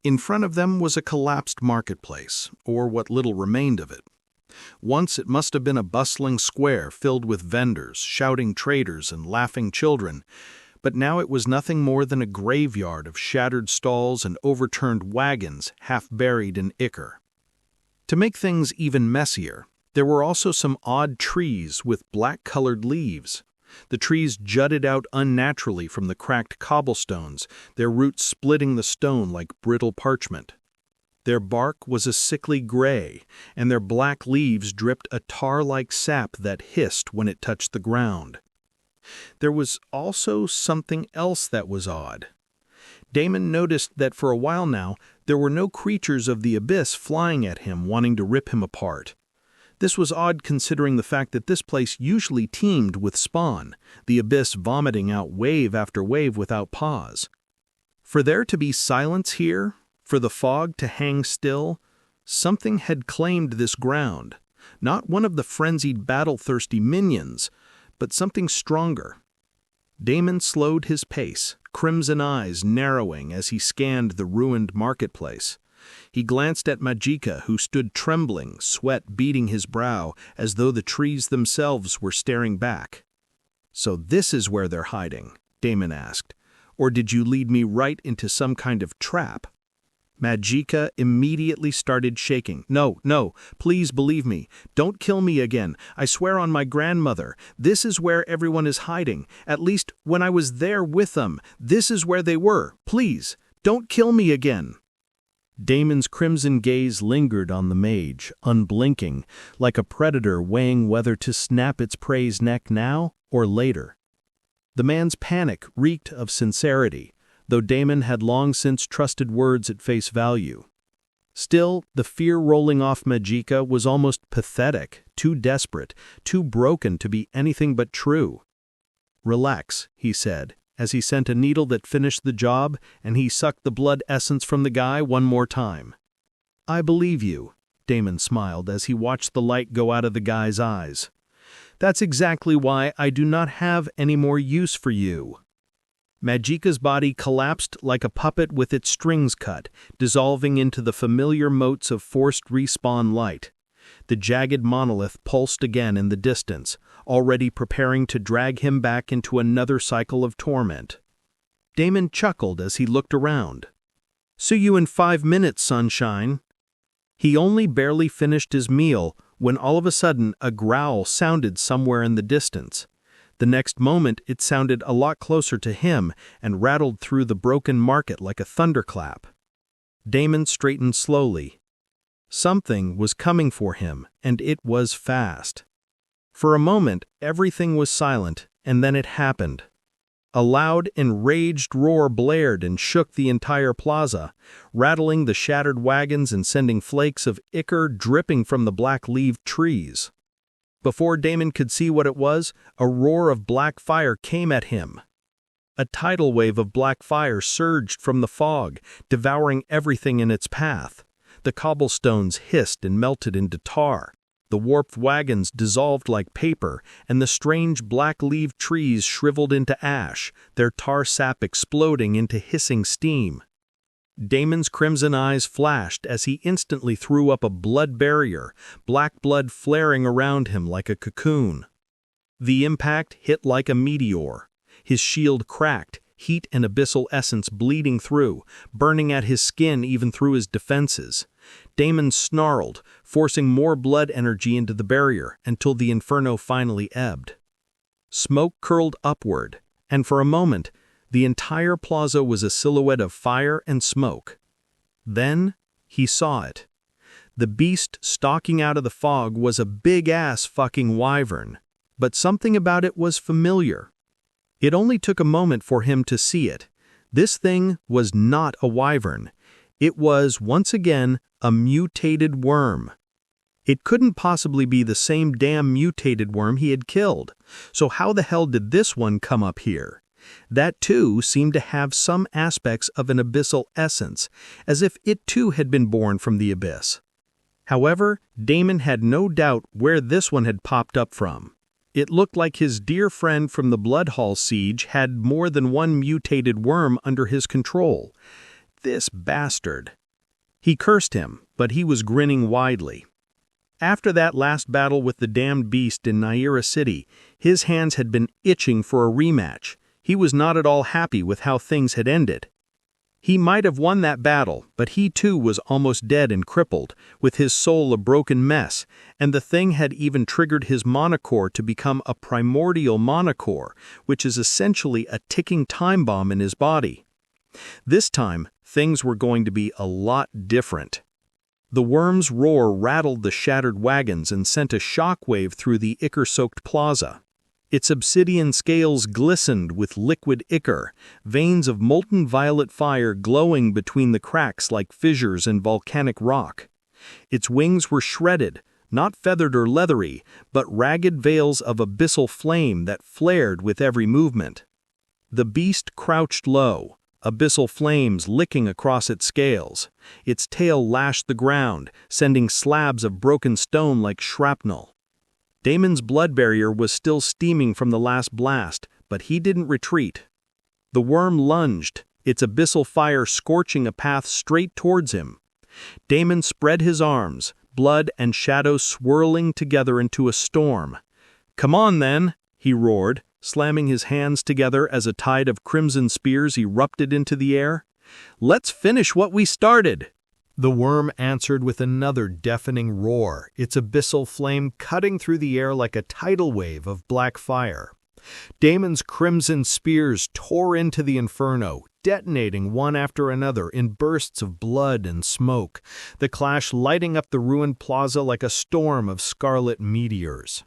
In front of them was a collapsed marketplace, or what little remained of it. Once it must have been a bustling square filled with vendors, shouting traders, and laughing children, but now it was nothing more than a graveyard of shattered stalls and overturned wagons half buried in ichor. To make things even messier, there were also some odd trees with black-colored leaves. The trees jutted out unnaturally from the cracked cobblestones, their roots splitting the stone like brittle parchment. Their bark was a sickly gray, and their black leaves dripped a tar-like sap that hissed when it touched the ground. There was also something else that was odd. Damon noticed that for a while now, there were no creatures of the abyss flying at him wanting to rip him apart. This was odd considering the fact that this place usually teemed with spawn, the abyss vomiting out wave after wave without pause. For there to be silence here, for the fog to hang still, something had claimed this ground, not one of the frenzied battle-thirsty minions, but something stronger. Damon slowed his pace, crimson eyes narrowing as he scanned the ruined marketplace. He glanced at Majika, who stood trembling, sweat beading his brow, as though the trees themselves were staring back. "So this is where they're hiding?" Damon asked. "Or did you lead me right into some kind of trap?" Majika immediately started shaking. No, please believe me. Don't kill me again. I swear on my grandmother. This is where everyone is hiding. At least when I was there with them. This is where they were. Please, don't kill me again." Damon's crimson gaze lingered on the mage, unblinking, like a predator weighing whether to snap its prey's neck now or later. The man's panic reeked of sincerity, though Damon had long since trusted words at face value. Still, the fear rolling off Majika was almost pathetic, too desperate, too broken to be anything but true. "Relax," he said, as he sent a needle that finished the job, and he sucked the blood essence from the guy one more time. "I believe you," Damon smiled as he watched the light go out of the guy's eyes. "That's exactly why I do not have any more use for you." Majika's body collapsed like a puppet with its strings cut, dissolving into the familiar motes of forced respawn light. The jagged monolith pulsed again in the distance, already preparing to drag him back into another cycle of torment. Damon chuckled as he looked around. "See you in 5 minutes, sunshine." He only barely finished his meal when all of a sudden a growl sounded somewhere in the distance. The next moment it sounded a lot closer to him and rattled through the broken market like a thunderclap. Damon straightened slowly. Something was coming for him, and it was fast. For a moment, everything was silent, and then it happened. A loud, enraged roar blared and shook the entire plaza, rattling the shattered wagons and sending flakes of ichor dripping from the black-leaved trees. Before Damon could see what it was, a roar of black fire came at him. A tidal wave of black fire surged from the fog, devouring everything in its path. The cobblestones hissed and melted into tar. The warped wagons dissolved like paper, and the strange black-leaved trees shriveled into ash, their tar sap exploding into hissing steam. Damon's crimson eyes flashed as he instantly threw up a blood barrier, black blood flaring around him like a cocoon. The impact hit like a meteor. His shield cracked, heat and abyssal essence bleeding through, burning at his skin even through his defenses. Damon snarled, forcing more blood energy into the barrier until the inferno finally ebbed. Smoke curled upward, and for a moment, the entire plaza was a silhouette of fire and smoke. Then, he saw it. The beast stalking out of the fog was a big-ass fucking wyvern, but something about it was familiar. It only took a moment for him to see it. This thing was not a wyvern. It was, once again, a mutated worm. It couldn't possibly be the same damn mutated worm he had killed. So how the hell did this one come up here? That too seemed to have some aspects of an abyssal essence, as if it too had been born from the abyss. However, Damon had no doubt where this one had popped up from. It looked like his dear friend from the Bloodhall siege had more than one mutated worm under his control. This bastard. He cursed him, but he was grinning widely. After that last battle with the damned beast in Naira City, his hands had been itching for a rematch. He was not at all happy with how things had ended. He might have won that battle, but he too was almost dead and crippled, with his soul a broken mess, and the thing had even triggered his monocore to become a primordial monocore, which is essentially a ticking time bomb in his body. This time, things were going to be a lot different. The worm's roar rattled the shattered wagons and sent a shockwave through the ichor-soaked plaza. Its obsidian scales glistened with liquid ichor, veins of molten violet fire glowing between the cracks like fissures in volcanic rock. Its wings were shredded, not feathered or leathery, but ragged veils of abyssal flame that flared with every movement. The beast crouched low, abyssal flames licking across its scales. Its tail lashed the ground, sending slabs of broken stone like shrapnel. Damon's blood barrier was still steaming from the last blast, but he didn't retreat. The worm lunged, its abyssal fire scorching a path straight towards him. Damon spread his arms, blood and shadow swirling together into a storm. "Come on, then," he roared, slamming his hands together as a tide of crimson spears erupted into the air. "Let's finish what we started!" The worm answered with another deafening roar, its abyssal flame cutting through the air like a tidal wave of black fire. Damon's crimson spears tore into the inferno, detonating one after another in bursts of blood and smoke, the clash lighting up the ruined plaza like a storm of scarlet meteors.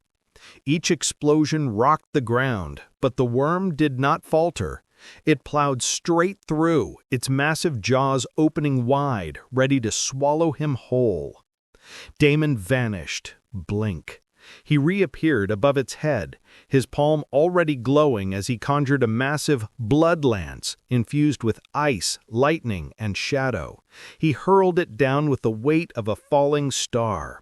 Each explosion rocked the ground, but the worm did not falter. It plowed straight through, its massive jaws opening wide, ready to swallow him whole. Damon vanished, blink. He reappeared above its head, his palm already glowing as he conjured a massive blood lance infused with ice, lightning, and shadow. He hurled it down with the weight of a falling star.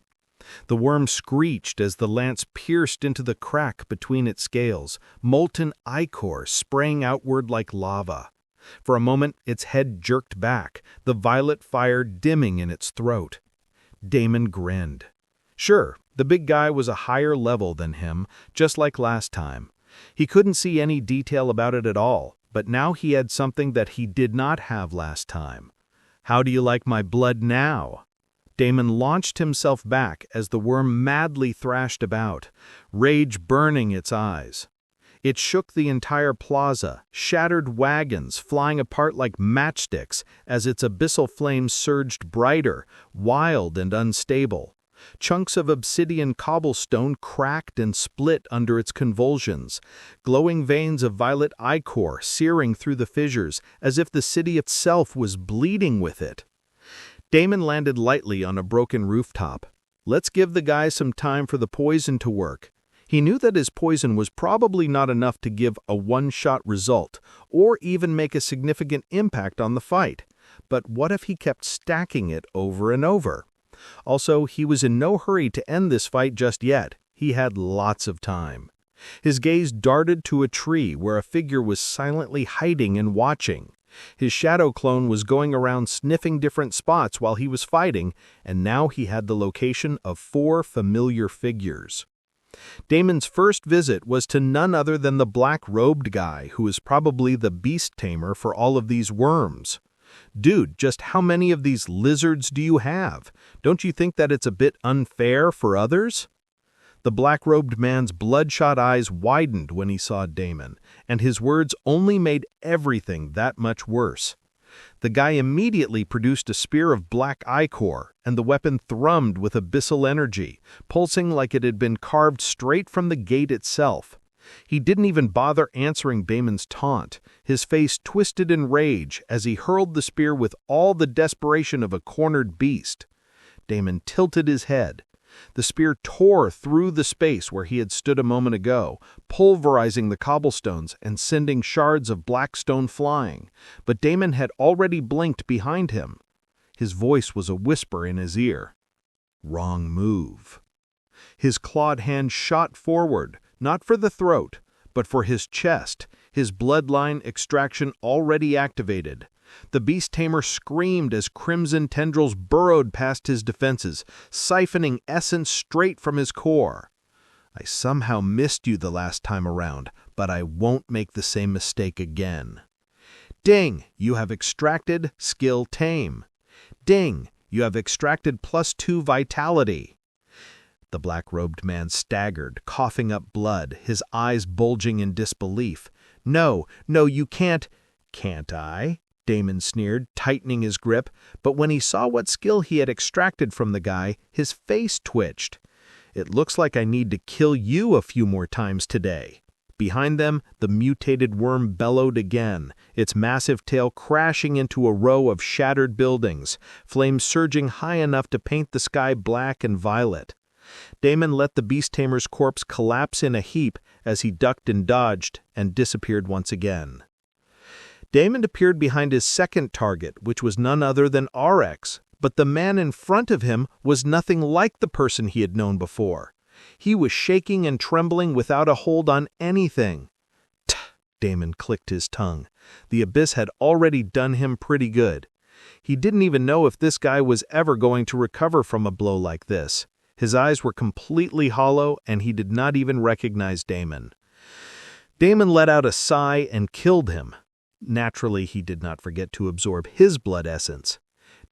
The worm screeched as the lance pierced into the crack between its scales, molten ichor spraying outward like lava. For a moment, its head jerked back, the violet fire dimming in its throat. Damon grinned. Sure, the big guy was a higher level than him, just like last time. He couldn't see any detail about it at all, but now he had something that he did not have last time. "How do you like my blood now?" Damon launched himself back as the worm madly thrashed about, rage burning its eyes. It shook the entire plaza, shattered wagons flying apart like matchsticks as its abyssal flames surged brighter, wild and unstable. Chunks of obsidian cobblestone cracked and split under its convulsions, glowing veins of violet ichor searing through the fissures as if the city itself was bleeding with it. Damon landed lightly on a broken rooftop. Let's give the guy some time for the poison to work. He knew that his poison was probably not enough to give a one-shot result, or even make a significant impact on the fight. But what if he kept stacking it over and over? Also, he was in no hurry to end this fight just yet. He had lots of time. His gaze darted to a tree where a figure was silently hiding and watching. His shadow clone was going around sniffing different spots while he was fighting, and now he had the location of 4 familiar figures. Damon's first visit was to none other than the black-robed guy, who is probably the beast tamer for all of these worms. "Dude, just how many of these lizards do you have? Don't you think that it's a bit unfair for others?" The black-robed man's bloodshot eyes widened when he saw Damon, and his words only made everything that much worse. The guy immediately produced a spear of black ichor, and the weapon thrummed with abyssal energy, pulsing like it had been carved straight from the gate itself. He didn't even bother answering Damon's taunt, his face twisted in rage as he hurled the spear with all the desperation of a cornered beast. Damon tilted his head. The spear tore through the space where he had stood a moment ago, pulverizing the cobblestones and sending shards of black stone flying, but Damon had already blinked behind him. His voice was a whisper in his ear. "Wrong move." His clawed hand shot forward, not for the throat, but for his chest, his bloodline extraction already activated. The beast tamer screamed as crimson tendrils burrowed past his defenses, siphoning essence straight from his core. I somehow missed you the last time around, but I won't make the same mistake again. Ding! You have extracted skill tame. Ding! You have extracted +2 vitality. The black-robed man staggered, coughing up blood, his eyes bulging in disbelief. No, you can't. Can't I? Damon sneered, tightening his grip, but when he saw what skill he had extracted from the guy, his face twitched. It looks like I need to kill you a few more times today. Behind them, the mutated worm bellowed again, its massive tail crashing into a row of shattered buildings, flames surging high enough to paint the sky black and violet. Damon let the beast tamer's corpse collapse in a heap as he ducked and dodged and disappeared once again. Damon appeared behind his second target, which was none other than RX, but the man in front of him was nothing like the person he had known before. He was shaking and trembling without a hold on anything. Tch! Damon clicked his tongue. The abyss had already done him pretty good. He didn't even know if this guy was ever going to recover from a blow like this. His eyes were completely hollow, and he did not even recognize Damon. Damon let out a sigh and killed him. Naturally, he did not forget to absorb his blood essence.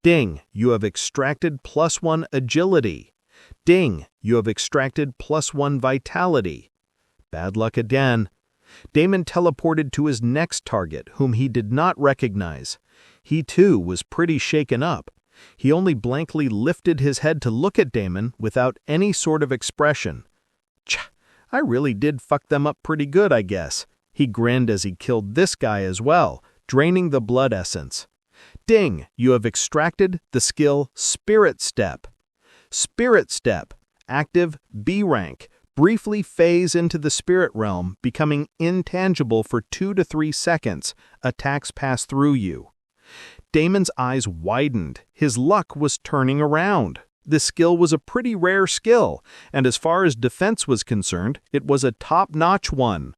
Ding! You have extracted +1 agility. Ding! You have extracted +1 vitality. Bad luck again. Damon teleported to his next target, whom he did not recognize. He, too, was pretty shaken up. He only blankly lifted his head to look at Damon without any sort of expression. Tch! I really did fuck them up pretty good, I guess. He grinned as he killed this guy as well, draining the blood essence. Ding! You have extracted the skill Spirit Step. Spirit Step. Active B rank. Briefly phase into the spirit realm, becoming intangible for 2 to 3 seconds. Attacks pass through you. Damon's eyes widened. His luck was turning around. This skill was a pretty rare skill, and as far as defense was concerned, it was a top-notch one.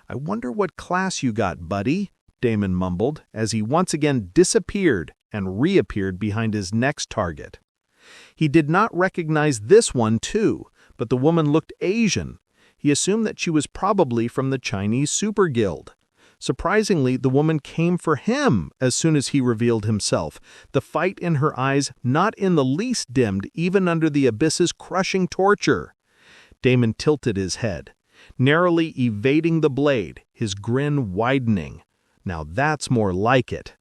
I wonder what class you got, buddy, Damon mumbled, as he once again disappeared and reappeared behind his next target. He did not recognize this one, too, but the woman looked Asian. He assumed that she was probably from the Chinese Super Guild. Surprisingly, the woman came for him as soon as he revealed himself, the fight in her eyes not in the least dimmed even under the abyss's crushing torture. Damon tilted his head, narrowly evading the blade, his grin widening. Now that's more like it.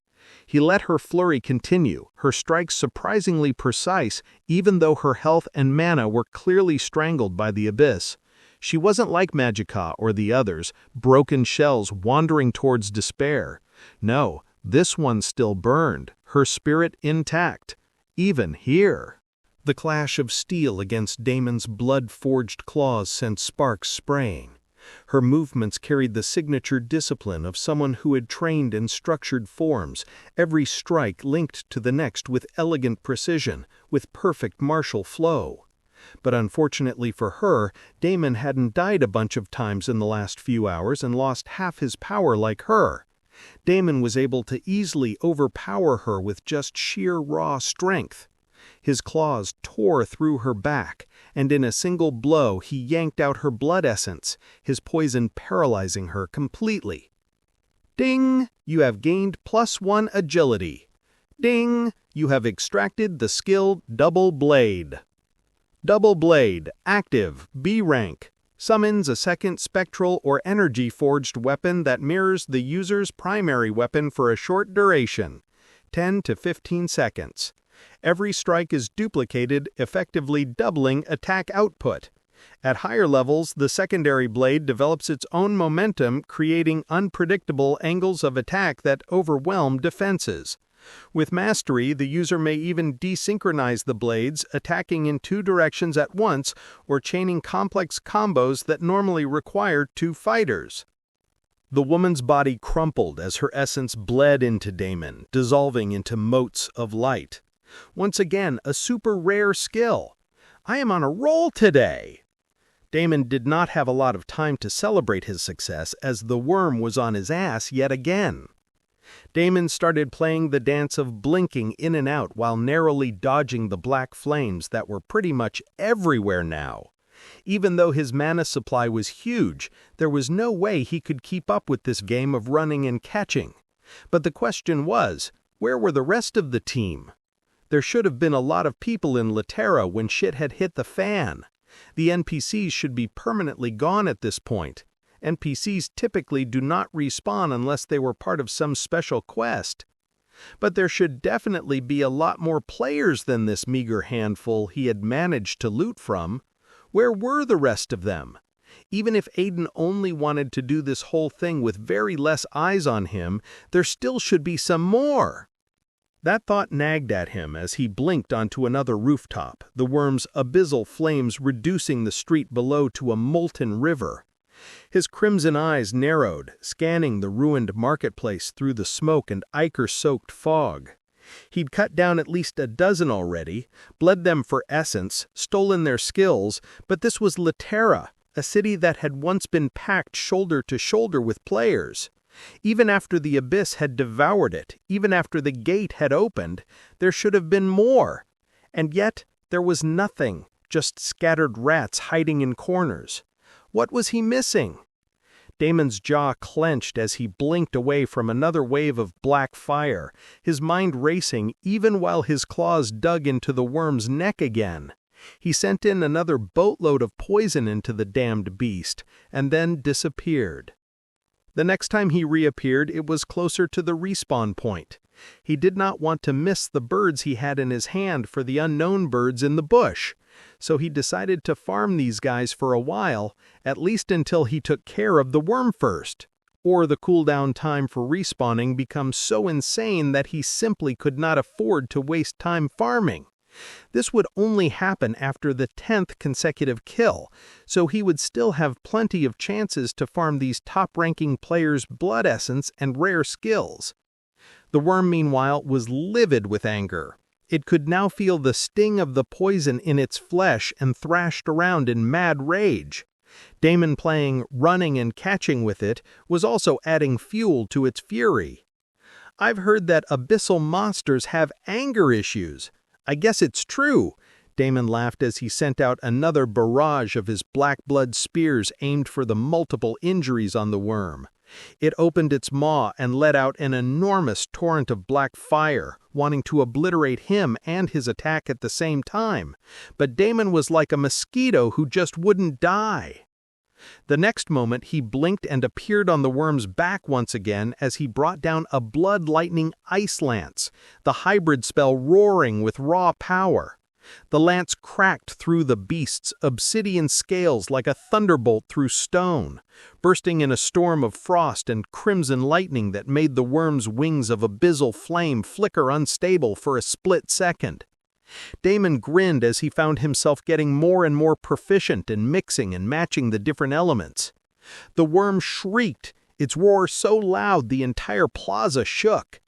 He let her flurry continue, her strikes surprisingly precise, even though her health and mana were clearly strangled by the abyss. She wasn't like Magicka or the others, broken shells wandering towards despair. No, this one still burned, her spirit intact, even here. The clash of steel against Damon's blood-forged claws sent sparks spraying. Her movements carried the signature discipline of someone who had trained in structured forms, every strike linked to the next with elegant precision, with perfect martial flow. But unfortunately for her, Damon hadn't died a bunch of times in the last few hours and lost half his power like her. Damon was able to easily overpower her with just sheer raw strength. His claws tore through her back, and in a single blow he yanked out her blood essence, his poison paralyzing her completely. Ding! You have gained +1 agility. Ding! You have extracted the skill Double Blade. Double Blade, active, B rank. Summons a second spectral or energy-forged weapon that mirrors the user's primary weapon for a short duration, 10 to 15 seconds. Every strike is duplicated, effectively doubling attack output. At higher levels, the secondary blade develops its own momentum, creating unpredictable angles of attack that overwhelm defenses. With mastery, the user may even desynchronize the blades, attacking in 2 directions at once or chaining complex combos that normally require 2 fighters. The woman's body crumpled as her essence bled into Damon, dissolving into motes of light. Once again, a super rare skill. I am on a roll today. Damon did not have a lot of time to celebrate his success as the worm was on his ass yet again. Damon started playing the dance of blinking in and out while narrowly dodging the black flames that were pretty much everywhere now. Even though his mana supply was huge, there was no way he could keep up with this game of running and catching. But the question was, where were the rest of the team? There should have been a lot of people in Laterra when shit had hit the fan. The NPCs should be permanently gone at this point. NPCs typically do not respawn unless they were part of some special quest. But there should definitely be a lot more players than this meager handful he had managed to loot from. Where were the rest of them? Even if Aiden only wanted to do this whole thing with very less eyes on him, there still should be some more. That thought nagged at him as he blinked onto another rooftop, the worm's abyssal flames reducing the street below to a molten river. His crimson eyes narrowed, scanning the ruined marketplace through the smoke and ichor-soaked fog. He'd cut down at least a dozen already, bled them for essence, stolen their skills, but this was Laterra, a city that had once been packed shoulder to shoulder with players. Even after the abyss had devoured it, even after the gate had opened, there should have been more. And yet, there was nothing, just scattered rats hiding in corners. What was he missing? Damon's jaw clenched as he blinked away from another wave of black fire, his mind racing even while his claws dug into the worm's neck again. He sent in another boatload of poison into the damned beast, and then disappeared. The next time he reappeared, it was closer to the respawn point. He did not want to miss the birds he had in his hand for the unknown birds in the bush, so he decided to farm these guys for a while, at least until he took care of the worm first, or the cooldown time for respawning becomes so insane that he simply could not afford to waste time farming. This would only happen after the 10th consecutive kill, so he would still have plenty of chances to farm these top-ranking players' blood essence and rare skills. The worm, meanwhile, was livid with anger. It could now feel the sting of the poison in its flesh and thrashed around in mad rage. Damon playing running and catching with it was also adding fuel to its fury. "I've heard that abyssal monsters have anger issues. I guess it's true," Damon laughed as he sent out another barrage of his black blood spears aimed for the multiple injuries on the worm. It opened its maw and let out an enormous torrent of black fire, wanting to obliterate him and his attack at the same time. But Damon was like a mosquito who just wouldn't die. The next moment he blinked and appeared on the worm's back once again as he brought down a blood lightning ice lance, the hybrid spell roaring with raw power. The lance cracked through the beast's obsidian scales like a thunderbolt through stone, bursting in a storm of frost and crimson lightning that made the worm's wings of abyssal flame flicker unstable for a split second. Damon grinned as he found himself getting more and more proficient in mixing and matching the different elements. The worm shrieked, its roar so loud the entire plaza shook.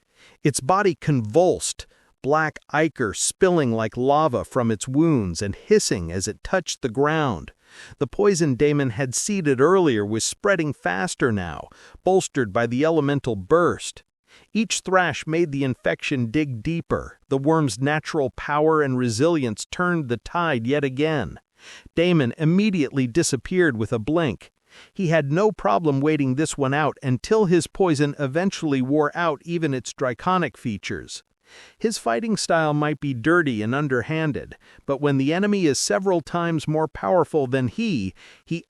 Its body convulsed, black ichor spilling like lava from its wounds and hissing as it touched the ground. The poison Damon had seeded earlier was spreading faster now, bolstered by the elemental burst. Each thrash made the infection dig deeper. The worm's natural power and resilience turned the tide yet again. Damon immediately disappeared with a blink. He had no problem waiting this one out until his poison eventually wore out even its draconic features. His fighting style might be dirty and underhanded, but when the enemy is several times more powerful than he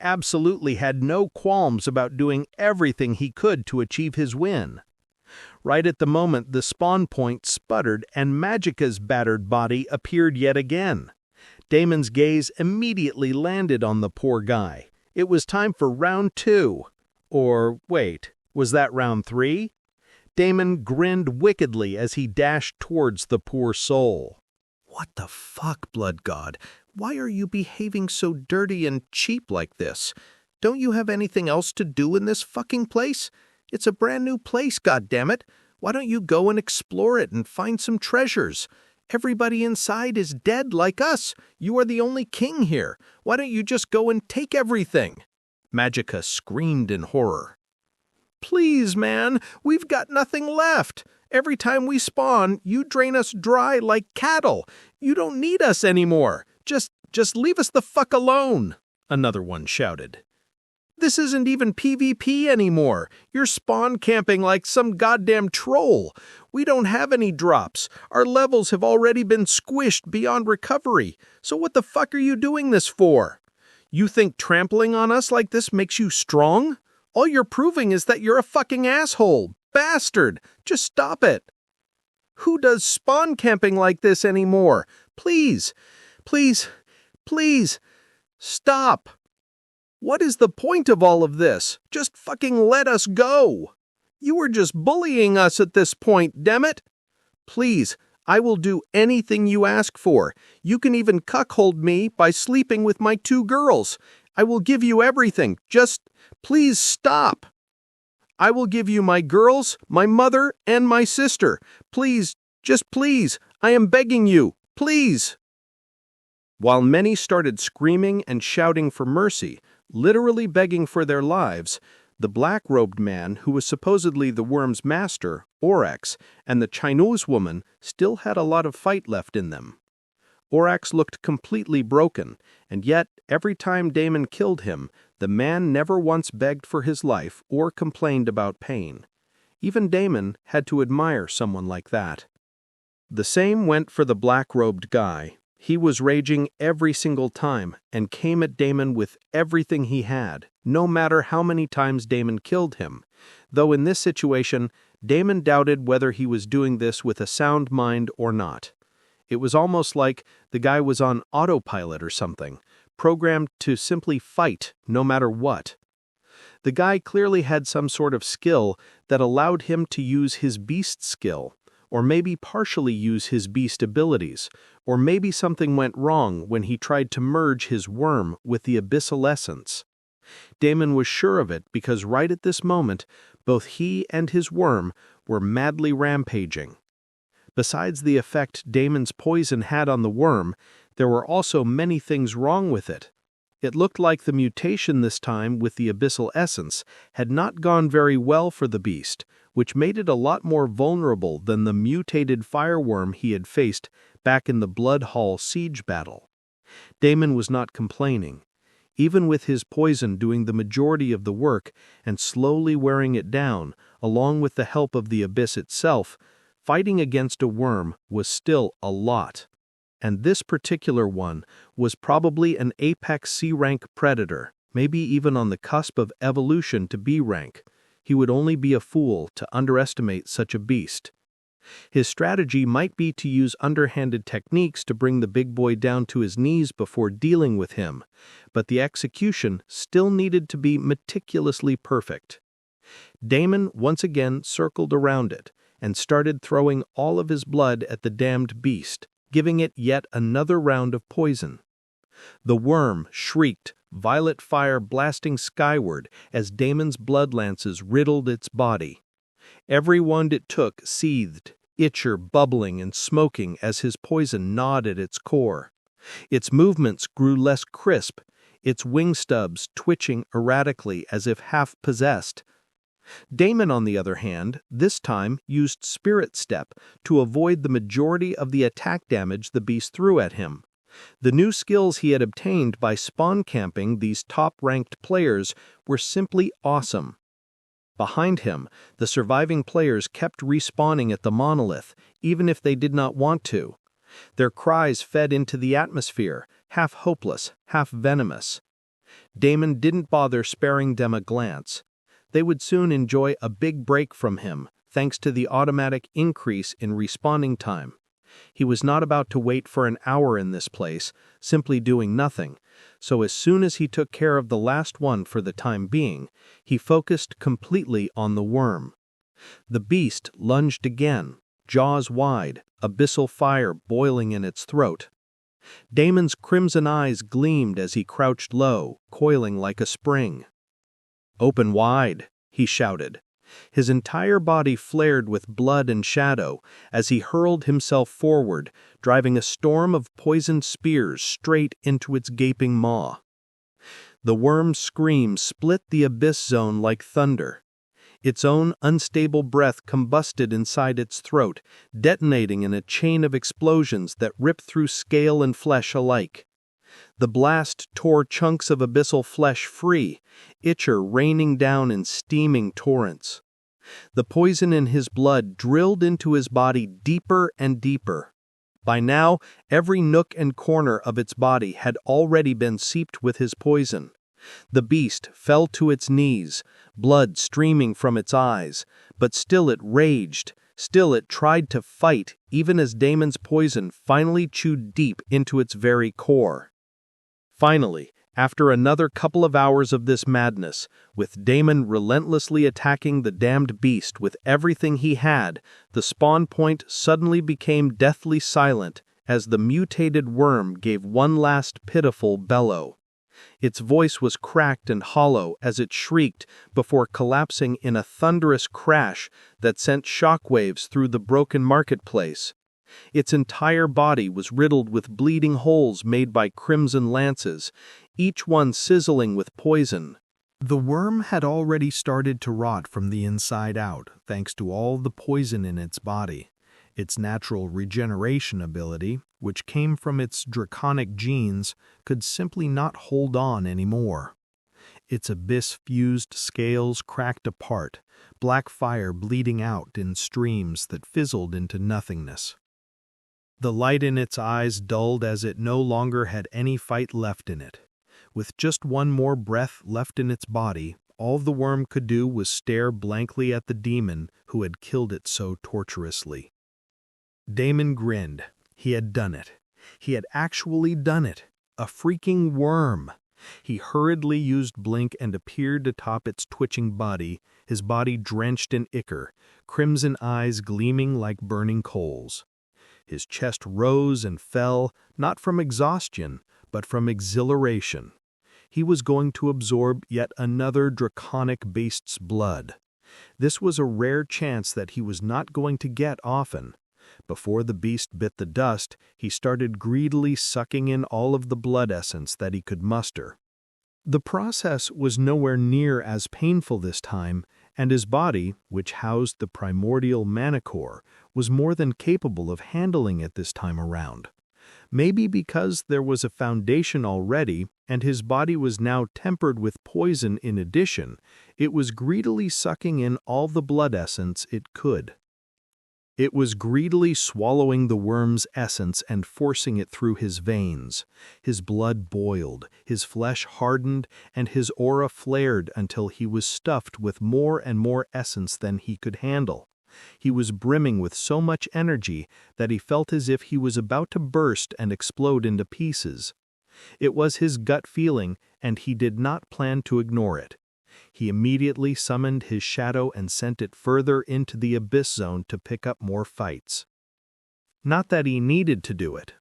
absolutely had no qualms about doing everything he could to achieve his win. Right at the moment the spawn point sputtered and Magica's battered body appeared yet again. Damon's gaze immediately landed on the poor guy. It was time for round 2. Or, wait, was that round 3? Damon grinned wickedly as he dashed towards the poor soul. "What the fuck, Blood God? Why are you behaving so dirty and cheap like this? Don't you have anything else to do in this fucking place? It's a brand new place, goddammit. Why don't you go and explore it and find some treasures? Everybody inside is dead like us. You are the only king here. Why don't you just go and take everything?" Magica screamed in horror. Please, man, we've got nothing left. Every time we spawn, you drain us dry like cattle. You don't need us anymore. Just leave us the fuck alone," another one shouted. "This isn't even PvP anymore. You're spawn camping like some goddamn troll. We don't have any drops. Our levels have already been squished beyond recovery. So what the fuck are you doing this for? You think trampling on us like this makes you strong? All you're proving is that you're a fucking asshole. Bastard! Just stop it. Who does spawn camping like this anymore? Please, please, please, stop. What is the point of all of this? Just fucking let us go. You were just bullying us at this point, dammit. Please, I will do anything you ask for. You can even cuckold me by sleeping with my 2 girls. I will give you everything. Just please stop. I will give you my girls, my mother, and my sister. Please, just please, I am begging you, please." While many started screaming and shouting for mercy, literally begging for their lives, the black-robed man, who was supposedly the worm's master, Orax, and the Chinese woman still had a lot of fight left in them. Orax looked completely broken, and yet every time Damon killed him, the man never once begged for his life or complained about pain. Even Damon had to admire someone like that. The same went for the black-robed guy. He was raging every single time and came at Damon with everything he had, no matter how many times Damon killed him, though in this situation, Damon doubted whether he was doing this with a sound mind or not. It was almost like the guy was on autopilot or something, programmed to simply fight no matter what. The guy clearly had some sort of skill that allowed him to use his beast skill, or maybe partially use his beast abilities, or maybe something went wrong when he tried to merge his worm with the abyssal essence. Damon was sure of it because right at this moment, both he and his worm were madly rampaging. Besides the effect Damon's poison had on the worm, there were also many things wrong with it. It looked like the mutation this time with the abyssal essence had not gone very well for the beast, which made it a lot more vulnerable than the mutated fireworm he had faced back in the Blood Hall siege battle. Damon was not complaining. Even with his poison doing the majority of the work and slowly wearing it down, along with the help of the abyss itself, fighting against a worm was still a lot. And this particular one was probably an apex C-rank predator, maybe even on the cusp of evolution to B-rank. He would only be a fool to underestimate such a beast. His strategy might be to use underhanded techniques to bring the big boy down to his knees before dealing with him, but the execution still needed to be meticulously perfect. Damon once again circled around it and started throwing all of his blood at the damned beast, giving it yet another round of poison. The worm shrieked, violet fire blasting skyward as Damon's blood lances riddled its body. Every wound it took seethed, itcher bubbling and smoking as his poison gnawed at its core. Its movements grew less crisp, its wing stubs twitching erratically as if half-possessed. Damon, on the other hand, this time used Spirit Step to avoid the majority of the attack damage the beast threw at him. The new skills he had obtained by spawn camping these top-ranked players were simply awesome. Behind him, the surviving players kept respawning at the monolith, even if they did not want to. Their cries fed into the atmosphere, half hopeless, half venomous. Damon didn't bother sparing them a glance. They would soon enjoy a big break from him, thanks to the automatic increase in respawning time. He was not about to wait for an hour in this place, simply doing nothing, so as soon as he took care of the last one for the time being, he focused completely on the worm. The beast lunged again, jaws wide, abyssal fire boiling in its throat. Damon's crimson eyes gleamed as he crouched low, coiling like a spring. "Open wide," he shouted. His entire body flared with blood and shadow as he hurled himself forward, driving a storm of poisoned spears straight into its gaping maw. The worm's scream split the abyss zone like thunder. Its own unstable breath combusted inside its throat, detonating in a chain of explosions that ripped through scale and flesh alike. The blast tore chunks of abyssal flesh free, ichor raining down in steaming torrents. The poison in his blood drilled into his body deeper and deeper. By now, every nook and corner of its body had already been seeped with his poison. The beast fell to its knees, blood streaming from its eyes, but still it raged, still it tried to fight, even as Damon's poison finally chewed deep into its very core. Finally, after another couple of hours of this madness, with Damon relentlessly attacking the damned beast with everything he had, the spawn point suddenly became deathly silent as the mutated worm gave one last pitiful bellow. Its voice was cracked and hollow as it shrieked before collapsing in a thunderous crash that sent shockwaves through the broken marketplace. Its entire body was riddled with bleeding holes made by crimson lances, each one sizzling with poison. The worm had already started to rot from the inside out, thanks to all the poison in its body. Its natural regeneration ability, which came from its draconic genes, could simply not hold on anymore. Its abyss-fused scales cracked apart, black fire bleeding out in streams that fizzled into nothingness. The light in its eyes dulled as it no longer had any fight left in it. With just one more breath left in its body, all the worm could do was stare blankly at the demon who had killed it so torturously. Damon grinned. He had done it. He had actually done it. A freaking worm. He hurriedly used blink and appeared atop its twitching body, his body drenched in ichor, crimson eyes gleaming like burning coals. His chest rose and fell, not from exhaustion, but from exhilaration. He was going to absorb yet another draconic beast's blood. This was a rare chance that he was not going to get often. Before the beast bit the dust, he started greedily sucking in all of the blood essence that he could muster. The process was nowhere near as painful this time, and his body, which housed the primordial manicore, was more than capable of handling it this time around. Maybe because there was a foundation already, and his body was now tempered with poison in addition, it was greedily sucking in all the blood essence it could. It was greedily swallowing the worm's essence and forcing it through his veins. His blood boiled, his flesh hardened, and his aura flared until he was stuffed with more and more essence than he could handle. He was brimming with so much energy that he felt as if he was about to burst and explode into pieces. It was his gut feeling, and he did not plan to ignore it. He immediately summoned his shadow and sent it further into the abyss zone to pick up more fights. Not that he needed to do it.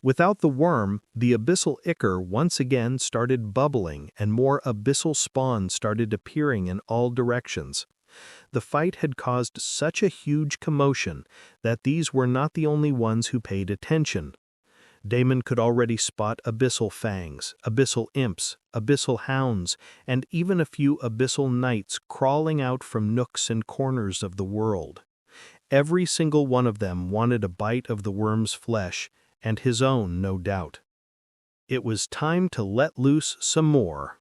Without the worm, the abyssal ichor once again started bubbling and more abyssal spawns started appearing in all directions. The fight had caused such a huge commotion that these were not the only ones who paid attention. Damon could already spot abyssal fangs, abyssal imps, abyssal hounds, and even a few abyssal knights crawling out from nooks and corners of the world. Every single one of them wanted a bite of the worm's flesh, and his own, no doubt. It was time to let loose some more.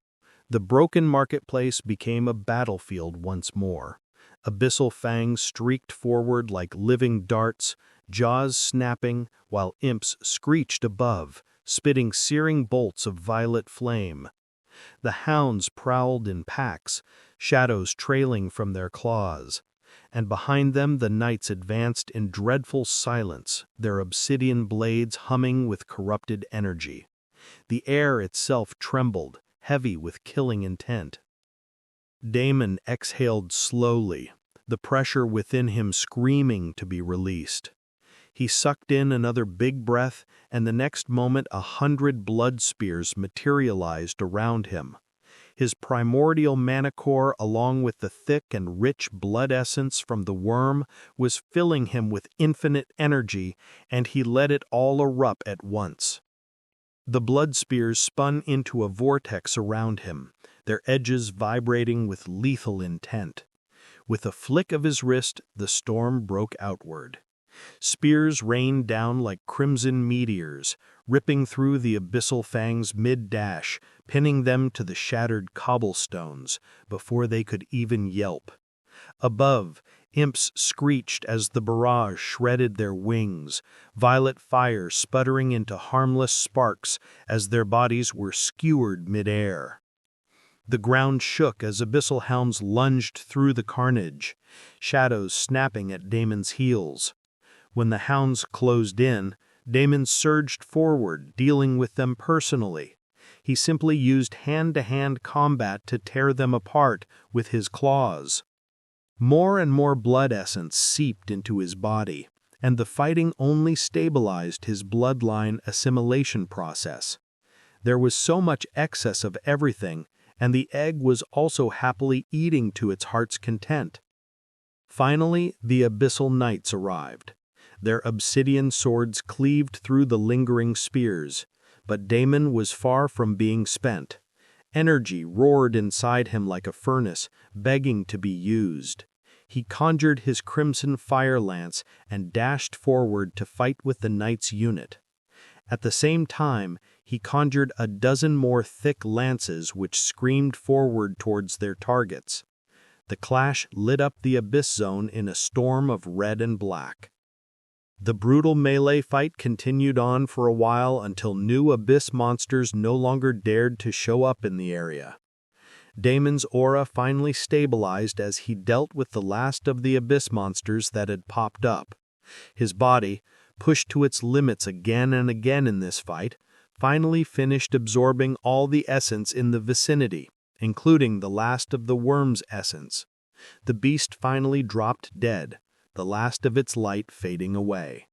The broken marketplace became a battlefield once more. Abyssal fangs streaked forward like living darts, jaws snapping, while imps screeched above, spitting searing bolts of violet flame. The hounds prowled in packs, shadows trailing from their claws, and behind them the knights advanced in dreadful silence, their obsidian blades humming with corrupted energy. The air itself trembled, heavy with killing intent. Damon exhaled slowly, the pressure within him screaming to be released. He sucked in another big breath, and the next moment 100 blood spears materialized around him. His primordial manicore, along with the thick and rich blood essence from the worm, was filling him with infinite energy, and he let it all erupt at once. The blood spears spun into a vortex around him, their edges vibrating with lethal intent. With a flick of his wrist, the storm broke outward. Spears rained down like crimson meteors, ripping through the abyssal fangs mid-dash, pinning them to the shattered cobblestones before they could even yelp. Above, imps screeched as the barrage shredded their wings, violet fire sputtering into harmless sparks as their bodies were skewered mid-air. The ground shook as abyssal hounds lunged through the carnage, shadows snapping at Damon's heels. When the hounds closed in, Damon surged forward, dealing with them personally. He simply used hand-to-hand combat to tear them apart with his claws. More and more blood essence seeped into his body, and the fighting only stabilized his bloodline assimilation process. There was so much excess of everything, and the egg was also happily eating to its heart's content. Finally, the Abyssal Knights arrived. Their obsidian swords cleaved through the lingering spears, but Damon was far from being spent. Energy roared inside him like a furnace, begging to be used. He conjured his crimson fire lance and dashed forward to fight with the knight's unit. At the same time, he conjured a dozen more thick lances which screamed forward towards their targets. The clash lit up the abyss zone in a storm of red and black. The brutal melee fight continued on for a while until new abyss monsters no longer dared to show up in the area. Damon's aura finally stabilized as he dealt with the last of the abyss monsters that had popped up. His body, pushed to its limits again and again in this fight, finally finished absorbing all the essence in the vicinity, including the last of the worm's essence. The beast finally dropped dead, the last of its light fading away.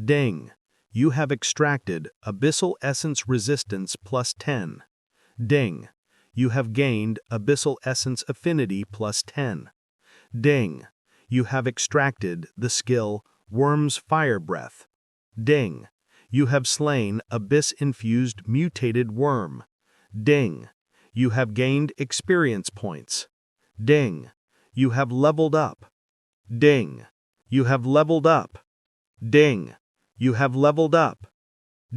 Ding! You have extracted Abyssal Essence Resistance plus 10. Ding! You have gained Abyssal Essence Affinity plus 10. Ding! You have extracted the skill Worm's Fire Breath. Ding! You have slain Abyss-infused Mutated Worm. Ding! You have gained experience points. Ding! You have leveled up. Ding! You have leveled up. Ding! You have leveled up.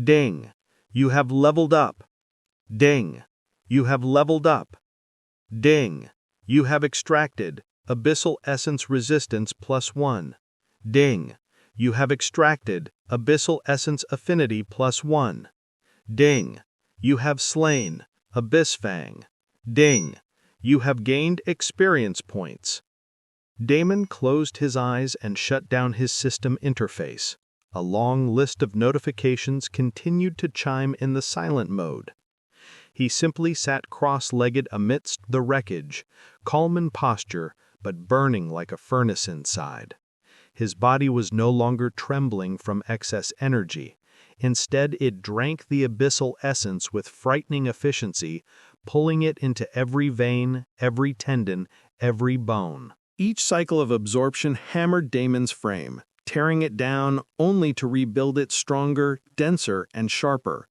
Ding! You have leveled up. Ding! You have leveled up. Ding! You have extracted Abyssal Essence Resistance plus 1. Ding! You have extracted Abyssal Essence Affinity plus 1. Ding! You have slain Abyss Fang. Ding! You have gained experience points. Damon closed his eyes and shut down his system interface. A long list of notifications continued to chime in the silent mode. He simply sat cross-legged amidst the wreckage, calm in posture, but burning like a furnace inside. His body was no longer trembling from excess energy. Instead, it drank the abyssal essence with frightening efficiency, pulling it into every vein, every tendon, every bone. Each cycle of absorption hammered Damon's frame, tearing it down only to rebuild it stronger, denser, and sharper.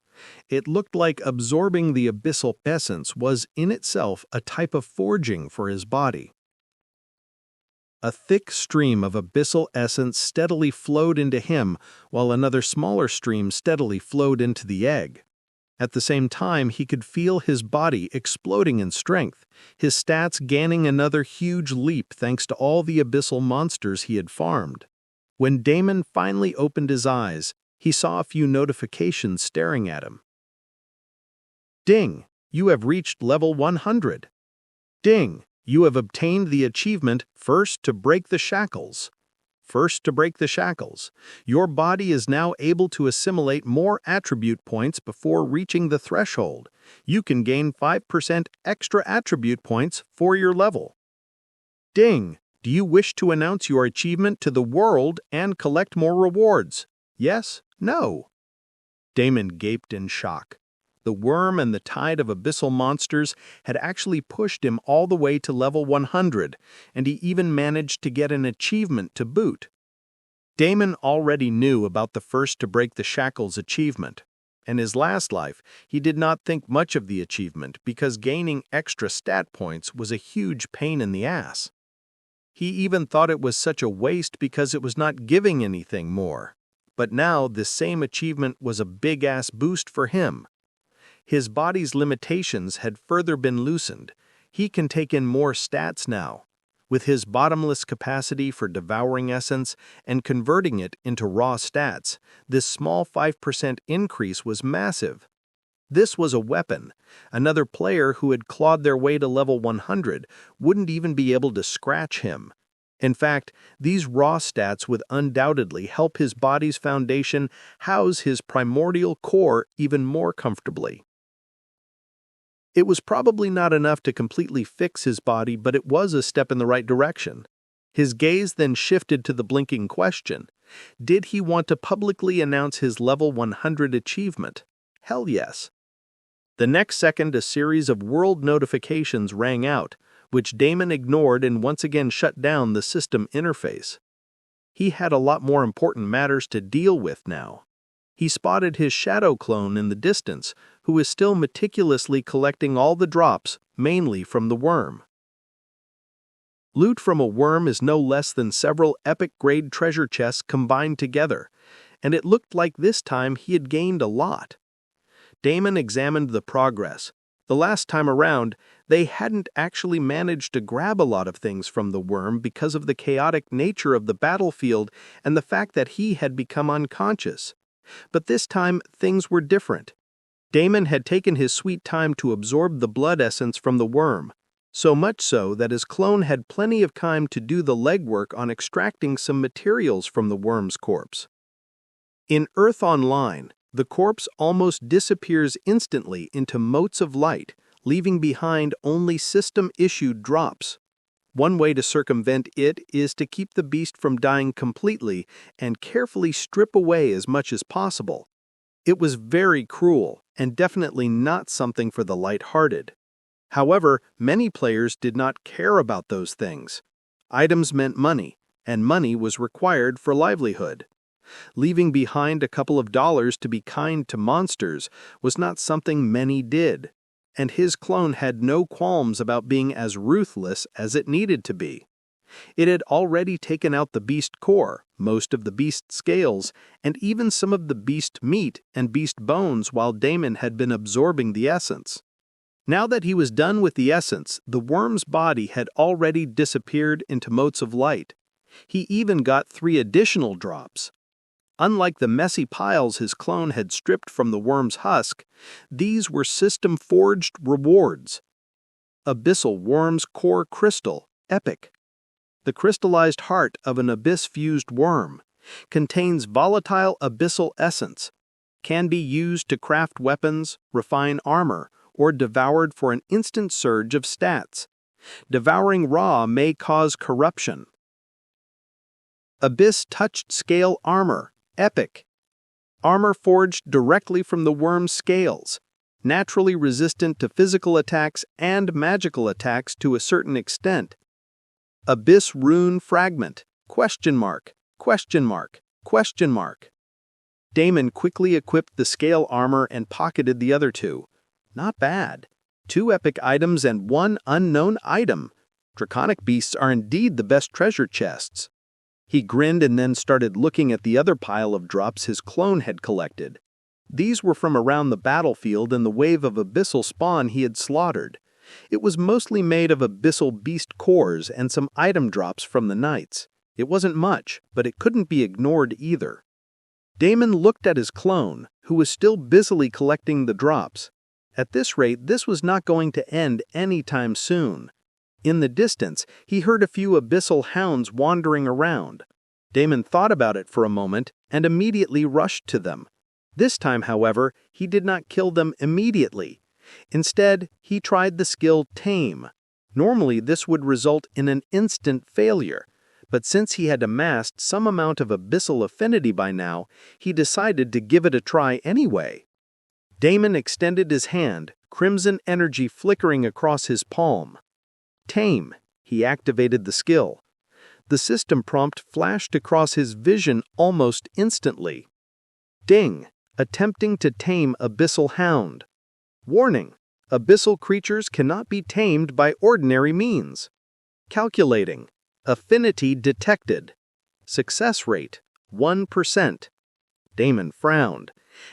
It looked like absorbing the abyssal essence was in itself a type of forging for his body. A thick stream of abyssal essence steadily flowed into him, while another smaller stream steadily flowed into the egg. At the same time, he could feel his body exploding in strength, his stats gaining another huge leap thanks to all the abyssal monsters he had farmed. When Damon finally opened his eyes, he saw a few notifications staring at him. Ding! You have reached level 100. Ding! You have obtained the achievement First to Break the Shackles. First to break the shackles. Your body is now able to assimilate more attribute points before reaching the threshold. You can gain 5% extra attribute points for your level. Ding! Do you wish to announce your achievement to the world and collect more rewards? Yes? No? Damon gaped in shock. The worm and the tide of abyssal monsters had actually pushed him all the way to level 100, and he even managed to get an achievement to boot. Damon already knew about the First to Break the Shackles achievement. In his last life, he did not think much of the achievement because gaining extra stat points was a huge pain in the ass. He even thought it was such a waste because it was not giving anything more. But now this same achievement was a big-ass boost for him. His body's limitations had further been loosened. He can take in more stats now. With his bottomless capacity for devouring essence and converting it into raw stats, this small 5% increase was massive. This was a weapon. Another player who had clawed their way to level 100 wouldn't even be able to scratch him. In fact, these raw stats would undoubtedly help his body's foundation house his primordial core even more comfortably. It was probably not enough to completely fix his body, but it was a step in the right direction. His gaze then shifted to the blinking question. Did he want to publicly announce his level 100 achievement? Hell yes. The next second, a series of world notifications rang out, which Damon ignored and once again shut down the system interface. He had a lot more important matters to deal with now. He spotted his shadow clone in the distance, who is still meticulously collecting all the drops, mainly from the worm. Loot from a worm is no less than several epic-grade treasure chests combined together, and it looked like this time he had gained a lot. Damon examined the progress. The last time around, they hadn't actually managed to grab a lot of things from the worm because of the chaotic nature of the battlefield and the fact that he had become unconscious. But this time, things were different. Damon had taken his sweet time to absorb the blood essence from the worm, so much so that his clone had plenty of time to do the legwork on extracting some materials from the worm's corpse. In Earth Online, the corpse almost disappears instantly into motes of light, leaving behind only system-issued drops. One way to circumvent it is to keep the beast from dying completely and carefully strip away as much as possible. It was very cruel and definitely not something for the light-hearted. However, many players did not care about those things. Items meant money, and money was required for livelihood. Leaving behind a couple of dollars to be kind to monsters was not something many did, and his clone had no qualms about being as ruthless as it needed to be. It had already taken out the beast core, most of the beast scales, and even some of the beast meat and beast bones while Damon had been absorbing the essence. Now that he was done with the essence, the worm's body had already disappeared into motes of light. He even got 3 additional drops. Unlike the messy piles his clone had stripped from the worm's husk, these were system-forged rewards. Abyssal Worm's Core Crystal, Epic. The crystallized heart of an abyss-fused worm. Contains volatile abyssal essence. Can be used to craft weapons, refine armor, or devoured for an instant surge of stats. Devouring raw may cause corruption. Abyss Touched Scale Armor, Epic. Armor forged directly from the worm's scales, naturally resistant to physical attacks and magical attacks to a certain extent. Abyss Rune Fragment, ? Damon quickly equipped the scale armor and pocketed the other 2. Not bad. 2 epic items and 1 unknown item. Draconic beasts are indeed the best treasure chests. He grinned and then started looking at the other pile of drops his clone had collected. These were from around the battlefield and the wave of abyssal spawn he had slaughtered. It was mostly made of abyssal beast cores and some item drops from the knights. It wasn't much, but it couldn't be ignored either. Damon looked at his clone, who was still busily collecting the drops. At this rate, this was not going to end anytime soon. In the distance, he heard a few abyssal hounds wandering around. Damon thought about it for a moment and immediately rushed to them. This time, however, he did not kill them immediately. Instead, he tried the skill Tame. Normally, this would result in an instant failure, but since he had amassed some amount of abyssal affinity by now, he decided to give it a try anyway. Damon extended his hand, crimson energy flickering across his palm. Tame. He activated the skill. The system prompt flashed across his vision almost instantly. Ding. Attempting to tame abyssal hound. Warning. Abyssal creatures cannot be tamed by ordinary means. Calculating. Affinity detected. Success rate, 1%. Damon frowned,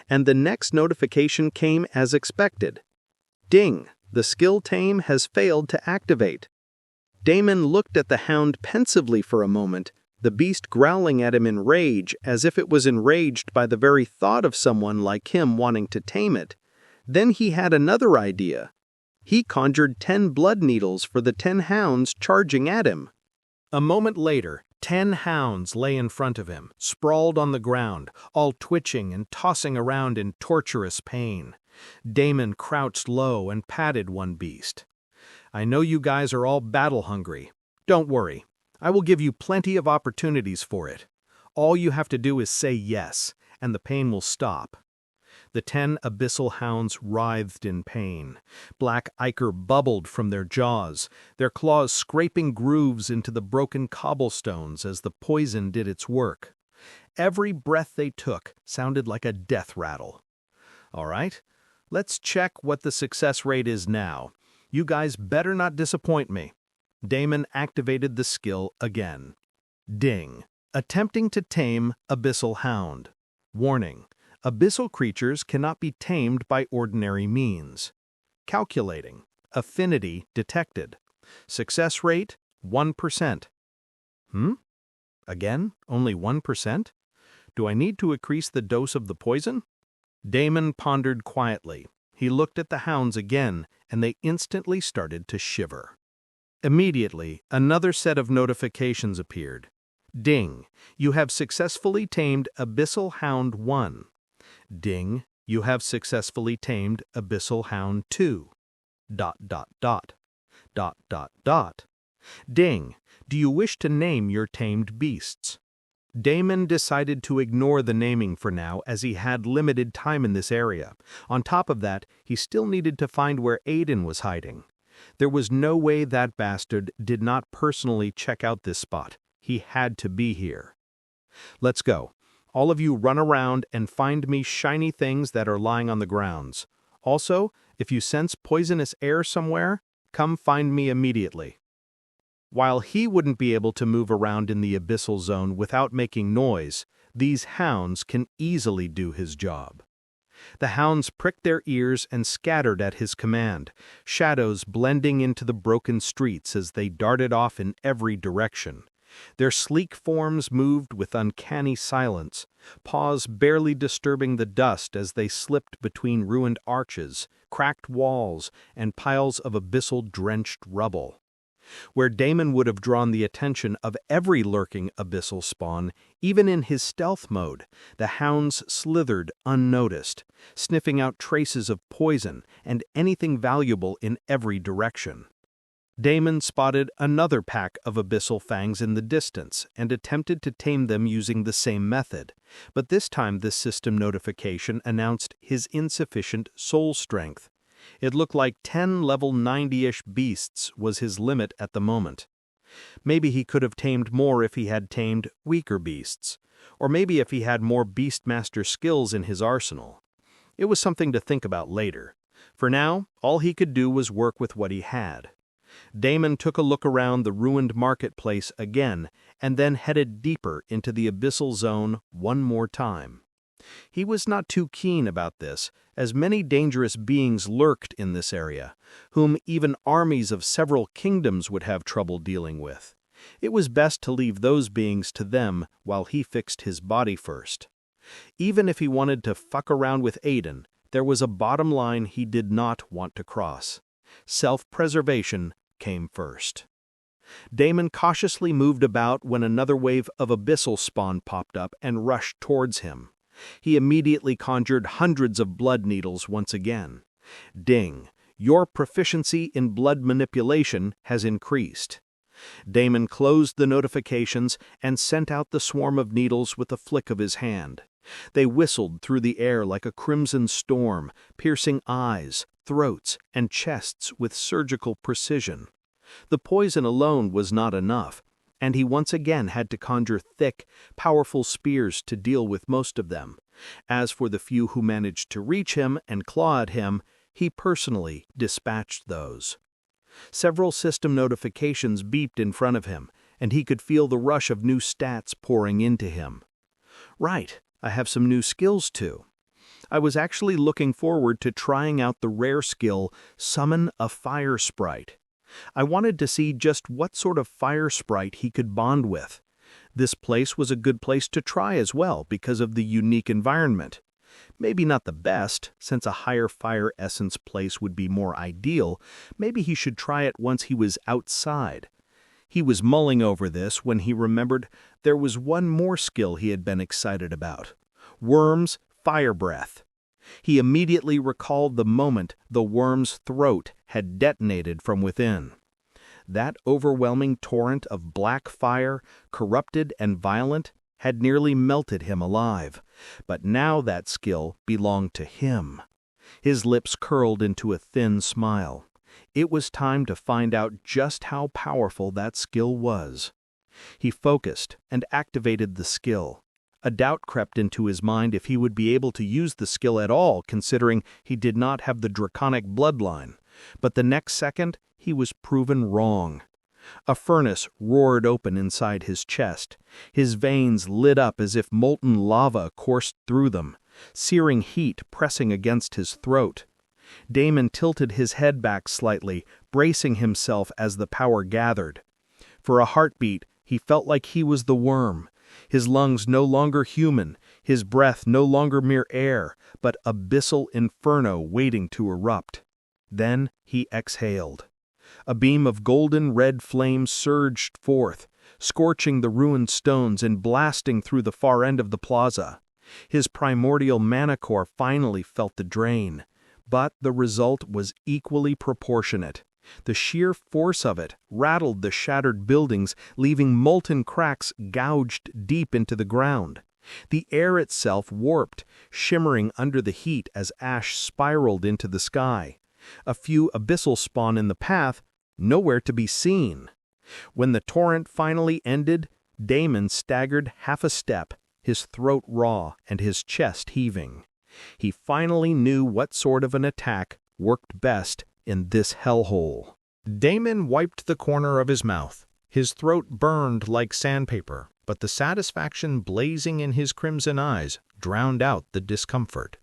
and the next notification came as expected. Ding, the skill tame has failed to activate. Damon looked at the hound pensively for a moment, the beast growling at him in rage as if it was enraged by the very thought of someone like him wanting to tame it. Then he had another idea. He conjured 10 blood needles for the 10 hounds charging at him. A moment later, 10 hounds lay in front of him, sprawled on the ground, all twitching and tossing around in torturous pain. Damon crouched low and patted one beast. "I know you guys are all battle-hungry. Don't worry. I will give you plenty of opportunities for it. All you have to do is say yes, and the pain will stop." The 10 abyssal hounds writhed in pain. Black ichor bubbled from their jaws, their claws scraping grooves into the broken cobblestones as the poison did its work. Every breath they took sounded like a death rattle. "All right, let's check what the success rate is now. You guys better not disappoint me." Damon activated the skill again. Ding. Attempting to tame abyssal hound. Warning. Abyssal creatures cannot be tamed by ordinary means. Calculating. Affinity detected. Success rate, 1%. Again, only 1%? Do I need to increase the dose of the poison? Damon pondered quietly. He looked at the hounds again, and they instantly started to shiver. Immediately, another set of notifications appeared. Ding. You have successfully tamed Abyssal Hound 1. Ding. You have successfully tamed Abyssal Hound 2. ... Ding. Do you wish to name your tamed beasts? Damon decided to ignore the naming for now, as he had limited time in this area. On top of that, he still needed to find where Aiden was hiding. There was no way that bastard did not personally check out this spot. He had to be here. "Let's go. All of you run around and find me shiny things that are lying on the grounds. Also, if you sense poisonous air somewhere, come find me immediately." While he wouldn't be able to move around in the abyssal zone without making noise, these hounds can easily do his job. The hounds pricked their ears and scattered at his command, shadows blending into the broken streets as they darted off in every direction. Their sleek forms moved with uncanny silence, paws barely disturbing the dust as they slipped between ruined arches, cracked walls, and piles of abyssal-drenched rubble. Where Damon would have drawn the attention of every lurking abyssal spawn, even in his stealth mode, the hounds slithered unnoticed, sniffing out traces of poison and anything valuable in every direction. Damon spotted another pack of abyssal fangs in the distance and attempted to tame them using the same method, but this time the system notification announced his insufficient soul strength. It looked like 10 level 90-ish beasts was his limit at the moment. Maybe he could have tamed more if he had tamed weaker beasts, or maybe if he had more Beastmaster skills in his arsenal. It was something to think about later. For now, all he could do was work with what he had. Damon took a look around the ruined marketplace again, and then headed deeper into the abyssal zone one more time. He was not too keen about this, as many dangerous beings lurked in this area, whom even armies of several kingdoms would have trouble dealing with. It was best to leave those beings to them while he fixed his body first. Even if he wanted to fuck around with Aiden, there was a bottom line he did not want to cross. Self-preservation came first. Damon cautiously moved about when another wave of abyssal spawn popped up and rushed towards him. He immediately conjured hundreds of blood needles once again. Ding. Your proficiency in blood manipulation has increased. Damon closed the notifications and sent out the swarm of needles with a flick of his hand. They whistled through the air like a crimson storm, piercing eyes, throats, and chests with surgical precision. The poison alone was not enough, and he once again had to conjure thick, powerful spears to deal with most of them. As for the few who managed to reach him and claw at him, he personally dispatched those. Several system notifications beeped in front of him, and he could feel the rush of new stats pouring into him. Right, I have some new skills too. I was actually looking forward to trying out the rare skill, Summon a Fire Sprite. I wanted to see just what sort of fire sprite he could bond with. This place was a good place to try as well because of the unique environment. Maybe not the best, since a higher fire essence place would be more ideal. Maybe he should try it once he was outside. He was mulling over this when he remembered there was one more skill he had been excited about. Worm's Fire Breath. He immediately recalled the moment the worm's throat had detonated from within. That overwhelming torrent of black fire, corrupted and violent, had nearly melted him alive. But now that skill belonged to him. His lips curled into a thin smile. It was time to find out just how powerful that skill was. He focused and activated the skill. A doubt crept into his mind if he would be able to use the skill at all, considering he did not have the draconic bloodline. But the next second, he was proven wrong. A furnace roared open inside his chest. His veins lit up as if molten lava coursed through them, searing heat pressing against his throat. Damon tilted his head back slightly, bracing himself as the power gathered. For a heartbeat, he felt like he was the worm. His lungs no longer human, his breath no longer mere air, but abyssal inferno waiting to erupt. Then he exhaled. A beam of golden red flame surged forth, scorching the ruined stones and blasting through the far end of the plaza. His primordial mana core finally felt the drain, but the result was equally proportionate. The sheer force of it rattled the shattered buildings, leaving molten cracks gouged deep into the ground. The air itself warped, shimmering under the heat as ash spiraled into the sky. A few abyssal spawn in the path, nowhere to be seen. When the torrent finally ended, Damon staggered half a step, his throat raw and his chest heaving. He finally knew what sort of an attack worked best in this hellhole. Damon wiped the corner of his mouth. His throat burned like sandpaper, but the satisfaction blazing in his crimson eyes drowned out the discomfort.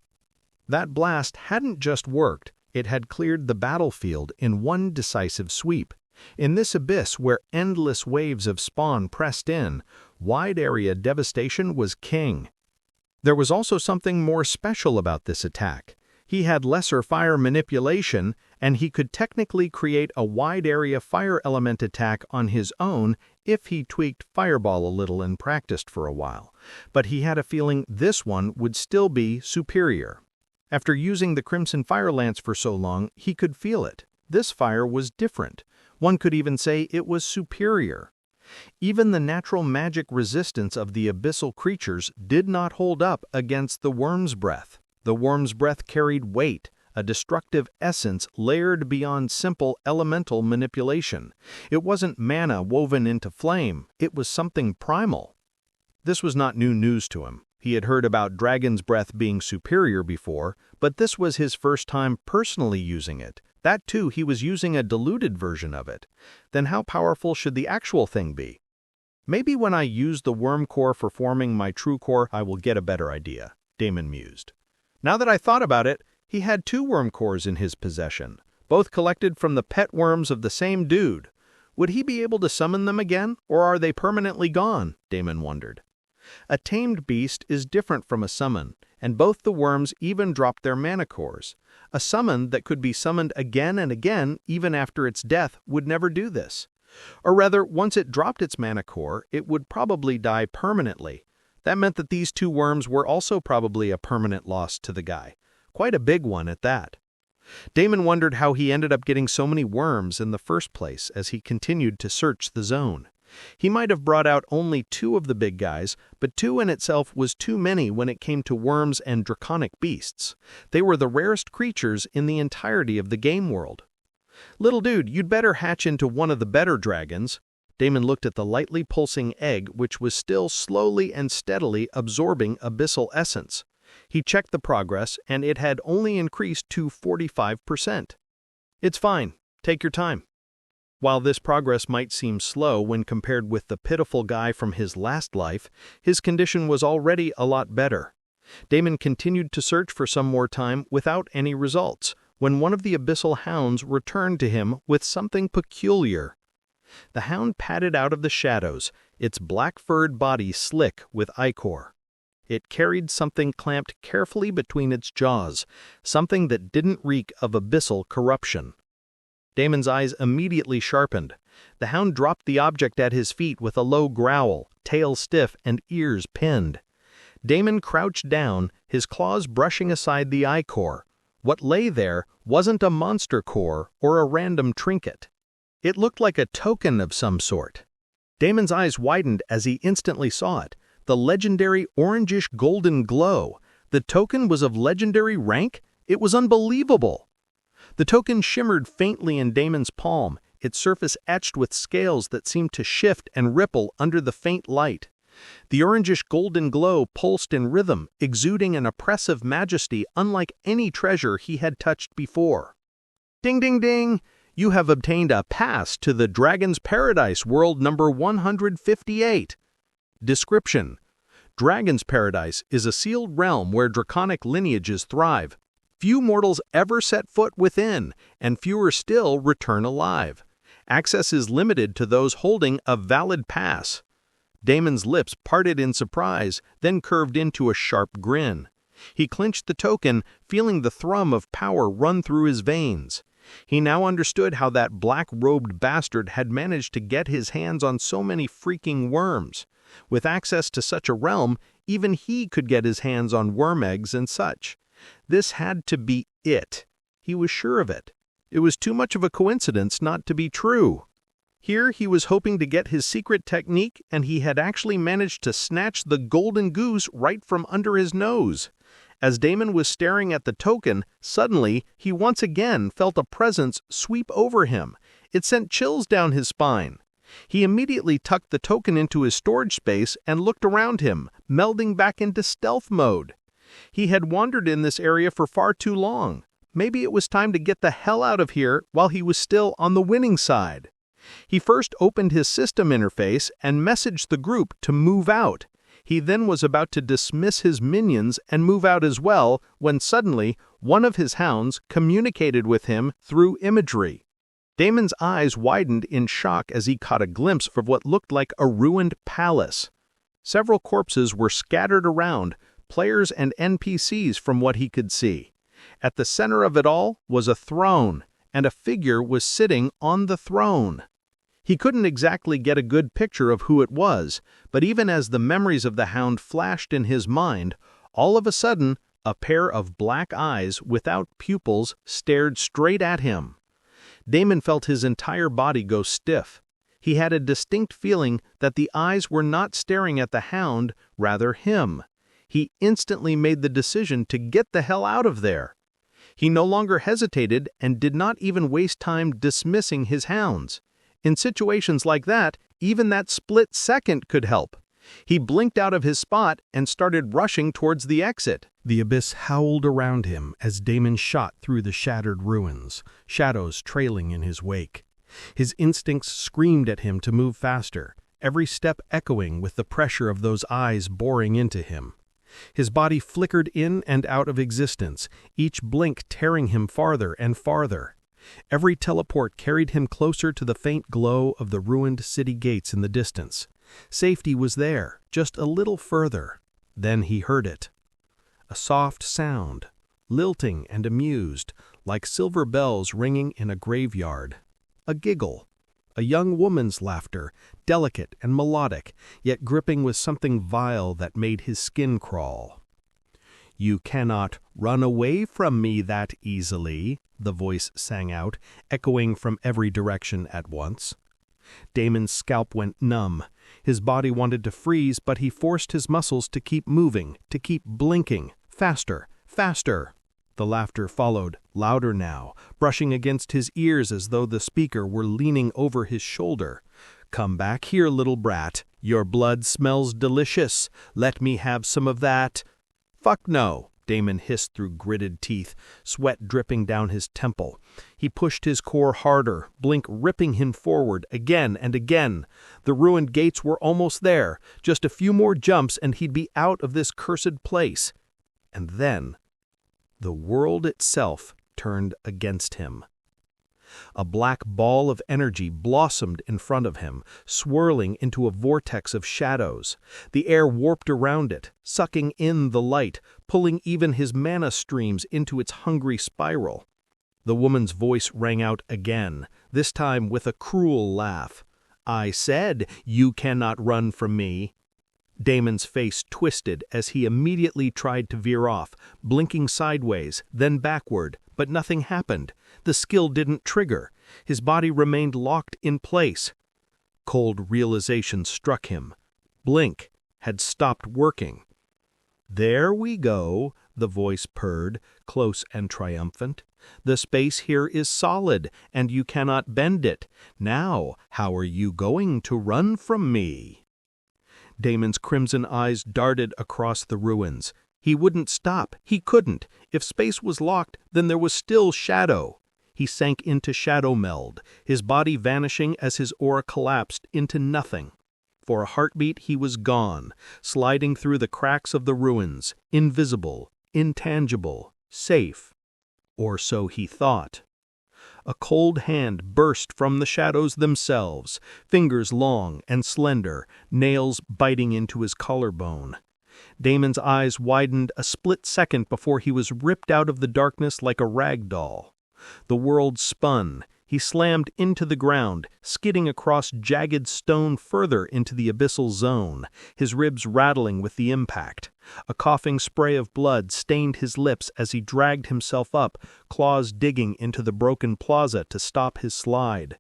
That blast hadn't just worked, it had cleared the battlefield in one decisive sweep. In this abyss where endless waves of spawn pressed in, wide-area devastation was king. There was also something more special about this attack. He had lesser fire manipulation, and he could technically create a wide-area fire element attack on his own if he tweaked Fireball a little and practiced for a while. But he had a feeling this one would still be superior. After using the Crimson Fire Lance for so long, he could feel it. This fire was different. One could even say it was superior. Even the natural magic resistance of the abyssal creatures did not hold up against the worm's breath. The worm's breath carried weight, a destructive essence layered beyond simple elemental manipulation. It wasn't mana woven into flame, it was something primal. This was not new news to him. He had heard about dragon's breath being superior before, but this was his first time personally using it. That too, he was using a diluted version of it. Then how powerful should the actual thing be? Maybe when I use the worm core for forming my true core, I will get a better idea, Damon mused. Now that I thought about it, he had 2 worm cores in his possession, both collected from the pet worms of the same dude. Would he be able to summon them again, or are they permanently gone? Damon wondered. A tamed beast is different from a summon, and both the worms even dropped their mana cores. A summon that could be summoned again and again, even after its death, would never do this. Or rather, once it dropped its mana core, it would probably die permanently. That meant that these 2 worms were also probably a permanent loss to the guy. Quite a big one at that. Damon wondered how he ended up getting so many worms in the first place as he continued to search the zone. He might have brought out only 2 of the big guys, but 2 in itself was too many when it came to worms and draconic beasts. They were the rarest creatures in the entirety of the game world. Little dude, you'd better hatch into one of the better dragons. Damon looked at the lightly pulsing egg, which was still slowly and steadily absorbing abyssal essence. He checked the progress, and it had only increased to 45%. It's fine. Take your time. While this progress might seem slow when compared with the pitiful guy from his last life, his condition was already a lot better. Damon continued to search for some more time without any results, when one of the abyssal hounds returned to him with something peculiar. The hound padded out of the shadows, its black-furred body slick with ichor. It carried something clamped carefully between its jaws, something that didn't reek of abyssal corruption. Damon's eyes immediately sharpened. The hound dropped the object at his feet with a low growl, tail stiff and ears pinned. Damon crouched down, his claws brushing aside the ichor. What lay there wasn't a monster core or a random trinket. It looked like a token of some sort. Damon's eyes widened as he instantly saw it. The legendary orangish golden glow. The token was of legendary rank? It was unbelievable. The token shimmered faintly in Damon's palm, its surface etched with scales that seemed to shift and ripple under the faint light. The orangish golden glow pulsed in rhythm, exuding an oppressive majesty unlike any treasure he had touched before. Ding ding ding! You have obtained a pass to the Dragon's Paradise, world number 158. Description: Dragon's Paradise is a sealed realm where draconic lineages thrive. Few mortals ever set foot within, and fewer still return alive. Access is limited to those holding a valid pass. Damon's lips parted in surprise, then curved into a sharp grin. He clinched the token, feeling the thrum of power run through his veins. He now understood how that black-robed bastard had managed to get his hands on so many freaking worms. With access to such a realm, even he could get his hands on worm eggs and such. This had to be it. He was sure of it. It was too much of a coincidence not to be true. Here he was hoping to get his secret technique, and he had actually managed to snatch the golden goose right from under his nose. As Damon was staring at the token, suddenly he once again felt a presence sweep over him. It sent chills down his spine. He immediately tucked the token into his storage space and looked around him, melding back into stealth mode. He had wandered in this area for far too long. Maybe it was time to get the hell out of here while he was still on the winning side. He first opened his system interface and messaged the group to move out. He then was about to dismiss his minions and move out as well when suddenly one of his hounds communicated with him through imagery. Damon's eyes widened in shock as he caught a glimpse of what looked like a ruined palace. Several corpses were scattered around, players and NPCs from what he could see. At the center of it all was a throne, and a figure was sitting on the throne. He couldn't exactly get a good picture of who it was, but even as the memories of the hound flashed in his mind, all of a sudden, a pair of black eyes without pupils stared straight at him. Damon felt his entire body go stiff. He had a distinct feeling that the eyes were not staring at the hound, rather him. He instantly made the decision to get the hell out of there. He no longer hesitated and did not even waste time dismissing his hounds. In situations like that, even that split second could help. He blinked out of his spot and started rushing towards the exit. The abyss howled around him as Damon shot through the shattered ruins, shadows trailing in his wake. His instincts screamed at him to move faster, every step echoing with the pressure of those eyes boring into him. His body flickered in and out of existence, each blink tearing him farther and farther. Every teleport carried him closer to the faint glow of the ruined city gates in the distance. Safety was there, just a little further. Then he heard it. A soft sound, lilting and amused, like silver bells ringing in a graveyard. A giggle. A young woman's laughter, delicate and melodic, yet gripping with something vile that made his skin crawl. "You cannot run away from me that easily," the voice sang out, echoing from every direction at once. Damon's scalp went numb. His body wanted to freeze, but he forced his muscles to keep moving, to keep blinking. Faster, faster. The laughter followed, louder now, brushing against his ears as though the speaker were leaning over his shoulder. "Come back here, little brat. Your blood smells delicious. Let me have some of that." "Fuck no. Damon hissed through gritted teeth, sweat dripping down his temple. He pushed his core harder, Blink ripping him forward again and again. The ruined gates were almost there. Just a few more jumps and he'd be out of this cursed place. And then, the world itself turned against him. A black ball of energy blossomed in front of him, swirling into a vortex of shadows. The air warped around it, sucking in the light, pulling even his mana streams into its hungry spiral. The woman's voice rang out again, this time with a cruel laugh. "I said, you cannot run from me." Damon's face twisted as he immediately tried to veer off, blinking sideways, then backward, but nothing happened. The skill didn't trigger. His body remained locked in place. Cold realization struck him. Blink had stopped working. "There we go," the voice purred, close and triumphant. "The space here is solid, and you cannot bend it. Now, how are you going to run from me?" Damon's crimson eyes darted across the ruins. He wouldn't stop. He couldn't. If space was locked, then there was still shadow. He sank into shadow meld, his body vanishing as his aura collapsed into nothing. For a heartbeat he was gone, sliding through the cracks of the ruins, invisible, intangible, safe. Or so he thought. A cold hand burst from the shadows themselves, fingers long and slender, nails biting into his collarbone. Damon's eyes widened a split second before he was ripped out of the darkness like a rag doll. The world spun. He slammed into the ground, skidding across jagged stone further into the abyssal zone, his ribs rattling with the impact. A coughing spray of blood stained his lips as he dragged himself up, claws digging into the broken plaza to stop his slide.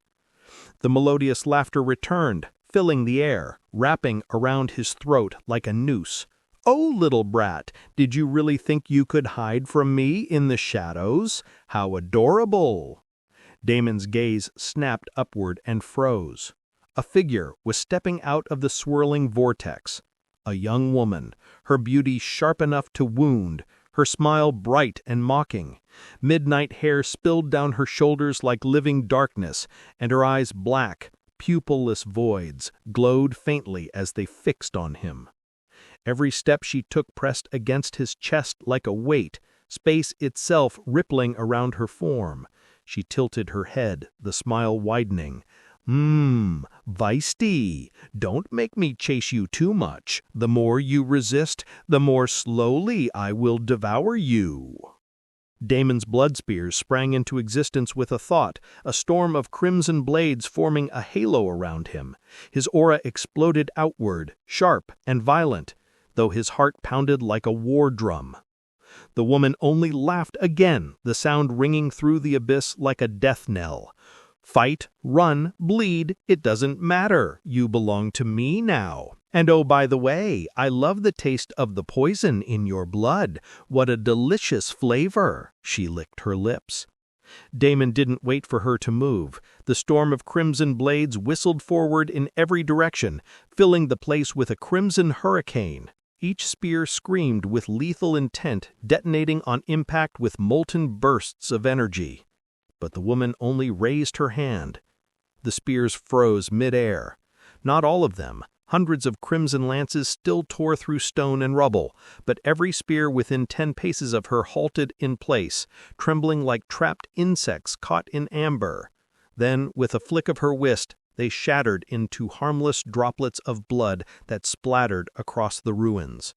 The melodious laughter returned, filling the air, wrapping around his throat like a noose. "Oh, little brat, did you really think you could hide from me in the shadows? How adorable!" Damon's gaze snapped upward and froze. A figure was stepping out of the swirling vortex. A young woman, her beauty sharp enough to wound, her smile bright and mocking. Midnight hair spilled down her shoulders like living darkness, and her eyes black, pupilless voids, glowed faintly as they fixed on him. Every step she took pressed against his chest like a weight, space itself rippling around her form. She tilted her head, the smile widening. Feisty, don't make me chase you too much. The more you resist, the more slowly I will devour you." Damon's blood spears sprang into existence with a thought, a storm of crimson blades forming a halo around him. His aura exploded outward, sharp and violent, though his heart pounded like a war drum. The woman only laughed again, the sound ringing through the abyss like a death knell. "Fight, run, bleed, it doesn't matter. You belong to me now. And oh, by the way, I love the taste of the poison in your blood. What a delicious flavor." She licked her lips. Damon didn't wait for her to move. The storm of crimson blades whistled forward in every direction, filling the place with a crimson hurricane. Each spear screamed with lethal intent, detonating on impact with molten bursts of energy. But the woman only raised her hand. The spears froze mid-air. Not all of them. Hundreds of crimson lances still tore through stone and rubble, but every spear within 10 paces of her halted in place, trembling like trapped insects caught in amber. Then, with a flick of her wrist, they shattered into harmless droplets of blood that splattered across the ruins.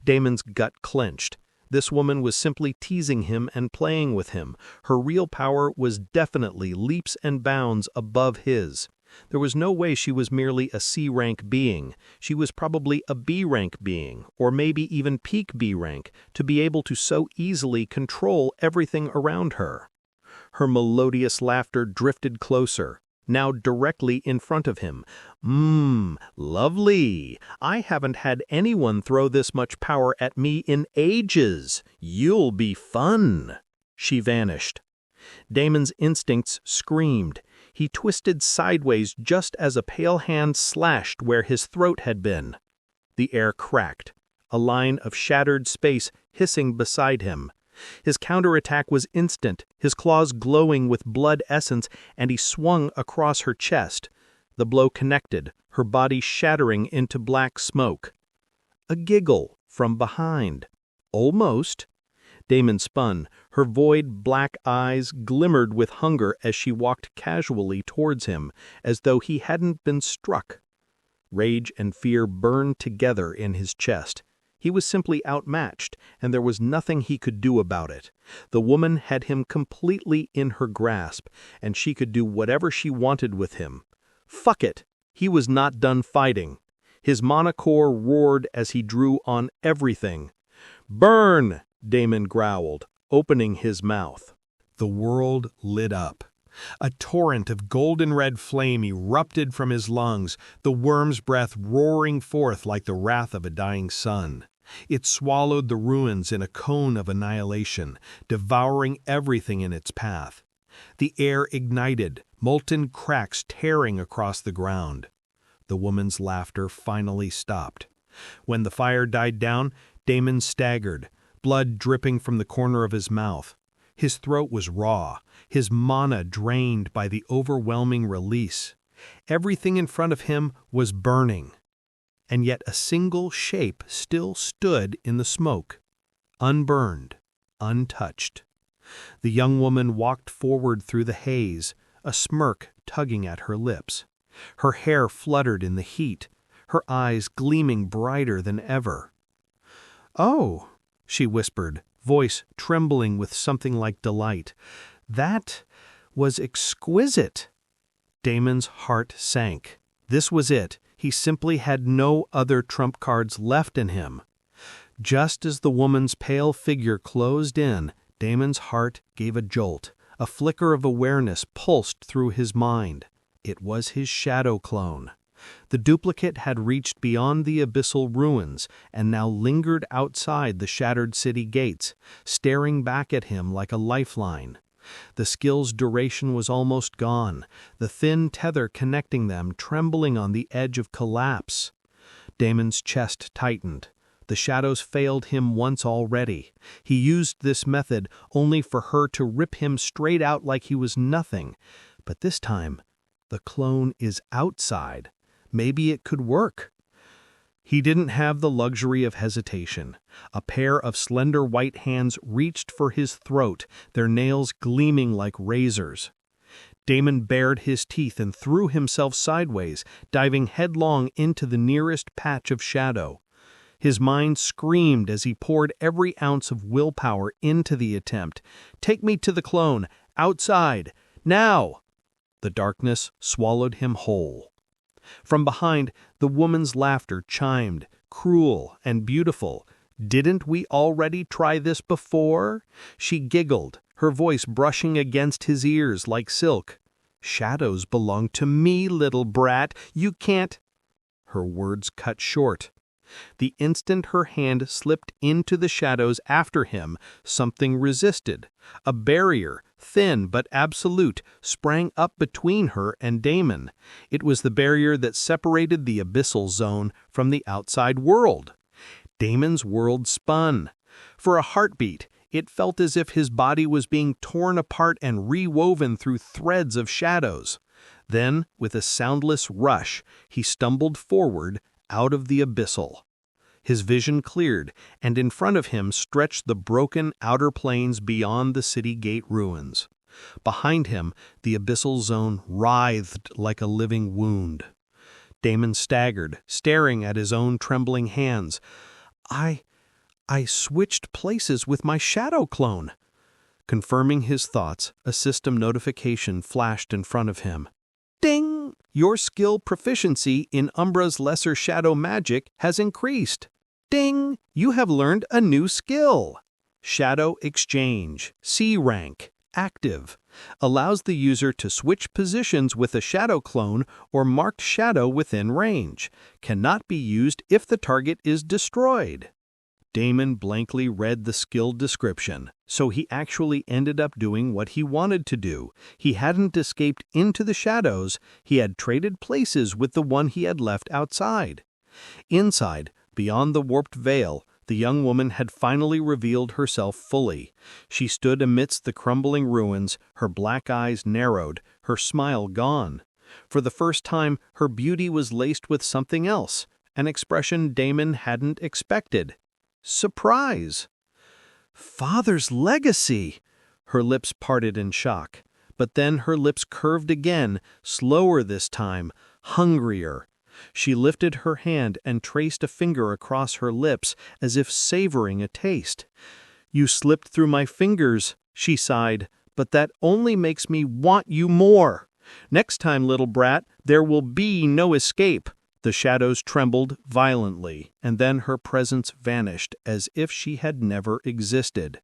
Damon's gut clenched. This woman was simply teasing him and playing with him. Her real power was definitely leaps and bounds above his. There was no way she was merely a C-rank being. She was probably a B-rank being, or maybe even peak B-rank, to be able to so easily control everything around her. Her melodious laughter drifted closer, now directly in front of him. Lovely. I haven't had anyone throw this much power at me in ages. You'll be fun." She vanished. Damon's instincts screamed. He twisted sideways just as a pale hand slashed where his throat had been. The air cracked. a line of shattered space hissing beside him. His counterattack was instant, his claws glowing with blood essence, and he swung across her chest. The blow connected, her body shattering into black smoke. A giggle from behind. Almost. Damon spun. Her void black eyes glimmered with hunger as she walked casually towards him, as though he hadn't been struck. Rage and fear burned together in his chest. He was simply outmatched, and there was nothing he could do about it. The woman had him completely in her grasp, and she could do whatever she wanted with him. Fuck it! He was not done fighting. His monocore roared as he drew on everything. "Burn!" Damon growled, opening his mouth. The world lit up. A torrent of golden-red flame erupted from his lungs, the worm's breath roaring forth like the wrath of a dying sun. It swallowed the ruins in a cone of annihilation, devouring everything in its path. The air ignited, molten cracks tearing across the ground. The woman's laughter finally stopped. When the fire died down, Damon staggered, blood dripping from the corner of his mouth. His throat was raw, his mana drained by the overwhelming release. Everything in front of him was burning. And yet a single shape still stood in the smoke, unburned, untouched. The young woman walked forward through the haze, a smirk tugging at her lips. Her hair fluttered in the heat, her eyes gleaming brighter than ever. "Oh," she whispered, voice trembling with something like delight. "That was exquisite." Damon's heart sank. This was it. He simply had no other trump cards left in him. Just as the woman's pale figure closed in, Damon's heart gave a jolt. A flicker of awareness pulsed through his mind. It was his shadow clone. The duplicate had reached beyond the abyssal ruins and now lingered outside the shattered city gates, staring back at him like a lifeline. The skill's duration was almost gone, the thin tether connecting them trembling on the edge of collapse. Damon's chest tightened. The shadows failed him once already. He used this method only for her to rip him straight out like he was nothing. But this time, the clone is outside. Maybe it could work. He didn't have the luxury of hesitation. A pair of slender white hands reached for his throat, their nails gleaming like razors. Damon bared his teeth and threw himself sideways, diving headlong into the nearest patch of shadow. His mind screamed as he poured every ounce of willpower into the attempt. "Take me to the clone! Outside! Now!" The darkness swallowed him whole. From behind, the woman's laughter chimed, cruel and beautiful. "Didn't we already try this before?" She giggled, her voice brushing against his ears like silk. "Shadows belong to me, little brat. You can't—" Her words cut short. The instant her hand slipped into the shadows after him, something resisted. A barrier, thin but absolute, sprang up between her and Damon. It was the barrier that separated the abyssal zone from the outside world. Damon's world spun. For a heartbeat, it felt as if his body was being torn apart and rewoven through threads of shadows. Then, with a soundless rush, he stumbled forward, out of the abyssal. His vision cleared, and in front of him stretched the broken outer plains beyond the city gate ruins. Behind him, the abyssal zone writhed like a living wound. Damon staggered, staring at his own trembling hands. I switched places with my shadow clone." Confirming his thoughts, a system notification flashed in front of him. "Ding! Your skill proficiency in Umbra's lesser shadow magic has increased. Ding! You have learned a new skill. Shadow Exchange, C rank, active. Allows the user to switch positions with a shadow clone or marked shadow within range. Cannot be used if the target is destroyed." Damon blankly read the skill description, so he actually ended up doing what he wanted to do. He hadn't escaped into the shadows, he had traded places with the one he had left outside. Inside, Beyond the warped veil, the young woman had finally revealed herself fully. She stood amidst the crumbling ruins, her black eyes narrowed, her smile gone. For the first time, her beauty was laced with something else, an expression Damon hadn't expected. Surprise! Father's legacy! Her lips parted in shock. But then her lips curved again, slower this time, hungrier. She lifted her hand and traced a finger across her lips as if savoring a taste. "You slipped through my fingers," she sighed, "but that only makes me want you more. Next time, little brat, there will be no escape." The shadows trembled violently, and then her presence vanished as if she had never existed.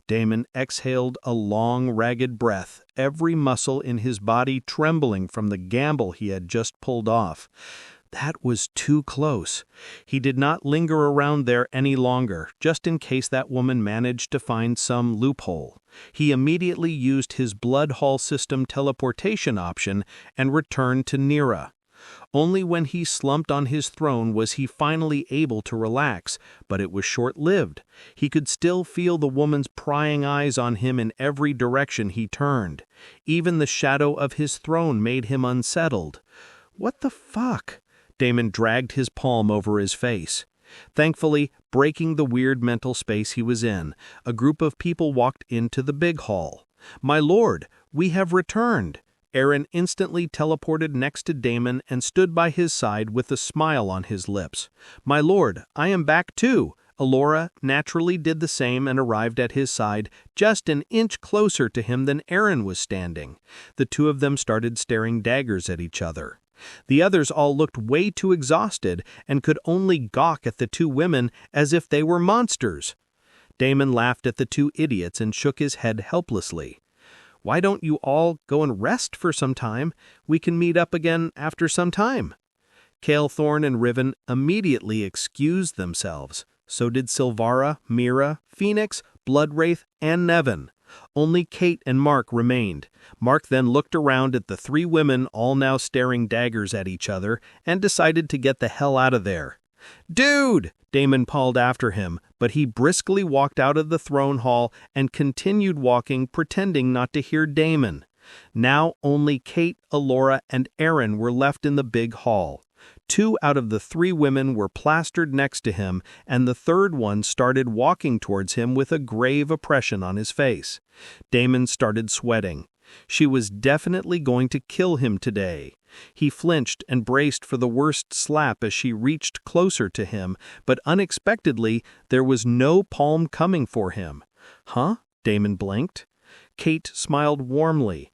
Damon exhaled a long, ragged breath, every muscle in his body trembling from the gamble he had just pulled off. That was too close. He did not linger around there any longer, just in case that woman managed to find some loophole. He immediately used his blood hall system teleportation option and returned to Nira. Only when he slumped on his throne was he finally able to relax, but it was short-lived. He could still feel the woman's prying eyes on him in every direction he turned. Even the shadow of his throne made him unsettled. What the fuck? Damon dragged his palm over his face. Thankfully, breaking the weird mental space he was in, a group of people walked into the big hall. "My lord, we have returned." Aaron instantly teleported next to Damon and stood by his side with a smile on his lips. "My lord, I am back too." Alora naturally did the same and arrived at his side, just an inch closer to him than Aaron was standing. The two of them started staring daggers at each other. The others all looked way too exhausted and could only gawk at the two women as if they were monsters. Damon laughed at the two idiots and shook his head helplessly. "Why don't you all go and rest for some time? We can meet up again after some time." Cale Thorne and Riven immediately excused themselves. So did Silvara, Mira, Phoenix, Bloodwraith, and Nevin. Only Kate and Mark remained. Mark then looked around at the three women all now staring daggers at each other and decided to get the hell out of there. "Dude!" Damon called after him, but he briskly walked out of the throne hall and continued walking, pretending not to hear Damon. Now only Kate, Alora, and Aaron were left in the big hall. 2 out of the 3 women were plastered next to him, and the third one started walking towards him with a grave oppression on his face. Damon started sweating. She was definitely going to kill him today. He flinched and braced for the worst slap as she reached closer to him, but unexpectedly, there was no palm coming for him. "Huh?" Damon blinked. Kate smiled warmly.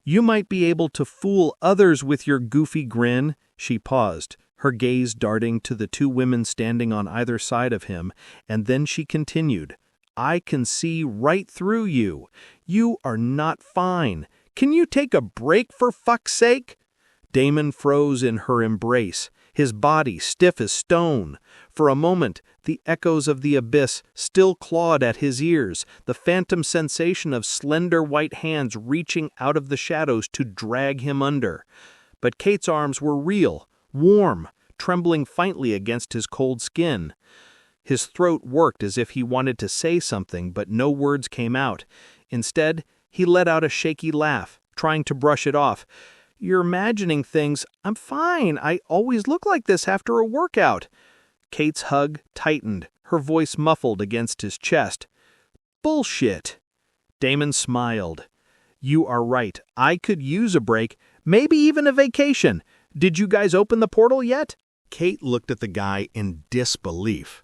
"You might be able to fool others with your goofy grin." She paused, her gaze darting to the 2 women standing on either side of him, and then she continued, "I can see right through you. You are not fine. Can you take a break for fuck's sake?" Damon froze in her embrace, his body stiff as stone. For a moment, the echoes of the abyss still clawed at his ears, the phantom sensation of slender white hands reaching out of the shadows to drag him under. But Kate's arms were real, warm, trembling faintly against his cold skin. His throat worked as if he wanted to say something, but no words came out. Instead, he let out a shaky laugh, trying to brush it off. "You're imagining things. I'm fine. I always look like this after a workout." Kate's hug tightened, her voice muffled against his chest. "Bullshit." Damon smiled. "You are right. I could use a break, maybe even a vacation. Did you guys open the portal yet?" Kate looked at the guy in disbelief.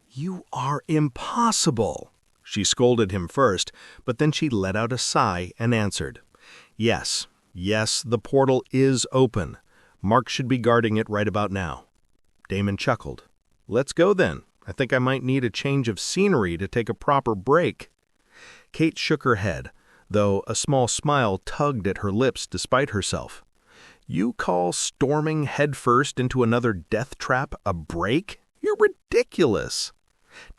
"You are impossible." She scolded him first, but then she let out a sigh and answered, Yes, the portal is open. Mark should be guarding it right about now." Damon chuckled. "Let's go then. I think I might need a change of scenery to take a proper break." Kate shook her head, though a small smile tugged at her lips despite herself. "You call storming headfirst into another death trap a break? You're ridiculous."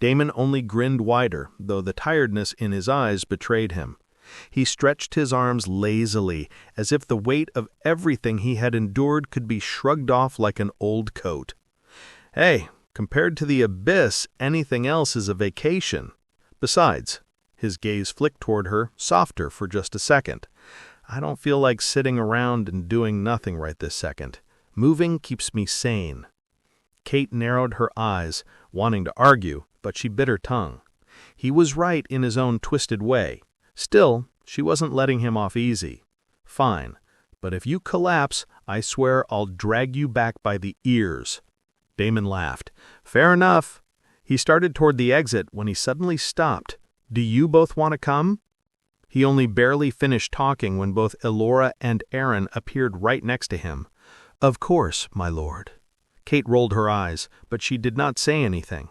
Damon only grinned wider, though the tiredness in his eyes betrayed him. He stretched his arms lazily, as if the weight of everything he had endured could be shrugged off like an old coat. "Hey, Compared to the abyss, anything else is a vacation. Besides, his gaze flicked toward her, softer for just a second. I don't feel like sitting around and doing nothing right this second. Moving keeps me sane. Kate narrowed her eyes, wanting to argue, but she bit her tongue. He was right in his own twisted way. Still, she wasn't letting him off easy. Fine, but if you collapse, I swear I'll drag you back by the ears. Damon laughed. Fair enough. He started toward the exit when he suddenly stopped. Do you both want to come? He only barely finished talking when both Elora and Aaron appeared right next to him. Of course, my lord. Kate rolled her eyes, but she did not say anything.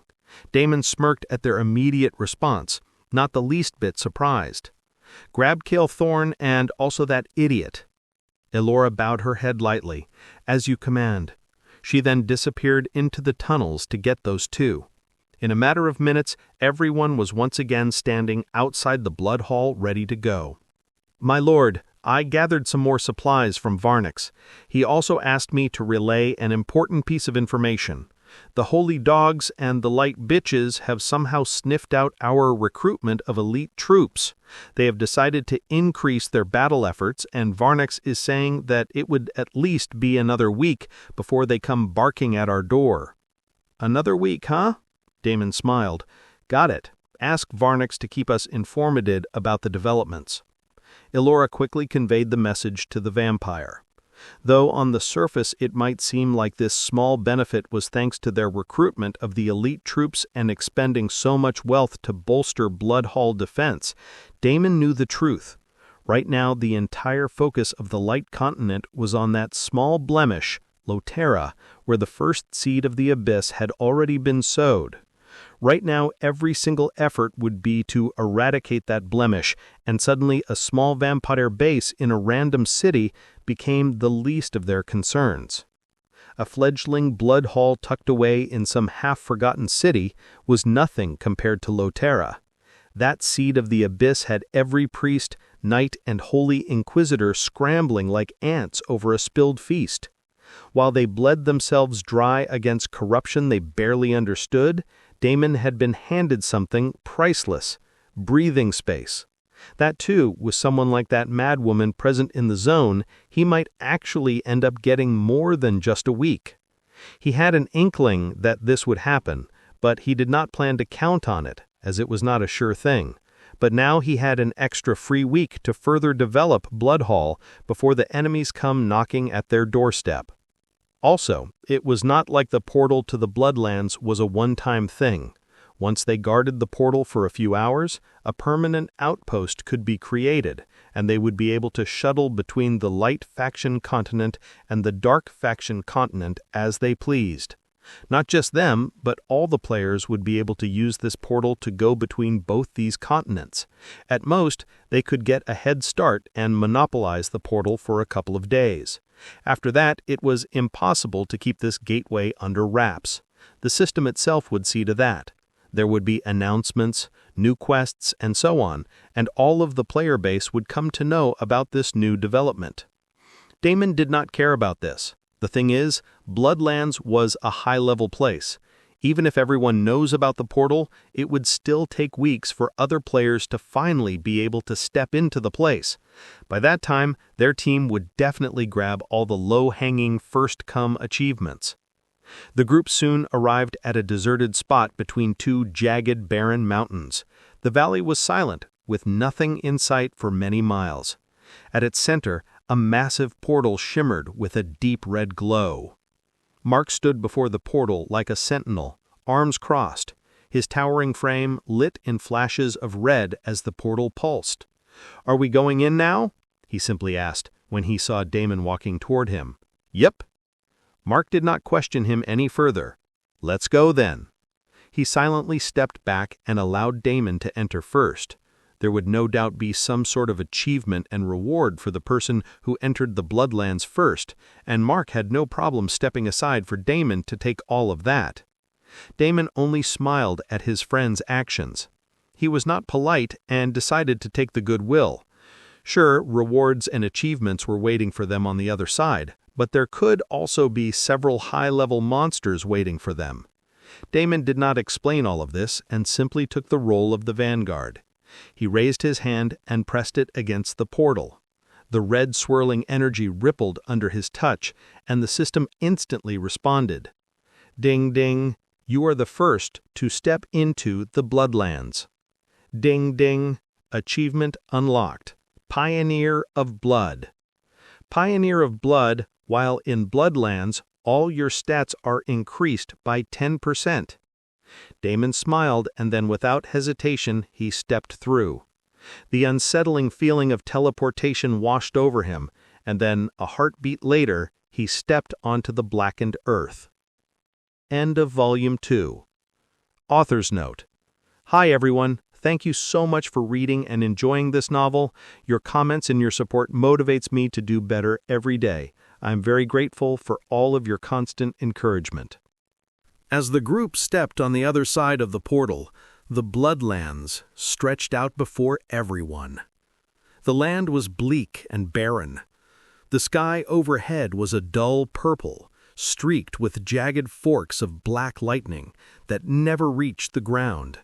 Damon smirked at their immediate response, not the least bit surprised. Grab Thorn and also that idiot. Elora bowed her head lightly. As you command. She then disappeared into the tunnels to get those two. In a matter of minutes, everyone was once again standing outside the blood hall ready to go. My lord, I gathered some more supplies from Varnix. He also asked me to relay an important piece of information. The holy dogs and the light bitches have somehow sniffed out our recruitment of elite troops. They have decided to increase their battle efforts, and Varnix is saying that it would at least be another week before they come barking at our door. Another week, huh? Damon smiled. Got it. Ask Varnix to keep us informed about the developments. Elora quickly conveyed the message to the vampire. Though on the surface it might seem like this small benefit was thanks to their recruitment of the elite troops and expending so much wealth to bolster Blood Hall defense, Damon knew the truth. Right now the entire focus of the Light Continent was on that small blemish, Lotera, where the first seed of the Abyss had already been sowed. Right now, every single effort would be to eradicate that blemish, and suddenly a small vampire base in a random city became the least of their concerns. A fledgling blood hall tucked away in some half-forgotten city was nothing compared to Lotera. That seed of the Abyss had every priest, knight, and holy inquisitor scrambling like ants over a spilled feast. While they bled themselves dry against corruption they barely understood, Damon had been handed something priceless, breathing space. That too, with someone like that madwoman present in the zone, he might actually end up getting more than just a week. He had an inkling that this would happen, but he did not plan to count on it, as it was not a sure thing. But now he had an extra free week to further develop Blood Hall before the enemies come knocking at their doorstep. Also, it was not like the portal to the Bloodlands was a one-time thing. Once they guarded the portal for a few hours, a permanent outpost could be created, and they would be able to shuttle between the Light Faction continent and the Dark Faction continent as they pleased. Not just them, but all the players would be able to use this portal to go between both these continents. At most, they could get a head start and monopolize the portal for a couple of days. After that, it was impossible to keep this gateway under wraps. The system itself would see to that. There would be announcements, new quests, and so on, and all of the player base would come to know about this new development. Damon did not care about this. The thing is, Bloodlands was a high-level place. Even if everyone knows about the portal, it would still take weeks for other players to finally be able to step into the place. By that time, their team would definitely grab all the low-hanging first-come achievements. The group soon arrived at a deserted spot between two jagged, barren mountains. The valley was silent, with nothing in sight for many miles. At its center, a massive portal shimmered with a deep red glow. Mark stood before the portal like a sentinel, arms crossed, his towering frame lit in flashes of red as the portal pulsed. "Are we going in now?" he simply asked when he saw Damon walking toward him. "Yep." Mark did not question him any further. "Let's go then." He silently stepped back and allowed Damon to enter first. There would no doubt be some sort of achievement and reward for the person who entered the Bloodlands first, and Mark had no problem stepping aside for Damon to take all of that. Damon only smiled at his friend's actions. He was not polite and decided to take the goodwill. Sure, rewards and achievements were waiting for them on the other side, but there could also be several high-level monsters waiting for them. Damon did not explain all of this and simply took the role of the vanguard. He raised his hand and pressed it against the portal. The red swirling energy rippled under his touch, and the system instantly responded. Ding ding, you are the first to step into the Bloodlands. Ding ding, achievement unlocked. Pioneer of Blood. Pioneer of Blood, while in Bloodlands, all your stats are increased by 10%. Damon smiled, and then without hesitation he stepped through. The unsettling feeling of teleportation washed over him, and then, a heartbeat later, he stepped onto the blackened earth. End of Volume 2. Author's Note. Hi everyone, thank you so much for reading and enjoying this novel. Your comments and your support motivates me to do better every day. I'm very grateful for all of your constant encouragement. As the group stepped on the other side of the portal, the Bloodlands stretched out before everyone. The land was bleak and barren. The sky overhead was a dull purple, streaked with jagged forks of black lightning that never reached the ground.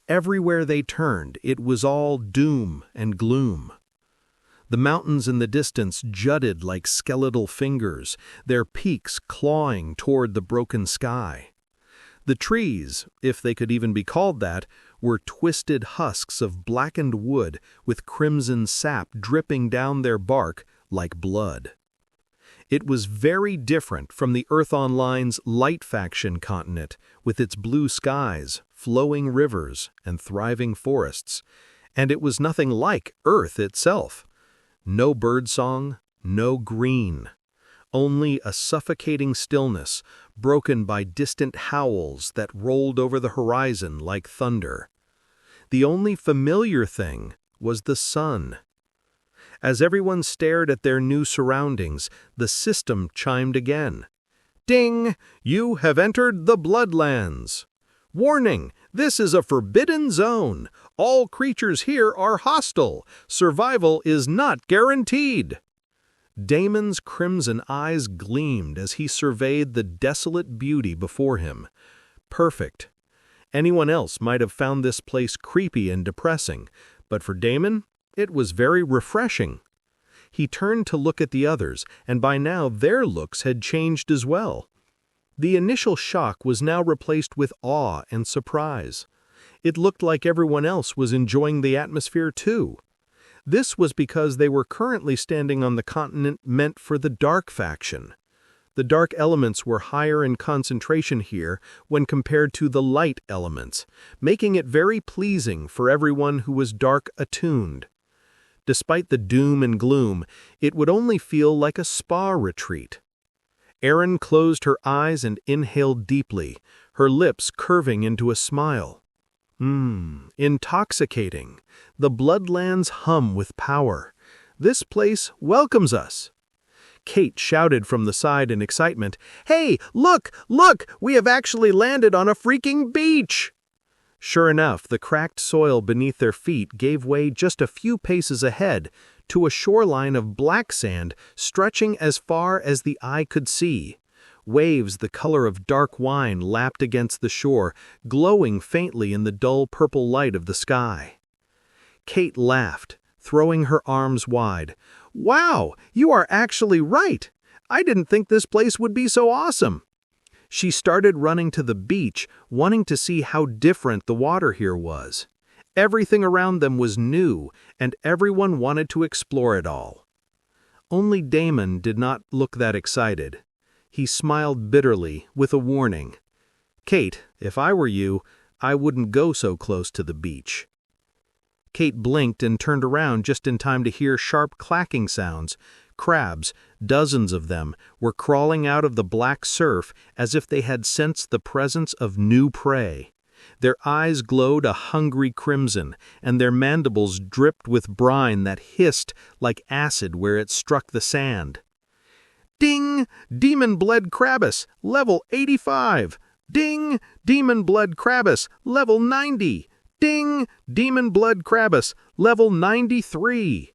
Everywhere they turned, it was all doom and gloom. The mountains in the distance jutted like skeletal fingers, their peaks clawing toward the broken sky. The trees, if they could even be called that, were twisted husks of blackened wood with crimson sap dripping down their bark like blood. It was very different from the Earth Online's Light Faction continent, with its blue skies, flowing rivers, and thriving forests, and it was nothing like Earth itself. No birdsong, no green. Only a suffocating stillness, broken by distant howls that rolled over the horizon like thunder. The only familiar thing was the sun. As everyone stared at their new surroundings, the system chimed again. Ding! You have entered the Bloodlands. Warning! This is a forbidden zone. All creatures here are hostile. Survival is not guaranteed. Damon's crimson eyes gleamed as he surveyed the desolate beauty before him. Perfect. Anyone else might have found this place creepy and depressing, but for Damon, it was very refreshing. He turned to look at the others, and by now their looks had changed as well. The initial shock was now replaced with awe and surprise. It looked like everyone else was enjoying the atmosphere too. This was because they were currently standing on the continent meant for the Dark Faction. The dark elements were higher in concentration here when compared to the light elements, making it very pleasing for everyone who was dark attuned. Despite the doom and gloom, it would only feel like a spa retreat. Erin closed her eyes and inhaled deeply, her lips curving into a smile. Intoxicating. The Bloodlands hum with power. This place welcomes us. Kate shouted from the side in excitement, "Hey, look, look! We have actually landed on a freaking beach!" Sure enough, the cracked soil beneath their feet gave way just a few paces ahead to a shoreline of black sand stretching as far as the eye could see. Waves the color of dark wine lapped against the shore, glowing faintly in the dull purple light of the sky. Kate laughed, throwing her arms wide. "Wow, you are actually right! I didn't think this place would be so awesome!" She started running to the beach, wanting to see how different the water here was. Everything around them was new, and everyone wanted to explore it all. Only Damon did not look that excited. He smiled bitterly, with a warning. "Kate, if I were you, I wouldn't go so close to the beach." Kate blinked and turned around just in time to hear sharp clacking sounds. Crabs, dozens of them, were crawling out of the black surf as if they had sensed the presence of new prey. Their eyes glowed a hungry crimson, and their mandibles dripped with brine that hissed like acid where it struck the sand. "Ding! Demon Blood Krabbus, level 85! Ding! Demon Blood Krabbus, level 90! Ding! Demon Blood Krabbus, level 93!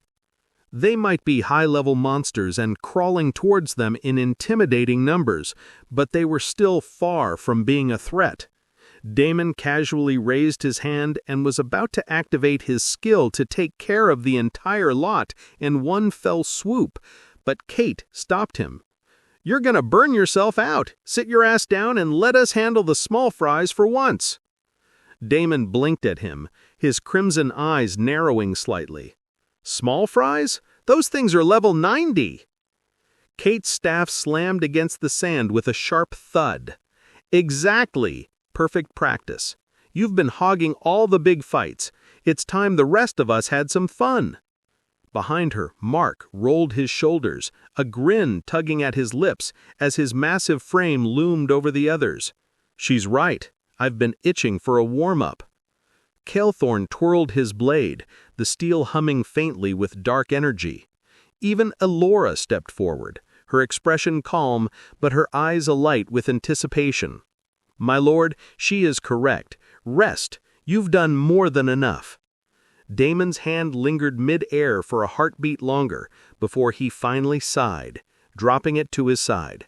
They might be high-level monsters and crawling towards them in intimidating numbers, but they were still far from being a threat. Damon casually raised his hand and was about to activate his skill to take care of the entire lot in one fell swoop, but Kate stopped him. "You're gonna burn yourself out. Sit your ass down and let us handle the small fries for once." Damon blinked at him, his crimson eyes narrowing slightly. "Small fries? Those things are level 90. Kate's staff slammed against the sand with a sharp thud. "Exactly. Perfect practice. You've been hogging all the big fights. It's time the rest of us had some fun." Behind her, Mark rolled his shoulders, a grin tugging at his lips as his massive frame loomed over the others. "She's right. I've been itching for a warm-up." Calethorn twirled his blade, the steel humming faintly with dark energy. Even Elora stepped forward, her expression calm, but her eyes alight with anticipation. "My lord, she is correct. Rest. You've done more than enough." Damon's hand lingered mid-air for a heartbeat longer before he finally sighed, dropping it to his side.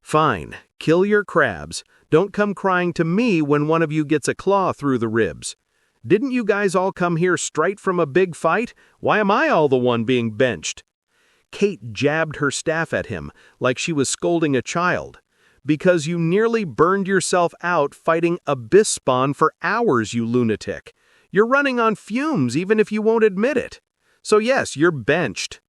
"Fine. Kill your crabs. Don't come crying to me when one of you gets a claw through the ribs. Didn't you guys all come here straight from a big fight? Why am I all the one being benched?" Kate jabbed her staff at him like she was scolding a child. "Because you nearly burned yourself out fighting abyss spawn for hours, you lunatic. You're running on fumes even if you won't admit it. So yes, you're benched."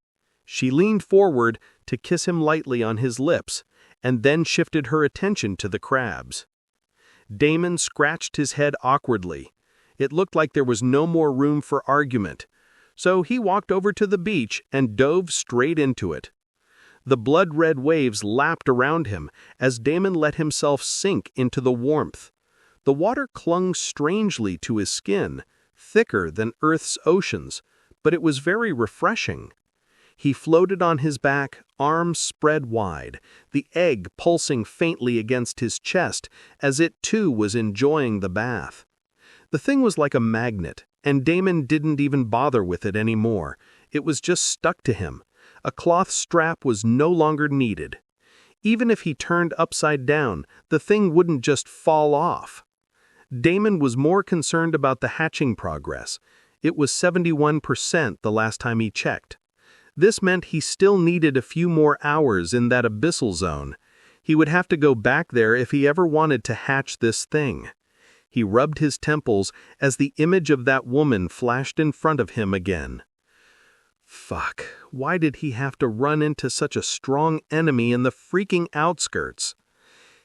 She leaned forward to kiss him lightly on his lips, and then shifted her attention to the crabs. Damon scratched his head awkwardly. It looked like there was no more room for argument, so he walked over to the beach and dove straight into it. The blood-red waves lapped around him as Damon let himself sink into the warmth. The water clung strangely to his skin, thicker than Earth's oceans, but it was very refreshing. He floated on his back, arms spread wide, the egg pulsing faintly against his chest as it too was enjoying the bath. The thing was like a magnet, and Damon didn't even bother with it anymore. It was just stuck to him. A cloth strap was no longer needed. Even if he turned upside down, the thing wouldn't just fall off. Damon was more concerned about the hatching progress. It was 71% the last time he checked. This meant he still needed a few more hours in that abyssal zone. He would have to go back there if he ever wanted to hatch this thing. He rubbed his temples as the image of that woman flashed in front of him again. Fuck, why did he have to run into such a strong enemy in the freaking outskirts?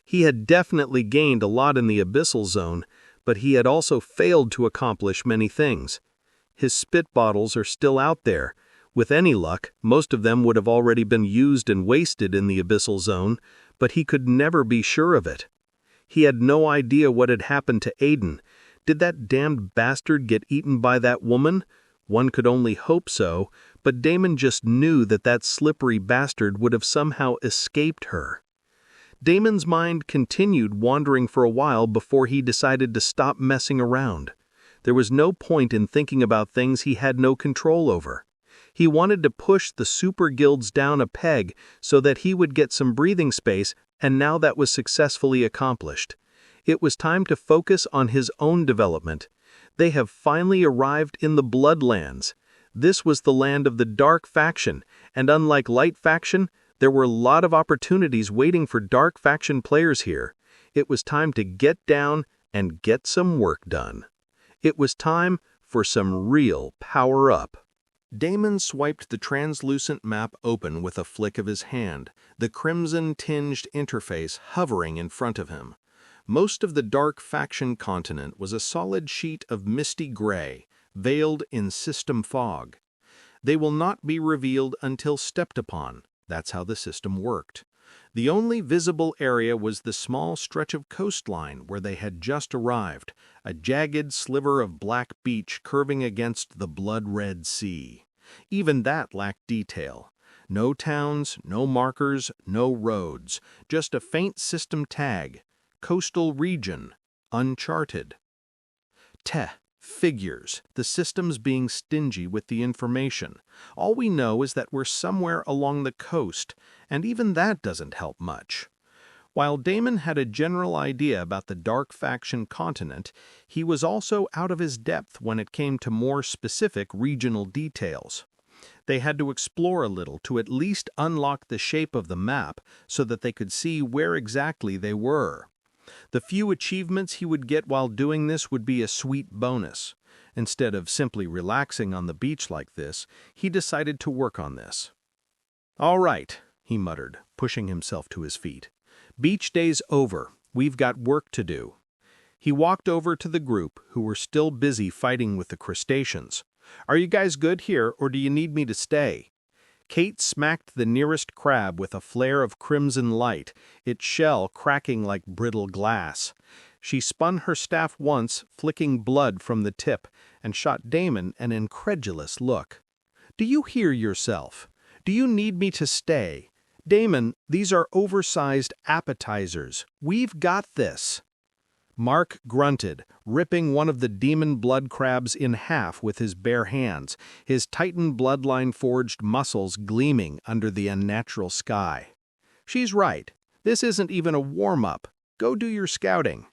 He had definitely gained a lot in the abyssal zone, but he had also failed to accomplish many things. His spit bottles are still out there. With any luck, most of them would have already been used and wasted in the abyssal zone, but he could never be sure of it. He had no idea what had happened to Aiden. Did that damned bastard get eaten by that woman? One could only hope so, but Damon just knew that that slippery bastard would have somehow escaped her. Damon's mind continued wandering for a while before he decided to stop messing around. There was no point in thinking about things he had no control over. He wanted to push the super guilds down a peg so that he would get some breathing space, and now that was successfully accomplished. It was time to focus on his own development. They have finally arrived in the Bloodlands. This was the land of the Dark Faction, and unlike Light Faction, there were a lot of opportunities waiting for Dark Faction players here. It was time to get down and get some work done. It was time for some real power-up. Damon swiped the translucent map open with a flick of his hand, the crimson-tinged interface hovering in front of him. Most of the Dark Faction continent was a solid sheet of misty gray, veiled in system fog. They will not be revealed until stepped upon. That's how the system worked. The only visible area was the small stretch of coastline where they had just arrived, a jagged sliver of black beach curving against the blood-red sea. Even that lacked detail. No towns, no markers, no roads, just a faint system tag, coastal region, uncharted. Figures, the system's being stingy with the information. All we know is that we're somewhere along the coast, and even that doesn't help much. While Damon had a general idea about the Dark Faction continent, he was also out of his depth when it came to more specific regional details. They had to explore a little to at least unlock the shape of the map so that they could see where exactly they were. The few achievements he would get while doing this would be a sweet bonus. Instead of simply relaxing on the beach like this, he decided to work on this. "All right," he muttered, pushing himself to his feet. "Beach day's over. We've got work to do." He walked over to the group, who were still busy fighting with the crustaceans. "Are you guys good here, or do you need me to stay?" Kate smacked the nearest crab with a flare of crimson light, its shell cracking like brittle glass. She spun her staff once, flicking blood from the tip, and shot Damon an incredulous look. "Do you hear yourself? Do you need me to stay? Damon, these are oversized appetizers. We've got this." Mark grunted, ripping one of the demon blood crabs in half with his bare hands, his Titan bloodline-forged muscles gleaming under the unnatural sky. "She's right. This isn't even a warm-up. Go do your scouting."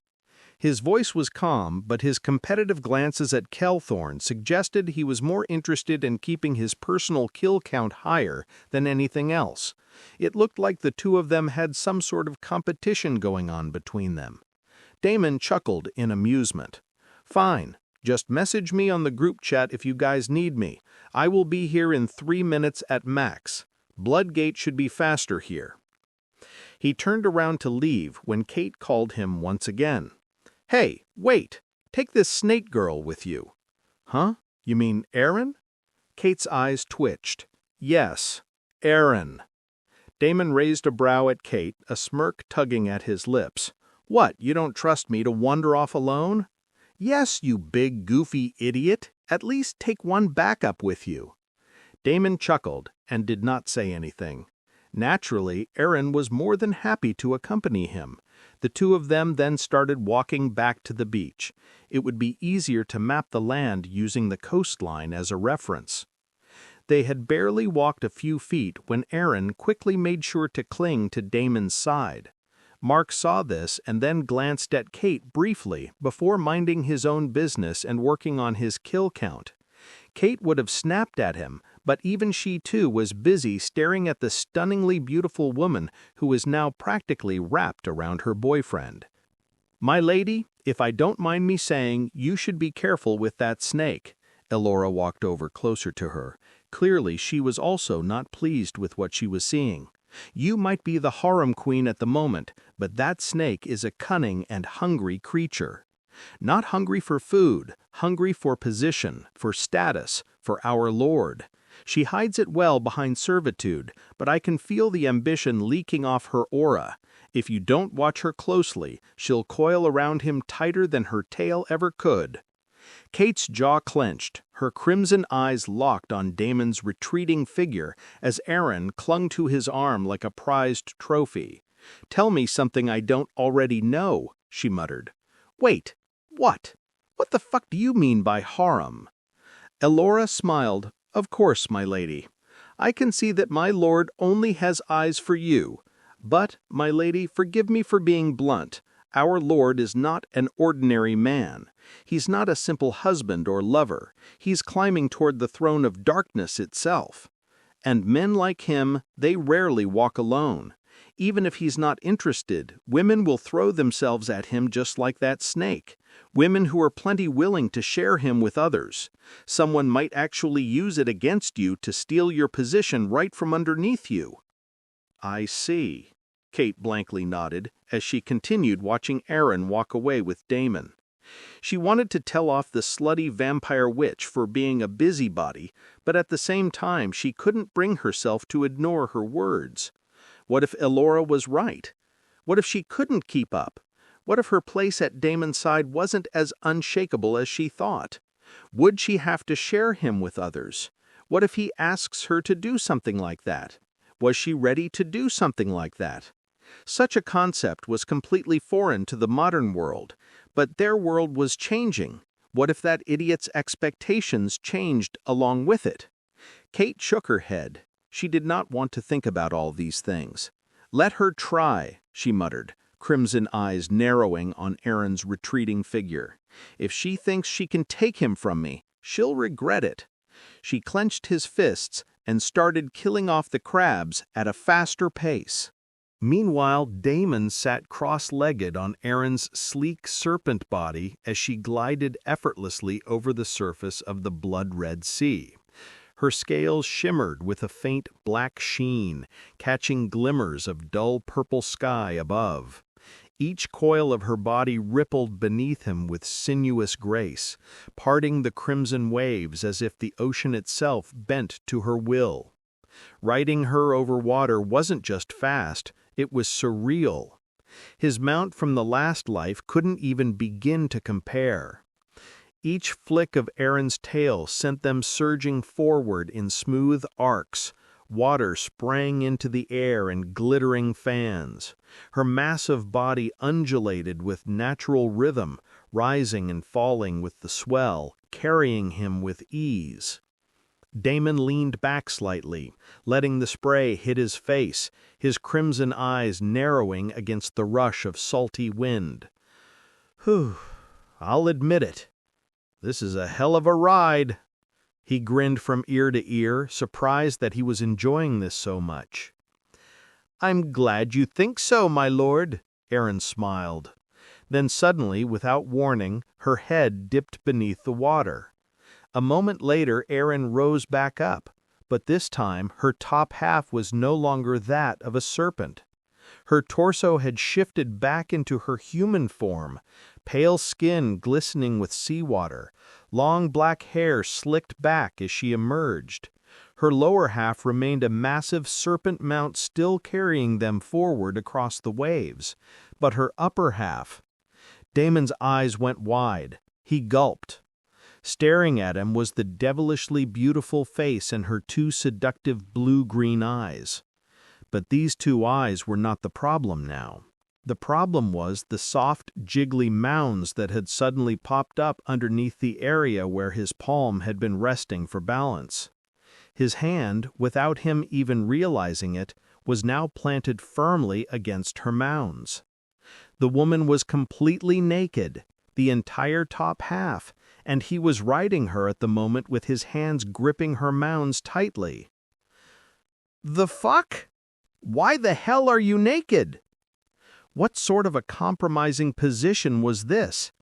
His voice was calm, but his competitive glances at Kelthorne suggested he was more interested in keeping his personal kill count higher than anything else. It looked like the two of them had some sort of competition going on between them. Damon chuckled in amusement. "Fine. Just message me on the group chat if you guys need me. I will be here in 3 minutes at max. Bloodgate should be faster here." He turned around to leave when Kate called him once again. "Hey, wait! Take this snake girl with you." "Huh? You mean Erin?" Kate's eyes twitched. "Yes, Erin." Damon raised a brow at Kate, a smirk tugging at his lips. "What, you don't trust me to wander off alone?" "Yes, you big, goofy idiot. At least take one backup with you." Damon chuckled and did not say anything. Naturally, Erin was more than happy to accompany him. The two of them then started walking back to the beach. It would be easier to map the land using the coastline as a reference. They had barely walked a few feet when Erin quickly made sure to cling to Damon's side. Mark saw this and then glanced at Kate briefly before minding his own business and working on his kill count. Kate would have snapped at him, but even she too was busy staring at the stunningly beautiful woman who was now practically wrapped around her boyfriend. "My lady, if I don't mind me saying, you should be careful with that snake." Elora walked over closer to her. Clearly she was also not pleased with what she was seeing. "You might be the harem queen at the moment, but that snake is a cunning and hungry creature. Not hungry for food, hungry for position, for status, for our lord. She hides it well behind servitude, but I can feel the ambition leaking off her aura. If you don't watch her closely, she'll coil around him tighter than her tail ever could." Kate's jaw clenched, her crimson eyes locked on Damon's retreating figure as Erin clung to his arm like a prized trophy. "Tell me something I don't already know," she muttered. "Wait, what? What the fuck do you mean by harem?" Elora smiled. "Of course, my lady. I can see that my lord only has eyes for you. But, my lady, forgive me for being blunt. Our lord is not an ordinary man. He's not a simple husband or lover. He's climbing toward the throne of darkness itself. And men like him, they rarely walk alone. Even if he's not interested, women will throw themselves at him just like that snake. Women who are plenty willing to share him with others. Someone might actually use it against you to steal your position right from underneath you." "I see." Kate blankly nodded as she continued watching Erin walk away with Damon. She wanted to tell off the slutty vampire witch for being a busybody, but at the same time she couldn't bring herself to ignore her words. What if Elora was right? What if she couldn't keep up? What if her place at Damon's side wasn't as unshakable as she thought? Would she have to share him with others? What if he asks her to do something like that? Was she ready to do something like that? Such a concept was completely foreign to the modern world, but their world was changing. What if that idiot's expectations changed along with it? Kate shook her head. She did not want to think about all these things. "Let her try," she muttered, crimson eyes narrowing on Aaron's retreating figure. "If she thinks she can take him from me, she'll regret it." She clenched his fists and started killing off the crabs at a faster pace. Meanwhile, Damon sat cross-legged on Aaron's sleek serpent body as she glided effortlessly over the surface of the blood-red sea. Her scales shimmered with a faint black sheen, catching glimmers of dull purple sky above. Each coil of her body rippled beneath him with sinuous grace, parting the crimson waves as if the ocean itself bent to her will. Riding her over water wasn't just fast, it was surreal. His mount from the last life couldn't even begin to compare. Each flick of Aaron's tail sent them surging forward in smooth arcs. Water sprang into the air in glittering fans. Her massive body undulated with natural rhythm, rising and falling with the swell, carrying him with ease. Damon leaned back slightly, letting the spray hit his face, his crimson eyes narrowing against the rush of salty wind. "Whew, I'll admit it. This is a hell of a ride." He grinned from ear to ear, surprised that he was enjoying this so much. "I'm glad you think so, my lord," Aaron smiled. Then suddenly, without warning, her head dipped beneath the water. A moment later, Aaron rose back up, but this time her top half was no longer that of a serpent. Her torso had shifted back into her human form, pale skin glistening with seawater, long black hair slicked back as she emerged. Her lower half remained a massive serpent mount still carrying them forward across the waves, but her upper half... Damon's eyes went wide. He gulped. Staring at him was the devilishly beautiful face and her two seductive blue-green eyes. But these two eyes were not the problem now. The problem was the soft, jiggly mounds that had suddenly popped up underneath the area where his palm had been resting for balance. His hand, without him even realizing it, was now planted firmly against her mounds. The woman was completely naked, the entire top half, and he was riding her at the moment with his hands gripping her mounds tightly. "The fuck? Why the hell are you naked?" What sort of a compromising position was this?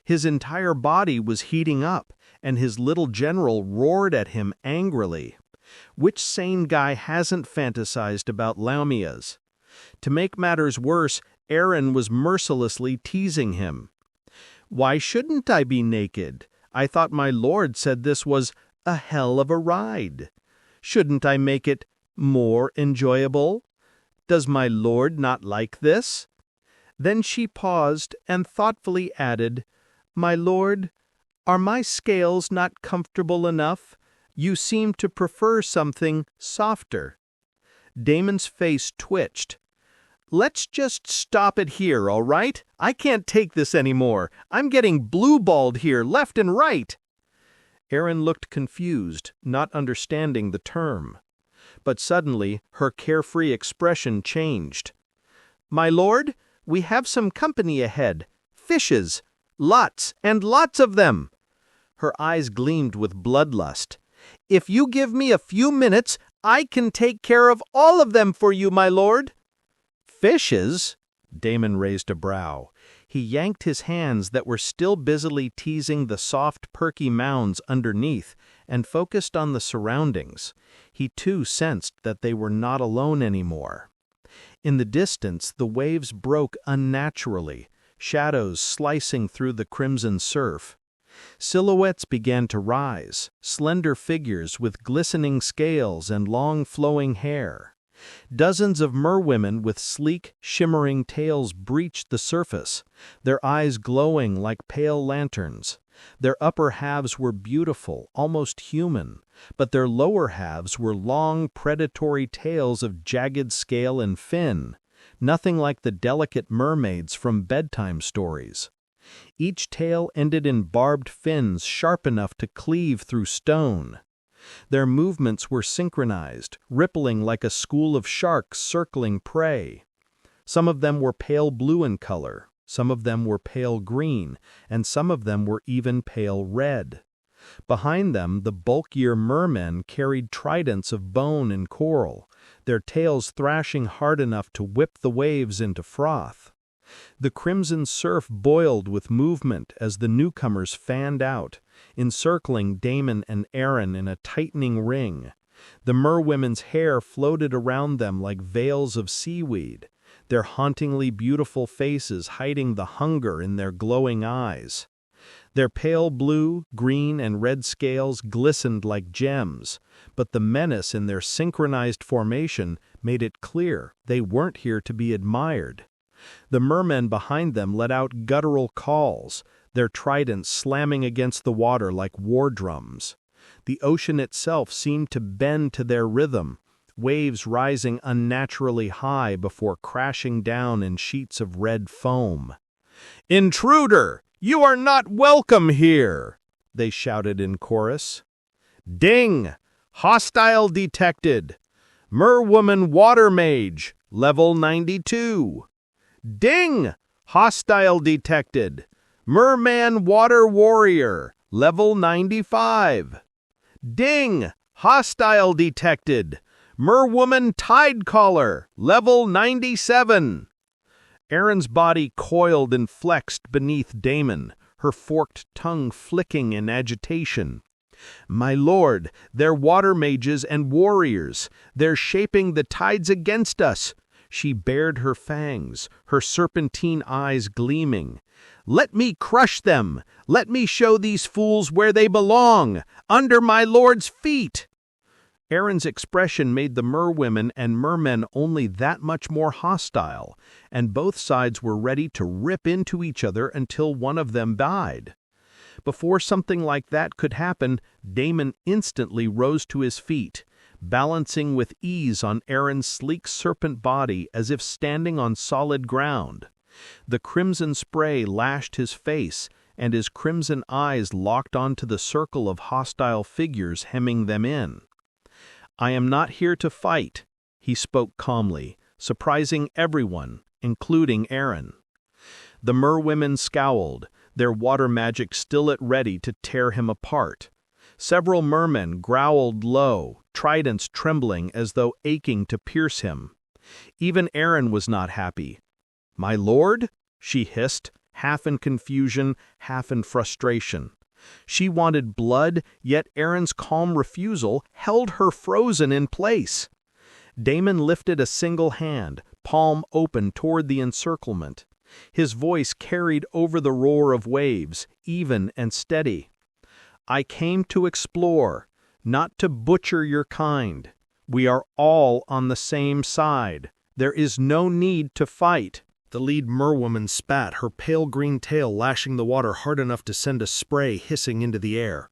His entire body was heating up, and his little general roared at him angrily. Which sane guy hasn't fantasized about lamias? To make matters worse, Aaron was mercilessly teasing him. "Why shouldn't I be naked? I thought my lord said this was a hell of a ride. Shouldn't I make it more enjoyable? Does my lord not like this?" Then she paused and thoughtfully added, "My lord, are my scales not comfortable enough? You seem to prefer something softer." Damon's face twitched. "Let's just stop it here, all right? I can't take this anymore. I'm getting blue-balled here, left and right." Aaron looked confused, not understanding the term. But suddenly, her carefree expression changed. "My lord, we have some company ahead. Fishes. Lots and lots of them." Her eyes gleamed with bloodlust. "If you give me a few minutes, I can take care of all of them for you, my lord." "Fishes?" Damon raised a brow. He yanked his hands that were still busily teasing the soft, perky mounds underneath and focused on the surroundings. He too sensed that they were not alone anymore. In the distance, the waves broke unnaturally, shadows slicing through the crimson surf. Silhouettes began to rise, slender figures with glistening scales and long flowing hair. Dozens of merwomen with sleek, shimmering tails breached the surface, their eyes glowing like pale lanterns. Their upper halves were beautiful, almost human, but their lower halves were long, predatory tails of jagged scale and fin, nothing like the delicate mermaids from bedtime stories. Each tail ended in barbed fins sharp enough to cleave through stone. Their movements were synchronized, rippling like a school of sharks circling prey. Some of them were pale blue in color, some of them were pale green, and some of them were even pale red. Behind them, the bulkier mermen carried tridents of bone and coral, their tails thrashing hard enough to whip the waves into froth. The crimson surf boiled with movement as the newcomers fanned out, encircling Damon and Aaron in a tightening ring. The merwomen's hair floated around them like veils of seaweed, their hauntingly beautiful faces hiding the hunger in their glowing eyes. Their pale blue, green, and red scales glistened like gems, but the menace in their synchronized formation made it clear they weren't here to be admired. The mermen behind them let out guttural calls, their tridents slamming against the water like war drums. The ocean itself seemed to bend to their rhythm, waves rising unnaturally high before crashing down in sheets of red foam. "Intruder! You are not welcome here!" they shouted in chorus. "Ding! Hostile detected! Merwoman Water Mage, level 92! Ding! Hostile detected! Merman Water Warrior, level 95! Ding! Hostile detected! Merwoman Tidecaller, level 97! Aaron's body coiled and flexed beneath Damon, her forked tongue flicking in agitation. "My lord, they're water mages and warriors. They're shaping the tides against us." She bared her fangs, her serpentine eyes gleaming. "Let me crush them! Let me show these fools where they belong! Under my lord's feet!" Aaron's expression made the merwomen and mermen only that much more hostile, and both sides were ready to rip into each other until one of them died. Before something like that could happen, Damon instantly rose to his feet, balancing with ease on Aaron's sleek serpent body as if standing on solid ground. The crimson spray lashed his face, and his crimson eyes locked onto the circle of hostile figures hemming them in. "I am not here to fight," he spoke calmly, surprising everyone, including Aaron. The merwomen scowled, their water magic still at ready to tear him apart. Several mermen growled low, tridents trembling as though aching to pierce him. Even Aaron was not happy. "My lord?" she hissed, half in confusion, half in frustration. She wanted blood, yet Aaron's calm refusal held her frozen in place. Damon lifted a single hand, palm open toward the encirclement. His voice carried over the roar of waves, even and steady. "I came to explore, not to butcher your kind. We are all on the same side. There is no need to fight." The lead merwoman spat, her pale green tail lashing the water hard enough to send a spray hissing into the air.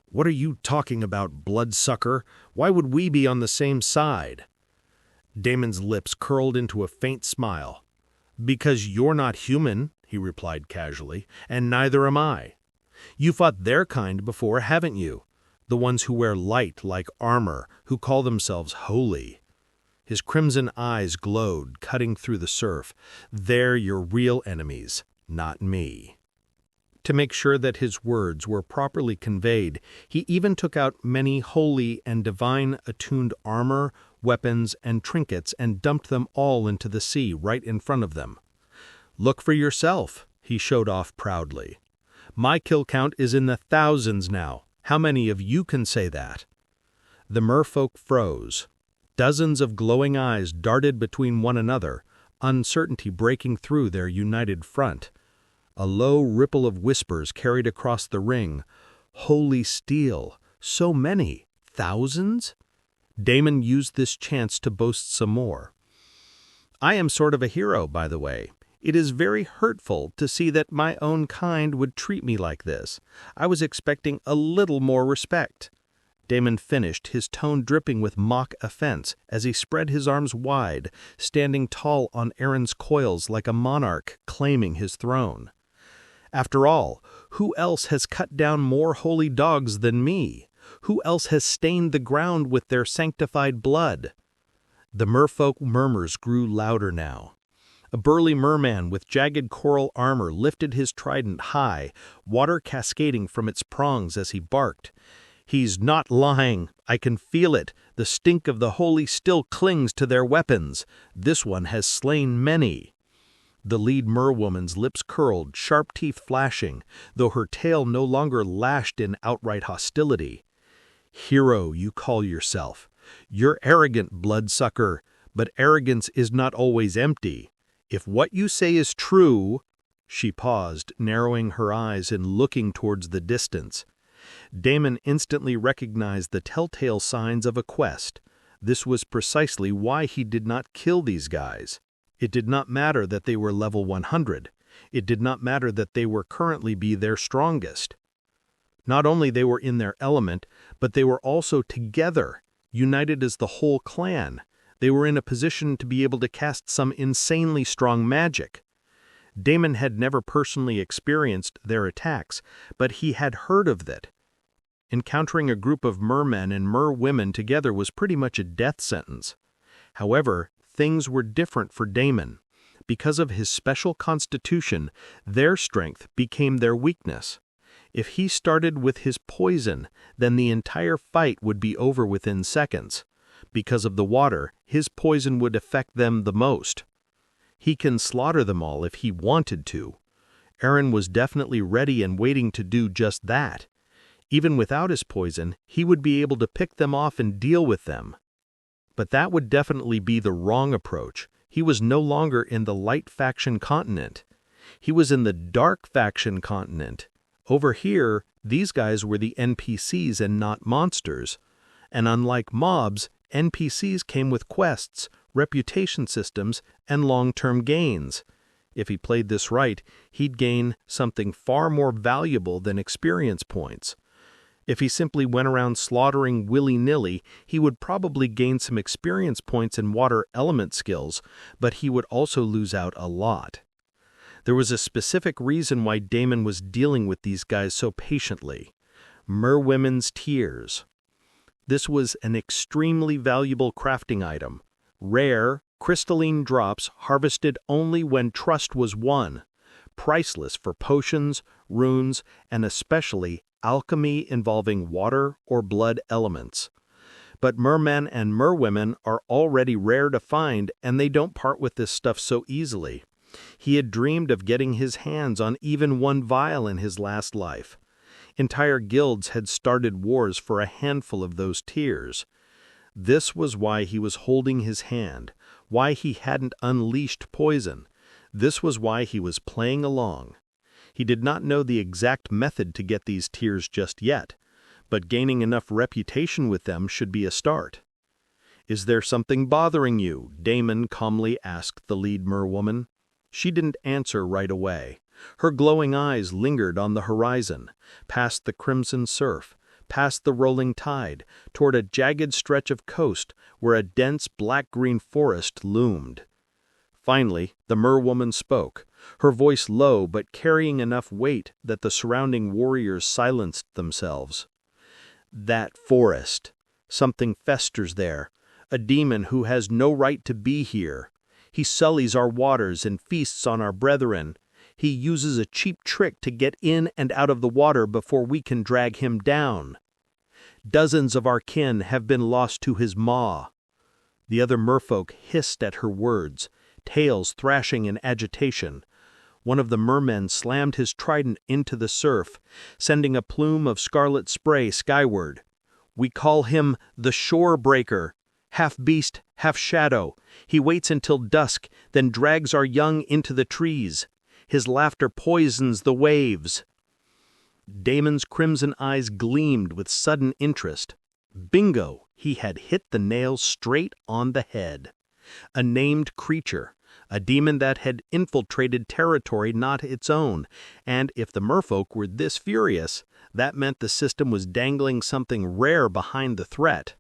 "What are you talking about, bloodsucker? Why would we be on the same side?" Damon's lips curled into a faint smile. "Because you're not human," he replied casually, "and neither am I. You fought their kind before, haven't you? The ones who wear light like armor, who call themselves holy." His crimson eyes glowed, cutting through the surf. "They're your real enemies, not me." To make sure that his words were properly conveyed, he even took out many holy and divine-attuned armor, weapons, and trinkets and dumped them all into the sea right in front of them. "Look for yourself," he showed off proudly. "My kill count is in the thousands now. How many of you can say that?" The merfolk froze. Dozens of glowing eyes darted between one another, uncertainty breaking through their united front. A low ripple of whispers carried across the ring. Holy steel! So many! Thousands? Damon used this chance to boast some more. "I am sort of a hero, by the way. It is very hurtful to see that my own kind would treat me like this. I was expecting a little more respect." Damon finished, his tone dripping with mock offense as he spread his arms wide, standing tall on Aaron's coils like a monarch claiming his throne. After all, who else has cut down more holy dogs than me? Who else has stained the ground with their sanctified blood? The merfolk murmurs grew louder now. A burly merman with jagged coral armor lifted his trident high, water cascading from its prongs as he barked. "He's not lying. I can feel it. The stink of the holy still clings to their weapons. This one has slain many." The lead merwoman's lips curled, sharp teeth flashing, though her tail no longer lashed in outright hostility. "Hero, you call yourself. You're arrogant, bloodsucker, but arrogance is not always empty. If what you say is true—" She paused, narrowing her eyes and looking towards the distance. Damon instantly recognized the telltale signs of a quest. This was precisely why he did not kill these guys. It did not matter that they were level 100. It did not matter that they were currently their strongest. Not only they were in their element, but they were also together, united as the whole clan. They were in a position to be able to cast some insanely strong magic. Damon had never personally experienced their attacks, but he had heard of that. Encountering a group of mermen and merwomen together was pretty much a death sentence. However, things were different for Damon. Because of his special constitution, their strength became their weakness. If he started with his poison, then the entire fight would be over within seconds. Because of the water, his poison would affect them the most. He can slaughter them all if he wanted to. Aaron was definitely ready and waiting to do just that. Even without his poison, he would be able to pick them off and deal with them. But that would definitely be the wrong approach. He was no longer in the light faction continent. He was in the dark faction continent. Over here, these guys were the NPCs and not monsters. And unlike mobs, NPCs came with quests, reputation systems, and long-term gains. If he played this right, he'd gain something far more valuable than experience points. If he simply went around slaughtering willy-nilly, he would probably gain some experience points and water element skills, but he would also lose out a lot. There was a specific reason why Damon was dealing with these guys so patiently. Merwomen's tears. This was an extremely valuable crafting item. Rare, crystalline drops harvested only when trust was won. Priceless for potions, runes, and especially alchemy involving water or blood elements. But mermen and merwomen are already rare to find, and they don't part with this stuff so easily. He had dreamed of getting his hands on even one vial in his last life. Entire guilds had started wars for a handful of those tears. This was why he was holding his hand, why he hadn't unleashed poison. This was why he was playing along. He did not know the exact method to get these tears just yet, but gaining enough reputation with them should be a start. "Is there something bothering you?" Damon calmly asked the lead merwoman. She didn't answer right away. Her glowing eyes lingered on the horizon, past the crimson surf, past the rolling tide, toward a jagged stretch of coast where a dense black-green forest loomed. Finally, the merwoman spoke, her voice low but carrying enough weight that the surrounding warriors silenced themselves. "That forest. Something festers there, a demon who has no right to be here. He sullies our waters and feasts on our brethren. He uses a cheap trick to get in and out of the water before we can drag him down. Dozens of our kin have been lost to his maw." The other merfolk hissed at her words, tails thrashing in agitation. One of the mermen slammed his trident into the surf, sending a plume of scarlet spray skyward. "We call him the Shore Breaker. Half beast, half shadow. He waits until dusk, then drags our young into the trees. His laughter poisons the waves." Damon's crimson eyes gleamed with sudden interest. Bingo! He had hit the nail straight on the head. A named creature, a demon that had infiltrated territory not its own, and if the merfolk were this furious, that meant the system was dangling something rare behind the threat.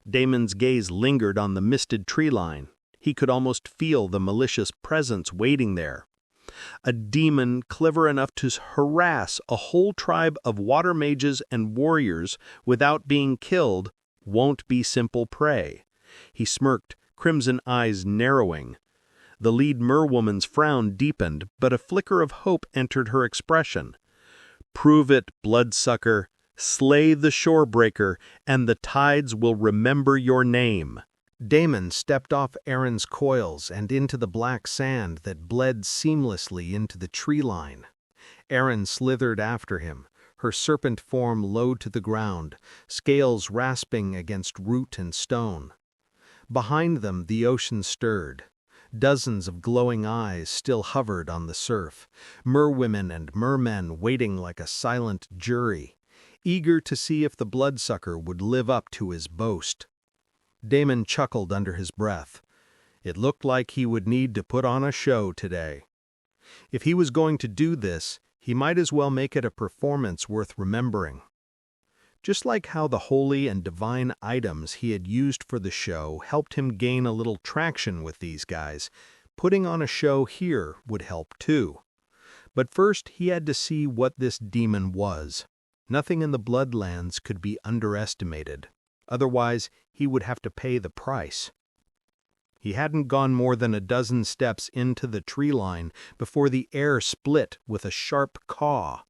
Damon's gaze lingered on the misted tree line. He could almost feel the malicious presence waiting there. A demon clever enough to harass a whole tribe of water mages and warriors without being killed won't be simple prey. He smirked, crimson eyes narrowing. The lead merwoman's frown deepened, but a flicker of hope entered her expression. "Prove it, bloodsucker. Slay the shorebreaker, and the tides will remember your name." Damon stepped off Aaron's coils and into the black sand that bled seamlessly into the tree line. Aaron slithered after him, her serpent form low to the ground, scales rasping against root and stone. Behind them the ocean stirred. Dozens of glowing eyes still hovered on the surf, merwomen and mermen waiting like a silent jury, eager to see if the bloodsucker would live up to his boast. Damon chuckled under his breath. It looked like he would need to put on a show today. If he was going to do this, he might as well make it a performance worth remembering. Just like how the holy and divine items he had used for the show helped him gain a little traction with these guys, putting on a show here would help too. But first he had to see what this demon was. Nothing in the Bloodlands could be underestimated. Otherwise, he would have to pay the price. He hadn't gone more than a dozen steps into the tree line before the air split with a sharp caw.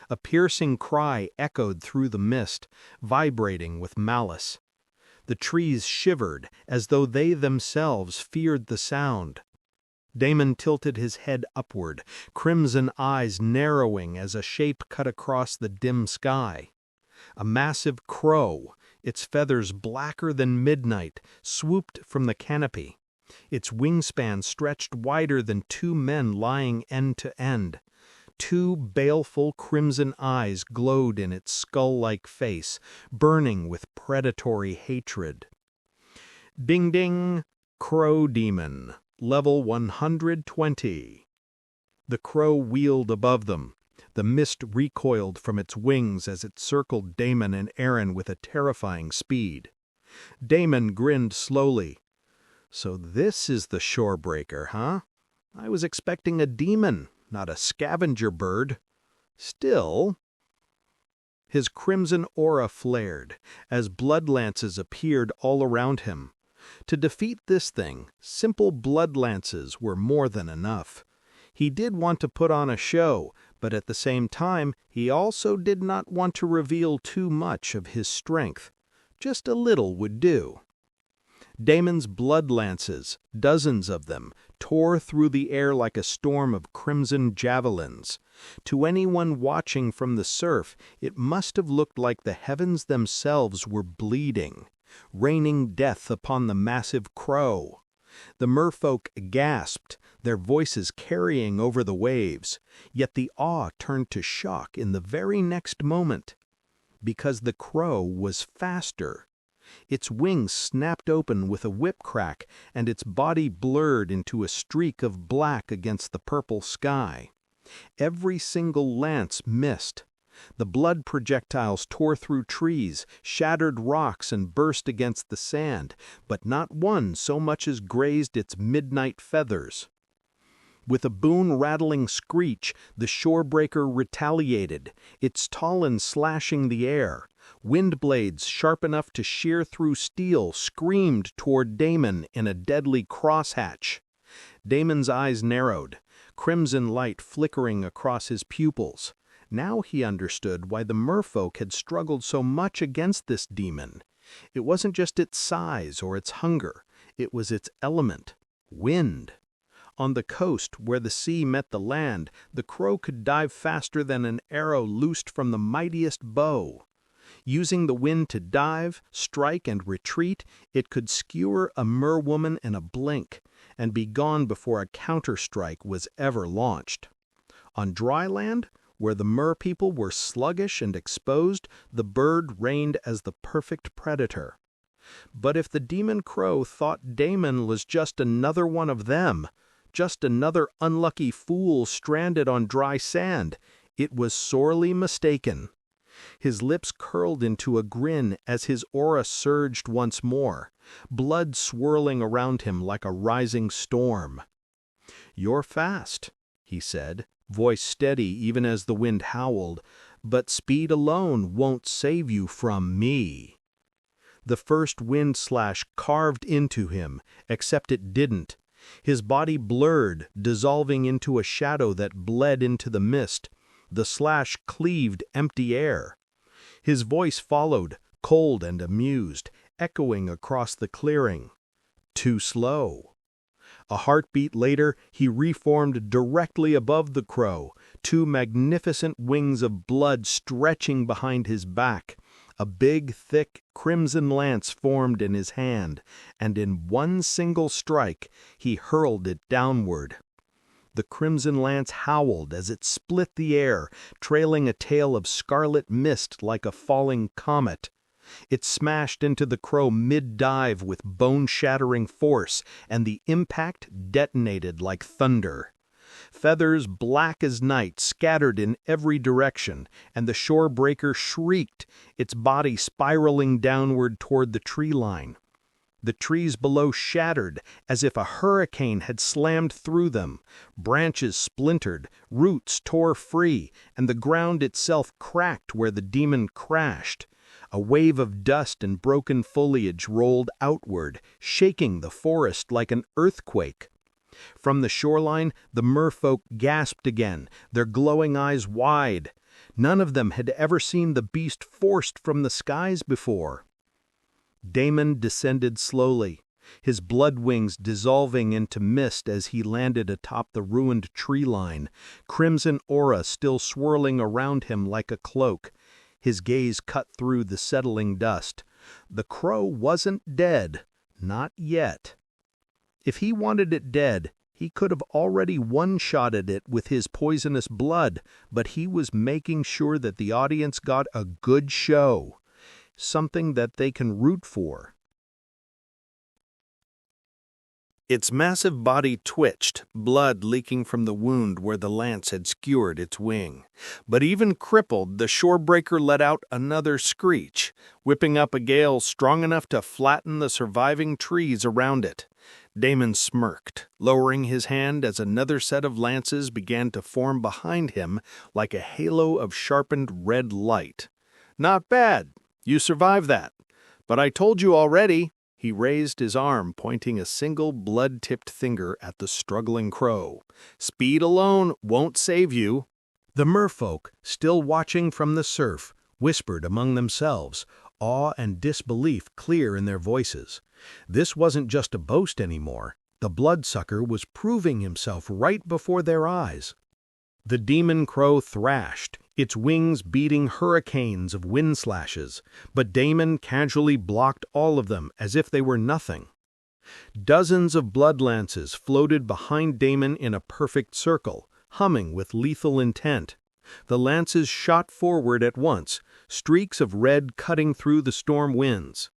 A piercing cry echoed through the mist, vibrating with malice. The trees shivered as though they themselves feared the sound. Damon tilted his head upward, crimson eyes narrowing as a shape cut across the dim sky. A massive crow, its feathers blacker than midnight, swooped from the canopy. Its wingspan stretched wider than two men lying end to end. Two baleful crimson eyes glowed in its skull-like face, burning with predatory hatred. Ding ding, Crow Demon, level 120. The crow wheeled above them. The mist recoiled from its wings as it circled Damon and Aaron with a terrifying speed. Damon grinned slowly. "So this is the shorebreaker, huh? I was expecting a demon, not a scavenger bird. Still..." His crimson aura flared as blood lances appeared all around him. To defeat this thing, simple blood lances were more than enough. He did want to put on a show, but at the same time, he also did not want to reveal too much of his strength. Just a little would do. Damon's blood lances, dozens of them, tore through the air like a storm of crimson javelins. To anyone watching from the surf, it must have looked like the heavens themselves were bleeding, raining death upon the massive crow. The merfolk gasped, their voices carrying over the waves, yet the awe turned to shock in the very next moment. Because the crow was faster. Its wings snapped open with a whip crack, and its body blurred into a streak of black against the purple sky. Every single lance missed. The blood projectiles tore through trees, shattered rocks, and burst against the sand, but not one so much as grazed its midnight feathers. With a bone-rattling screech, the shorebreaker retaliated, its talons slashing the air. Wind blades sharp enough to shear through steel screamed toward Damon in a deadly crosshatch. Damon's eyes narrowed, crimson light flickering across his pupils. Now he understood why the merfolk had struggled so much against this demon. It wasn't just its size or its hunger, it was its element, wind. On the coast, where the sea met the land, the crow could dive faster than an arrow loosed from the mightiest bow. Using the wind to dive, strike, and retreat, it could skewer a merwoman in a blink, and be gone before a counter-strike was ever launched. On dry land, where the mer people were sluggish and exposed, the bird reigned as the perfect predator. But if the demon crow thought Damon was just another one of them, just another unlucky fool stranded on dry sand, it was sorely mistaken. His lips curled into a grin as his aura surged once more, blood swirling around him like a rising storm. "You're fast. he said, voice steady even as the wind howled, "but speed alone won't save you from me." The first wind slash carved into him, except it didn't. His body blurred, dissolving into a shadow that bled into the mist. The slash cleaved empty air. His voice followed, cold and amused, echoing across the clearing. Too slow. A heartbeat later, he reformed directly above the crow, two magnificent wings of blood stretching behind his back. A big, thick, crimson lance formed in his hand, and in one single strike, he hurled it downward. The crimson lance howled as it split the air, trailing a tail of scarlet mist like a falling comet. It smashed into the crow mid-dive with bone-shattering force, and the impact detonated like thunder. Feathers black as night scattered in every direction, and the shorebreaker shrieked, its body spiraling downward toward the tree line. The trees below shattered as if a hurricane had slammed through them. Branches splintered, roots tore free, and the ground itself cracked where the demon crashed. A wave of dust and broken foliage rolled outward, shaking the forest like an earthquake. From the shoreline, the merfolk gasped again, their glowing eyes wide. None of them had ever seen the beast forced from the skies before. Damon descended slowly, his blood wings dissolving into mist as he landed atop the ruined tree line, crimson aura still swirling around him like a cloak. His gaze cut through the settling dust. The crow wasn't dead, not yet. If he wanted it dead, he could have already one-shotted it with his poisonous blood, but he was making sure that the audience got a good show, something that they can root for. Its massive body twitched, blood leaking from the wound where the lance had skewered its wing. But even crippled, the shorebreaker let out another screech, whipping up a gale strong enough to flatten the surviving trees around it. Damon smirked, lowering his hand as another set of lances began to form behind him like a halo of sharpened red light. "Not bad. You survived that. But I told you already." He raised his arm, pointing a single blood-tipped finger at the struggling crow. "Speed alone won't save you." The merfolk, still watching from the surf, whispered among themselves, awe and disbelief clear in their voices. This wasn't just a boast anymore. The bloodsucker was proving himself right before their eyes. The demon crow thrashed, its wings beating hurricanes of wind slashes, but Damon casually blocked all of them as if they were nothing. Dozens of blood lances floated behind Damon in a perfect circle, humming with lethal intent. The lances shot forward at once, streaks of red cutting through the storm winds.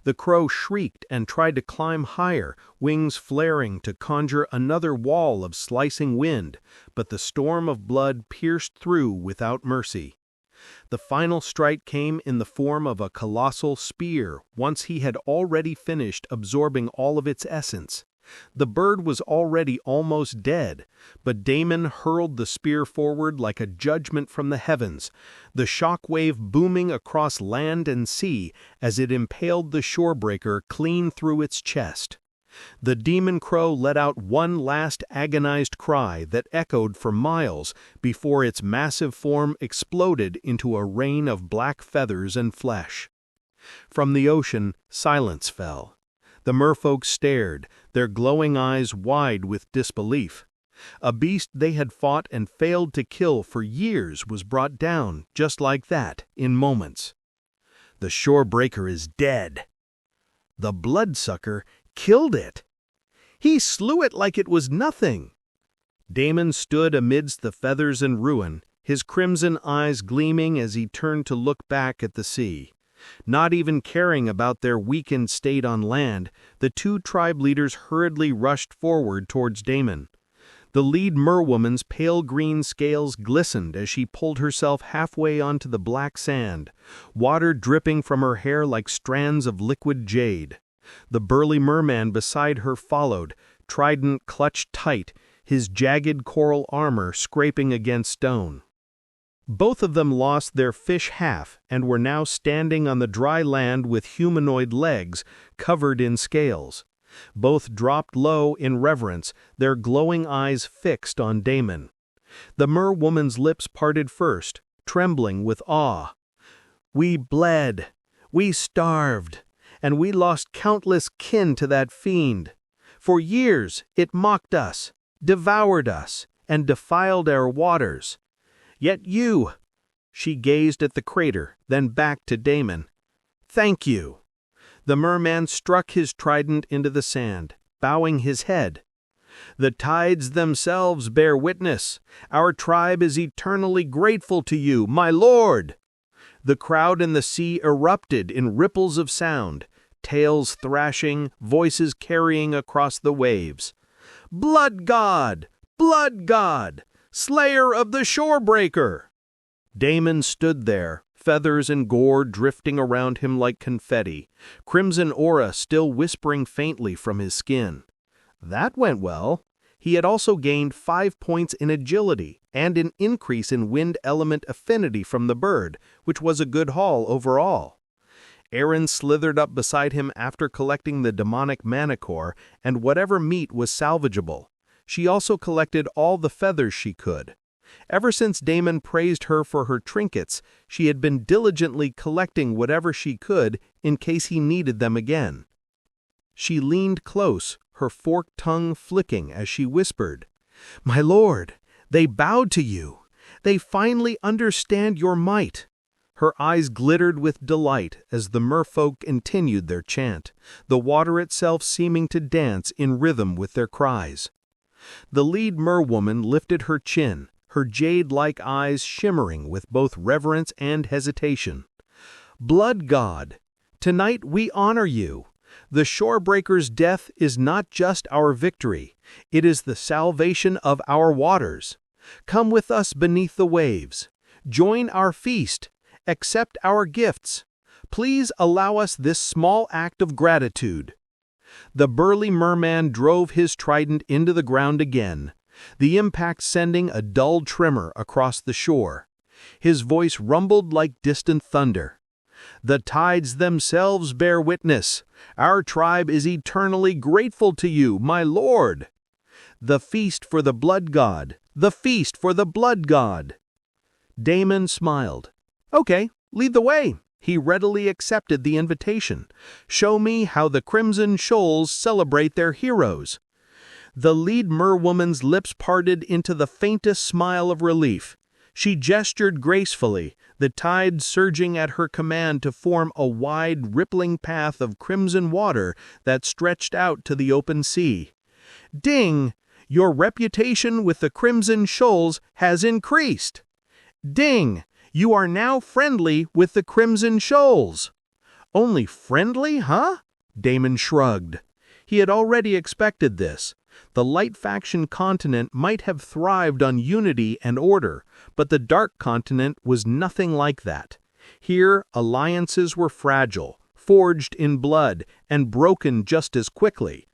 The crow shrieked and tried to climb higher, wings flaring to conjure another wall of slicing wind, but the storm of blood pierced through without mercy. The final strike came in the form of a colossal spear once he had already finished absorbing all of its essence. The bird was already almost dead, but Damon hurled the spear forward like a judgment from the heavens, the shock wave booming across land and sea as it impaled the shorebreaker clean through its chest. The demon crow let out one last agonized cry that echoed for miles before its massive form exploded into a rain of black feathers and flesh. From the ocean, silence fell. The merfolk stared, their glowing eyes wide with disbelief. A beast they had fought and failed to kill for years was brought down, just like that, in moments. The shorebreaker is dead. The bloodsucker killed it. He slew it like it was nothing. Damon stood amidst the feathers and ruin, his crimson eyes gleaming as he turned to look back at the sea. Not even caring about their weakened state on land, the two tribe leaders hurriedly rushed forward towards Damon. The lead merwoman's pale green scales glistened as she pulled herself halfway onto the black sand, water dripping from her hair like strands of liquid jade. The burly merman beside her followed, trident clutched tight, his jagged coral armor scraping against stone. Both of them lost their fish half and were now standing on the dry land with humanoid legs covered in scales. Both dropped low in reverence, their glowing eyes fixed on Damon. The mer-woman's lips parted first, trembling with awe. "We bled, we starved, and we lost countless kin to that fiend. For years it mocked us, devoured us, and defiled our waters. Yet you," she gazed at the crater, then back to Damon, "thank you." The merman struck his trident into the sand, bowing his head. "The tides themselves bear witness. Our tribe is eternally grateful to you, my lord." The crowd and the sea erupted in ripples of sound, tails thrashing, voices carrying across the waves. "Blood god! Blood god! Slayer of the shorebreaker!" Damon stood there, feathers and gore drifting around him like confetti, crimson aura still whispering faintly from his skin. That went well. He had also gained 5 points in agility and an increase in wind element affinity from the bird, which was a good haul overall. Erin slithered up beside him after collecting the demonic manicore and whatever meat was salvageable. She also collected all the feathers she could. Ever since Damon praised her for her trinkets, she had been diligently collecting whatever she could in case he needed them again. She leaned close, her forked tongue flicking as she whispered, "My lord, they bowed to you. They finally understand your might." Her eyes glittered with delight as the merfolk continued their chant, the water itself seeming to dance in rhythm with their cries. The lead merwoman lifted her chin, her jade-like eyes shimmering with both reverence and hesitation. "Blood god, tonight we honor you. The shorebreaker's death is not just our victory, it is the salvation of our waters. Come with us beneath the waves. Join our feast. Accept our gifts. Please allow us this small act of gratitude." The burly merman drove his trident into the ground again, the impact sending a dull tremor across the shore. His voice rumbled like distant thunder. "The tides themselves bear witness. Our tribe is eternally grateful to you, my lord." "The feast for the blood god! The feast for the blood god!" Damon smiled. "Okay, lead the way." He readily accepted the invitation. "Show me how the Crimson Shoals celebrate their heroes." The lead merwoman's lips parted into the faintest smile of relief. She gestured gracefully, the tide surging at her command to form a wide, rippling path of crimson water that stretched out to the open sea. "Ding! Your reputation with the Crimson Shoals has increased. Ding! You are now friendly with the Crimson Shoals." "Only friendly, huh?" Damon shrugged. He had already expected this. The Light Faction continent might have thrived on unity and order, but the Dark continent was nothing like that. Here, alliances were fragile, forged in blood, and broken just as quickly.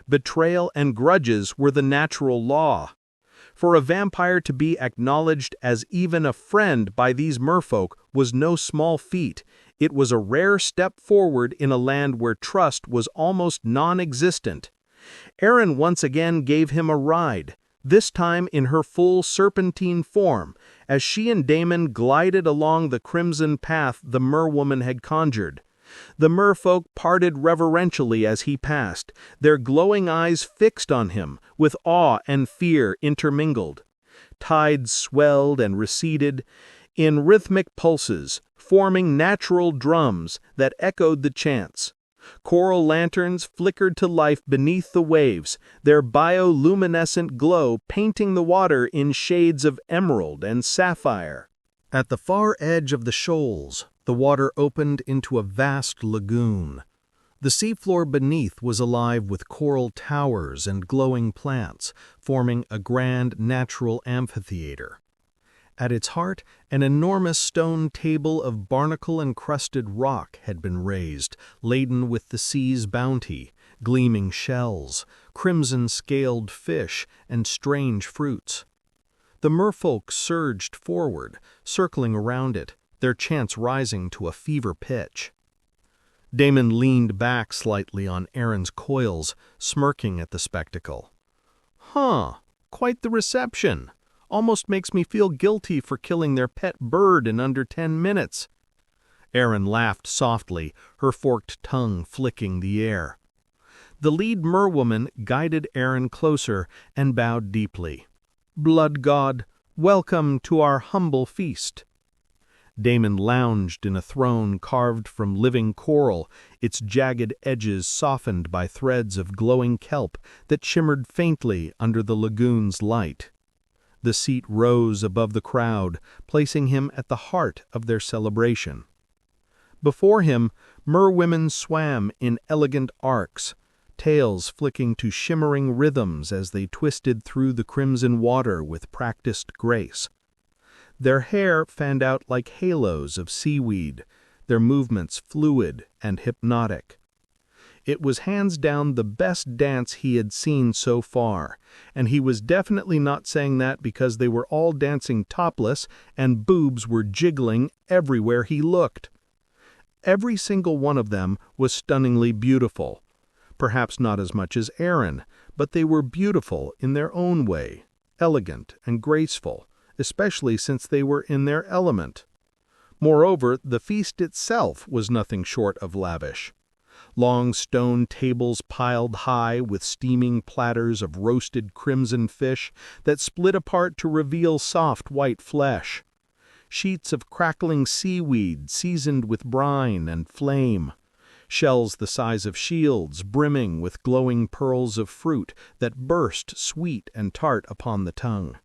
Betrayal and grudges were the natural law. For a vampire to be acknowledged as even a friend by these merfolk was no small feat. It was a rare step forward in a land where trust was almost non-existent. Erin once again gave him a ride, this time in her full serpentine form, as she and Damon glided along the crimson path the merwoman had conjured. The merfolk parted reverentially as he passed, their glowing eyes fixed on him, with awe and fear intermingled. Tides swelled and receded in rhythmic pulses, forming natural drums that echoed the chants. Coral lanterns flickered to life beneath the waves, their bioluminescent glow painting the water in shades of emerald and sapphire. At the far edge of the shoals, the water opened into a vast lagoon. The seafloor beneath was alive with coral towers and glowing plants, forming a grand natural amphitheater. At its heart, an enormous stone table of barnacle-encrusted rock had been raised, laden with the sea's bounty, gleaming shells, crimson-scaled fish, and strange fruits. The merfolk surged forward, circling around it, their chants rising to a fever pitch. Damon leaned back slightly on Aaron's coils, smirking at the spectacle. "Huh, quite the reception. Almost makes me feel guilty for killing their pet bird in under 10 minutes. Aaron laughed softly, her forked tongue flicking the air. The lead merwoman guided Aaron closer and bowed deeply. "Blood god, welcome to our humble feast." Damon lounged in a throne carved from living coral, its jagged edges softened by threads of glowing kelp that shimmered faintly under the lagoon's light. The seat rose above the crowd, placing him at the heart of their celebration. Before him, merwomen swam in elegant arcs, tails flicking to shimmering rhythms as they twisted through the crimson water with practiced grace. Their hair fanned out like halos of seaweed, their movements fluid and hypnotic. It was hands down the best dance he had seen so far, and he was definitely not saying that because they were all dancing topless and boobs were jiggling everywhere he looked. Every single one of them was stunningly beautiful. Perhaps not as much as Aaron, but they were beautiful in their own way, elegant and graceful, especially since they were in their element. Moreover, the feast itself was nothing short of lavish. Long stone tables piled high with steaming platters of roasted crimson fish that split apart to reveal soft white flesh. Sheets of crackling seaweed seasoned with brine and flame. Shells the size of shields brimming with glowing pearls of fruit that burst sweet and tart upon the tongue.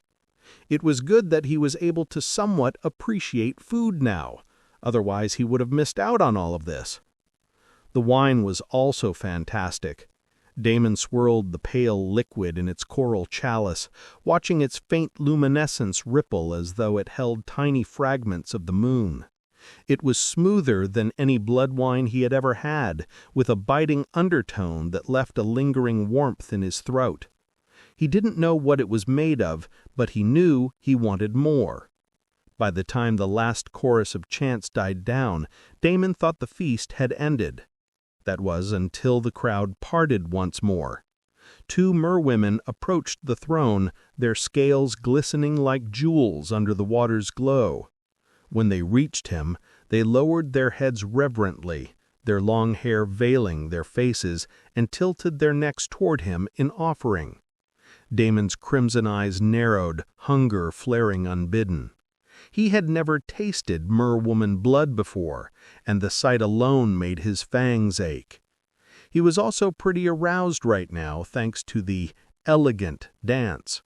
It was good that he was able to somewhat appreciate food now, otherwise he would have missed out on all of this. The wine was also fantastic. Damon swirled the pale liquid in its coral chalice, watching its faint luminescence ripple as though it held tiny fragments of the moon. It was smoother than any blood wine he had ever had, with a biting undertone that left a lingering warmth in his throat. He didn't know what it was made of, but he knew he wanted more. By the time the last chorus of chants died down, Damon thought the feast had ended. That was until the crowd parted once more. Two merwomen approached the throne, their scales glistening like jewels under the water's glow. When they reached him, they lowered their heads reverently, their long hair veiling their faces, and tilted their necks toward him in offering. Damon's crimson eyes narrowed, hunger flaring unbidden. He had never tasted merwoman blood before, and the sight alone made his fangs ache. He was also pretty aroused right now, thanks to the elegant dance.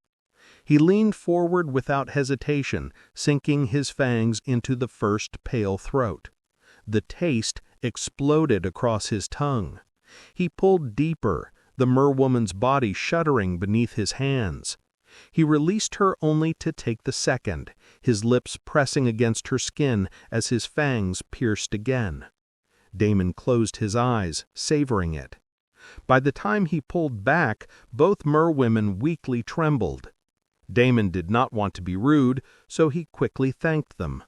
He leaned forward without hesitation, sinking his fangs into the first pale throat. The taste exploded across his tongue. He pulled deeper, the merwoman's body shuddering beneath his hands. He released her only to take the second, his lips pressing against her skin as his fangs pierced again. Damon closed his eyes, savoring it. By the time he pulled back, both merwomen weakly trembled. Damon did not want to be rude, so he quickly thanked them.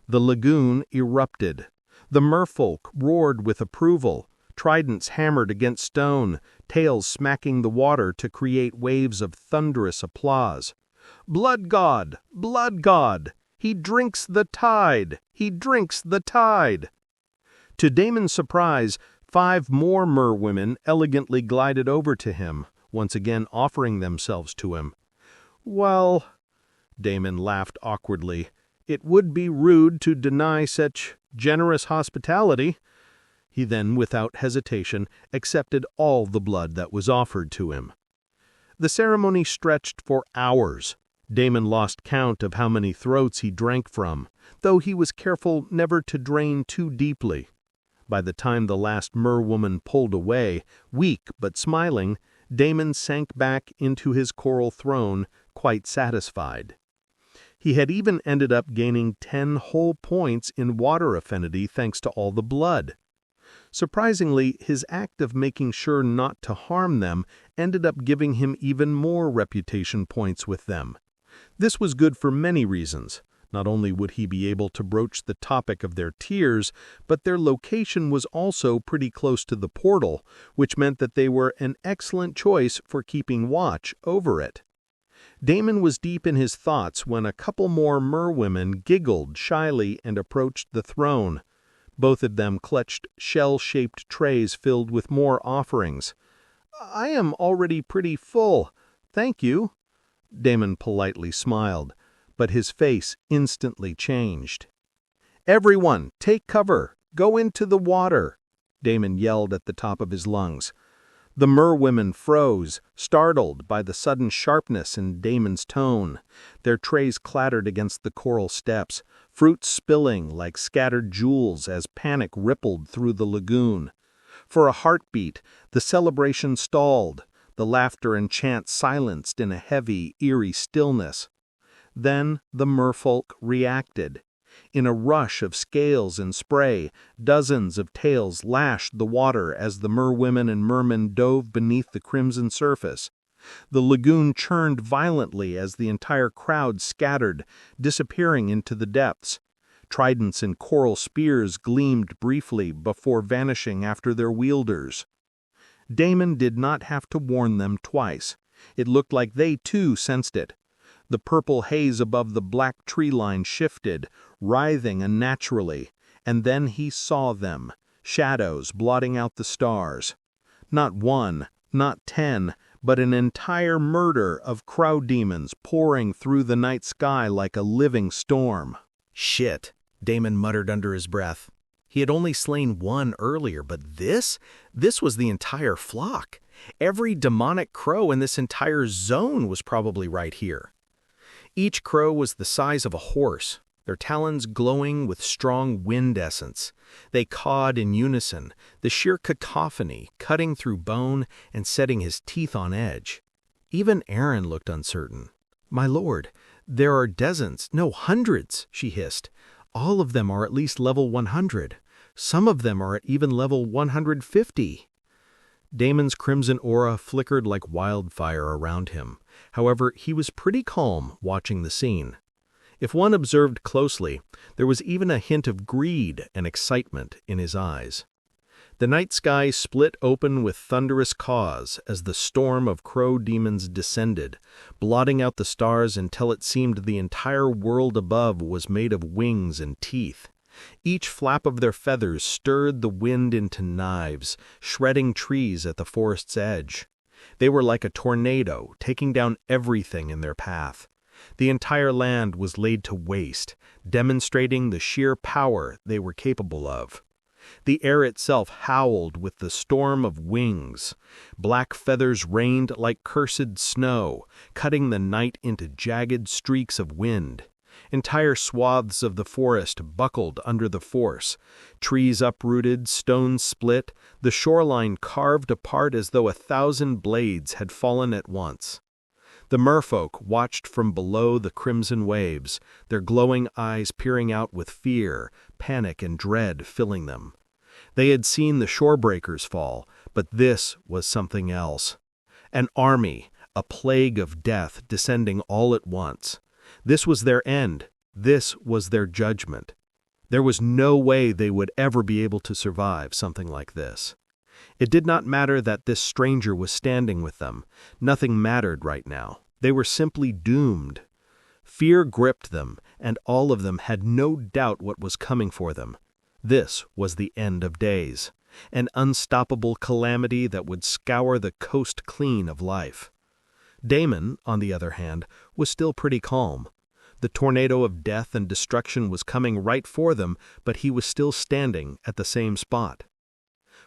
The lagoon erupted. The merfolk roared with approval. Tridents hammered against stone, tails smacking the water to create waves of thunderous applause. "Blood god! Blood god! He drinks the tide! He drinks the tide!" To Damon's surprise, 5 more merwomen elegantly glided over to him, once again offering themselves to him. "Well," Damon laughed awkwardly, "it would be rude to deny such generous hospitality." He then, without hesitation, accepted all the blood that was offered to him. The ceremony stretched for hours. Damon lost count of how many throats he drank from, though he was careful never to drain too deeply. By the time the last merwoman pulled away, weak but smiling, Damon sank back into his coral throne, quite satisfied. He had even ended up gaining 10 whole points in water affinity thanks to all the blood. Surprisingly, his act of making sure not to harm them ended up giving him even more reputation points with them. This was good for many reasons. Not only would he be able to broach the topic of their tears, but their location was also pretty close to the portal, which meant that they were an excellent choice for keeping watch over it. Damon was deep in his thoughts when a couple more merwomen giggled shyly and approached the throne. Both of them clutched shell-shaped trays filled with more offerings. "I am already pretty full, thank you." Damon politely smiled, but his face instantly changed. "Everyone, take cover! Go into the water!" Damon yelled at the top of his lungs. The merwomen froze, startled by the sudden sharpness in Damon's tone. Their trays clattered against the coral steps, fruit spilling like scattered jewels as panic rippled through the lagoon. For a heartbeat, the celebration stalled, the laughter and chant silenced in a heavy, eerie stillness. Then the merfolk reacted. In a rush of scales and spray, dozens of tails lashed the water as the merwomen and mermen dove beneath the crimson surface. The lagoon churned violently as the entire crowd scattered, disappearing into the depths. Tridents and coral spears gleamed briefly before vanishing after their wielders. Damon did not have to warn them twice. It looked like they too sensed it. The purple haze above the black tree line shifted, writhing unnaturally, and then he saw them, shadows blotting out the stars. Not one, not 10, but an entire murder of crow demons pouring through the night sky like a living storm. "Shit," Damon muttered under his breath. He had only slain one earlier, but this was the entire flock. Every demonic crow in this entire zone was probably right here. Each crow was the size of a horse, their talons glowing with strong wind essence. They cawed in unison, the sheer cacophony cutting through bone and setting his teeth on edge. Even Aaron looked uncertain. "My lord, there are dozens, no hundreds," she hissed. "All of them are at least level 100. Some of them are at even level 150. Damon's crimson aura flickered like wildfire around him. However, he was pretty calm watching the scene. If one observed closely, there was even a hint of greed and excitement in his eyes. The night sky split open with thunderous caws as the storm of crow demons descended, blotting out the stars until it seemed the entire world above was made of wings and teeth. Each flap of their feathers stirred the wind into knives, shredding trees at the forest's edge. They were like a tornado, taking down everything in their path. The entire land was laid to waste, demonstrating the sheer power they were capable of. The air itself howled with the storm of wings. Black feathers rained like cursed snow, cutting the night into jagged streaks of wind. Entire swaths of the forest buckled under the force. Trees uprooted, stones split, the shoreline carved apart as though 1,000 blades had fallen at once. The merfolk watched from below the crimson waves, their glowing eyes peering out with fear, panic, and dread filling them. They had seen the shorebreakers fall, but this was something else. An army, a plague of death descending all at once. This was their end. This was their judgment. There was no way they would ever be able to survive something like this. It did not matter that this stranger was standing with them. Nothing mattered right now. They were simply doomed. Fear gripped them, and all of them had no doubt what was coming for them. This was the end of days, an unstoppable calamity that would scour the coast clean of life. Damon, on the other hand, was still pretty calm. The tornado of death and destruction was coming right for them, but he was still standing at the same spot.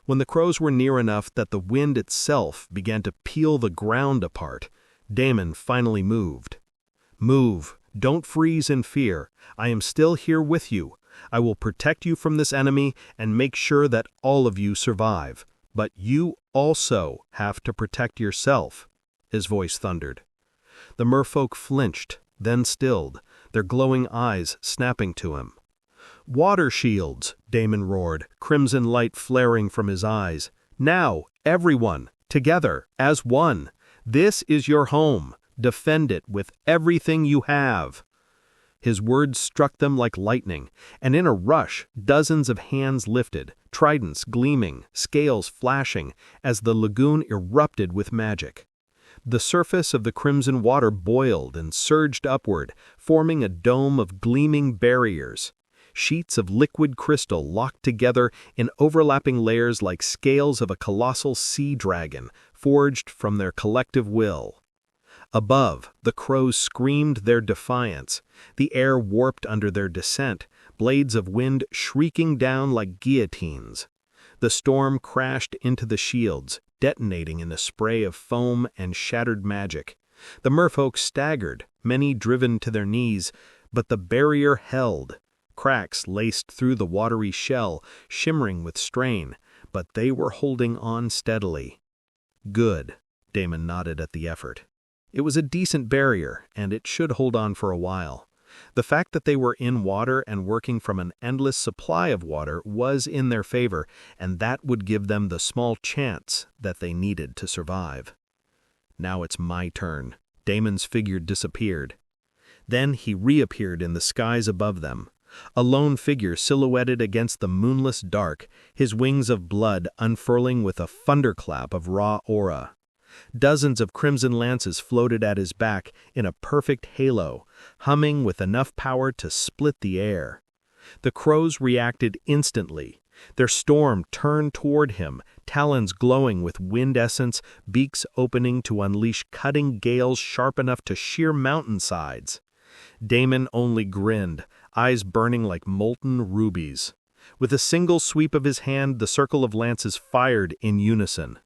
When the crows were near enough that the wind itself began to peel the ground apart, Damon finally moved. "Move. Don't freeze in fear. I am still here with you. I will protect you from this enemy and make sure that all of you survive. But you also have to protect yourself," his voice thundered. The merfolk flinched, then stilled, their glowing eyes snapping to him. "Water shields!" Damon roared, crimson light flaring from his eyes. "Now, everyone, together, as one. This is your home. Defend it with everything you have." His words struck them like lightning, and in a rush, dozens of hands lifted, tridents gleaming, scales flashing, as the lagoon erupted with magic. The surface of the crimson water boiled and surged upward, forming a dome of gleaming barriers. Sheets of liquid crystal locked together in overlapping layers like scales of a colossal sea dragon, forged from their collective will. Above, the crows screamed their defiance, the air warped under their descent, blades of wind shrieking down like guillotines. The storm crashed into the shields, detonating in a spray of foam and shattered magic. The merfolk staggered, many driven to their knees, but the barrier held. Cracks laced through the watery shell, shimmering with strain, but they were holding on steadily. "Good," Damon nodded at the effort. It was a decent barrier, and it should hold on for a while. The fact that they were in water and working from an endless supply of water was in their favor, and that would give them the small chance that they needed to survive. "Now it's my turn." Damon's figure disappeared. Then he reappeared in the skies above them. A lone figure silhouetted against the moonless dark, his wings of blood unfurling with a thunderclap of raw aura. Dozens of crimson lances floated at his back in a perfect halo, humming with enough power to split the air. The crows reacted instantly. Their storm turned toward him, talons glowing with wind essence, beaks opening to unleash cutting gales sharp enough to shear mountainsides. Damon only grinned, eyes burning like molten rubies. With a single sweep of his hand, the circle of lances fired in unison.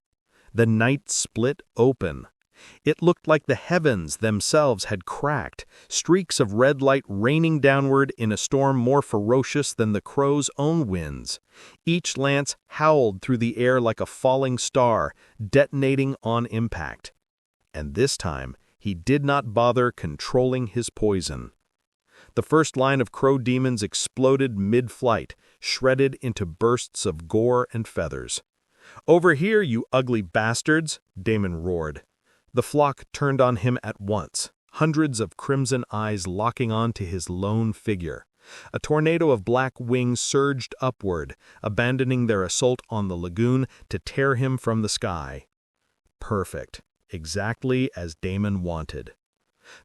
The night split open. It looked like the heavens themselves had cracked, streaks of red light raining downward in a storm more ferocious than the crow's own winds. Each lance howled through the air like a falling star, detonating on impact. And this time, he did not bother controlling his poison. The first line of crow demons exploded mid-flight, shredded into bursts of gore and feathers. "Over here, you ugly bastards!" Damon roared. The flock turned on him at once, hundreds of crimson eyes locking on to his lone figure. A tornado of black wings surged upward, abandoning their assault on the lagoon to tear him from the sky. Perfect, exactly as Damon wanted.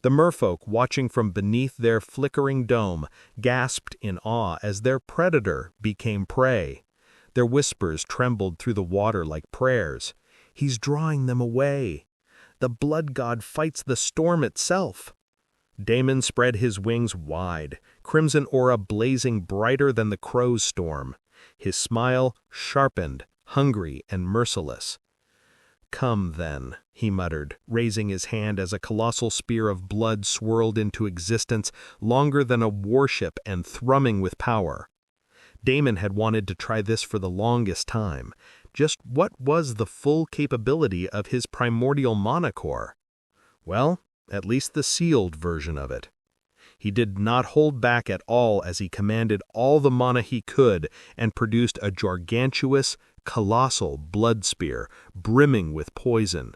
The merfolk, watching from beneath their flickering dome, gasped in awe as their predator became prey. Their whispers trembled through the water like prayers. "He's drawing them away. The blood god fights the storm itself." Damon spread his wings wide, crimson aura blazing brighter than the crow's storm. His smile sharpened, hungry and merciless. "Come then," he muttered, raising his hand as a colossal spear of blood swirled into existence, longer than a warship and thrumming with power. Damon had wanted to try this for the longest time. Just what was the full capability of his primordial monocore? Well, at least the sealed version of it. He did not hold back at all as he commanded all the mana he could and produced a gargantuous, colossal blood spear, brimming with poison.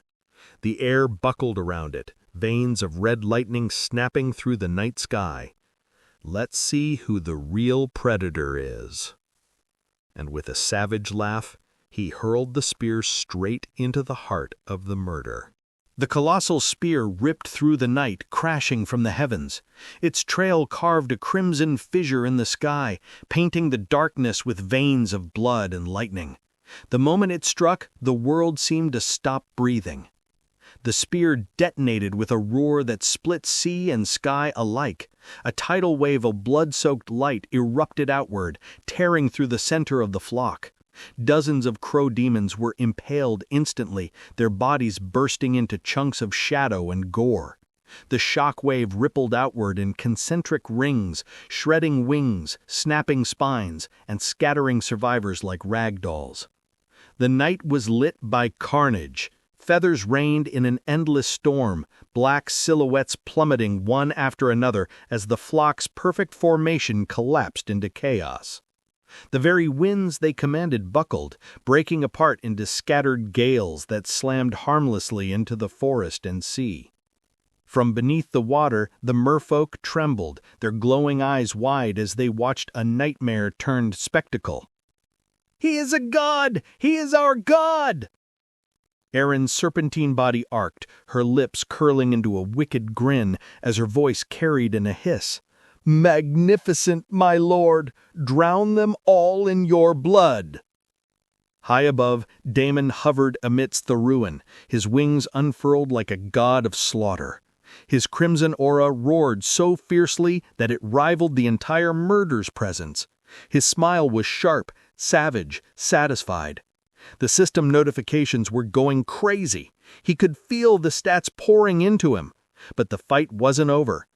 The air buckled around it, veins of red lightning snapping through the night sky. "Let's see who the real predator is." And with a savage laugh, he hurled the spear straight into the heart of the murder. The colossal spear ripped through the night, crashing from the heavens. Its trail carved a crimson fissure in the sky, painting the darkness with veins of blood and lightning. The moment it struck, the world seemed to stop breathing. The spear detonated with a roar that split sea and sky alike. A tidal wave of blood-soaked light erupted outward, tearing through the center of the flock. Dozens of crow demons were impaled instantly, their bodies bursting into chunks of shadow and gore. The shock wave rippled outward in concentric rings, shredding wings, snapping spines, and scattering survivors like rag dolls. The night was lit by carnage. Feathers rained in an endless storm, black silhouettes plummeting one after another as the flock's perfect formation collapsed into chaos. The very winds they commanded buckled, breaking apart into scattered gales that slammed harmlessly into the forest and sea. From beneath the water, the merfolk trembled, their glowing eyes wide as they watched a nightmare turned spectacle. "He is a god! He is our god!" Erin's serpentine body arced, her lips curling into a wicked grin as her voice carried in a hiss. "Magnificent, my lord! Drown them all in your blood!" High above, Damon hovered amidst the ruin, his wings unfurled like a god of slaughter. His crimson aura roared so fiercely that it rivaled the entire murder's presence. His smile was sharp, savage, satisfied. The system notifications were going crazy. He could feel the stats pouring into him. But the fight wasn't over.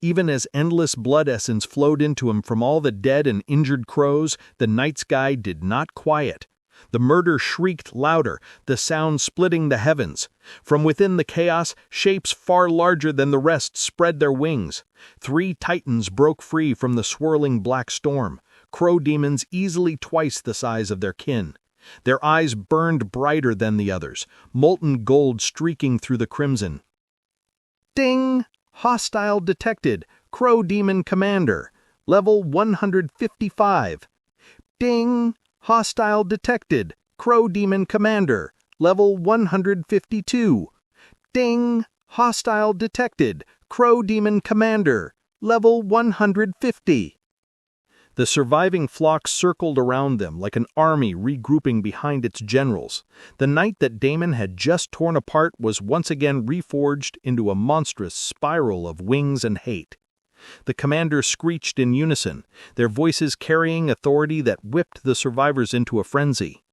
Even as endless blood essence flowed into him from all the dead and injured crows, the night sky did not quiet. The murder shrieked louder, the sound splitting the heavens. From within the chaos, shapes far larger than the rest spread their wings. 3 titans broke free from the swirling black storm, crow demons easily twice the size of their kin. Their eyes burned brighter than the others, molten gold streaking through the crimson. Ding! Hostile detected. Crow Demon Commander. Level 155. Ding! Hostile detected. Crow Demon Commander. Level 152. Ding! Hostile detected. Crow Demon Commander. Level 150. The surviving flock circled around them like an army regrouping behind its generals. The night that Damon had just torn apart was once again reforged into a monstrous spiral of wings and hate. The commanders screeched in unison, their voices carrying authority that whipped the survivors into a frenzy.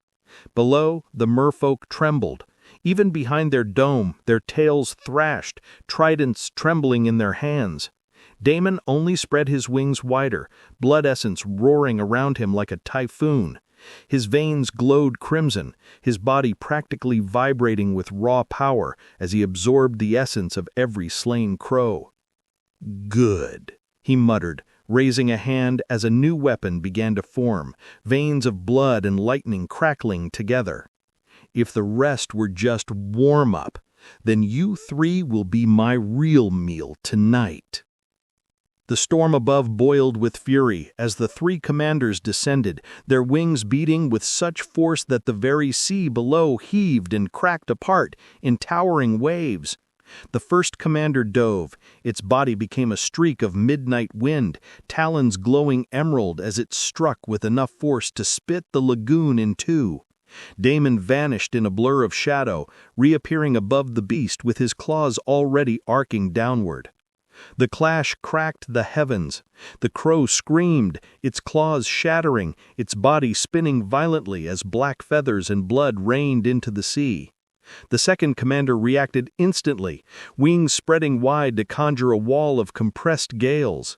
Below, the merfolk trembled. Even behind their dome, their tails thrashed, tridents trembling in their hands. Damon only spread his wings wider, blood essence roaring around him like a typhoon. His veins glowed crimson, his body practically vibrating with raw power as he absorbed the essence of every slain crow. "Good," he muttered, raising a hand as a new weapon began to form, veins of blood and lightning crackling together. "If the rest were just warm-up, then you 3 will be my real meal tonight." The storm above boiled with fury as the 3 commanders descended, their wings beating with such force that the very sea below heaved and cracked apart in towering waves. The first commander dove. Its body became a streak of midnight wind, talons glowing emerald as it struck with enough force to split the lagoon in 2. Damon vanished in a blur of shadow, reappearing above the beast with his claws already arcing downward. The clash cracked the heavens. The crow screamed, its claws shattering, its body spinning violently as black feathers and blood rained into the sea. The second commander reacted instantly, wings spreading wide to conjure a wall of compressed gales.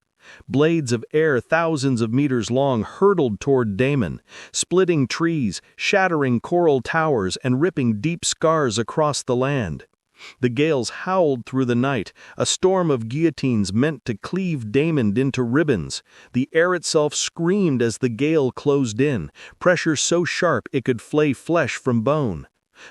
Blades of air thousands of meters long hurtled toward Damon, splitting trees, shattering coral towers, and ripping deep scars across the land. The gales howled through the night, a storm of guillotines meant to cleave Damon into ribbons. The air itself screamed as the gale closed in, pressure so sharp it could flay flesh from bone.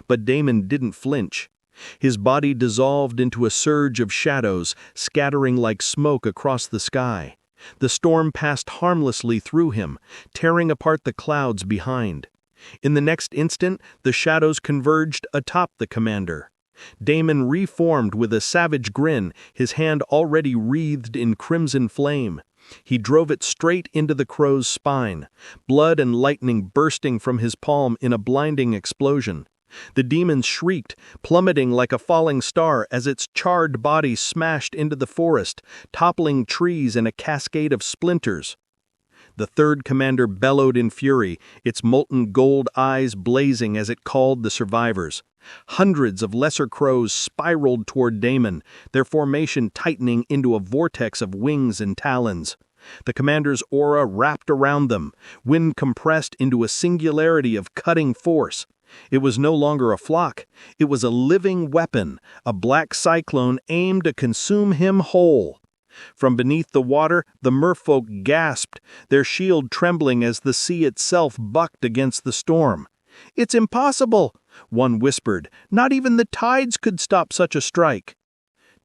But Damon didn't flinch. His body dissolved into a surge of shadows, scattering like smoke across the sky. The storm passed harmlessly through him, tearing apart the clouds behind. In the next instant, the shadows converged atop the commander. Damon reformed with a savage grin, his hand already wreathed in crimson flame. He drove it straight into the crow's spine, blood and lightning bursting from his palm in a blinding explosion. The demon shrieked, plummeting like a falling star as its charred body smashed into the forest, toppling trees in a cascade of splinters. The third commander bellowed in fury, its molten gold eyes blazing as it called the survivors. Hundreds of lesser crows spiraled toward Damon, their formation tightening into a vortex of wings and talons. The commander's aura wrapped around them, wind compressed into a singularity of cutting force. It was no longer a flock. It was a living weapon, a black cyclone aimed to consume him whole. From beneath the water, the merfolk gasped, their shield trembling as the sea itself bucked against the storm. "It's impossible," one whispered. "Not even the tides could stop such a strike."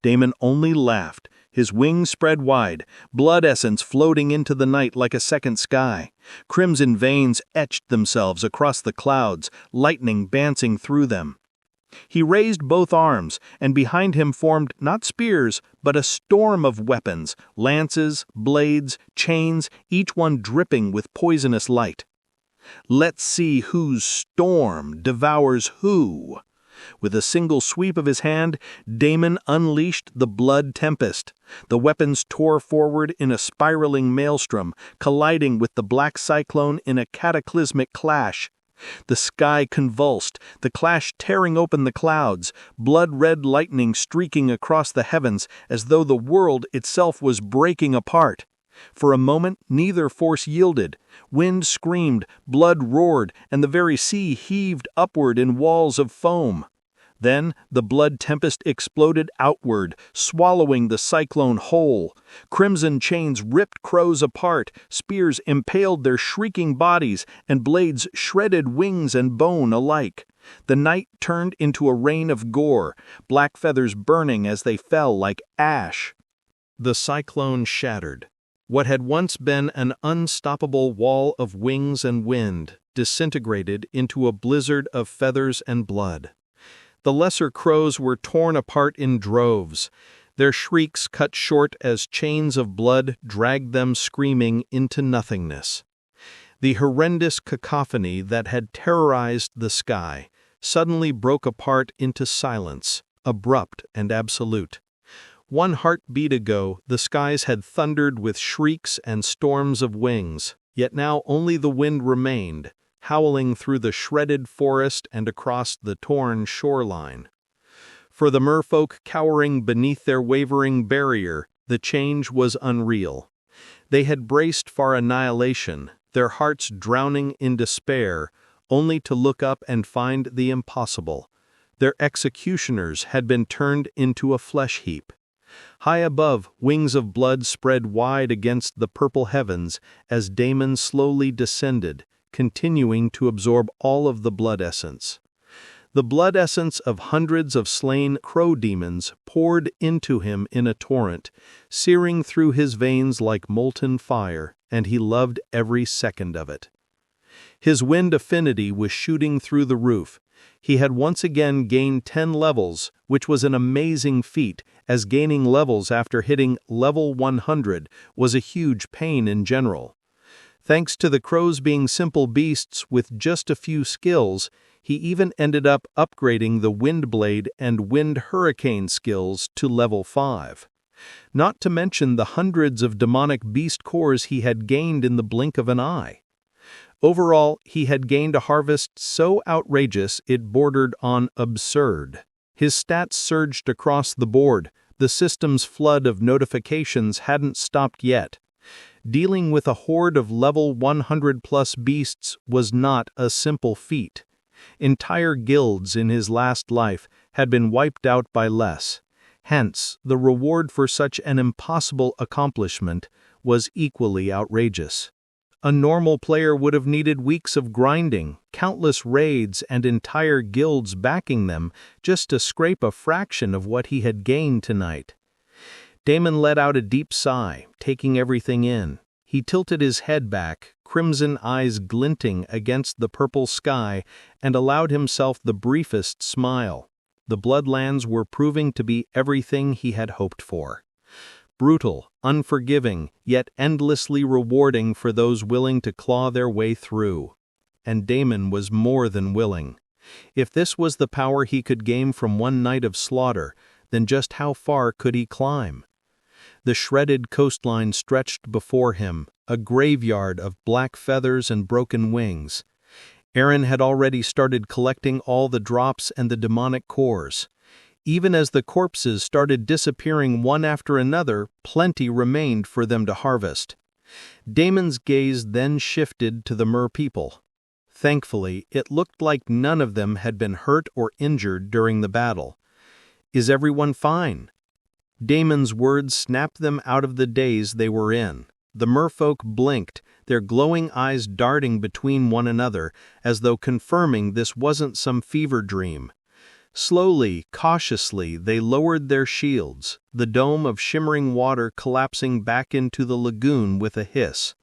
Damon only laughed, his wings spread wide, blood essence floating into the night like a second sky. Crimson veins etched themselves across the clouds, lightning dancing through them. He raised both arms, and behind him formed not spears, but a storm of weapons, lances, blades, chains, each one dripping with poisonous light. Let's see whose storm devours who. With a single sweep of his hand, Damon unleashed the blood tempest. The weapons tore forward in a spiraling maelstrom, colliding with the black cyclone in a cataclysmic clash. The sky convulsed, the clash tearing open the clouds, blood-red lightning streaking across the heavens as though the world itself was breaking apart. For a moment, neither force yielded. Wind screamed, blood roared, and the very sea heaved upward in walls of foam. Then the blood tempest exploded outward, swallowing the cyclone whole. Crimson chains ripped crows apart, spears impaled their shrieking bodies, and blades shredded wings and bone alike. The night turned into a rain of gore, black feathers burning as they fell like ash. The cyclone shattered. What had once been an unstoppable wall of wings and wind disintegrated into a blizzard of feathers and blood. The lesser crows were torn apart in droves, their shrieks cut short as chains of blood dragged them screaming into nothingness. The horrendous cacophony that had terrorized the sky suddenly broke apart into silence, abrupt and absolute. One heartbeat ago, the skies had thundered with shrieks and storms of wings, yet now only the wind remained, howling through the shredded forest and across the torn shoreline. For the merfolk cowering beneath their wavering barrier, the change was unreal. They had braced for annihilation, their hearts drowning in despair, only to look up and find the impossible. Their executioners had been turned into a flesh heap. High above, wings of blood spread wide against the purple heavens as Damon slowly descended, continuing to absorb all of the blood essence. The blood essence of hundreds of slain crow demons poured into him in a torrent, searing through his veins like molten fire, and he loved every second of it. His wind affinity was shooting through the roof. He had once again gained 10 levels, which was an amazing feat, as gaining levels after hitting level 100 was a huge pain in general. Thanks to the crows being simple beasts with just a few skills, he even ended up upgrading the Wind Blade and Wind Hurricane skills to level 5. Not to mention the hundreds of demonic beast cores he had gained in the blink of an eye. Overall, he had gained a harvest so outrageous it bordered on absurd. His stats surged across the board, the system's flood of notifications hadn't stopped yet. Dealing with a horde of level 100-plus beasts was not a simple feat. Entire guilds in his last life had been wiped out by less. Hence, the reward for such an impossible accomplishment was equally outrageous. A normal player would have needed weeks of grinding, countless raids, and entire guilds backing them just to scrape a fraction of what he had gained tonight. Damon let out a deep sigh, taking everything in. He tilted his head back, crimson eyes glinting against the purple sky, and allowed himself the briefest smile. The Bloodlands were proving to be everything he had hoped for. Brutal, unforgiving, yet endlessly rewarding for those willing to claw their way through. And Damon was more than willing. If this was the power he could gain from one night of slaughter, then just how far could he climb? The shredded coastline stretched before him, a graveyard of black feathers and broken wings. Aaron had already started collecting all the drops and the demonic cores. Even as the corpses started disappearing one after another, plenty remained for them to harvest. Damon's gaze then shifted to the mer people. Thankfully, it looked like none of them had been hurt or injured during the battle. "Is everyone fine?" Damon's words snapped them out of the daze they were in. The merfolk blinked, their glowing eyes darting between one another, as though confirming this wasn't some fever dream. Slowly, cautiously, they lowered their shields, the dome of shimmering water collapsing back into the lagoon with a hiss.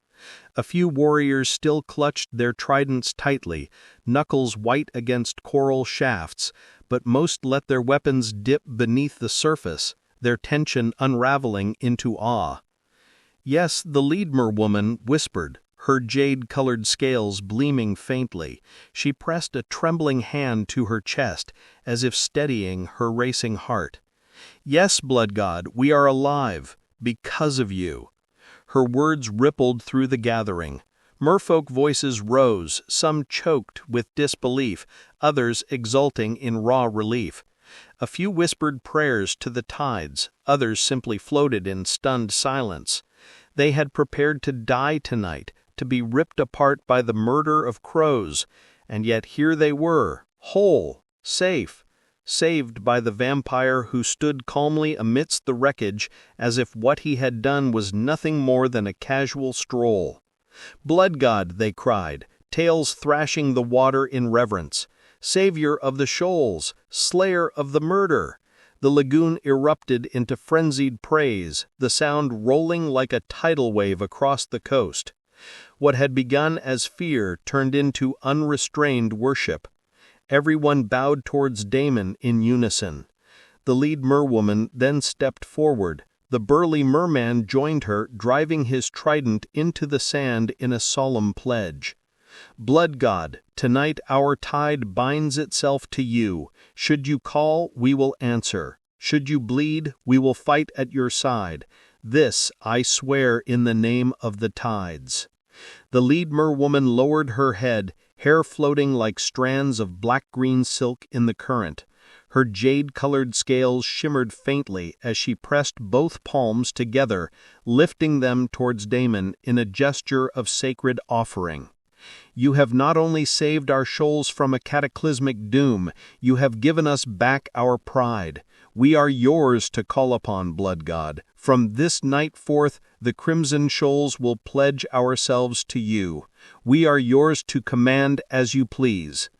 A few warriors still clutched their tridents tightly, knuckles white against coral shafts, but most let their weapons dip beneath the surface, their tension unraveling into awe. Yes, the lead merwoman whispered, her jade-colored scales gleaming faintly. She pressed a trembling hand to her chest, as if steadying her racing heart. "Yes, Blood God, we are alive, because of you." Her words rippled through the gathering. Merfolk voices rose, some choked with disbelief, others exulting in raw relief. A few whispered prayers to the tides, others simply floated in stunned silence. They had prepared to die tonight, to be ripped apart by the murder of crows, and yet here they were, whole, safe, saved by the vampire who stood calmly amidst the wreckage as if what he had done was nothing more than a casual stroll. "Blood God," they cried, tails thrashing the water in reverence. "Savior of the shoals, slayer of the murder." The lagoon erupted into frenzied praise, the sound rolling like a tidal wave across the coast. What had begun as fear turned into unrestrained worship. Everyone bowed towards Damon in unison. The lead merwoman then stepped forward. The burly merman joined her, driving his trident into the sand in a solemn pledge. "Blood God, tonight our tide binds itself to you. Should you call, we will answer. Should you bleed, we will fight at your side. This I swear in the name of the tides." The lead merwoman lowered her head, hair floating like strands of black-green silk in the current. Her jade-colored scales shimmered faintly as she pressed both palms together, lifting them towards Damon in a gesture of sacred offering. "You have not only saved our shoals from a cataclysmic doom, you have given us back our pride. We are yours to call upon, Blood God. From this night forth, the Crimson Shoals will pledge ourselves to you. We are yours to command as you please."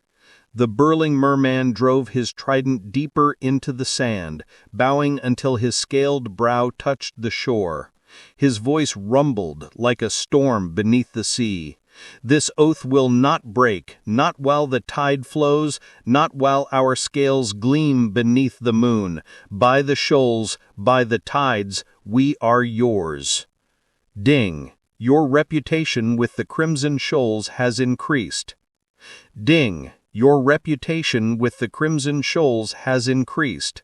The burling merman drove his trident deeper into the sand, bowing until his scaled brow touched the shore. His voice rumbled like a storm beneath the sea. "This oath will not break, not while the tide flows, not while our scales gleam beneath the moon. By the shoals, by the tides, we are yours." Ding! Your reputation with the Crimson Shoals has increased. Ding! Your reputation with the Crimson Shoals has increased.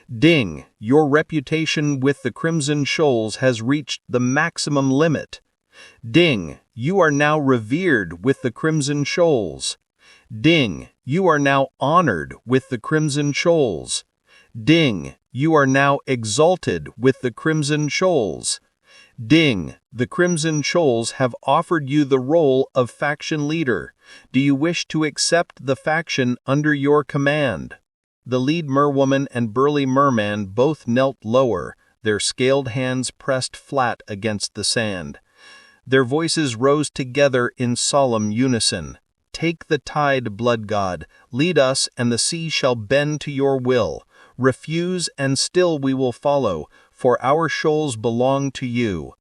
Ding! Your reputation with the Crimson Shoals has reached the maximum limit. Ding! You are now revered with the Crimson Shoals. Ding! You are now honored with the Crimson Shoals. Ding! You are now exalted with the Crimson Shoals. Ding! The Crimson Shoals have offered you the role of faction leader. Do you wish to accept the faction under your command? The lead merwoman and burly merman both knelt lower, their scaled hands pressed flat against the sand. Their voices rose together in solemn unison. "Take the tide, Blood God. Lead us, and the sea shall bend to your will. Refuse, and still we will follow, for our shoals belong to you."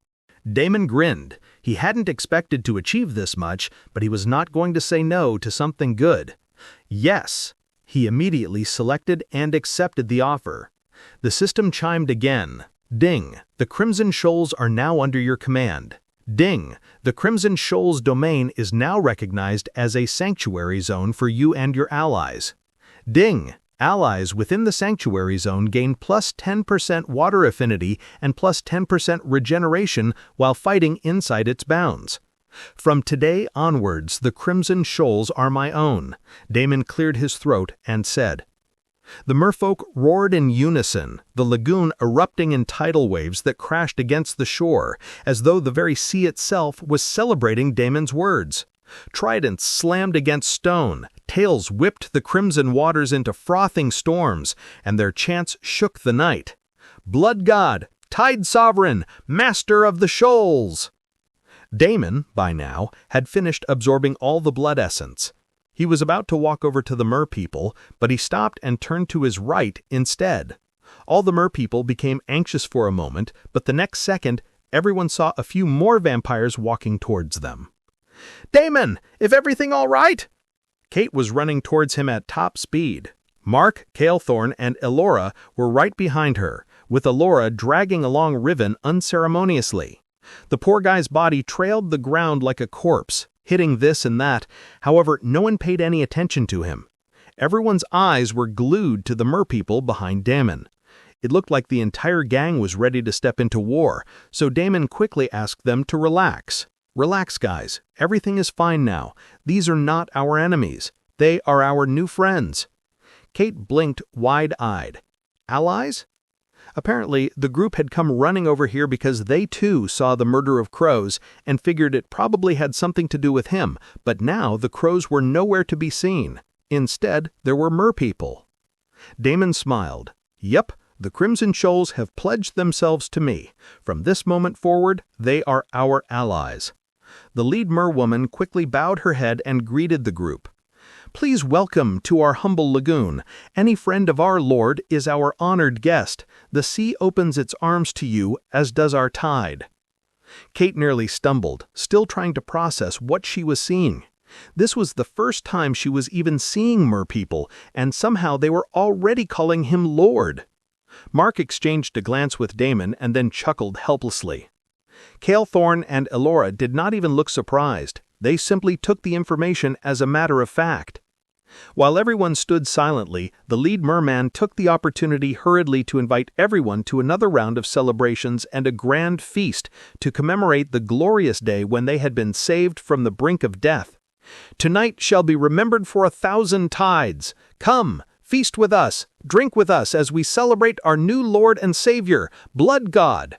Damon grinned. He hadn't expected to achieve this much, but he was not going to say no to something good. Yes! He immediately selected and accepted the offer. The system chimed again. "Ding! The Crimson Shoals are now under your command." Ding! The Crimson Shoals domain is now recognized as a sanctuary zone for you and your allies. Ding! Allies within the sanctuary zone gain plus 10% water affinity and plus 10% regeneration while fighting inside its bounds. From today onwards, the Crimson Shoals are my own. Damon cleared his throat and said. The merfolk roared in unison, the lagoon erupting in tidal waves that crashed against the shore, as though the very sea itself was celebrating Damon's words. Tridents slammed against stone, tails whipped the crimson waters into frothing storms, and their chants shook the night. "Blood God! Tide Sovereign! Master of the Shoals!" Damon, by now, had finished absorbing all the blood essence. He was about to walk over to the merpeople, but he stopped and turned to his right instead. All the merpeople became anxious for a moment, but the next second, everyone saw a few more vampires walking towards them. "Damon, is everything all right?" Kate was running towards him at top speed. Mark, Calethorn, and Elora were right behind her, with Elora dragging along Riven unceremoniously. The poor guy's body trailed the ground like a corpse, hitting this and that. However, no one paid any attention to him. Everyone's eyes were glued to the merpeople behind Damon. It looked like the entire gang was ready to step into war, so Damon quickly asked them to relax. "Relax, guys. Everything is fine now. These are not our enemies. They are our new friends." Kate blinked wide-eyed. Allies? Apparently, the group had come running over here because they too saw the murder of crows and figured it probably had something to do with him, but now the crows were nowhere to be seen. Instead, there were merpeople. Damon smiled. "Yep, the Crimson Shoals have pledged themselves to me. From this moment forward, they are our allies." The lead merwoman quickly bowed her head and greeted the group. "Please welcome to our humble lagoon. Any friend of our Lord is our honored guest. The sea opens its arms to you, as does our tide." Kate nearly stumbled, still trying to process what she was seeing. This was the first time she was even seeing merpeople, and somehow they were already calling him Lord. Mark exchanged a glance with Damon and then chuckled helplessly. Calethorn and Elora did not even look surprised. They simply took the information as a matter of fact. While everyone stood silently, the lead merman took the opportunity hurriedly to invite everyone to another round of celebrations and a grand feast to commemorate the glorious day when they had been saved from the brink of death. "Tonight shall be remembered for 1,000 tides. Come, feast with us, drink with us as we celebrate our new Lord and Savior, Blood God."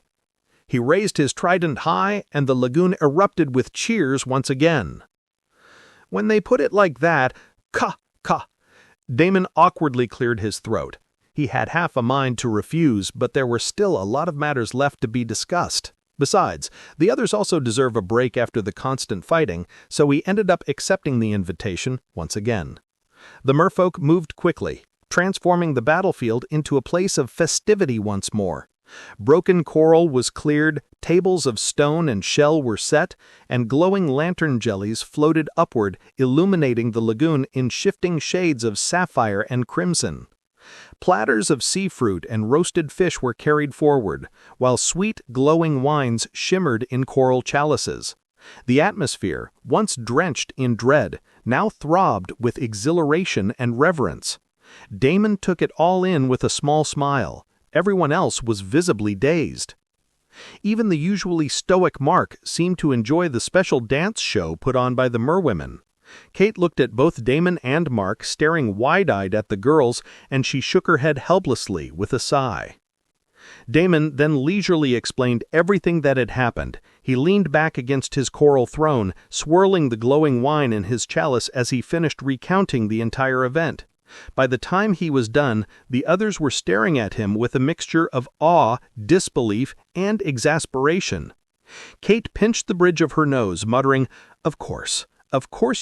He raised his trident high, and the lagoon erupted with cheers once again. When they put it like that, "Ka! Ka!" Damon awkwardly cleared his throat. He had half a mind to refuse, but there were still a lot of matters left to be discussed. Besides, the others also deserve a break after the constant fighting, so he ended up accepting the invitation once again. The merfolk moved quickly, transforming the battlefield into a place of festivity once more. Broken coral was cleared, tables of stone and shell were set, and glowing lantern jellies floated upward, illuminating the lagoon in shifting shades of sapphire and crimson. Platters of sea fruit and roasted fish were carried forward, while sweet, glowing wines shimmered in coral chalices. The atmosphere, once drenched in dread, now throbbed with exhilaration and reverence. Damon took it all in with a small smile. Everyone else was visibly dazed. Even the usually stoic Mark seemed to enjoy the special dance show put on by the merwomen. Kate looked at both Damon and Mark, staring wide-eyed at the girls, and she shook her head helplessly with a sigh. Damon then leisurely explained everything that had happened. He leaned back against his coral throne, swirling the glowing wine in his chalice as he finished recounting the entire event. By the time he was done, the others were staring at him with a mixture of awe, disbelief, and exasperation. Kate pinched the bridge of her nose, muttering, Of course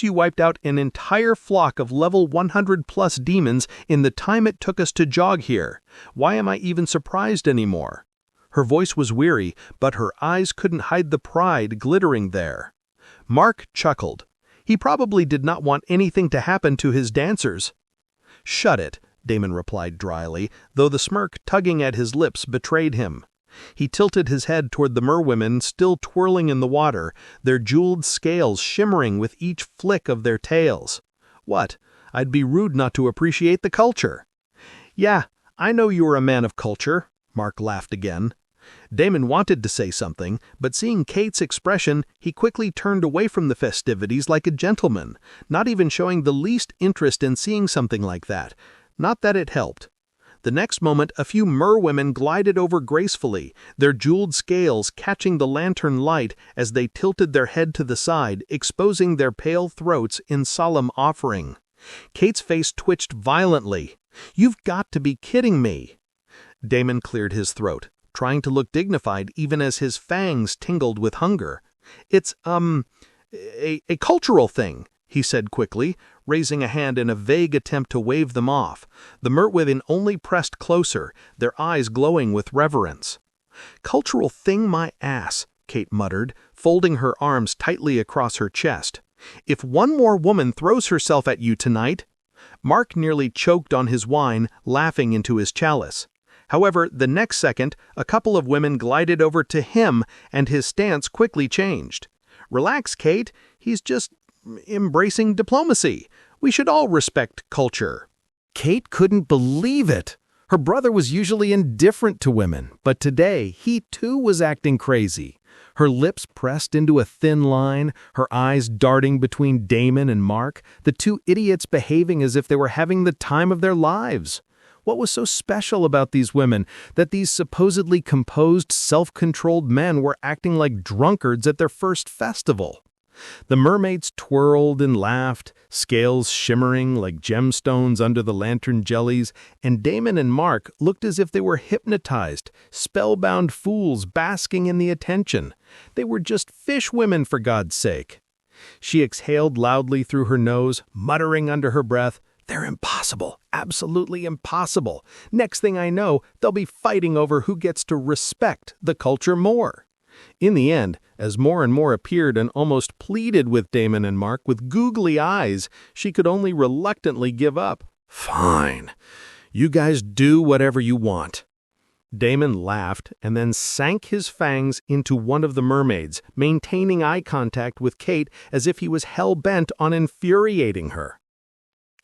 you wiped out an entire flock of level 100-plus demons in the time it took us to jog here. Why am I even surprised anymore?" Her voice was weary, but her eyes couldn't hide the pride glittering there. Mark chuckled. He probably did not want anything to happen to his dancers. "Shut it," Damon replied dryly, though the smirk tugging at his lips betrayed him. He tilted his head toward the merwomen still twirling in the water, their jeweled scales shimmering with each flick of their tails. "What? I'd be rude not to appreciate the culture." "Yeah, I know you are a man of culture," Mark laughed again. Damon wanted to say something, but seeing Kate's expression, he quickly turned away from the festivities like a gentleman, not even showing the least interest in seeing something like that. Not that it helped. The next moment, a few merwomen glided over gracefully, their jeweled scales catching the lantern light as they tilted their head to the side, exposing their pale throats in solemn offering. Kate's face twitched violently. "You've got to be kidding me." Damon cleared his throat, trying to look dignified even as his fangs tingled with hunger. "It's, a cultural thing," he said quickly, raising a hand in a vague attempt to wave them off. The merwomen only pressed closer, their eyes glowing with reverence. "Cultural thing my ass," Kate muttered, folding her arms tightly across her chest. "If one more woman throws herself at you tonight—" Mark nearly choked on his wine, laughing into his chalice. However, the next second, a couple of women glided over to him, and his stance quickly changed. "Relax, Kate. He's just embracing diplomacy. We should all respect culture." Kate couldn't believe it. Her brother was usually indifferent to women, but today he too was acting crazy. Her lips pressed into a thin line, her eyes darting between Damon and Mark, the two idiots behaving as if they were having the time of their lives. What was so special about these women that these supposedly composed, self-controlled men were acting like drunkards at their first festival? The mermaids twirled and laughed, scales shimmering like gemstones under the lantern jellies, and Damon and Mark looked as if they were hypnotized, spellbound fools basking in the attention. They were just fish women, for God's sake. She exhaled loudly through her nose, muttering under her breath, "They're impossible, absolutely impossible. Next thing I know, they'll be fighting over who gets to respect the culture more." In the end, as more and more appeared and almost pleaded with Damon and Mark with googly eyes, she could only reluctantly give up. "Fine. You guys do whatever you want." Damon laughed and then sank his fangs into one of the mermaids, maintaining eye contact with Kate as if he was hell-bent on infuriating her.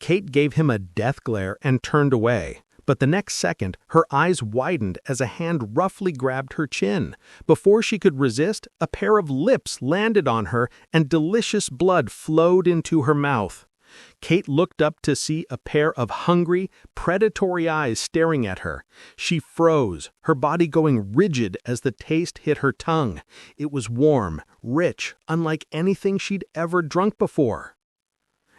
Kate gave him a death glare and turned away. But the next second, her eyes widened as a hand roughly grabbed her chin. Before she could resist, a pair of lips landed on her and delicious blood flowed into her mouth. Kate looked up to see a pair of hungry, predatory eyes staring at her. She froze, her body going rigid as the taste hit her tongue. It was warm, rich, unlike anything she'd ever drunk before.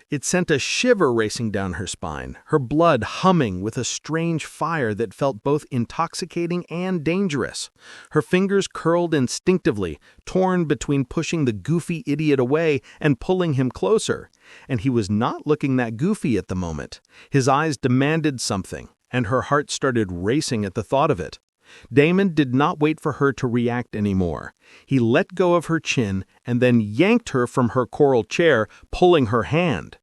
It sent a shiver racing down her spine, her blood humming with a strange fire that felt both intoxicating and dangerous. Her fingers curled instinctively, torn between pushing the goofy idiot away and pulling him closer. And he was not looking that goofy at the moment. His eyes demanded something, and her heart started racing at the thought of it. Damon did not wait for her to react anymore. He let go of her chin and then yanked her from her coral chair, pulling her hand.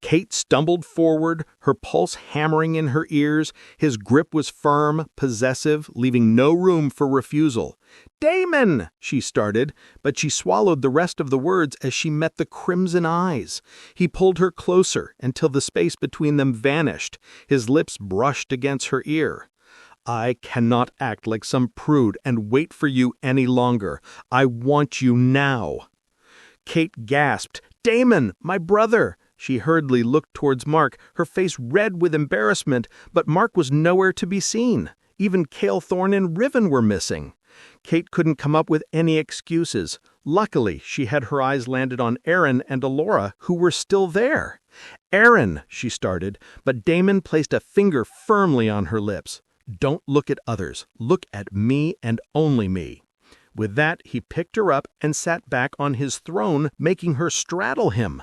Kate stumbled forward, her pulse hammering in her ears. His grip was firm, possessive, leaving no room for refusal. "Damon!" she started, but she swallowed the rest of the words as she met the crimson eyes. He pulled her closer until the space between them vanished. His lips brushed against her ear. "I cannot act like some prude and wait for you any longer. I want you now." Kate gasped, "Damon, my brother!" She hurriedly looked towards Mark, her face red with embarrassment, but Mark was nowhere to be seen. Even Calethorn and Riven were missing. Kate couldn't come up with any excuses. Luckily, she had her eyes landed on Aaron and Alora, who were still there. "Aaron," she started, but Damon placed a finger firmly on her lips. "Don't look at others. Look at me and only me." With that, he picked her up and sat back on his throne, making her straddle him.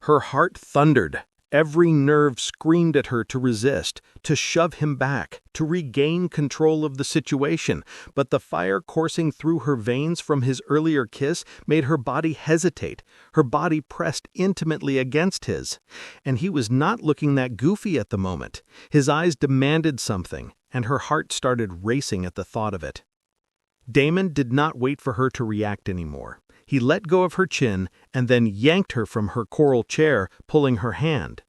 Her heart thundered. Every nerve screamed at her to resist, to shove him back, to regain control of the situation, but the fire coursing through her veins from his earlier kiss made her body hesitate, her body pressed intimately against his. And he was not looking that goofy at the moment. His eyes demanded something, and her heart started racing at the thought of it. Damon did not wait for her to react anymore. He let go of her chin and then yanked her from her coral chair, pulling her hand.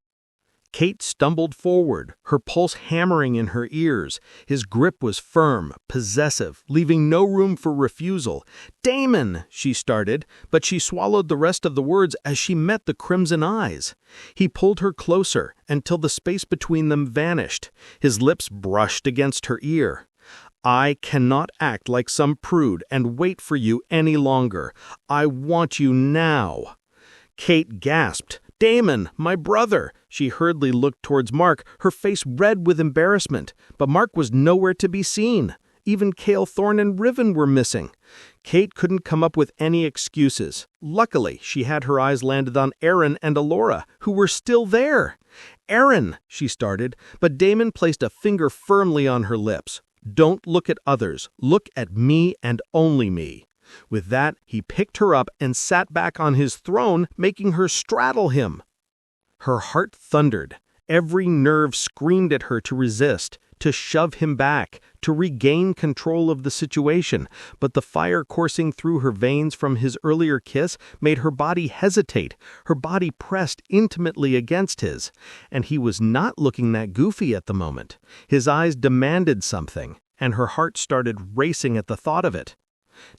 Kate stumbled forward, her pulse hammering in her ears. His grip was firm, possessive, leaving no room for refusal. "Damon," she started, but she swallowed the rest of the words as she met the crimson eyes. He pulled her closer until the space between them vanished. His lips brushed against her ear. "I cannot act like some prude and wait for you any longer. I want you now." Kate gasped. "Damon, my brother!" She hurriedly looked towards Mark, her face red with embarrassment. But Mark was nowhere to be seen. Even Cale, Thorne, and Riven were missing. Kate couldn't come up with any excuses. Luckily, she had her eyes landed on Aaron and Alora, who were still there. "Aaron," she started, but Damon placed a finger firmly on her lips. "Don't look at others. Look at me and only me." With that, he picked her up and sat back on his throne, making her straddle him. Her heart thundered. Every nerve screamed at her to resist, to shove him back, to regain control of the situation. But the fire coursing through her veins from his earlier kiss made her body hesitate. Her body pressed intimately against his. And he was not looking that goofy at the moment. His eyes demanded something, and her heart started racing at the thought of it.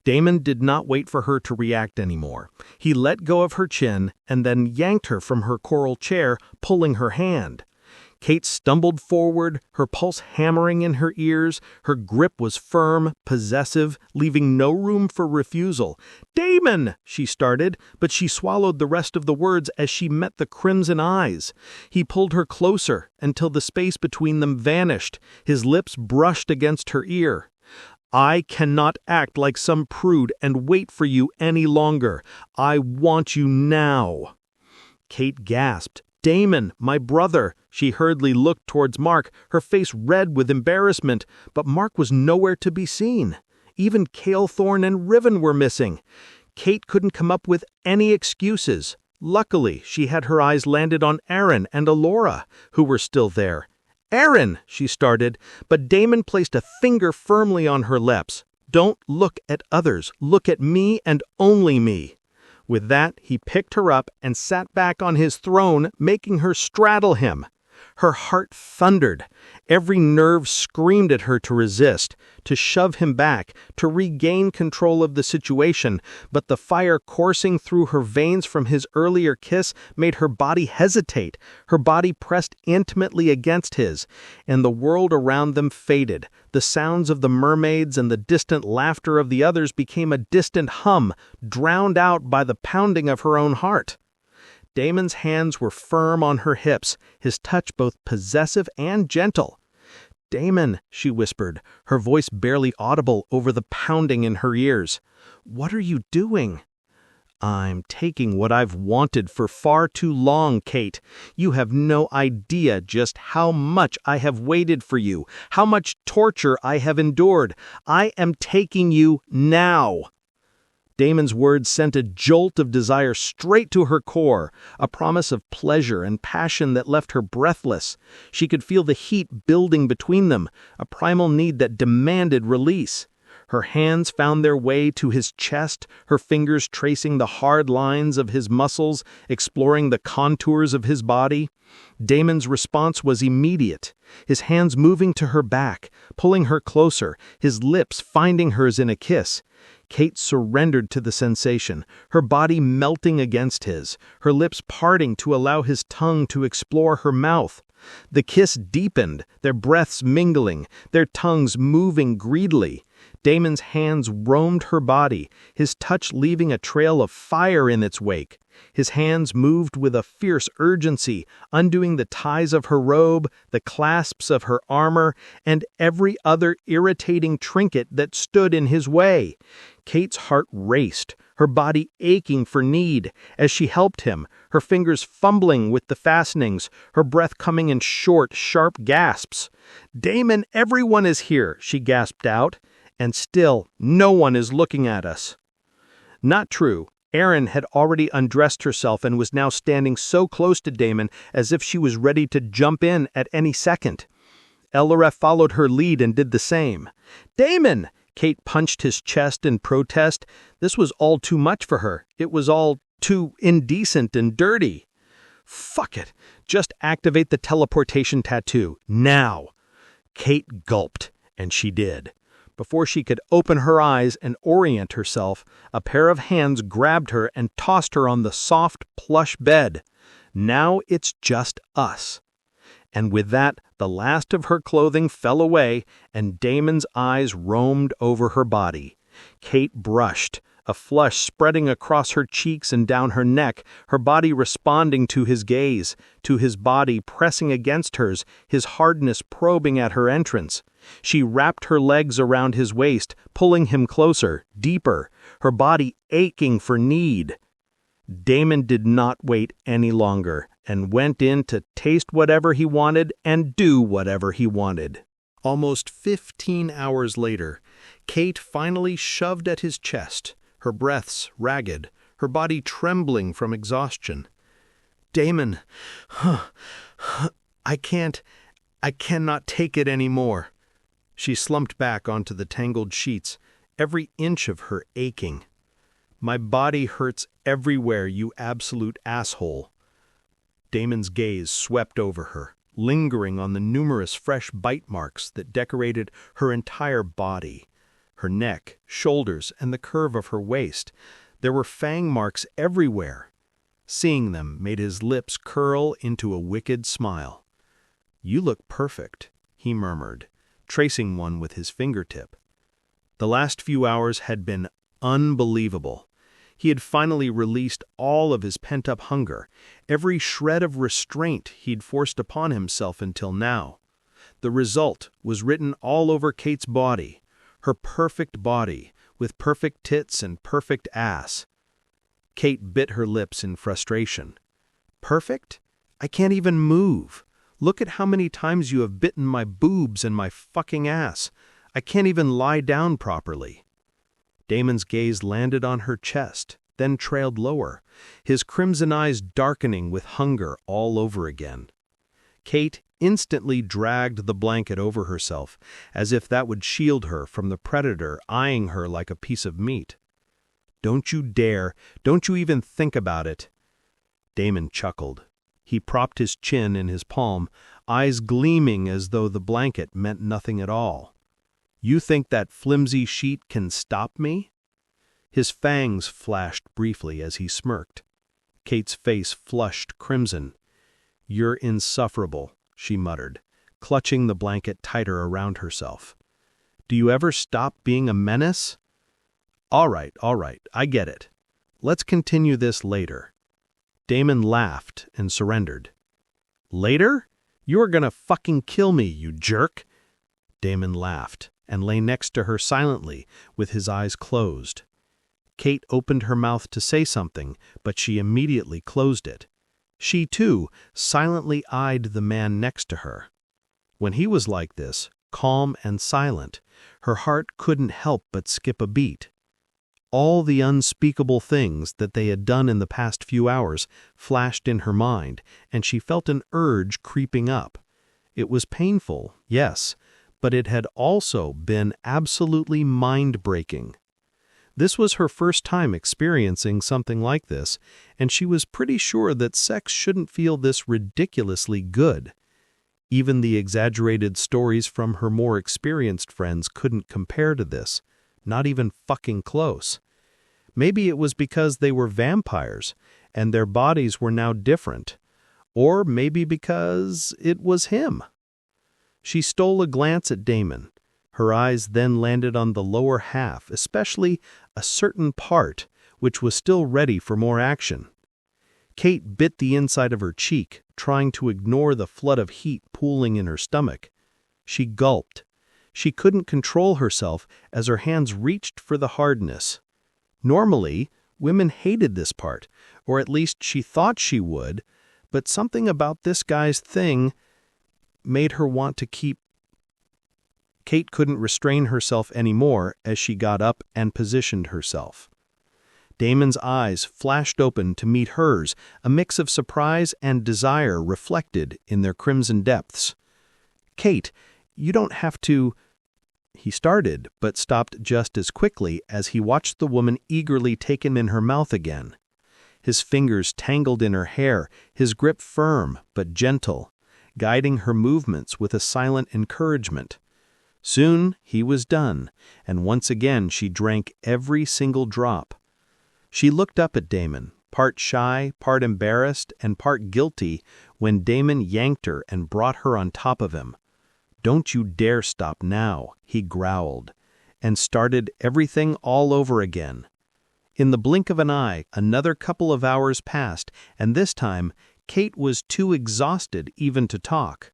Damon did not wait for her to react anymore. He let go of her chin and then yanked her from her coral chair, pulling her hand. Kate stumbled forward, her pulse hammering in her ears. Her grip was firm, possessive, leaving no room for refusal. "Damon!" she started, but she swallowed the rest of the words as she met the crimson eyes. He pulled her closer until the space between them vanished. His lips brushed against her ear. "I cannot act like some prude and wait for you any longer. I want you now." Kate gasped. "Damon, my brother!" She hurriedly looked towards Mark, her face red with embarrassment, but Mark was nowhere to be seen. Even Cale, Thorne, and Riven were missing. Kate couldn't come up with any excuses. Luckily, she had her eyes landed on Aaron and Alora, who were still there. "Aaron," she started, but Damon placed a finger firmly on her lips. "Don't look at others. Look at me and only me." With that, he picked her up and sat back on his throne, making her straddle him. Her heart thundered. Every nerve screamed at her to resist, to shove him back, to regain control of the situation, but the fire coursing through her veins from his earlier kiss made her body hesitate. Her body pressed intimately against his, and the world around them faded. The sounds of the mermaids and the distant laughter of the others became a distant hum, drowned out by the pounding of her own heart. Damon's hands were firm on her hips, his touch both possessive and gentle. "Damon," she whispered, her voice barely audible over the pounding in her ears. "What are you doing?" "I'm taking what I've wanted for far too long, Kate. You have no idea just how much I have waited for you, how much torture I have endured. I am taking you now." Damon's words sent a jolt of desire straight to her core, a promise of pleasure and passion that left her breathless. She could feel the heat building between them, a primal need that demanded release. Her hands found their way to his chest, her fingers tracing the hard lines of his muscles, exploring the contours of his body. Damon's response was immediate, his hands moving to her back, pulling her closer, his lips finding hers in a kiss. Kate surrendered to the sensation, her body melting against his, her lips parting to allow his tongue to explore her mouth. The kiss deepened, their breaths mingling, their tongues moving greedily. Damon's hands roamed her body, his touch leaving a trail of fire in its wake. His hands moved with a fierce urgency, undoing the ties of her robe, the clasps of her armor, and every other irritating trinket that stood in his way. Kate's heart raced, her body aching for need, as she helped him, her fingers fumbling with the fastenings, her breath coming in short, sharp gasps. "Damon, everyone is here," she gasped out, "and still no one is looking at us." Not true. Erin had already undressed herself and was now standing so close to Damon as if she was ready to jump in at any second. Elora followed her lead and did the same. "Damon!" Kate punched his chest in protest. This was all too much for her. It was all too indecent and dirty. "Fuck it. Just activate the teleportation tattoo, now. Kate gulped, and she did. Before she could open her eyes and orient herself, a pair of hands grabbed her and tossed her on the soft, plush bed. Now it's just us. And with that, the last of her clothing fell away, and Damon's eyes roamed over her body. Kate brushed, a flush spreading across her cheeks and down her neck, her body responding to his gaze, to his body pressing against hers, his hardness probing at her entrance. She wrapped her legs around his waist, pulling him closer, deeper, her body aching for need. Damon did not wait any longer and went in to taste whatever he wanted and do whatever he wanted. Almost 15 hours later, Kate finally shoved at his chest, her breaths ragged, her body trembling from exhaustion. "Damon, I cannot take it anymore." She slumped back onto the tangled sheets, every inch of her aching. "My body hurts everywhere, you absolute asshole." Damon's gaze swept over her, lingering on the numerous fresh bite marks that decorated her entire body. Her neck, shoulders, and the curve of her waist. There were fang marks everywhere. Seeing them made his lips curl into a wicked smile. "You look perfect," he murmured, tracing one with his fingertip. The last few hours had been unbelievable. He had finally released all of his pent-up hunger, every shred of restraint he'd forced upon himself until now. The result was written all over Kate's body, her perfect body, with perfect tits and perfect ass. Kate bit her lips in frustration. "Perfect? I can't even move. Look at how many times you have bitten my boobs and my fucking ass. I can't even lie down properly." Damon's gaze landed on her chest, then trailed lower, his crimson eyes darkening with hunger all over again. Kate instantly dragged the blanket over herself, as if that would shield her from the predator eyeing her like a piece of meat. "Don't you dare, don't you even think about it." Damon chuckled. He propped his chin in his palm, eyes gleaming as though the blanket meant nothing at all. "You think that flimsy sheet can stop me?" His fangs flashed briefly as he smirked. Kate's face flushed crimson. "You're insufferable," she muttered, clutching the blanket tighter around herself. "Do you ever stop being a menace?" All right, I get it. Let's continue this later." Damon laughed and surrendered. "Later? You're gonna fucking kill me, you jerk." Damon laughed and lay next to her silently, with his eyes closed. Kate opened her mouth to say something, but she immediately closed it. She, too, silently eyed the man next to her. When he was like this, calm and silent, her heart couldn't help but skip a beat. All the unspeakable things that they had done in the past few hours flashed in her mind, and she felt an urge creeping up. It was painful, yes, but it had also been absolutely mind-breaking. This was her first time experiencing something like this, and she was pretty sure that sex shouldn't feel this ridiculously good. Even the exaggerated stories from her more experienced friends couldn't compare to this, not even fucking close. Maybe it was because they were vampires, and their bodies were now different. Or maybe because it was him. She stole a glance at Damon. Her eyes then landed on the lower half, especially a certain part, which was still ready for more action. Kate bit the inside of her cheek, trying to ignore the flood of heat pooling in her stomach. She gulped. She couldn't control herself as her hands reached for the hardness. Normally, women hated this part, or at least she thought she would, but something about this guy's thing made her want to keep. Kate couldn't restrain herself anymore as she got up and positioned herself. Damon's eyes flashed open to meet hers, a mix of surprise and desire reflected in their crimson depths. "Kate, you don't have to—" He started, but stopped just as quickly as he watched the woman eagerly take him in her mouth again. his fingers tangled in her hair, his grip firm but gentle, guiding her movements with a silent encouragement. Soon he was done, and once again she drank every single drop. She looked up at Damon, part shy, part embarrassed, and part guilty, when Damon yanked her and brought her on top of him. "Don't you dare stop now," he growled, and started everything all over again. In the blink of an eye, another couple of hours passed, and this time, Kate was too exhausted even to talk.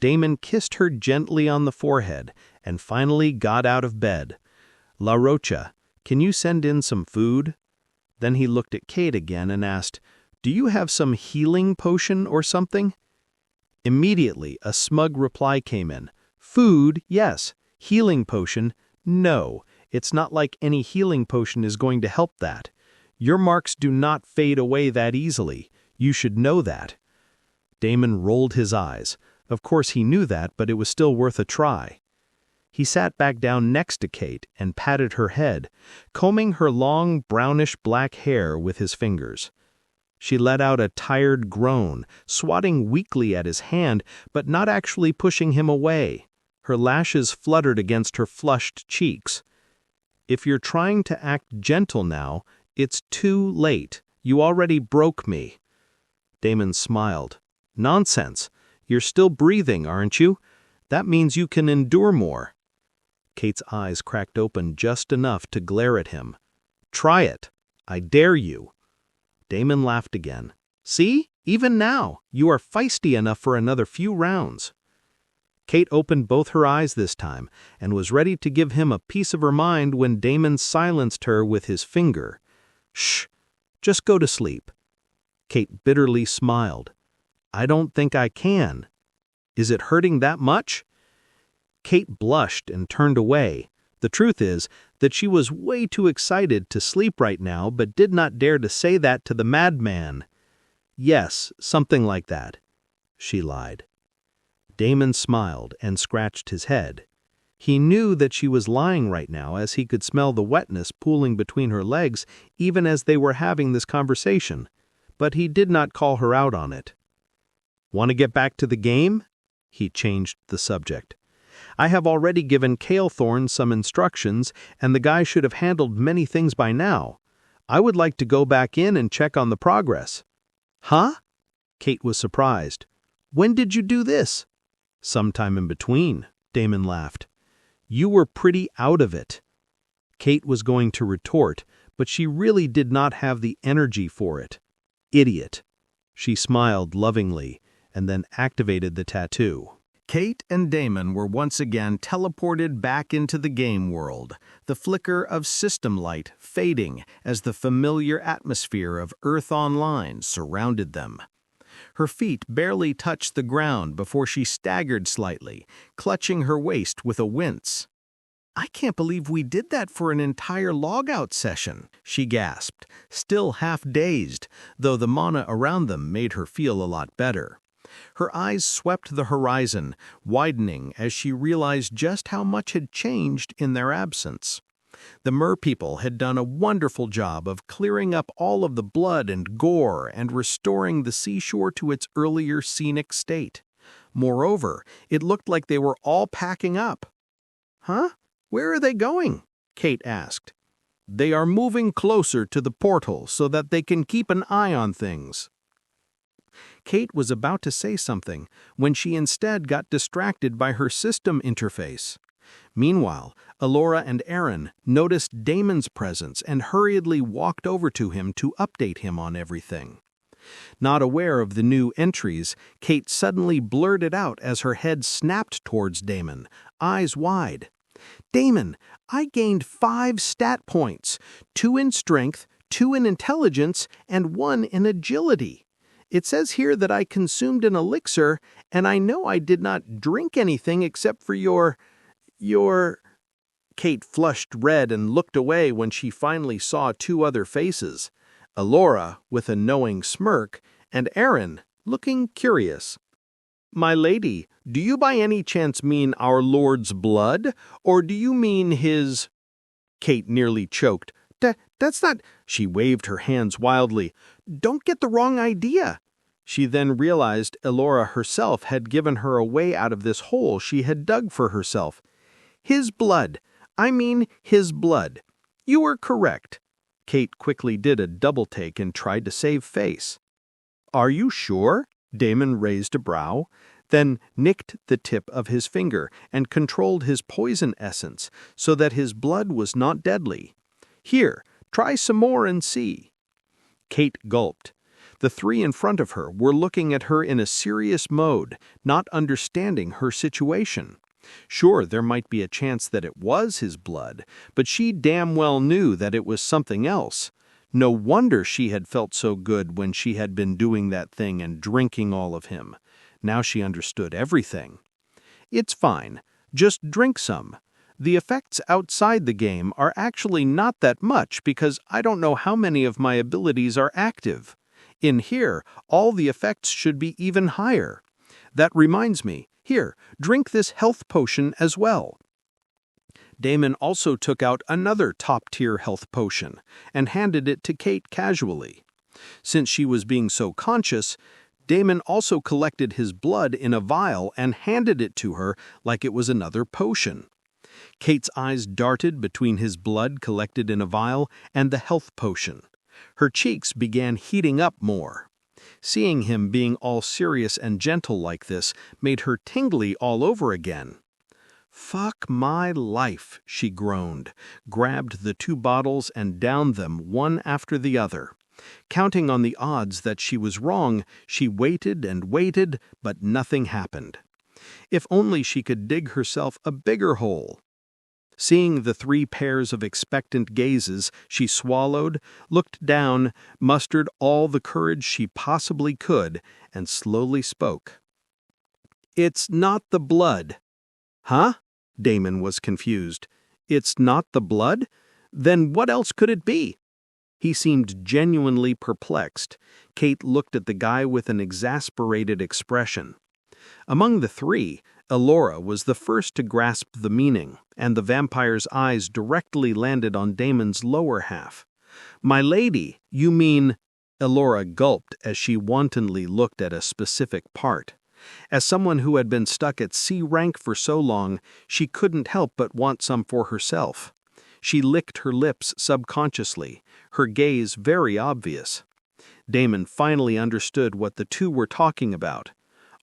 Damon kissed her gently on the forehead and finally got out of bed. "La Rocha, can you send in some food?" Then he looked at Kate again and asked, "Do you have some healing potion or something?" Immediately, a smug reply came in. "Food, yes. Healing potion, no. It's not like any healing potion is going to help that. Your marks do not fade away that easily. You should know that." Damon rolled his eyes. Of course he knew that, but it was still worth a try. He sat back down next to Kate and patted her head, combing her long brownish-black hair with his fingers. She let out a tired groan, swatting weakly at his hand, but not actually pushing him away. Her lashes fluttered against her flushed cheeks. "If you're trying to act gentle now, it's too late. You already broke me." Damon smiled. "Nonsense. You're still breathing, aren't you? That means you can endure more." Kate's eyes cracked open just enough to glare at him. "Try it. I dare you." Damon laughed again. "See? Even now, you are feisty enough for another few rounds." Kate opened both her eyes this time and was ready to give him a piece of her mind when Damon silenced her with his finger. "Shh! Just go to sleep." Kate bitterly smiled. "I don't think I can." "Is it hurting that much?" Kate blushed and turned away. The truth is that she was way too excited to sleep right now, but did not dare to say that to the madman. "Yes, something like that," she lied. Damon smiled and scratched his head. He knew that she was lying right now, as he could smell the wetness pooling between her legs even as they were having this conversation, but he did not call her out on it. "Want to get back to the game?" He changed the subject. "I have already given Calethorn some instructions, and the guy should have handled many things by now. I would like to go back in and check on the progress." "Huh?" Kate was surprised. "When did you do this?" "Sometime in between," Damon laughed. "You were pretty out of it." Kate was going to retort, but she really did not have the energy for it. Idiot. She smiled lovingly and then activated the tattoo. Kate and Damon were once again teleported back into the game world, the flicker of system light fading as the familiar atmosphere of Earth Online surrounded them. Her feet barely touched the ground before she staggered slightly, clutching her waist with a wince. "I can't believe we did that for an entire logout session," she gasped, still half dazed, though the mana around them made her feel a lot better. Her eyes swept the horizon, widening as she realized just how much had changed in their absence. The merpeople had done a wonderful job of clearing up all of the blood and gore and restoring the seashore to its earlier scenic state. Moreover, it looked like they were all packing up. "Huh? Where are they going?" Kate asked. "They are moving closer to the portal so that they can keep an eye on things." Kate was about to say something when she instead got distracted by her system interface. Meanwhile, Alora and Aaron noticed Damon's presence and hurriedly walked over to him to update him on everything. Not aware of the new entries, Kate suddenly blurted out as her head snapped towards Damon, eyes wide. "Damon, I gained 5 stat points, 2 in strength, 2 in intelligence, and 1 in agility. It says here that I consumed an elixir, and I know I did not drink anything except for your... Kate flushed red and looked away when she finally saw 2 other faces, Alora with a knowing smirk, and Aaron looking curious. "My lady, do you by any chance mean our Lord's blood, or do you mean his..." Kate nearly choked. That's not—" She waved her hands wildly. "Don't get the wrong idea." She then realized Elora herself had given her a way out of this hole she had dug for herself. "His blood. I mean his blood. You were correct." Kate quickly did a double-take and tried to save face. "Are you sure?" Damon raised a brow, then nicked the tip of his finger and controlled his poison essence so that his blood was not deadly. "Here, try some more and see." Kate gulped. The three in front of her were looking at her in a serious mode, not understanding her situation. Sure, there might be a chance that it was his blood, but she damn well knew that it was something else. No wonder she had felt so good when she had been doing that thing and drinking all of him. Now she understood everything. "It's fine. Just drink some. The effects outside the game are actually not that much because I don't know how many of my abilities are active. In here, all the effects should be even higher. That reminds me. Here, drink this health potion as well." Damon also took out another top-tier health potion and handed it to Kate casually. Since she was being so conscious, Damon also collected his blood in a vial and handed it to her like it was another potion. Kate's eyes darted between his blood collected in a vial and the health potion. Her cheeks began heating up more. Seeing him being all serious and gentle like this made her tingly all over again. "Fuck my life," she groaned, grabbed the two bottles and downed them one after the other. Counting on the odds that she was wrong, she waited and waited, but nothing happened. If only she could dig herself a bigger hole. Seeing the three pairs of expectant gazes, she swallowed, looked down, mustered all the courage she possibly could, and slowly spoke. "It's not the blood." "Huh?" Damon was confused. "It's not the blood? Then what else could it be?" He seemed genuinely perplexed. Kate looked at the guy with an exasperated expression. Among the three, Elora was the first to grasp the meaning, and the vampire's eyes directly landed on Damon's lower half. "My lady, you mean—" Elora gulped as she wantonly looked at a specific part. As someone who had been stuck at C rank for so long, she couldn't help but want some for herself. She licked her lips subconsciously, her gaze very obvious. Damon finally understood what the two were talking about.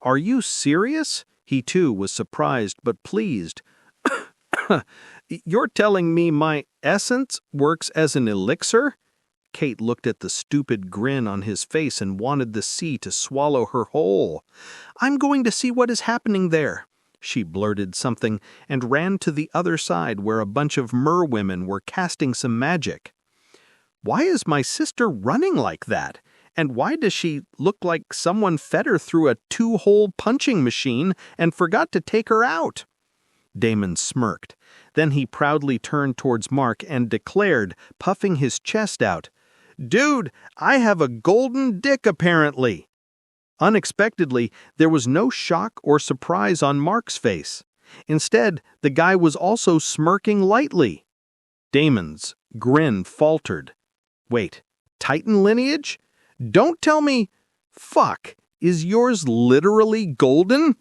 "Are you serious?" He too was surprised but pleased. "You're telling me my essence works as an elixir?" Kate looked at the stupid grin on his face and wanted the sea to swallow her whole. "I'm going to see what is happening there." She blurted something and ran to the other side where a bunch of merwomen were casting some magic. "Why is my sister running like that? And why does she look like someone fed her through a two-hole punching machine and forgot to take her out?" Damon smirked. Then he proudly turned towards Mark and declared, puffing his chest out, "Dude, I have a golden dick apparently." Unexpectedly, there was no shock or surprise on Mark's face. Instead, the guy was also smirking lightly. Damon's grin faltered. "Wait, Titan lineage? Don't tell me— Fuck, is yours literally golden?"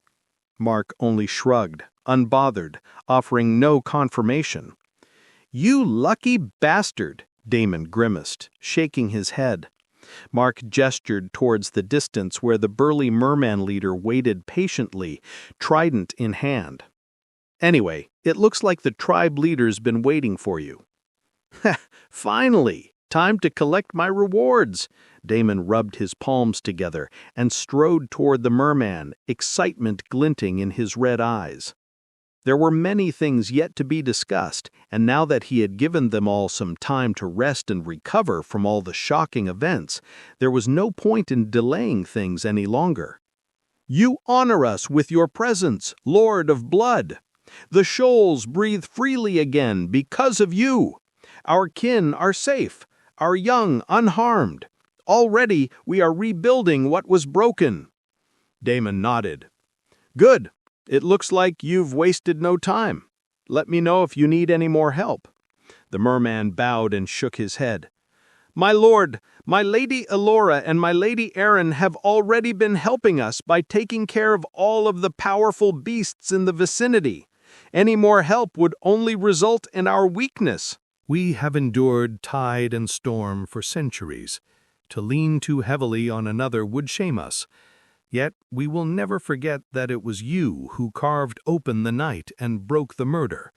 Mark only shrugged, unbothered, offering no confirmation. "You lucky bastard," Damon grimaced, shaking his head. Mark gestured towards the distance where the burly merman leader waited patiently, trident in hand. "Anyway, it looks like the tribe leader's been waiting for you." "Finally! Time to collect my rewards." Damon rubbed his palms together and strode toward the merman, excitement glinting in his red eyes. There were many things yet to be discussed, and now that he had given them all some time to rest and recover from all the shocking events, there was no point in delaying things any longer. "You honor us with your presence, Lord of Blood. The shoals breathe freely again because of you. Our kin are safe, our young unharmed. Already we are rebuilding what was broken." Damon nodded. "Good. It looks like you've wasted no time. Let me know if you need any more help." The merman bowed and shook his head. "My lord, my lady Elora and my lady Erin have already been helping us by taking care of all of the powerful beasts in the vicinity. Any more help would only result in our weakness." We have endured tide and storm for centuries. To lean too heavily on another would shame us. Yet we will never forget that it was you who carved open the night and broke the murder.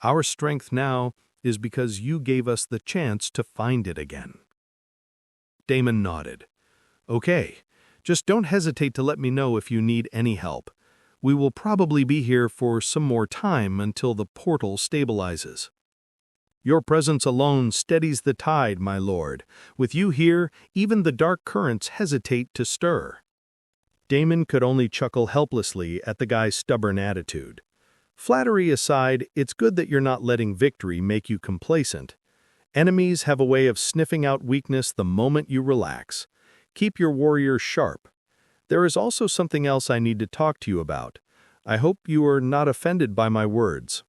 Our strength now is because you gave us the chance to find it again. Damon nodded. Okay, just don't hesitate to let me know if you need any help. We will probably be here for some more time until the portal stabilizes. Your presence alone steadies the tide, my lord. With you here, even the dark currents hesitate to stir. Damon could only chuckle helplessly at the guy's stubborn attitude. Flattery aside, it's good that you're not letting victory make you complacent. Enemies have a way of sniffing out weakness the moment you relax. Keep your warriors sharp. There is also something else I need to talk to you about. I hope you are not offended by my words.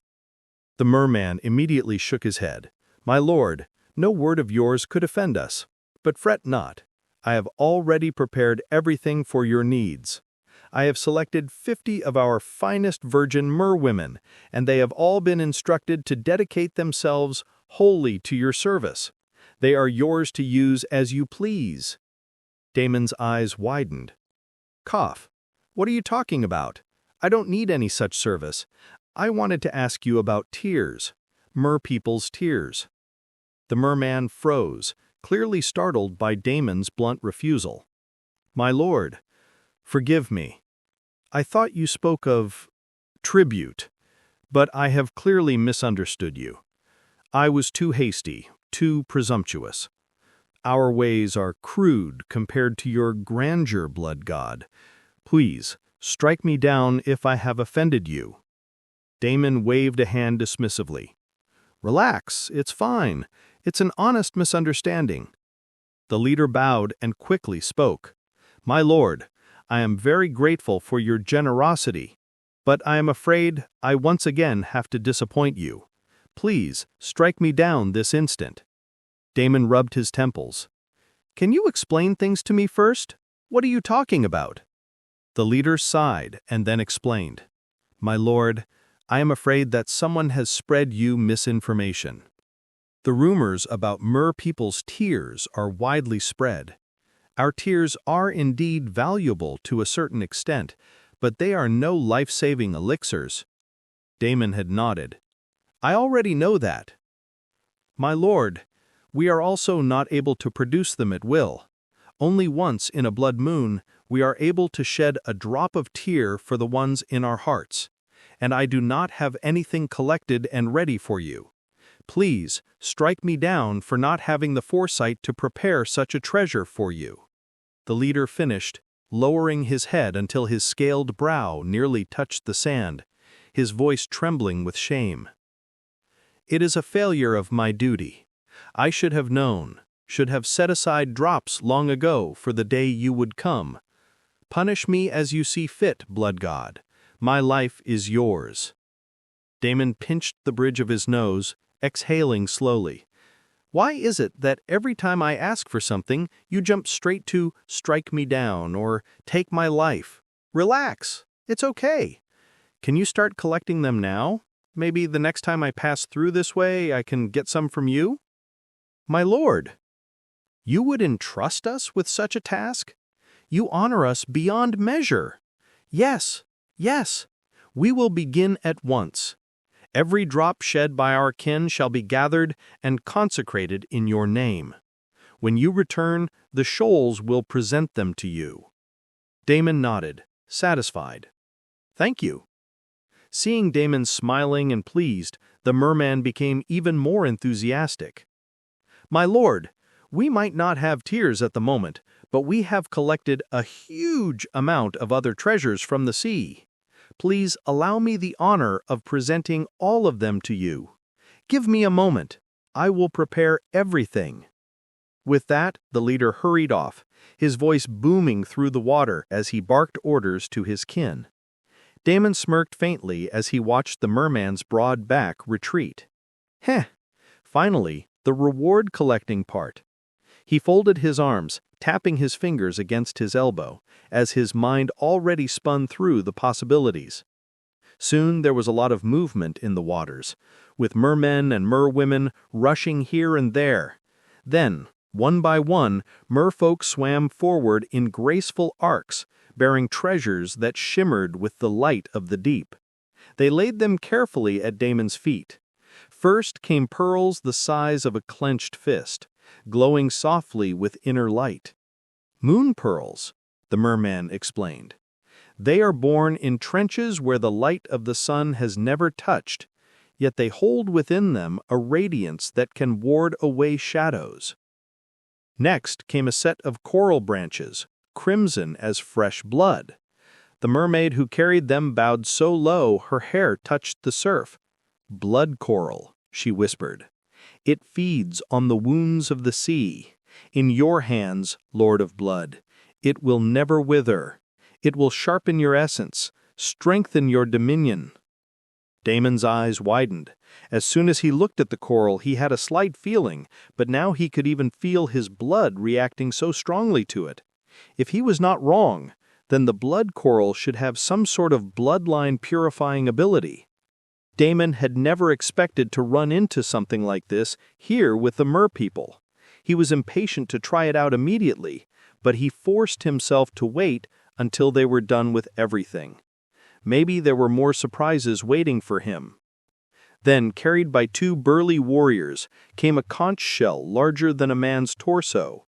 The merman immediately shook his head. My lord, no word of yours could offend us. But fret not. I have already prepared everything for your needs. I have selected 50 of our finest virgin merwomen, and they have all been instructed to dedicate themselves wholly to your service. They are yours to use as you please. Damon's eyes widened. Cough. What are you talking about? I don't need any such service. I wanted to ask you about tears. Merpeople's tears. The merman froze, clearly startled by Damon's blunt refusal. My lord, forgive me. I thought you spoke of tribute, but I have clearly misunderstood you. I was too hasty, too presumptuous. Our ways are crude compared to your grandeur, blood god. Please, strike me down if I have offended you. Damon waved a hand dismissively. Relax, it's fine. It's an honest misunderstanding. The leader bowed and quickly spoke. My lord, I am very grateful for your generosity, but I am afraid I once again have to disappoint you. Please, strike me down this instant. Damon rubbed his temples. Can you explain things to me first? What are you talking about? The leader sighed and then explained. My lord, I am afraid that someone has spread you misinformation. The rumors about merpeople's tears are widely spread. Our tears are indeed valuable to a certain extent, but they are no life-saving elixirs. Damon had nodded. I already know that. My lord, we are also not able to produce them at will. Only once in a blood moon we are able to shed a drop of tear for the ones in our hearts, and I do not have anything collected and ready for you. Please, strike me down for not having the foresight to prepare such a treasure for you. The leader finished, lowering his head until his scaled brow nearly touched the sand, his voice trembling with shame. It is a failure of my duty. I should have known, should have set aside drops long ago for the day you would come. Punish me as you see fit, blood god. My life is yours. Damon pinched the bridge of his nose, exhaling slowly. Why is it that every time I ask for something, you jump straight to strike me down or take my life? Relax. It's okay. Can you start collecting them now? Maybe the next time I pass through this way, I can get some from you? My lord, you would entrust us with such a task? You honor us beyond measure. Yes, yes, we will begin at once. Every drop shed by our kin shall be gathered and consecrated in your name. When you return, the shoals will present them to you. Damon nodded, satisfied. Thank you. Seeing Damon smiling and pleased, the merman became even more enthusiastic. My lord, we might not have tears at the moment, but we have collected a huge amount of other treasures from the sea. Please allow me the honor of presenting all of them to you. Give me a moment. I will prepare everything. With that, the leader hurried off, his voice booming through the water as he barked orders to his kin. Damon smirked faintly as he watched the merman's broad back retreat. Heh, Finally, the reward collecting part. He folded his arms, tapping his fingers against his elbow, as his mind already spun through the possibilities. Soon there was a lot of movement in the waters, with mermen and merwomen rushing here and there. Then, one by one, merfolk swam forward in graceful arcs, bearing treasures that shimmered with the light of the deep. They laid them carefully at Damon's feet. First came pearls the size of a clenched fist, glowing softly with inner light. Moon pearls, the merman explained. They are born in trenches where the light of the sun has never touched, yet they hold within them a radiance that can ward away shadows. Next came a set of coral branches, crimson as fresh blood. The mermaid who carried them bowed so low her hair touched the surf. "Blood coral," she whispered. "It feeds on the wounds of the sea. In your hands, Lord of Blood, it will never wither. It will sharpen your essence, strengthen your dominion." Damon's eyes widened. As soon as he looked at the coral, he had a slight feeling, but now he could even feel his blood reacting so strongly to it. If he was not wrong, then the blood coral should have some sort of bloodline purifying ability. Damon had never expected to run into something like this here with the merpeople. He was impatient to try it out immediately, but he forced himself to wait until they were done with everything. Maybe there were more surprises waiting for him. Then, carried by two burly warriors, came a conch shell larger than a man's torso.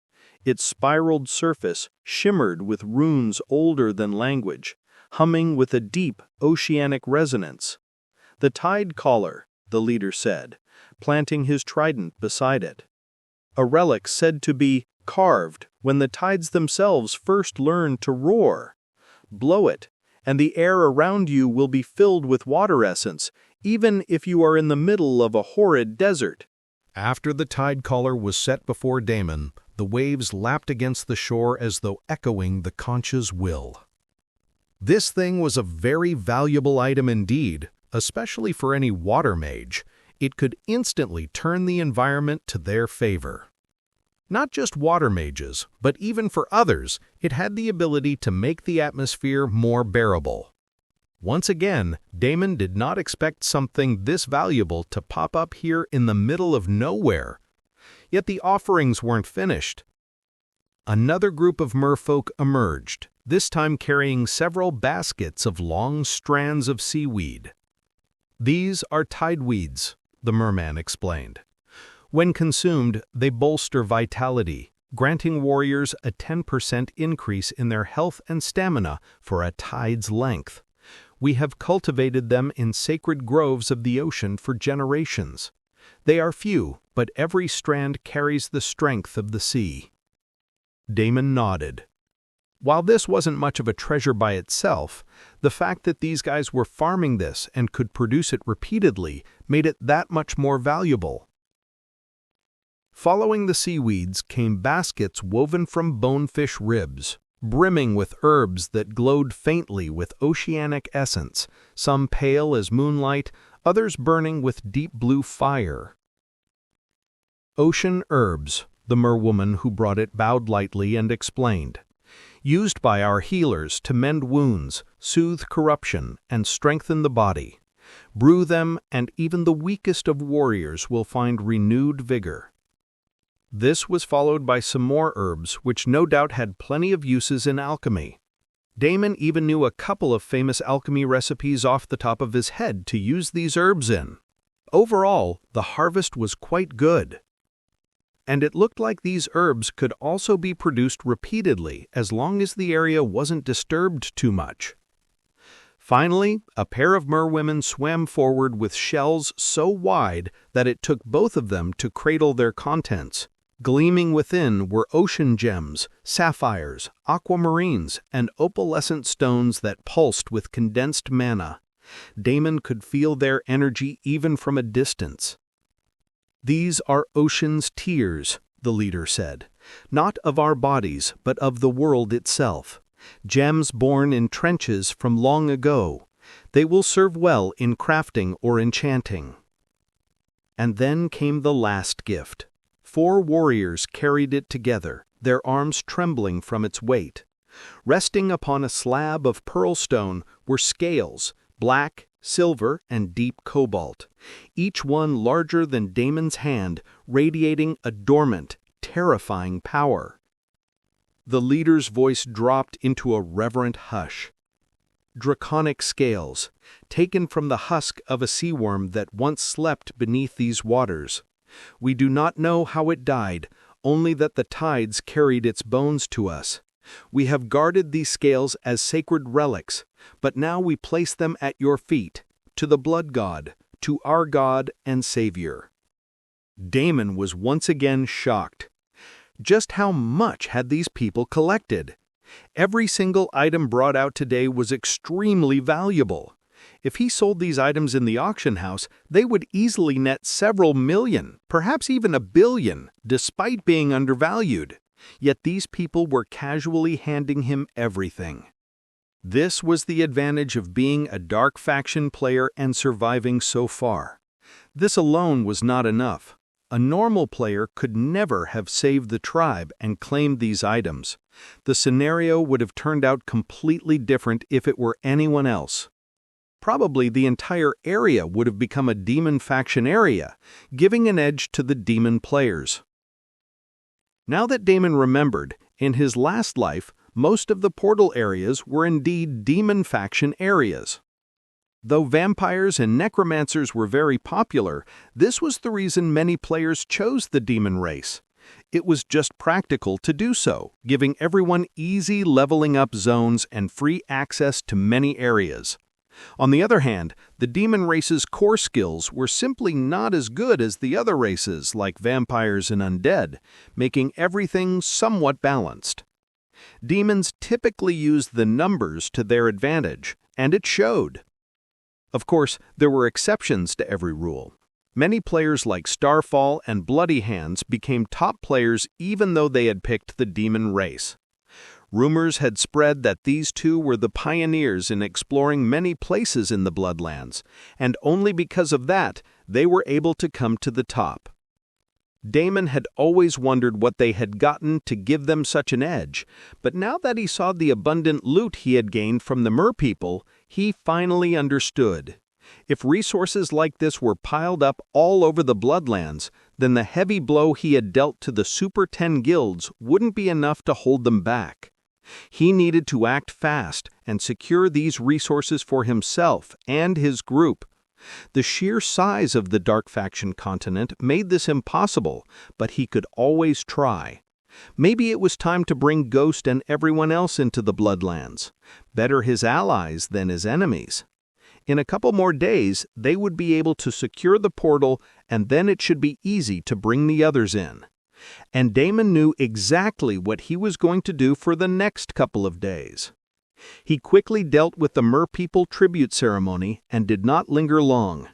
Its spiraled surface shimmered with runes older than language, humming with a deep, oceanic resonance. "The tide caller," the leader said, planting his trident beside it. "A relic said to be carved when the tides themselves first learned to roar. Blow it, and the air around you will be filled with water essence, even if you are in the middle of a horrid desert." After the tide caller was set before Damon, the waves lapped against the shore as though echoing the conch's will. This thing was a very valuable item indeed, especially for any water mage. It could instantly turn the environment to their favor. Not just water mages, but even for others, it had the ability to make the atmosphere more bearable. Once again, Damon did not expect something this valuable to pop up here in the middle of nowhere. Yet the offerings weren't finished. Another group of merfolk emerged, this time carrying several baskets of long strands of seaweed. "These are tideweeds," the merman explained. "When consumed, they bolster vitality, granting warriors a 10% increase in their health and stamina for a tide's length. We have cultivated them in sacred groves of the ocean for generations. They are few, but every strand carries the strength of the sea." Damon nodded. While this wasn't much of a treasure by itself, the fact that these guys were farming this and could produce it repeatedly made it that much more valuable. Following the seaweeds came baskets woven from bonefish ribs, brimming with herbs that glowed faintly with oceanic essence, some pale as moonlight, others burning with deep blue fire. "Ocean herbs," the merwoman who brought it bowed lightly and explained. "Used by our healers to mend wounds, soothe corruption, and strengthen the body. Brew them, and even the weakest of warriors will find renewed vigor." This was followed by some more herbs, which no doubt had plenty of uses in alchemy. Damon even knew a couple of famous alchemy recipes off the top of his head to use these herbs in. Overall, the harvest was quite good. And it looked like these herbs could also be produced repeatedly as long as the area wasn't disturbed too much. Finally, a pair of merwomen swam forward with shells so wide that it took both of them to cradle their contents. Gleaming within were ocean gems, sapphires, aquamarines, and opalescent stones that pulsed with condensed mana. Damon could feel their energy even from a distance. "These are ocean's tears," the leader said. "Not of our bodies, but of the world itself. Gems born in trenches from long ago. They will serve well in crafting or enchanting." And then came the last gift. 4 warriors carried it together, their arms trembling from its weight. Resting upon a slab of pearl stone were scales, black, silver, and deep cobalt, each one larger than Damon's hand, radiating a dormant, terrifying power. The leader's voice dropped into a reverent hush. Draconic scales, taken from the husk of a sea worm that once slept beneath these waters. We do not know how it died, only that the tides carried its bones to us. We have guarded these scales as sacred relics, but now we place them at your feet, to the blood god, to our God and Savior. Damon was once again shocked. Just how much had these people collected? Every single item brought out today was extremely valuable. If he sold these items in the auction house, they would easily net several million, perhaps even $1 billion, despite being undervalued. Yet these people were casually handing him everything. This was the advantage of being a dark faction player and surviving so far. This alone was not enough. A normal player could never have saved the tribe and claimed these items. The scenario would have turned out completely different if it were anyone else. Probably the entire area would have become a demon faction area, giving an edge to the demon players. Now that Damon remembered, in his last life, most of the portal areas were indeed demon faction areas. Though vampires and necromancers were very popular, this was the reason many players chose the demon race. It was just practical to do so, giving everyone easy leveling up zones and free access to many areas. On the other hand, the demon race's core skills were simply not as good as the other races like vampires and undead, making everything somewhat balanced. Demons typically used the numbers to their advantage, and it showed. Of course, there were exceptions to every rule. Many players like Starfall and Bloody Hands became top players even though they had picked the demon race. Rumors had spread that these two were the pioneers in exploring many places in the Bloodlands, and only because of that, they were able to come to the top. Damon had always wondered what they had gotten to give them such an edge, but now that he saw the abundant loot he had gained from the merpeople, he finally understood. If resources like this were piled up all over the Bloodlands, then the heavy blow he had dealt to the Super 10 guilds wouldn't be enough to hold them back. He needed to act fast and secure these resources for himself and his group. The sheer size of the Dark Faction continent made this impossible, but he could always try. Maybe it was time to bring Ghost and everyone else into the Bloodlands. Better his allies than his enemies. In a couple more days, they would be able to secure the portal, and then it should be easy to bring the others in. And Damon knew exactly what he was going to do for the next couple of days. He quickly dealt with the merpeople tribute ceremony and did not linger long.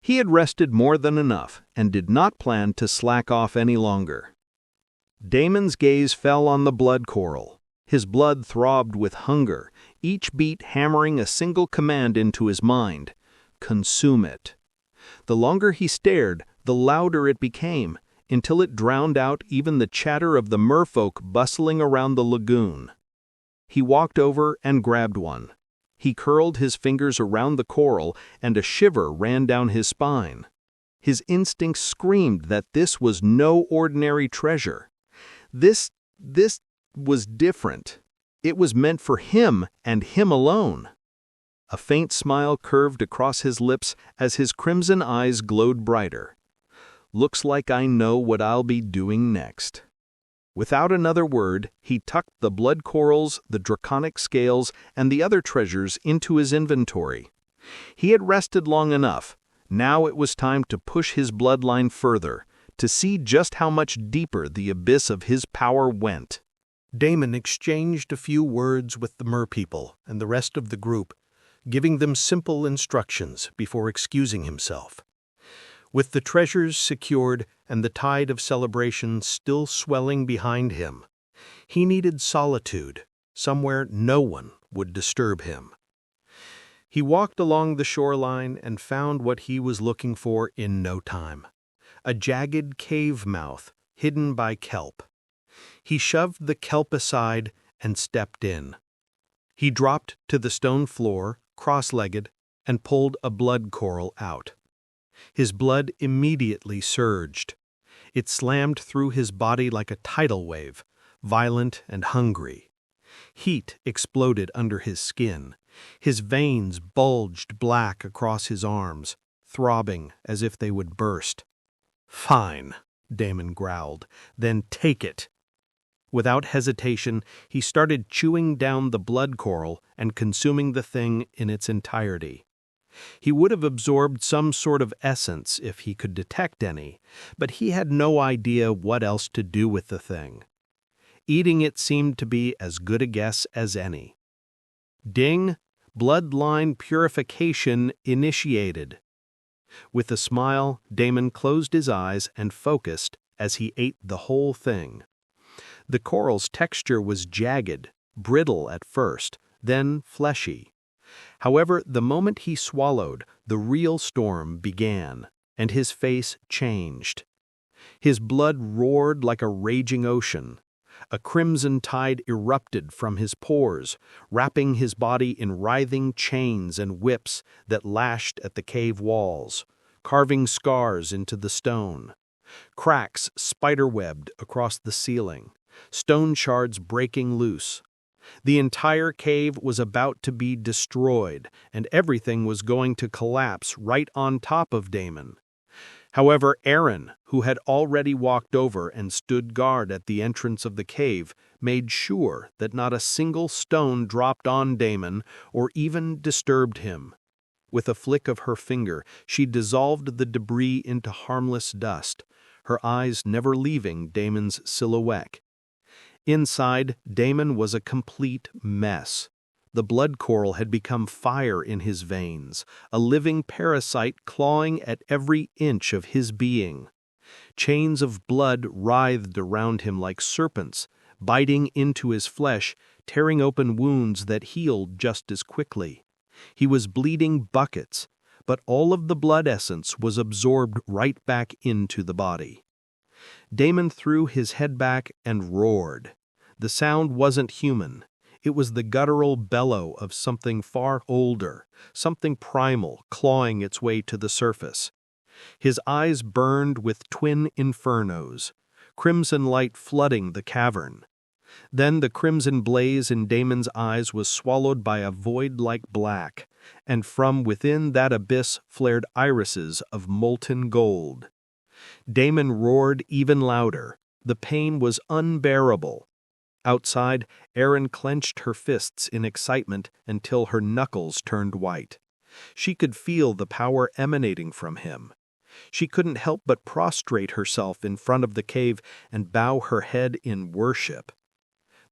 He had rested more than enough and did not plan to slack off any longer. Damon's gaze fell on the blood coral. His blood throbbed with hunger, each beat hammering a single command into his mind: consume it. The longer he stared, the louder it became, until it drowned out even the chatter of the merfolk bustling around the lagoon. He walked over and grabbed one. He curled his fingers around the coral, and a shiver ran down his spine. His instincts screamed that this was no ordinary treasure. This was different. It was meant for him and him alone. A faint smile curved across his lips as his crimson eyes glowed brighter. Looks like I know what I'll be doing next. Without another word, he tucked the blood corals, the draconic scales, and the other treasures into his inventory. He had rested long enough. Now it was time to push his bloodline further, to see just how much deeper the abyss of his power went. Damon exchanged a few words with the merpeople and the rest of the group, giving them simple instructions before excusing himself. With the treasures secured and the tide of celebration still swelling behind him, he needed solitude, somewhere no one would disturb him. He walked along the shoreline and found what he was looking for in no time. A jagged cave mouth, hidden by kelp. He shoved the kelp aside and stepped in. He dropped to the stone floor, cross-legged, and pulled a blood coral out. His blood immediately surged. It slammed through his body like a tidal wave, violent and hungry. Heat exploded under his skin. His veins bulged black across his arms, throbbing as if they would burst. "Fine," Damon growled, "then take it." Without hesitation, he started chewing down the blood coral and consuming the thing in its entirety. He would have absorbed some sort of essence if he could detect any, but he had no idea what else to do with the thing. Eating it seemed to be as good a guess as any. Ding! Bloodline purification initiated. With a smile, Damon closed his eyes and focused as he ate the whole thing. The coral's texture was jagged, brittle at first, then fleshy. However, the moment he swallowed, the real storm began, and his face changed. His blood roared like a raging ocean. A crimson tide erupted from his pores, wrapping his body in writhing chains and whips that lashed at the cave walls, carving scars into the stone. Cracks spiderwebbed across the ceiling, stone shards breaking loose. The entire cave was about to be destroyed, and everything was going to collapse right on top of Damon. However, Aaron, who had already walked over and stood guard at the entrance of the cave, made sure that not a single stone dropped on Damon or even disturbed him. With a flick of her finger, she dissolved the debris into harmless dust, her eyes never leaving Damon's silhouette. Inside, Damon was a complete mess. The blood coral had become fire in his veins, a living parasite clawing at every inch of his being. Chains of blood writhed around him like serpents, biting into his flesh, tearing open wounds that healed just as quickly. He was bleeding buckets, but all of the blood essence was absorbed right back into the body. Damon threw his head back and roared. The sound wasn't human. It was the guttural bellow of something far older, something primal clawing its way to the surface. His eyes burned with twin infernos, crimson light flooding the cavern. Then the crimson blaze in Damon's eyes was swallowed by a void-like black, and from within that abyss flared irises of molten gold. Damon roared even louder. The pain was unbearable. Outside, Erin clenched her fists in excitement until her knuckles turned white. She could feel the power emanating from him. She couldn't help but prostrate herself in front of the cave and bow her head in worship.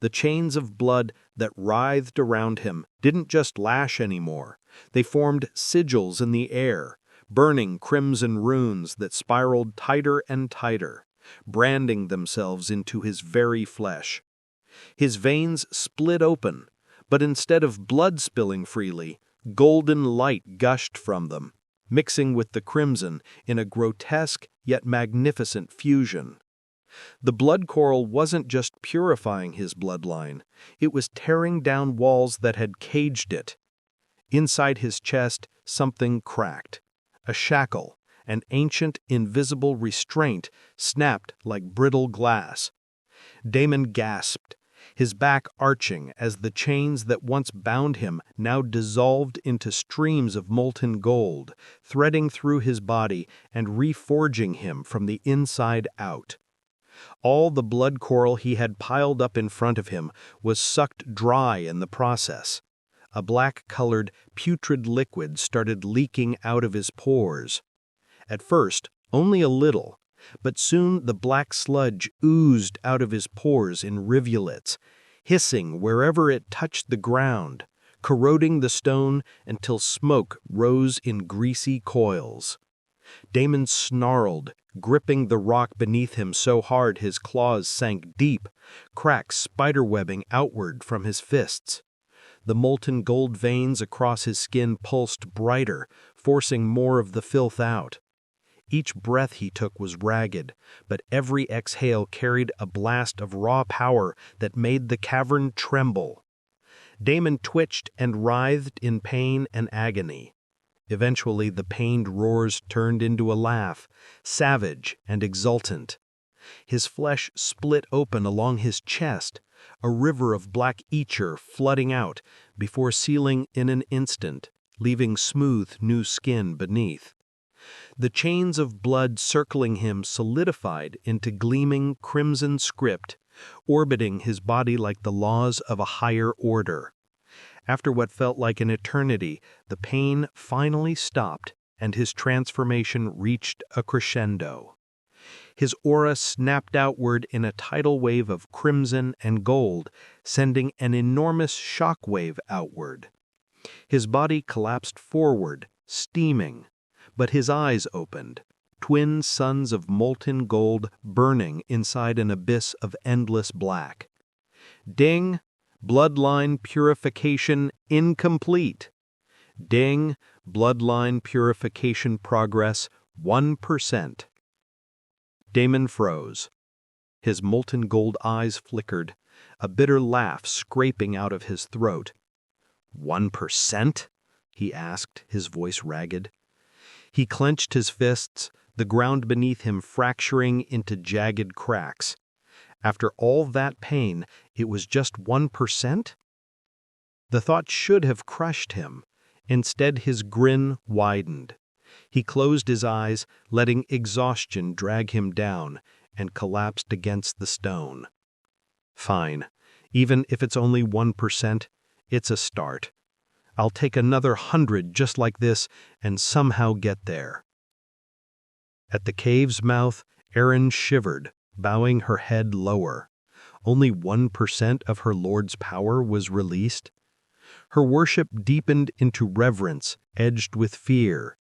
The chains of blood that writhed around him didn't just lash anymore. They formed sigils in the air, burning crimson runes that spiraled tighter and tighter, branding themselves into his very flesh. His veins split open, but instead of blood spilling freely, golden light gushed from them, mixing with the crimson in a grotesque yet magnificent fusion. The blood coral wasn't just purifying his bloodline, it was tearing down walls that had caged it. Inside his chest, something cracked. A shackle, an ancient invisible restraint, snapped like brittle glass. Damon gasped, his back arching as the chains that once bound him now dissolved into streams of molten gold, threading through his body and reforging him from the inside out. All the blood coral he had piled up in front of him was sucked dry in the process. A black-colored, putrid liquid started leaking out of his pores. At first, only a little, but soon the black sludge oozed out of his pores in rivulets, hissing wherever it touched the ground, corroding the stone until smoke rose in greasy coils. Damon snarled, gripping the rock beneath him so hard his claws sank deep, cracks spiderwebbing outward from his fists. The molten gold veins across his skin pulsed brighter, forcing more of the filth out. Each breath he took was ragged, but every exhale carried a blast of raw power that made the cavern tremble. Damon twitched and writhed in pain and agony. Eventually, the pained roars turned into a laugh, savage and exultant. His flesh split open along his chest, a river of black ether flooding out before sealing in an instant, leaving smooth new skin beneath. The chains of blood circling him solidified into gleaming crimson script, orbiting his body like the laws of a higher order. After what felt like an eternity, the pain finally stopped and his transformation reached a crescendo. His aura snapped outward in a tidal wave of crimson and gold, sending an enormous shock wave outward. His body collapsed forward, steaming, but his eyes opened, twin suns of molten gold burning inside an abyss of endless black. Ding! Bloodline purification incomplete. Ding! Bloodline purification progress 1%. Damon froze. His molten gold eyes flickered, a bitter laugh scraping out of his throat. 1%? He asked, his voice ragged. He clenched his fists, the ground beneath him fracturing into jagged cracks. After all that pain, it was just 1%? The thought should have crushed him. Instead, his grin widened. He closed his eyes, letting exhaustion drag him down, and collapsed against the stone. Fine. Even if it's only 1%, it's a start. I'll take another 100 just like this and somehow get there. At the cave's mouth, Erin shivered, bowing her head lower. Only 1% of her lord's power was released. Her worship deepened into reverence, edged with fear.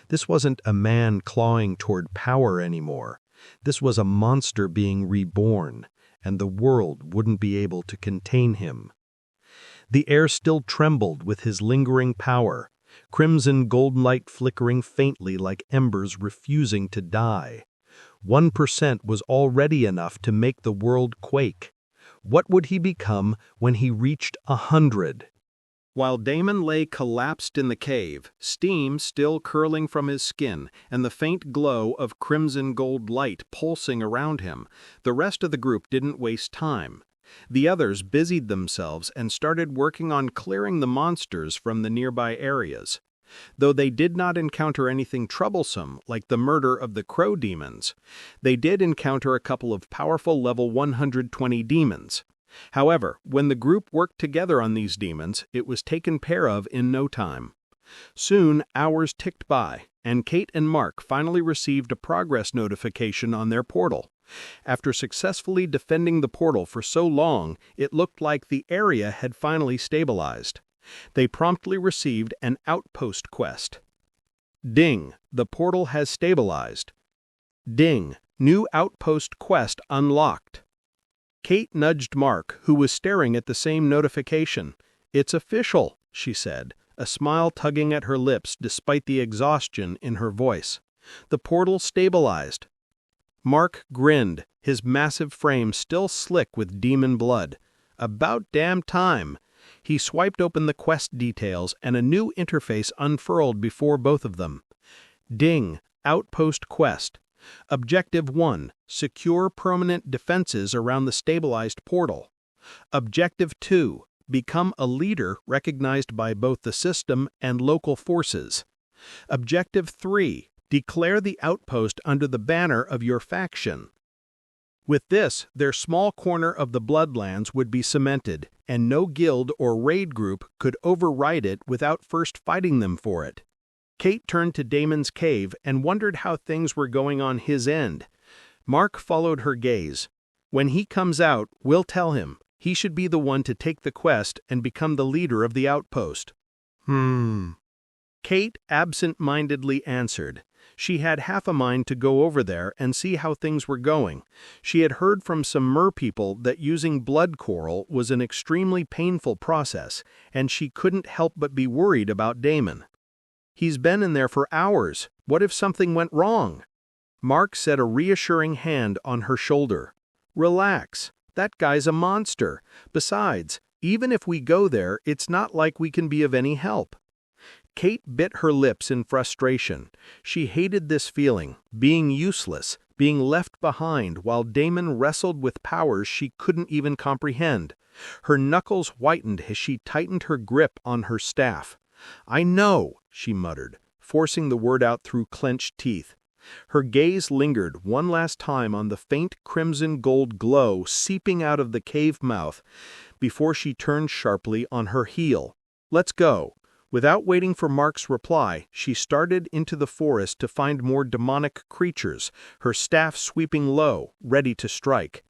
This wasn't a man clawing toward power anymore. This was a monster being reborn, and the world wouldn't be able to contain him. The air still trembled with his lingering power, crimson gold light flickering faintly like embers refusing to die. 1% was already enough to make the world quake. What would he become when he reached 100? While Damon lay collapsed in the cave, steam still curling from his skin and the faint glow of crimson gold light pulsing around him, the rest of the group didn't waste time. The others busied themselves and started working on clearing the monsters from the nearby areas. Though they did not encounter anything troublesome like the murder of the crow demons, they did encounter a couple of powerful level 120 demons. However, when the group worked together on these demons, it was taken care of in no time. Soon, hours ticked by, and Kate and Mark finally received a progress notification on their portal. After successfully defending the portal for so long, it looked like the area had finally stabilized. They promptly received an outpost quest. Ding! The portal has stabilized. Ding! New outpost quest unlocked. Kate nudged Mark, who was staring at the same notification. "It's official," she said, a smile tugging at her lips despite the exhaustion in her voice. "The portal stabilized." Mark grinned, his massive frame still slick with demon blood. About damn time. He swiped open the quest details and a new interface unfurled before both of them. Ding! Outpost quest. Objective 1. Secure permanent defenses around the stabilized portal. Objective 2. Become a leader recognized by both the system and local forces. Objective 3. Declare the outpost under the banner of your faction. With this, their small corner of the Bloodlands would be cemented, and no guild or raid group could override it without first fighting them for it. Kate turned to Damon's cave and wondered how things were going on his end. Mark followed her gaze. "When he comes out, we'll tell him. He should be the one to take the quest and become the leader of the outpost." Kate absent-mindedly answered, She had half a mind to go over there and see how things were going. She had heard from some mer people that using blood coral was an extremely painful process, and she couldn't help but be worried about Damon. He's been in there for hours. What if something went wrong? Mark set a reassuring hand on her shoulder. Relax. That guy's a monster. Besides, even if we go there, it's not like we can be of any help. Kate bit her lips in frustration. She hated this feeling, being useless, being left behind while Damon wrestled with powers she couldn't even comprehend. Her knuckles whitened as she tightened her grip on her staff. "I know," she muttered, forcing the word out through clenched teeth. Her gaze lingered one last time on the faint crimson-gold glow seeping out of the cave mouth before she turned sharply on her heel. "Let's go." Without waiting for Mark's reply, she started into the forest to find more demonic creatures, her staff sweeping low, ready to strike.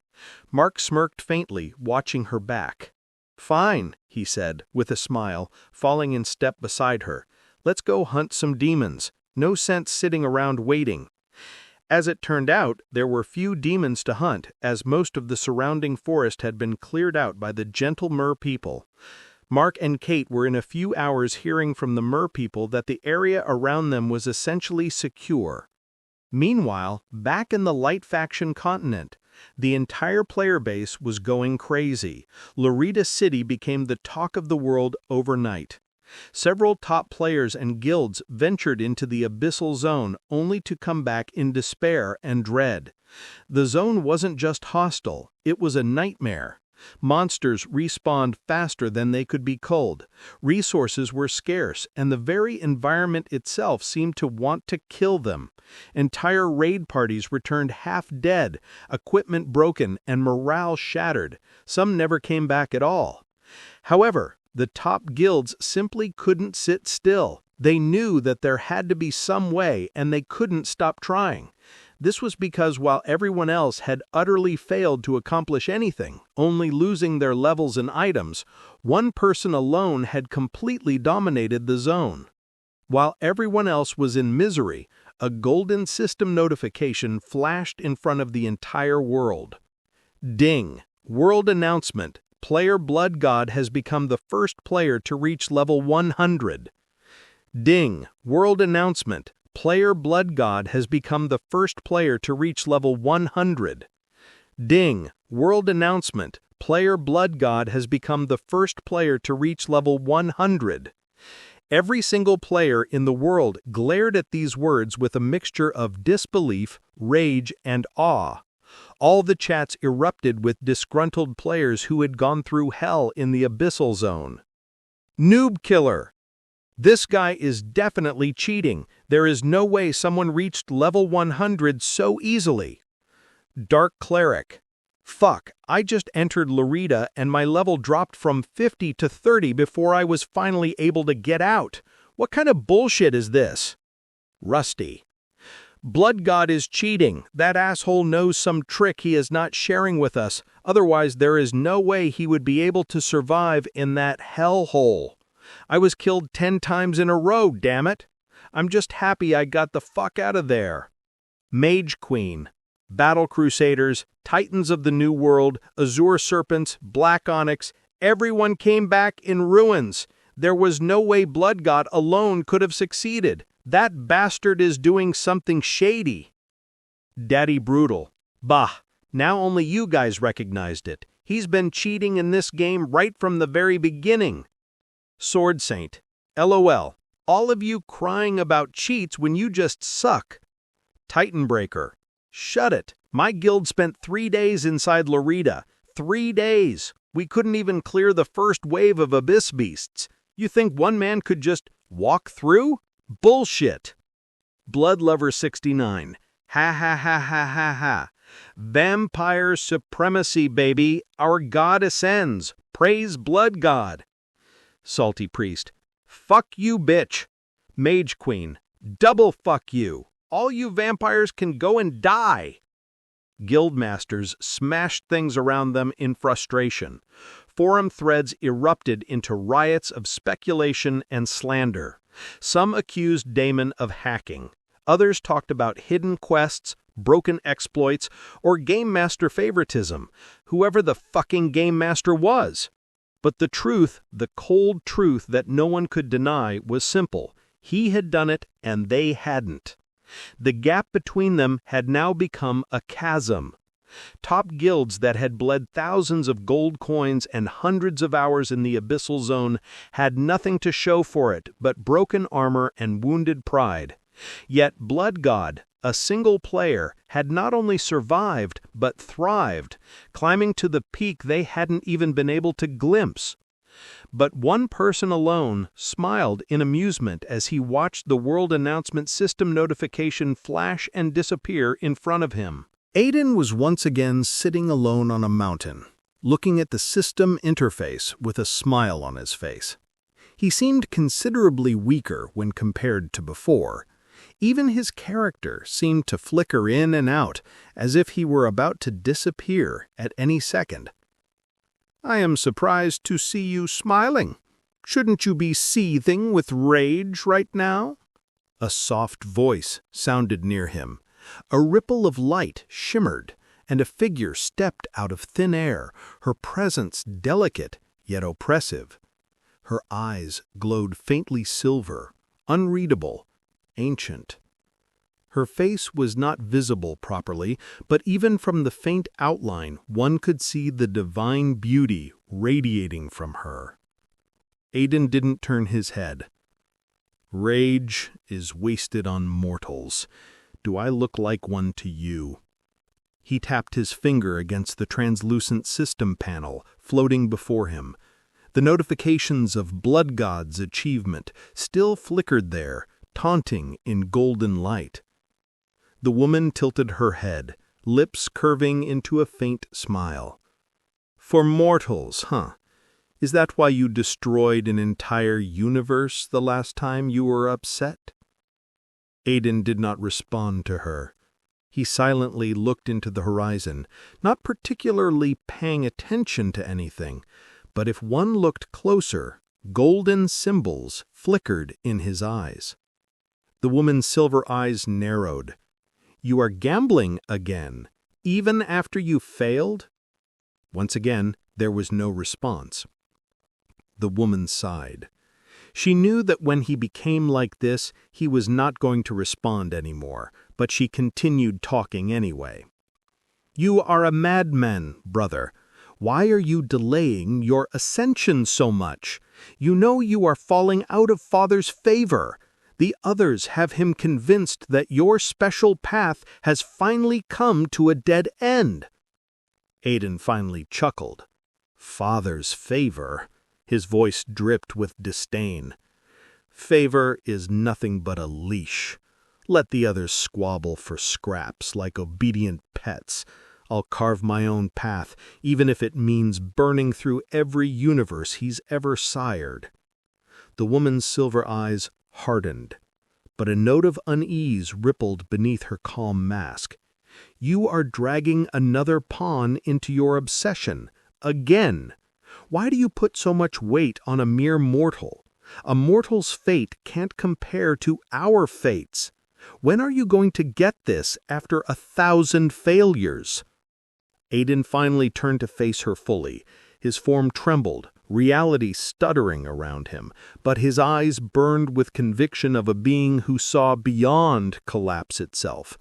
Mark smirked faintly, watching her back. "Fine," he said, with a smile, falling in step beside her. "Let's go hunt some demons. No sense sitting around waiting." As it turned out, there were few demons to hunt, as most of the surrounding forest had been cleared out by the gentle mer people. Mark and Kate were in a few hours hearing from the mer people that the area around them was essentially secure. Meanwhile, back in the Light Faction continent, the entire player base was going crazy. Lorita City became the talk of the world overnight. Several top players and guilds ventured into the Abyssal Zone only to come back in despair and dread. The zone wasn't just hostile, it was a nightmare. Monsters respawned faster than they could be culled. Resources were scarce, and the very environment itself seemed to want to kill them. Entire raid parties returned half dead, equipment broken, and morale shattered. Some never came back at all. However, the top guilds simply couldn't sit still. They knew that there had to be some way, and they couldn't stop trying. This was because while everyone else had utterly failed to accomplish anything, only losing their levels and items, one person alone had completely dominated the zone. While everyone else was in misery, a golden system notification flashed in front of the entire world. Ding! World announcement. Player Blood God has become the first player to reach level 100. Ding! World announcement. Player Blood God has become the first player to reach level 100. Ding! World announcement. Player Blood God has become the first player to reach level 100. Every single player in the world glared at these words with a mixture of disbelief, rage, and awe. All the chats erupted with disgruntled players who had gone through hell in the Abyssal Zone. Noob killer! This guy is definitely cheating. There is no way someone reached level 100 so easily. Dark Cleric. Fuck, I just entered Lorita and my level dropped from 50 to 30 before I was finally able to get out. What kind of bullshit is this? Rusty. Blood God is cheating. That asshole knows some trick he is not sharing with us. Otherwise, there is no way he would be able to survive in that hellhole. I was killed 10 times in a row, damn it. I'm just happy I got the fuck out of there. Mage Queen. Battle Crusaders, Titans of the New World, Azure Serpents, Black Onyx, everyone came back in ruins. There was no way Blood God alone could have succeeded. That bastard is doing something shady. Daddy Brutal. Bah, now only you guys recognized it. He's been cheating in this game right from the very beginning. Sword Saint. LOL. All of you crying about cheats when you just suck. Titanbreaker. Shut it. My guild spent 3 days inside Lorita. 3 days. We couldn't even clear the first wave of Abyss Beasts. You think one man could just walk through? Bullshit. Bloodlover 69. Ha ha ha ha ha ha. Vampire supremacy, baby. Our god ascends. Praise Blood God. Salty Priest. Fuck you, bitch. Mage Queen. Double fuck you. All you vampires can go and die. Guildmasters smashed things around them in frustration. Forum threads erupted into riots of speculation and slander. Some accused Damon of hacking. Others talked about hidden quests, broken exploits, or Game Master favoritism, whoever the fucking Game Master was. But the truth, the cold truth that no one could deny, was simple. He had done it, and they hadn't. The gap between them had now become a chasm. Top guilds that had bled thousands of gold coins and hundreds of hours in the abyssal zone had nothing to show for it but broken armor and wounded pride. Yet Blood God, a single player, had not only survived but thrived, climbing to the peak they hadn't even been able to glimpse. But one person alone smiled in amusement as he watched the World Announcement System notification flash and disappear in front of him. Aiden was once again sitting alone on a mountain, looking at the system interface with a smile on his face. He seemed considerably weaker when compared to before. Even his character seemed to flicker in and out, as if he were about to disappear at any second. "I am surprised to see you smiling. Shouldn't you be seething with rage right now?" A soft voice sounded near him. A ripple of light shimmered, and a figure stepped out of thin air, her presence delicate yet oppressive. Her eyes glowed faintly silver, unreadable, ancient. Her face was not visible properly, but even from the faint outline one could see the divine beauty radiating from her. Aiden didn't turn his head. "Rage is wasted on mortals. Do I look like one to you?" He tapped his finger against the translucent system panel floating before him. The notifications of Blood God's achievement still flickered there, taunting in golden light. The woman tilted her head, lips curving into a faint smile. "For mortals, huh? Is that why you destroyed an entire universe the last time you were upset?" Aiden did not respond to her. He silently looked into the horizon, not particularly paying attention to anything, but if one looked closer, golden symbols flickered in his eyes. The woman's silver eyes narrowed. "You are gambling again, even after you failed?" Once again, there was no response. The woman sighed. She knew that when he became like this, he was not going to respond anymore, but she continued talking anyway. "You are a madman, brother. Why are you delaying your ascension so much? You know you are falling out of Father's favor. The others have him convinced that your special path has finally come to a dead end." Aiden finally chuckled. "Father's favor?" His voice dripped with disdain. "Favor is nothing but a leash. Let the others squabble for scraps like obedient pets. I'll carve my own path, even if it means burning through every universe he's ever sired." The woman's silver eyes hardened, but a note of unease rippled beneath her calm mask. "You are dragging another pawn into your obsession, again. Why do you put so much weight on a mere mortal? A mortal's fate can't compare to our fates. When are you going to get this after 1,000 failures?" Aiden finally turned to face her fully. His form trembled, reality stuttering around him, but his eyes burned with conviction of a being who saw beyond collapse itself.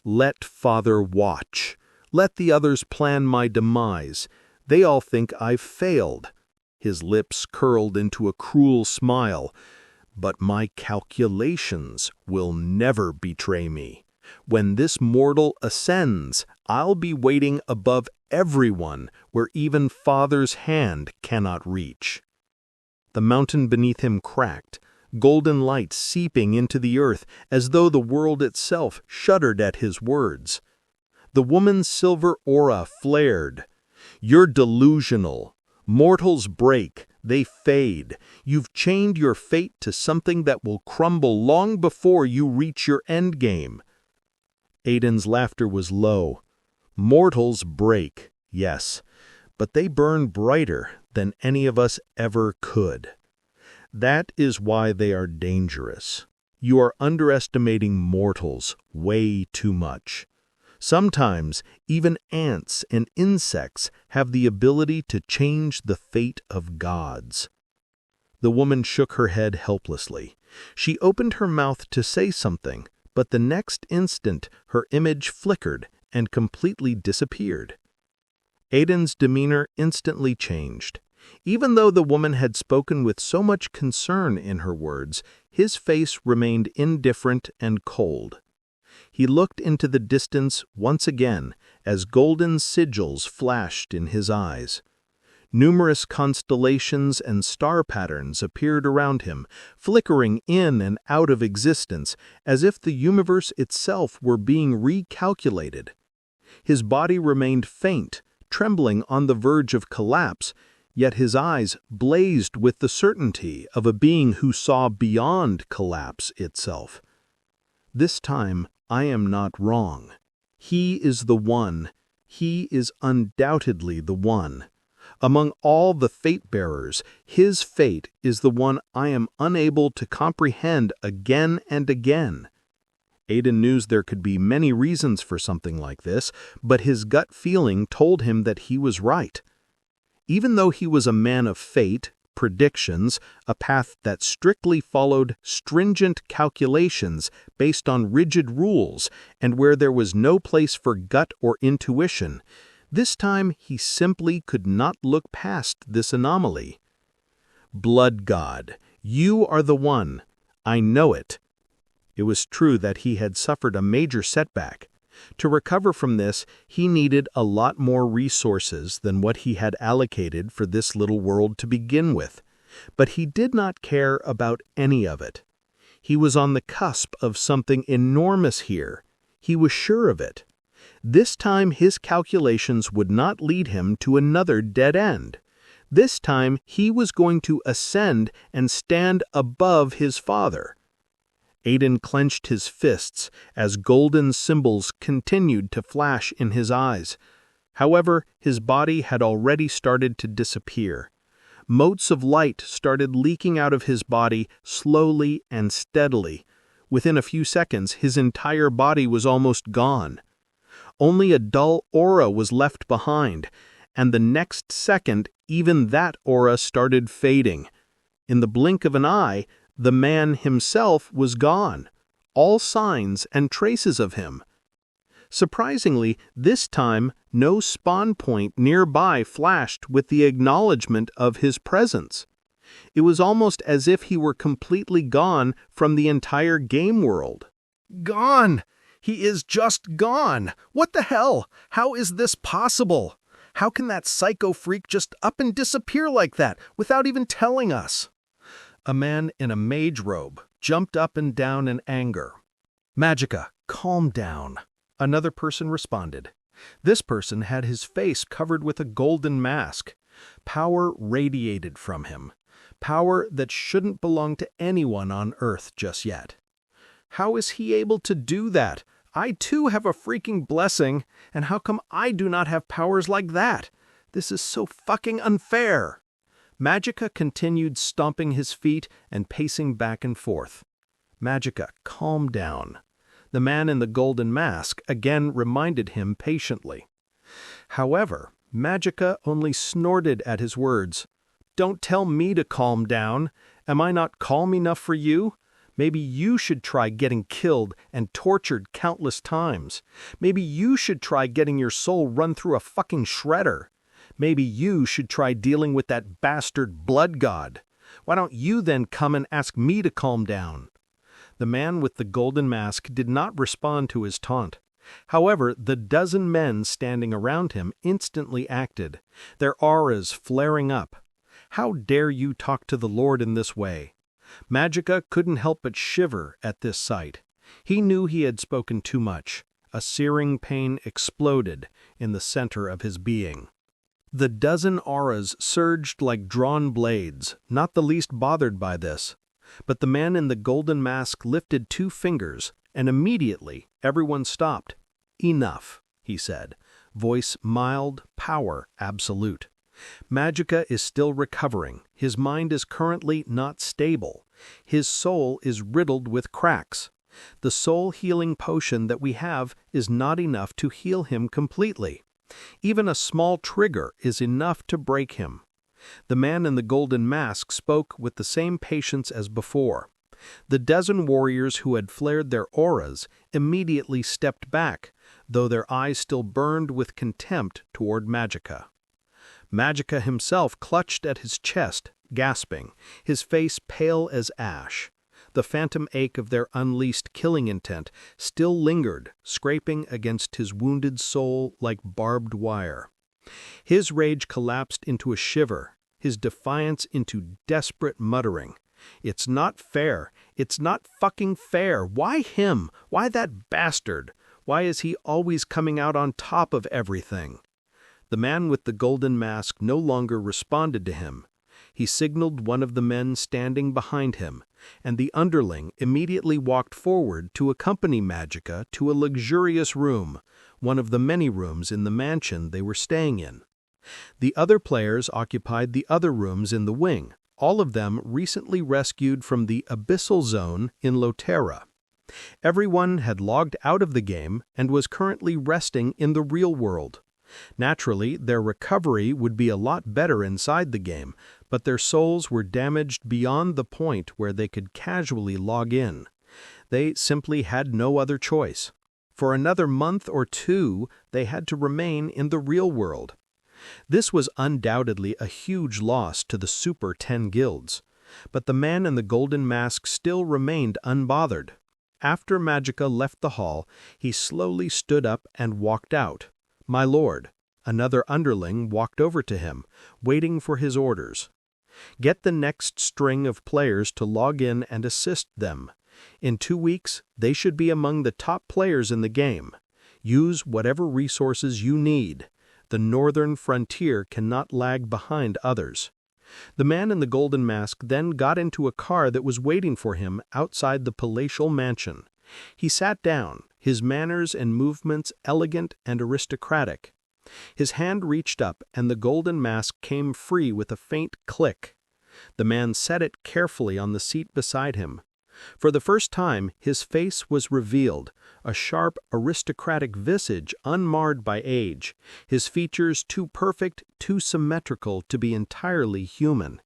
"Let Father watch. Let the others plan my demise. They all think I've failed." His lips curled into a cruel smile. "But my calculations will never betray me. When this mortal ascends, I'll be waiting above everyone where even Father's hand cannot reach." The mountain beneath him cracked, golden light seeping into the earth as though the world itself shuddered at his words. The woman's silver aura flared. "You're delusional. Mortals break, they fade. You've chained your fate to something that will crumble long before you reach your endgame." Aiden's laughter was low. "Mortals break, yes, but they burn brighter than any of us ever could. That is why they are dangerous. You are underestimating mortals way too much. Sometimes, even ants and insects have the ability to change the fate of gods." The woman shook her head helplessly. She opened her mouth to say something, but the next instant her image flickered and completely disappeared. Aiden's demeanor instantly changed. Even though the woman had spoken with so much concern in her words, his face remained indifferent and cold. He looked into the distance once again as golden sigils flashed in his eyes. Numerous constellations and star patterns appeared around him, flickering in and out of existence as if the universe itself were being recalculated. His body remained faint, trembling on the verge of collapse, yet his eyes blazed with the certainty of a being who saw beyond collapse itself. "This time, I am not wrong. He is the one. He is undoubtedly the one. Among all the fate-bearers, his fate is the one I am unable to comprehend again and again." Aiden knew there could be many reasons for something like this, but his gut feeling told him that he was right. Even though he was a man of fate, predictions, a path that strictly followed stringent calculations based on rigid rules, and where there was no place for gut or intuition, this time he simply could not look past this anomaly. "Blood God, you are the one. I know it." It was true that he had suffered a major setback. To recover from this, he needed a lot more resources than what he had allocated for this little world to begin with. But he did not care about any of it. He was on the cusp of something enormous here. He was sure of it. This time his calculations would not lead him to another dead end. This time he was going to ascend and stand above his father. Aiden clenched his fists as golden symbols continued to flash in his eyes. However, his body had already started to disappear. Motes of light started leaking out of his body slowly and steadily. Within a few seconds, his entire body was almost gone. Only a dull aura was left behind, and the next second, even that aura started fading. In the blink of an eye, the man himself was gone, all signs and traces of him. Surprisingly, this time, no spawn point nearby flashed with the acknowledgement of his presence. It was almost as if he were completely gone from the entire game world. Gone! He is just gone! What the hell? How is this possible? How can that psycho freak just up and disappear like that without even telling us? A man in a mage robe jumped up and down in anger. "Magica, calm down," another person responded. This person had his face covered with a golden mask. Power radiated from him. Power that shouldn't belong to anyone on Earth just yet. How is he able to do that? I too have a freaking blessing, and how come I do not have powers like that? This is so fucking unfair. Magica continued stomping his feet and pacing back and forth. "Magica, calm down." The man in the golden mask again reminded him patiently. However, Magica only snorted at his words. "Don't tell me to calm down. Am I not calm enough for you? Maybe you should try getting killed and tortured countless times. Maybe you should try getting your soul run through a fucking shredder. Maybe you should try dealing with that bastard blood god. Why don't you then come and ask me to calm down?" The man with the golden mask did not respond to his taunt. However, the dozen men standing around him instantly acted, their auras flaring up. How dare you talk to the Lord in this way? Magica couldn't help but shiver at this sight. He knew he had spoken too much. A searing pain exploded in the center of his being. The dozen auras surged like drawn blades, not the least bothered by this. But the man in the golden mask lifted 2 fingers, and immediately everyone stopped. "Enough," he said, voice mild, power absolute. "Magica is still recovering. His mind is currently not stable. His soul is riddled with cracks. The soul healing potion that we have is not enough to heal him completely. Even a small trigger is enough to break him. The man in the golden mask spoke with the same patience as before. The dozen warriors who had flared their auras immediately stepped back, though their eyes still burned with contempt toward Magica. Magica himself clutched at his chest, gasping, his face pale as ash. The phantom ache of their unleashed killing intent still lingered, scraping against his wounded soul like barbed wire. His rage collapsed into a shiver, his defiance into desperate muttering. "It's not fair. It's not fucking fair. Why him? Why that bastard? Why is he always coming out on top of everything?" The man with the golden mask no longer responded to him. He signaled one of the men standing behind him, and the underling immediately walked forward to accompany Magica to a luxurious room, one of the many rooms in the mansion they were staying in. The other players occupied the other rooms in the wing, all of them recently rescued from the abyssal zone in Lotera. Everyone had logged out of the game and was currently resting in the real world. Naturally, their recovery would be a lot better inside the game, but their souls were damaged beyond the point where they could casually log in. They simply had no other choice. For another month or two, they had to remain in the real world. This was undoubtedly a huge loss to the Super 10 guilds, but the man in the golden mask still remained unbothered. After Magica left the hall, he slowly stood up and walked out. "My lord," another underling walked over to him, waiting for his orders. "Get the next string of players to log in and assist them. In 2 weeks, they should be among the top players in the game. Use whatever resources you need. The northern frontier cannot lag behind others." The man in the golden mask then got into a car that was waiting for him outside the palatial mansion. He sat down, his manners and movements elegant and aristocratic. His hand reached up, and the golden mask came free with a faint click. The man set it carefully on the seat beside him. For the first time, his face was revealed, a sharp, aristocratic visage unmarred by age, his features too perfect, too symmetrical to be entirely human.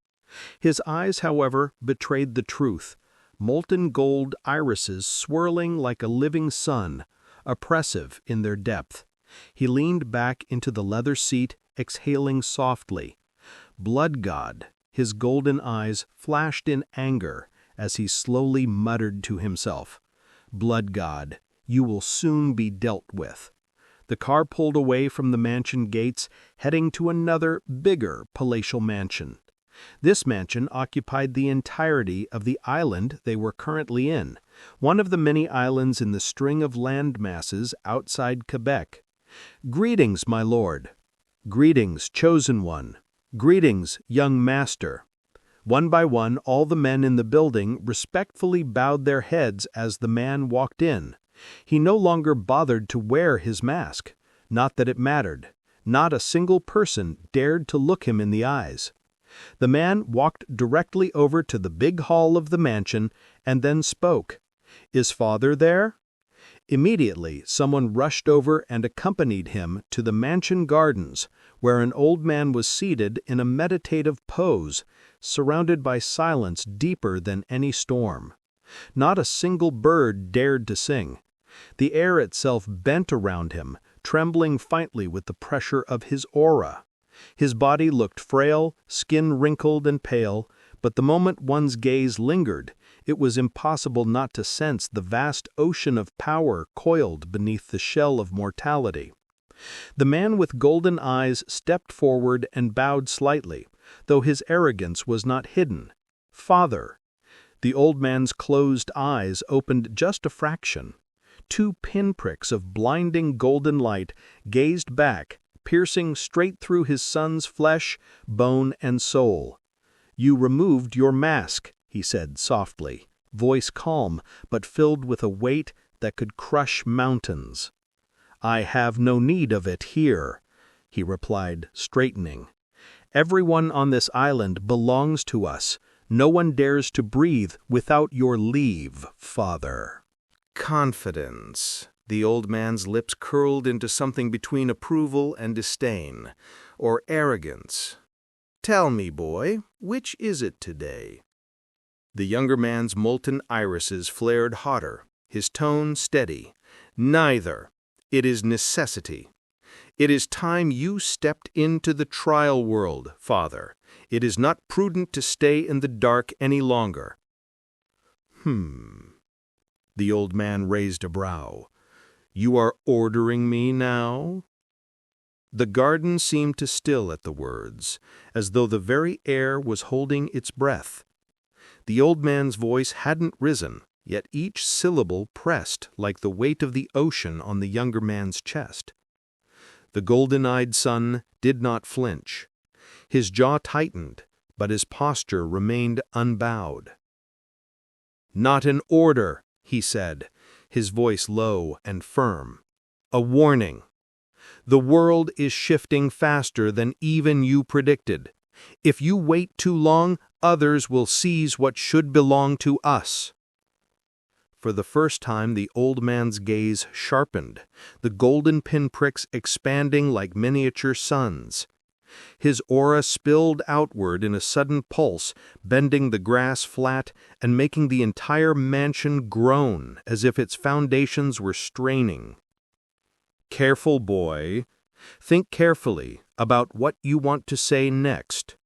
His eyes, however, betrayed the truth, molten gold irises swirling like a living sun, oppressive in their depth. He leaned back into the leather seat, exhaling softly. Blood God, his golden eyes flashed in anger as he slowly muttered to himself, "Blood God, you will soon be dealt with." The car pulled away from the mansion gates, heading to another, bigger palatial mansion. This mansion occupied the entirety of the island they were currently in, one of the many islands in the string of land masses outside Quebec. "Greetings, my lord." "Greetings, chosen one." "Greetings, young master." One by one, all the men in the building respectfully bowed their heads as the man walked in. He no longer bothered to wear his mask. Not that it mattered. Not a single person dared to look him in the eyes. The man walked directly over to the big hall of the mansion and then spoke. "Is father there?" Immediately, someone rushed over and accompanied him to the mansion gardens, where an old man was seated in a meditative pose, surrounded by silence deeper than any storm. Not a single bird dared to sing. The air itself bent around him, trembling faintly with the pressure of his aura. His body looked frail, skin wrinkled and pale, but the moment one's gaze lingered, it was impossible not to sense the vast ocean of power coiled beneath the shell of mortality. The man with golden eyes stepped forward and bowed slightly, though his arrogance was not hidden. "Father." The old man's closed eyes opened just a fraction. 2 pinpricks of blinding golden light gazed back, piercing straight through his son's flesh, bone, and soul. "You removed your mask," he said softly, voice calm but filled with a weight that could crush mountains. "I have no need of it here," he replied, straightening. "Everyone on this island belongs to us. No one dares to breathe without your leave, Father." Confidence. The old man's lips curled into something between approval and disdain, or arrogance. "Tell me, boy, which is it today?" The younger man's molten irises flared hotter, his tone steady. "Neither. It is necessity. It is time you stepped into the trial world, Father. It is not prudent to stay in the dark any longer." The old man raised a brow. "You are ordering me now?" The garden seemed to still at the words, as though the very air was holding its breath. The old man's voice hadn't risen, yet each syllable pressed like the weight of the ocean on the younger man's chest. The golden-eyed son did not flinch. His jaw tightened, but his posture remained unbowed. "Not an order," he said, his voice low and firm. "A warning. The world is shifting faster than even you predicted. If you wait too long, others will seize what should belong to us." For the first time, the old man's gaze sharpened, the golden pinpricks expanding like miniature suns. His aura spilled outward in a sudden pulse, bending the grass flat and making the entire mansion groan as if its foundations were straining. "Careful, boy. Think carefully about what you want to say next."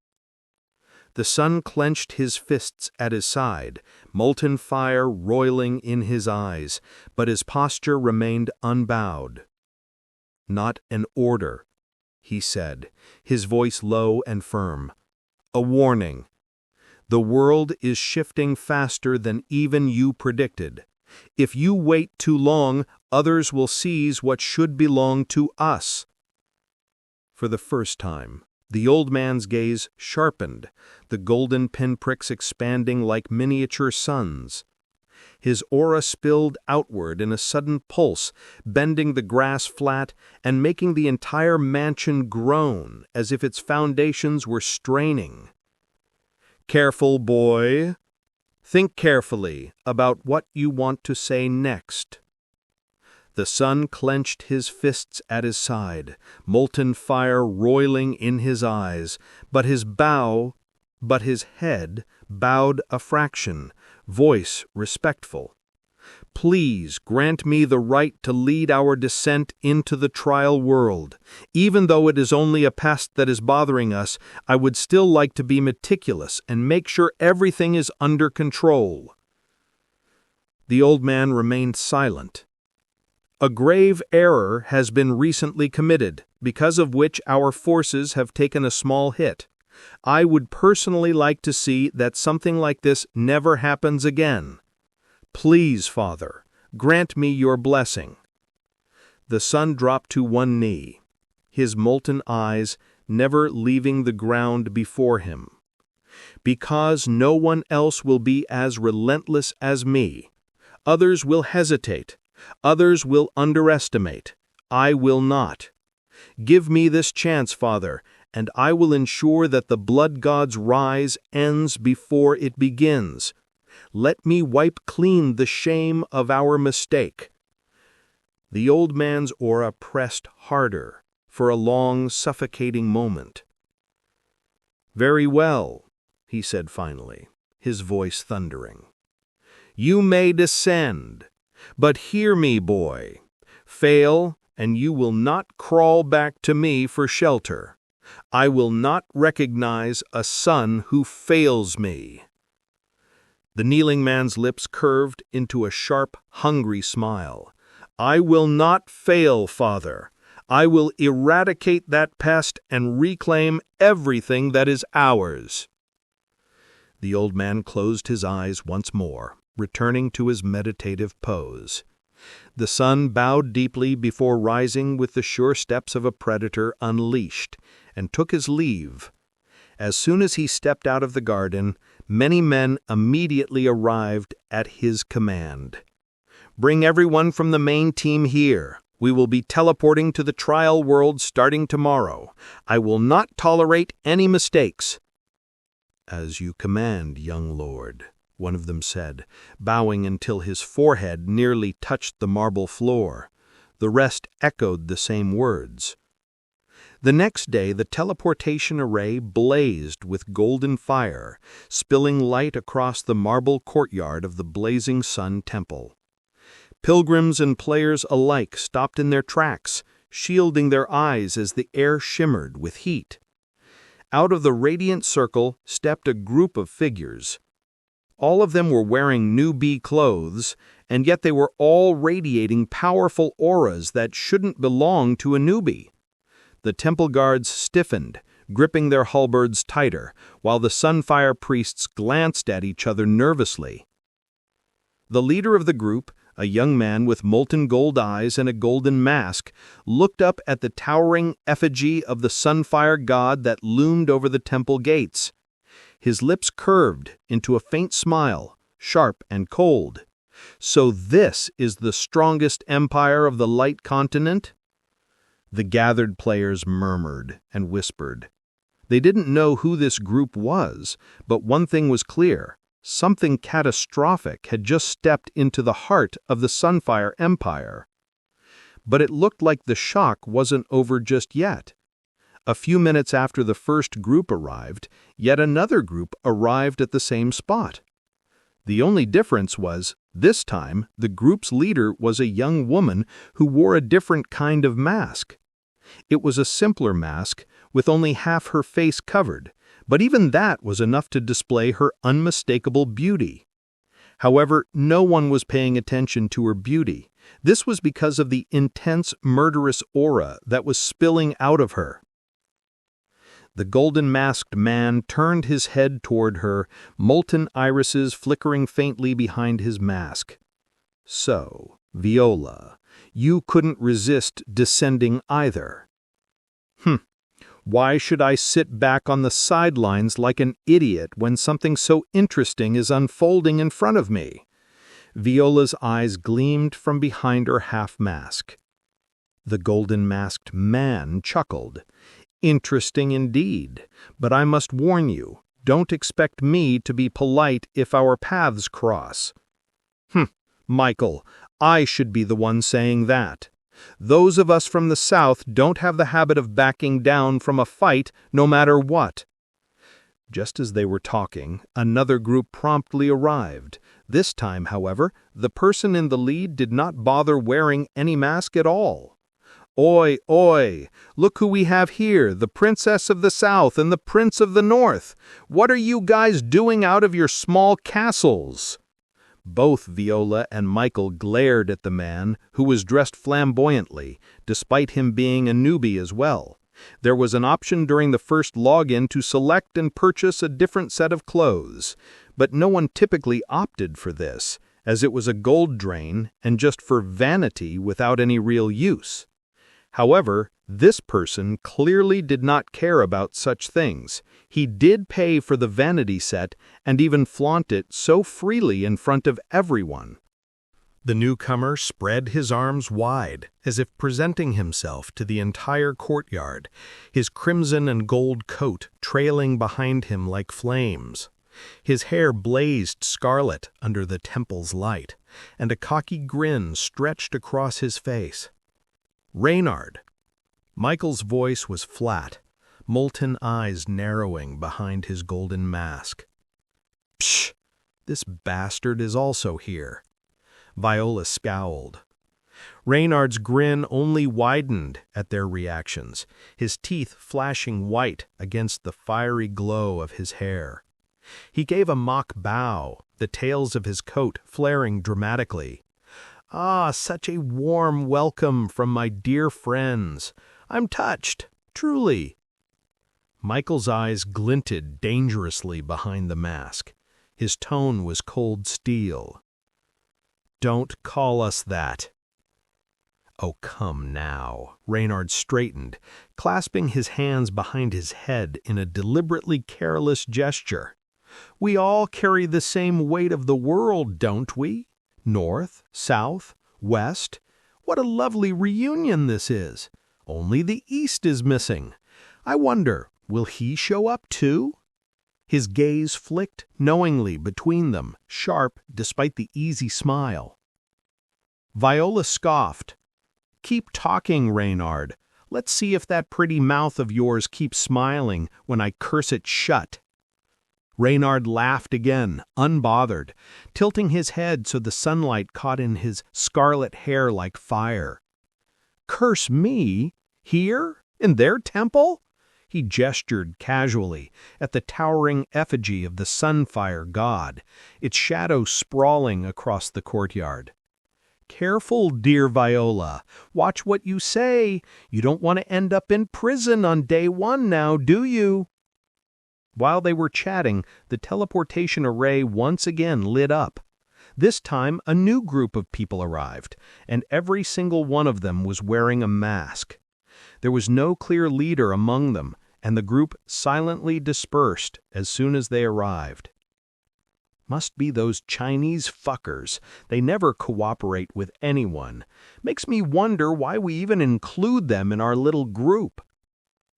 The son clenched his fists at his side, molten fire roiling in his eyes, but his posture remained unbowed. "Not an order," he said, his voice low and firm. "A warning. The world is shifting faster than even you predicted. If you wait too long, others will seize what should belong to us." For the first time, the old man's gaze sharpened, the golden pinpricks expanding like miniature suns. His aura spilled outward in a sudden pulse, bending the grass flat and making the entire mansion groan as if its foundations were straining. "Careful, boy. Think carefully about what you want to say next." The son clenched his fists at his side, molten fire roiling in his eyes, but his head bowed a fraction, voice respectful. "Please grant me the right to lead our descent into the trial world. Even though it is only a pest that is bothering us, I would still like to be meticulous and make sure everything is under control." The old man remained silent. "A grave error has been recently committed, because of which our forces have taken a small hit. I would personally like to see that something like this never happens again. Please, Father, grant me your blessing." The son dropped to one knee, his molten eyes never leaving the ground before him. "Because no one else will be as relentless as me. Others will hesitate. Others will underestimate. I will not. Give me this chance, Father, and I will ensure that the blood god's rise ends before it begins. Let me wipe clean the shame of our mistake." The old man's aura pressed harder for a long, suffocating moment. "Very well," he said finally, his voice thundering. "You may descend. But hear me, boy. Fail, and you will not crawl back to me for shelter. I will not recognize a son who fails me." The kneeling man's lips curved into a sharp, hungry smile. "I will not fail, Father. I will eradicate that pest and reclaim everything that is ours." The old man closed his eyes once more, returning to his meditative pose. The son bowed deeply before rising with the sure steps of a predator unleashed, and took his leave. As soon as he stepped out of the garden, many men immediately arrived at his command. "Bring everyone from the main team here. We will be teleporting to the trial world starting tomorrow. I will not tolerate any mistakes." "As you command, young lord," one of them said, bowing until his forehead nearly touched the marble floor. The rest echoed the same words. The next day the teleportation array blazed with golden fire, spilling light across the marble courtyard of the Blazing Sun Temple. Pilgrims and players alike stopped in their tracks, shielding their eyes as the air shimmered with heat. Out of the radiant circle stepped a group of figures. All of them were wearing newbie clothes, and yet they were all radiating powerful auras that shouldn't belong to a newbie. The temple guards stiffened, gripping their halberds tighter, while the Sunfire priests glanced at each other nervously. The leader of the group, a young man with molten gold eyes and a golden mask, looked up at the towering effigy of the Sunfire god that loomed over the temple gates. His lips curved into a faint smile, sharp and cold. "So this is the strongest empire of the Light Continent?" The gathered players murmured and whispered. They didn't know who this group was, but one thing was clear. Something catastrophic had just stepped into the heart of the Sunfire Empire. But it looked like the shock wasn't over just yet. A few minutes after the first group arrived, yet another group arrived at the same spot. The only difference was, this time, the group's leader was a young woman who wore a different kind of mask. It was a simpler mask, with only half her face covered, but even that was enough to display her unmistakable beauty. However, no one was paying attention to her beauty. This was because of the intense, murderous aura that was spilling out of her. The golden-masked man turned his head toward her, molten irises flickering faintly behind his mask. "So, Viola, you couldn't resist descending either." Why should I sit back on the sidelines like an idiot when something so interesting is unfolding in front of me?" Viola's eyes gleamed from behind her half-mask. The golden-masked man chuckled. "Interesting indeed, but I must warn you, don't expect me to be polite if our paths cross." Michael, I should be the one saying that. Those of us from the South don't have the habit of backing down from a fight no matter what." Just as they were talking, another group promptly arrived. This time, however, the person in the lead did not bother wearing any mask at all. "Oi, oi! Look who we have here, the Princess of the South and the Prince of the North! What are you guys doing out of your small castles?" Both Viola and Michael glared at the man, who was dressed flamboyantly, despite him being a newbie as well. There was an option during the first login to select and purchase a different set of clothes, but no one typically opted for this, as it was a gold drain and just for vanity without any real use. However, this person clearly did not care about such things. He did pay for the vanity set and even flaunt it so freely in front of everyone. The newcomer spread his arms wide, as if presenting himself to the entire courtyard, his crimson and gold coat trailing behind him like flames. His hair blazed scarlet under the temple's light, and a cocky grin stretched across his face. "Reynard." Michael's voice was flat, molten eyes narrowing behind his golden mask. "Psh! This bastard is also here." Viola scowled. Reynard's grin only widened at their reactions, his teeth flashing white against the fiery glow of his hair. He gave a mock bow, the tails of his coat flaring dramatically. "Ah, such a warm welcome from my dear friends. I'm touched, truly." Michael's eyes glinted dangerously behind the mask. His tone was cold steel. "Don't call us that." "Oh, come now." Reynard straightened, clasping his hands behind his head in a deliberately careless gesture. "We all carry the same weight of the world, don't we? North, South, West. What a lovely reunion this is. Only the East is missing. I wonder, will he show up too?" His gaze flicked knowingly between them, sharp despite the easy smile. Viola scoffed. "Keep talking, Reynard. Let's see if that pretty mouth of yours keeps smiling when I curse it shut." Reynard laughed again, unbothered, tilting his head so the sunlight caught in his scarlet hair like fire. "Curse me? Here? In their temple?" He gestured casually at the towering effigy of the sunfire god, its shadow sprawling across the courtyard. "Careful, dear Viola. Watch what you say. You don't want to end up in prison on day one now, do you?" While they were chatting, the teleportation array once again lit up. This time, a new group of people arrived, and every single one of them was wearing a mask. There was no clear leader among them, and the group silently dispersed as soon as they arrived. "Must be those Chinese fuckers. They never cooperate with anyone. Makes me wonder why we even include them in our little group."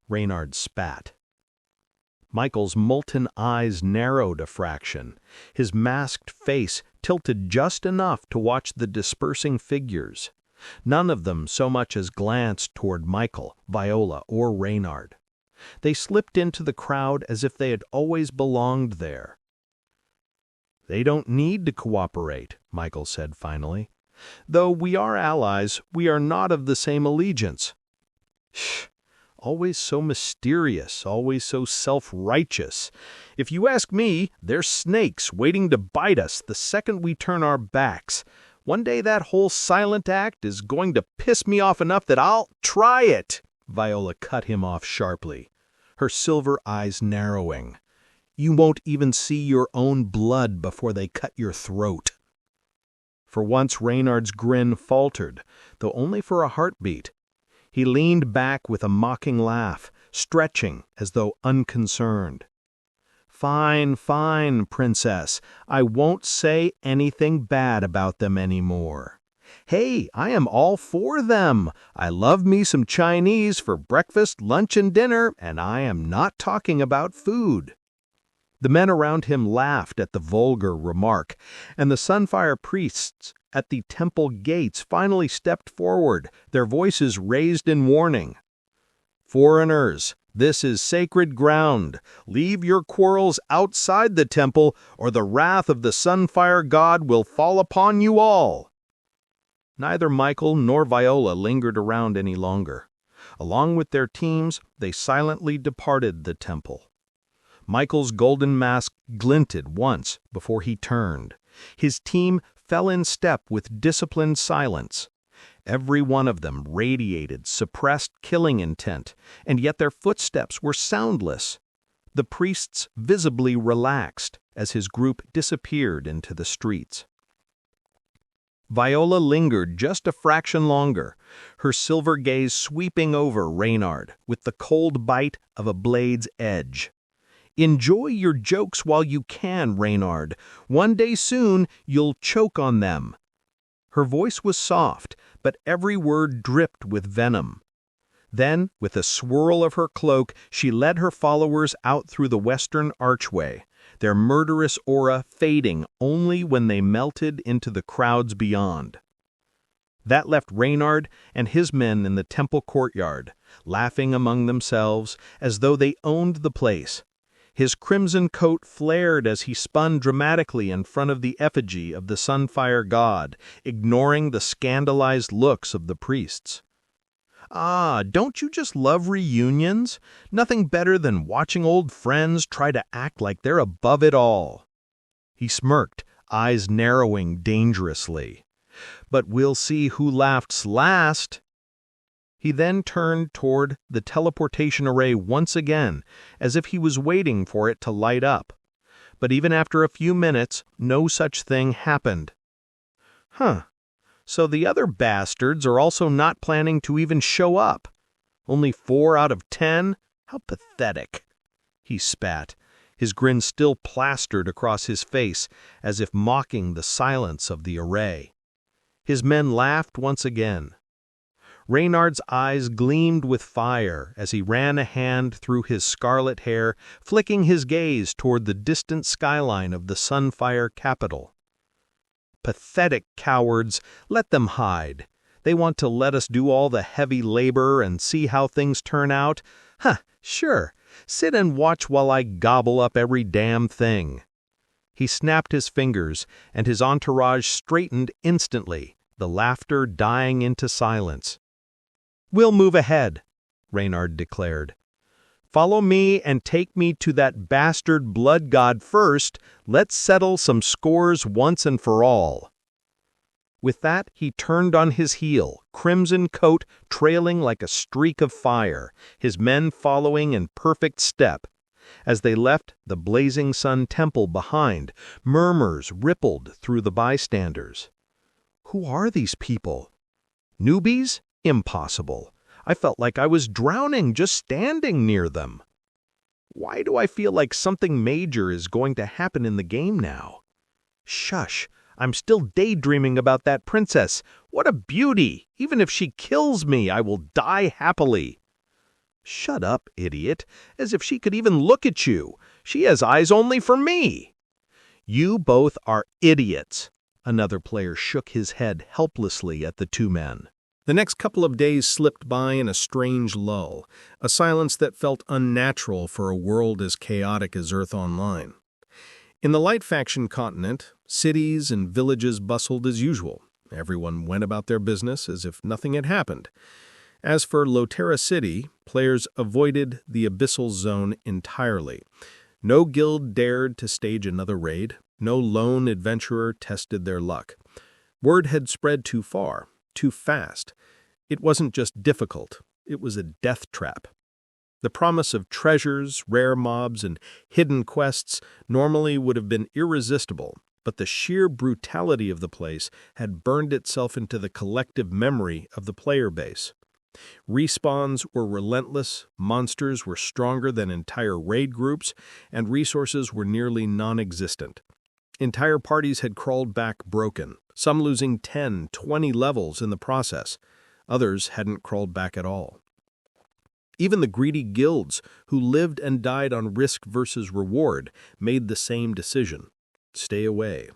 Reynard spat. Michael's molten eyes narrowed a fraction. His masked face tilted just enough to watch the dispersing figures. None of them so much as glanced toward Michael, Viola, or Reynard. They slipped into the crowd as if they had always belonged there. "They don't need to cooperate," Michael said finally. "Though we are allies, we are not of the same allegiance." "Shh! Always so mysterious, always so self-righteous. If you ask me, they're snakes waiting to bite us the second we turn our backs. One day that whole silent act is going to piss me off enough that I'll try it." Viola cut him off sharply, her silver eyes narrowing. "You won't even see your own blood before they cut your throat." For once Reynard's grin faltered, though only for a heartbeat. He leaned back with a mocking laugh, stretching as though unconcerned. "Fine, fine, princess. I won't say anything bad about them anymore. Hey, I am all for them. I love me some Chinese for breakfast, lunch, and dinner, and I am not talking about food." The men around him laughed at the vulgar remark, and the Sunfire priests at the temple gates finally stepped forward, their voices raised in warning. "Foreigners, this is sacred ground. Leave your quarrels outside the temple, or the wrath of the Sunfire god will fall upon you all." Neither Michael nor Viola lingered around any longer. Along with their teams, they silently departed the temple. Michael's golden mask glinted once before he turned. His team fell in step with disciplined silence. Every one of them radiated suppressed killing intent, and yet their footsteps were soundless. The priests visibly relaxed as his group disappeared into the streets. Viola lingered just a fraction longer, her silver gaze sweeping over Reynard with the cold bite of a blade's edge. "Enjoy your jokes while you can, Reynard. One day soon you'll choke on them." Her voice was soft, but every word dripped with venom. Then, with a swirl of her cloak, she led her followers out through the western archway, their murderous aura fading only when they melted into the crowds beyond. That left Reynard and his men in the temple courtyard, laughing among themselves as though they owned the place. His crimson coat flared as he spun dramatically in front of the effigy of the Sunfire god, ignoring the scandalized looks of the priests. "Ah, don't you just love reunions? Nothing better than watching old friends try to act like they're above it all." He smirked, eyes narrowing dangerously. "But we'll see who laughs last." He then turned toward the teleportation array once again, as if he was waiting for it to light up. But even after a few minutes, no such thing happened. "Huh. So the other bastards are also not planning to even show up. Only 4 out of 10? How pathetic." He spat, his grin still plastered across his face, as if mocking the silence of the array. His men laughed once again. Reynard's eyes gleamed with fire as he ran a hand through his scarlet hair, flicking his gaze toward the distant skyline of the Sunfire capital. Pathetic cowards, let them hide. They want to let us do all the heavy labor and see how things turn out? Sure. Sit and watch while I gobble up every damn thing. He snapped his fingers, and his entourage straightened instantly, the laughter dying into silence. "We'll move ahead," Reynard declared. "Follow me and take me to that bastard blood god first. Let's settle some scores once and for all." With that, he turned on his heel, crimson coat trailing like a streak of fire, his men following in perfect step. As they left the blazing sun temple behind, murmurs rippled through the bystanders. Who are these people? Newbies? Impossible. I felt like I was drowning just standing near them. Why do I feel like something major is going to happen in the game now? Shush! I'm still daydreaming about that princess. What a beauty! Even if she kills me, I will die happily. Shut up, idiot, as if she could even look at you. She has eyes only for me. You both are idiots. Another player shook his head helplessly at the two men. The next couple of days slipped by in a strange lull, a silence that felt unnatural for a world as chaotic as Earth Online. In the Light Faction continent, cities and villages bustled as usual. Everyone went about their business as if nothing had happened. As for Lotera City, players avoided the Abyssal Zone entirely. No guild dared to stage another raid. No lone adventurer tested their luck. Word had spread too far, too fast. It wasn't just difficult, it was a death trap. The promise of treasures, rare mobs, and hidden quests normally would have been irresistible, but the sheer brutality of the place had burned itself into the collective memory of the player base. Respawns were relentless, monsters were stronger than entire raid groups, and resources were nearly non-existent. Entire parties had crawled back broken, some losing 10, 20 levels in the process. Others hadn't crawled back at all. Even the greedy guilds, who lived and died on risk versus reward, made the same decision: stay away.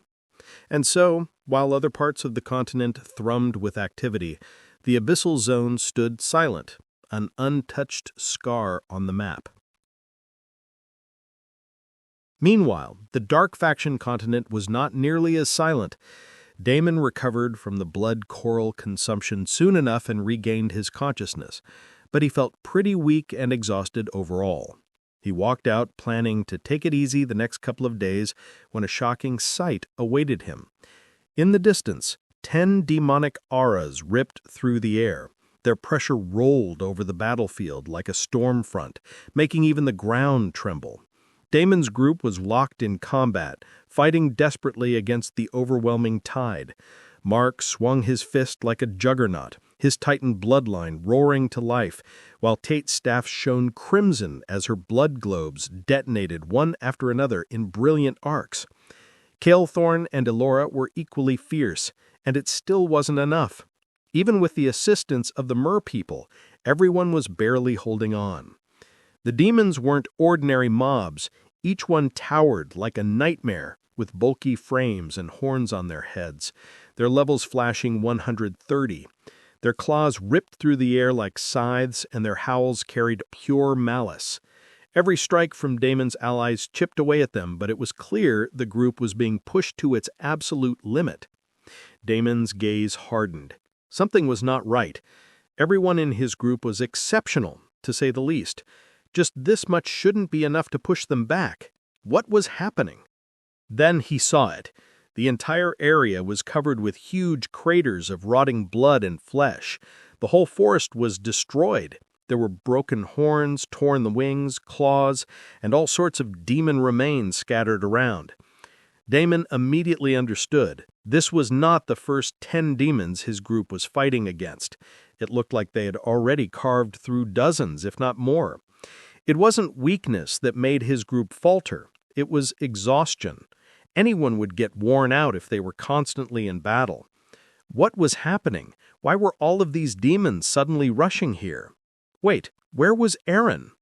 And so, while other parts of the continent thrummed with activity, the Abyssal Zone stood silent, an untouched scar on the map. Meanwhile, the Dark Faction continent was not nearly as silent. Damon recovered from the blood coral consumption soon enough and regained his consciousness, but he felt pretty weak and exhausted overall. He walked out planning to take it easy the next couple of days when a shocking sight awaited him. In the distance, 10 demonic auras ripped through the air. Their pressure rolled over the battlefield like a storm front, making even the ground tremble. Damon's group was locked in combat, fighting desperately against the overwhelming tide. Mark swung his fist like a juggernaut, his Titan bloodline roaring to life, while Tate's staff shone crimson as her blood globes detonated one after another in brilliant arcs. Kalethorn and Elora were equally fierce, and it still wasn't enough. Even with the assistance of the Mer people, everyone was barely holding on. The demons weren't ordinary mobs. Each one towered like a nightmare, with bulky frames and horns on their heads, their levels flashing 130. Their claws ripped through the air like scythes, and their howls carried pure malice. Every strike from Damon's allies chipped away at them, but it was clear the group was being pushed to its absolute limit. Damon's gaze hardened. Something was not right. Everyone in his group was exceptional, to say the least. Just this much shouldn't be enough to push them back. What was happening? Then he saw it. The entire area was covered with huge craters of rotting blood and flesh. The whole forest was destroyed. There were broken horns, torn wings, claws, and all sorts of demon remains scattered around. Damon immediately understood. This was not the first 10 demons his group was fighting against. It looked like they had already carved through dozens, if not more. It wasn't weakness that made his group falter. It was exhaustion. Anyone would get worn out if they were constantly in battle. What was happening? Why were all of these demons suddenly rushing here? Wait, where was Aaron?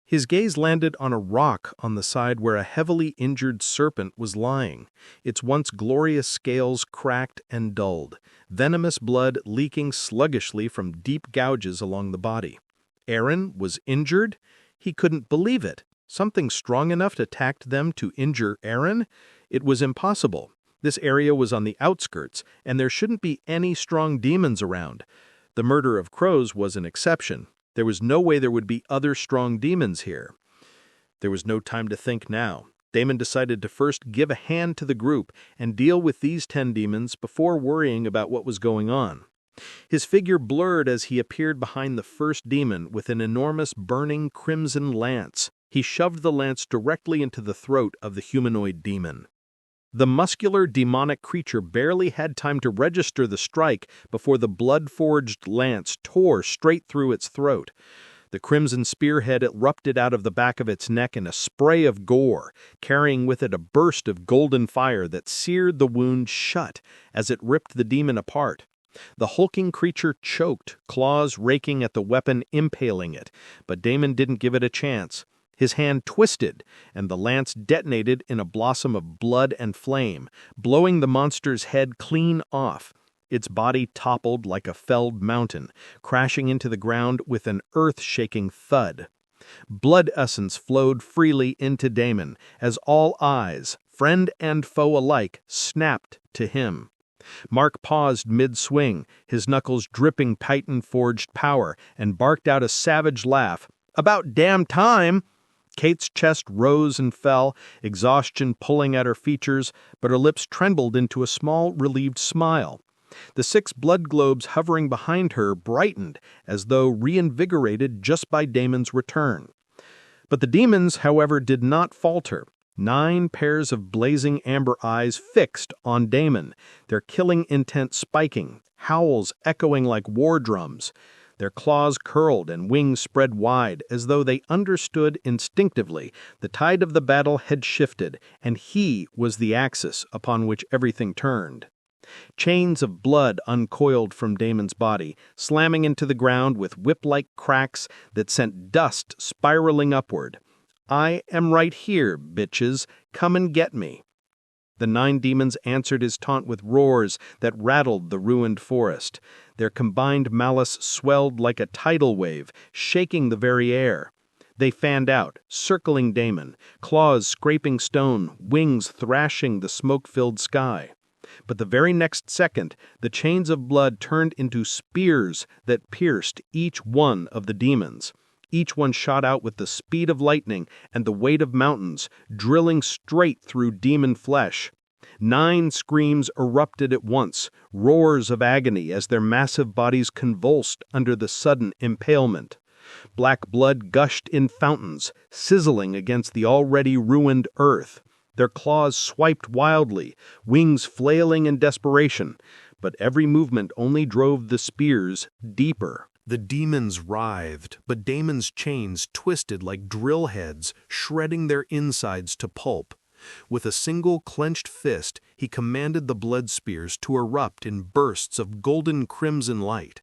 His gaze landed on a rock on the side where a heavily injured serpent was lying, its once glorious scales cracked and dulled, venomous blood leaking sluggishly from deep gouges along the body. Aaron was injured? He couldn't believe it. Something strong enough to tact them to injure Aaron? It was impossible. This area was on the outskirts, and there shouldn't be any strong demons around. The murder of crows was an exception. There was no way there would be other strong demons here. There was no time to think now. Damon decided to first give a hand to the group and deal with these 10 demons before worrying about what was going on. His figure blurred as he appeared behind the first demon with an enormous burning crimson lance. He shoved the lance directly into the throat of the humanoid demon. The muscular, demonic creature barely had time to register the strike before the blood-forged lance tore straight through its throat. The crimson spearhead erupted out of the back of its neck in a spray of gore, carrying with it a burst of golden fire that seared the wound shut as it ripped the demon apart. The hulking creature choked, claws raking at the weapon, impaling it, but Damon didn't give it a chance. His hand twisted, and the lance detonated in a blossom of blood and flame, blowing the monster's head clean off. Its body toppled like a felled mountain, crashing into the ground with an earth-shaking thud. Blood essence flowed freely into Damon, as all eyes, friend and foe alike, snapped to him. Mark paused mid-swing, his knuckles dripping Titan-forged power, and barked out a savage laugh. "About damn time!" Kate's chest rose and fell, exhaustion pulling at her features, but her lips trembled into a small, relieved smile. The 6 blood globes hovering behind her brightened, as though reinvigorated just by Damon's return. But the demons, however, did not falter. 9 pairs of blazing amber eyes fixed on Damon, their killing intent spiking, howls echoing like war drums. Their claws curled and wings spread wide, as though they understood instinctively the tide of the battle had shifted, and he was the axis upon which everything turned. Chains of blood uncoiled from Damon's body, slamming into the ground with whip-like cracks that sent dust spiraling upward. "I am right here, bitches. Come and get me." The 9 demons answered his taunt with roars that rattled the ruined forest. Their combined malice swelled like a tidal wave, shaking the very air. They fanned out, circling Damon, claws scraping stone, wings thrashing the smoke-filled sky. But the very next second, the chains of blood turned into spears that pierced each one of the demons. Each one shot out with the speed of lightning and the weight of mountains, drilling straight through demon flesh. 9 screams erupted at once, roars of agony as their massive bodies convulsed under the sudden impalement. Black blood gushed in fountains, sizzling against the already ruined earth. Their claws swiped wildly, wings flailing in desperation, but every movement only drove the spears deeper. The demons writhed, but Damon's chains twisted like drill heads, shredding their insides to pulp. With a single clenched fist, he commanded the blood spears to erupt in bursts of golden crimson light.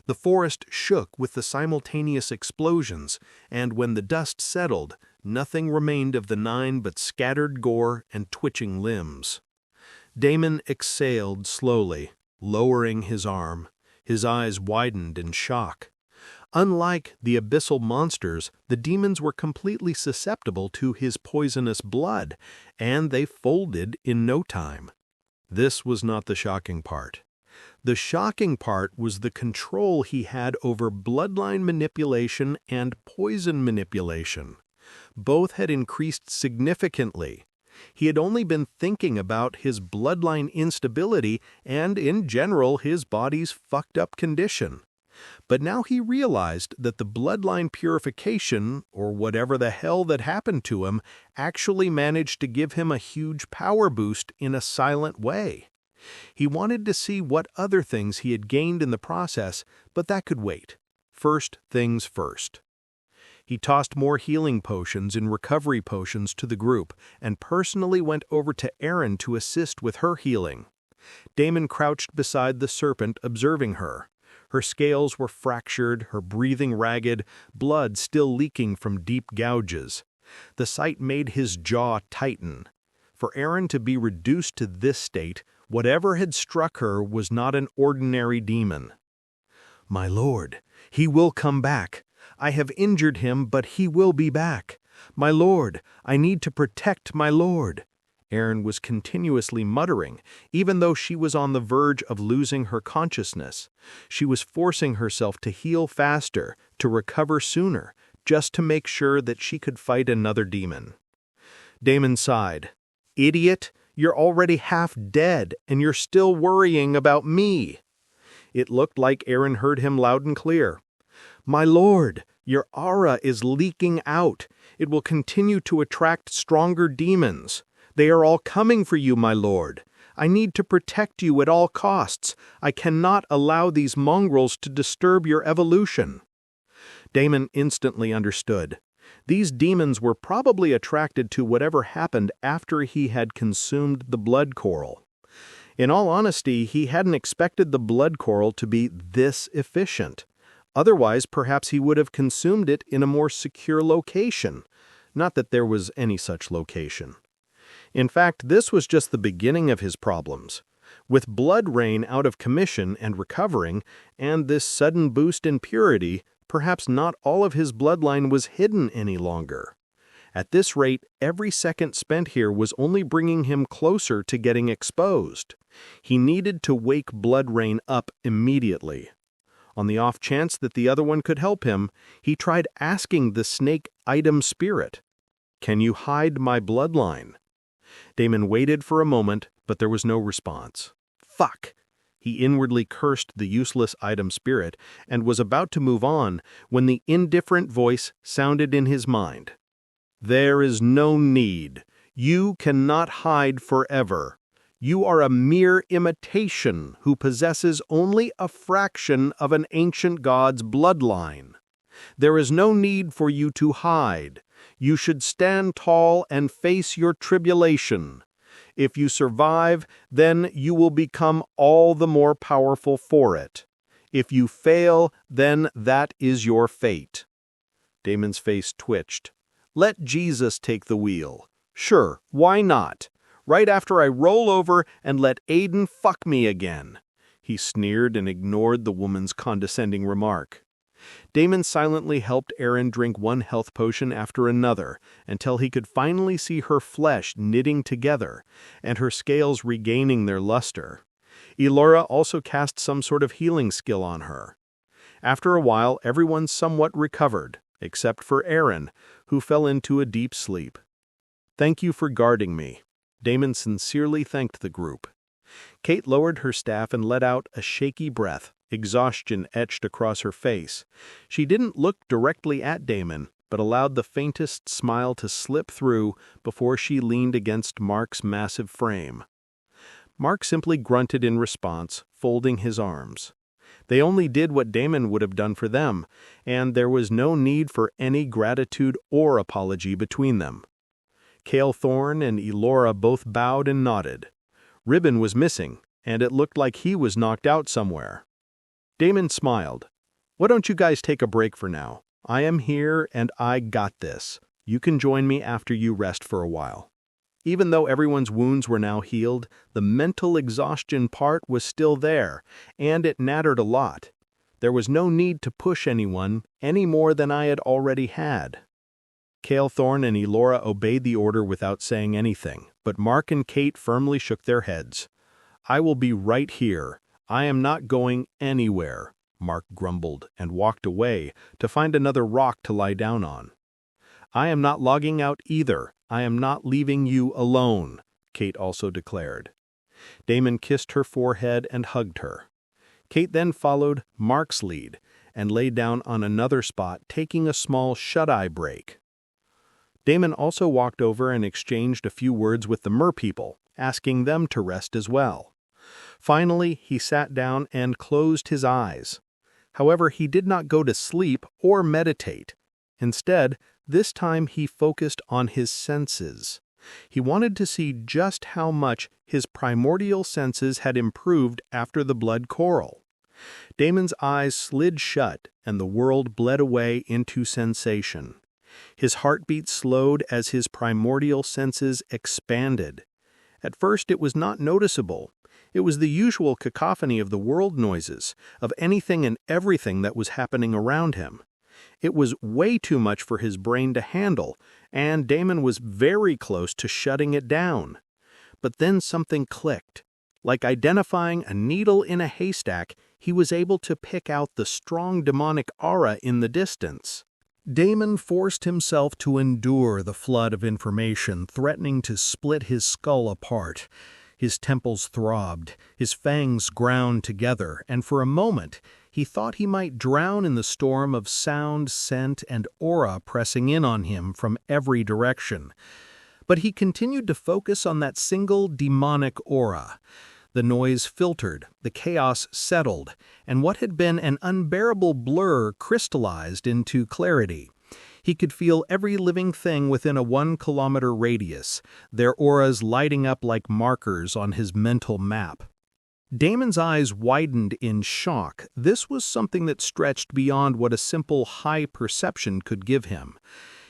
The forest shook with the simultaneous explosions, and when the dust settled, nothing remained of the 9 but scattered gore and twitching limbs. Damon exhaled slowly, lowering his arm. His eyes widened in shock. Unlike the abyssal monsters, the demons were completely susceptible to his poisonous blood, and they folded in no time. This was not the shocking part. The shocking part was the control he had over bloodline manipulation and poison manipulation. Both had increased significantly. He had only been thinking about his bloodline instability and, in general, his body's fucked-up condition. But now he realized that the bloodline purification, or whatever the hell that happened to him, actually managed to give him a huge power boost in a silent way. He wanted to see what other things he had gained in the process, but that could wait. First things first. He tossed more healing potions and recovery potions to the group and personally went over to Erin to assist with her healing. Damon crouched beside the serpent, observing her. Her scales were fractured, her breathing ragged, blood still leaking from deep gouges. The sight made his jaw tighten. For Aaron to be reduced to this state, whatever had struck her was not an ordinary demon. "My lord, he will come back. I have injured him, but he will be back. My lord, I need to protect my lord." Aaron was continuously muttering, even though she was on the verge of losing her consciousness. She was forcing herself to heal faster, to recover sooner, just to make sure that she could fight another demon. Damon sighed. "Idiot, you're already half dead, and you're still worrying about me." It looked like Aaron heard him loud and clear. "My lord, your aura is leaking out. It will continue to attract stronger demons. They are all coming for you, my lord. I need to protect you at all costs. I cannot allow these mongrels to disturb your evolution." Damon instantly understood. These demons were probably attracted to whatever happened after he had consumed the blood coral. In all honesty, he hadn't expected the blood coral to be this efficient. Otherwise, perhaps he would have consumed it in a more secure location. Not that there was any such location. In fact, this was just the beginning of his problems. With blood rain out of commission and recovering, and this sudden boost in purity, perhaps not all of his bloodline was hidden any longer. At this rate, every second spent here was only bringing him closer to getting exposed. He needed to wake blood rain up immediately. On the off chance that the other one could help him, he tried asking the snake item spirit, "Can you hide my bloodline?" Damon waited for a moment, but there was no response. Fuck! He inwardly cursed the useless item spirit and was about to move on when the indifferent voice sounded in his mind. "There is no need. You cannot hide forever. You are a mere imitation who possesses only a fraction of an ancient god's bloodline. There is no need for you to hide. You should stand tall and face your tribulation. If you survive, then you will become all the more powerful for it. If you fail, then that is your fate." Damon's face twitched. "Let Jesus take the wheel. Sure, why not? Right after I roll over and let Aiden fuck me again." He sneered and ignored the woman's condescending remark. Damon silently helped Aaron drink one health potion after another until he could finally see her flesh knitting together and her scales regaining their luster. Elora also cast some sort of healing skill on her. After a while, everyone somewhat recovered, except for Aaron, who fell into a deep sleep. "Thank you for guarding me." Damon sincerely thanked the group. Kate lowered her staff and let out a shaky breath, exhaustion etched across her face. She didn't look directly at Damon, but allowed the faintest smile to slip through before she leaned against Mark's massive frame. Mark simply grunted in response, folding his arms. They only did what Damon would have done for them, and there was no need for any gratitude or apology between them. Cale Thorne and Elora both bowed and nodded. Ribbon was missing, and it looked like he was knocked out somewhere. Damon smiled. "Why don't you guys take a break for now? I am here, and I got this. You can join me after you rest for a while." Even though everyone's wounds were now healed, the mental exhaustion part was still there, and it mattered a lot. There was no need to push anyone any more than I had already had. Cale Thorne and Elora obeyed the order without saying anything, but Mark and Kate firmly shook their heads. "I will be right here. I am not going anywhere," Mark grumbled and walked away to find another rock to lie down on. "I am not logging out either. I am not leaving you alone," Kate also declared. Damon kissed her forehead and hugged her. Kate then followed Mark's lead and lay down on another spot, taking a small shut-eye break. Damon also walked over and exchanged a few words with the merpeople, asking them to rest as well. Finally, he sat down and closed his eyes. However, he did not go to sleep or meditate. Instead, this time he focused on his senses. He wanted to see just how much his primordial senses had improved after the blood coral. Damon's eyes slid shut, and the world bled away into sensation. His heartbeat slowed as his primordial senses expanded. At first it was not noticeable. It was the usual cacophony of the world noises, of anything and everything that was happening around him. It was way too much for his brain to handle, and Damon was very close to shutting it down. But then something clicked. Like identifying a needle in a haystack, he was able to pick out the strong demonic aura in the distance. Damon forced himself to endure the flood of information threatening to split his skull apart. His temples throbbed, his fangs ground together, and for a moment he thought he might drown in the storm of sound, scent, and aura pressing in on him from every direction. But he continued to focus on that single demonic aura. The noise filtered, the chaos settled, and what had been an unbearable blur crystallized into clarity. He could feel every living thing within a 1-kilometer radius, their auras lighting up like markers on his mental map. Damon's eyes widened in shock. This was something that stretched beyond what a simple high perception could give him.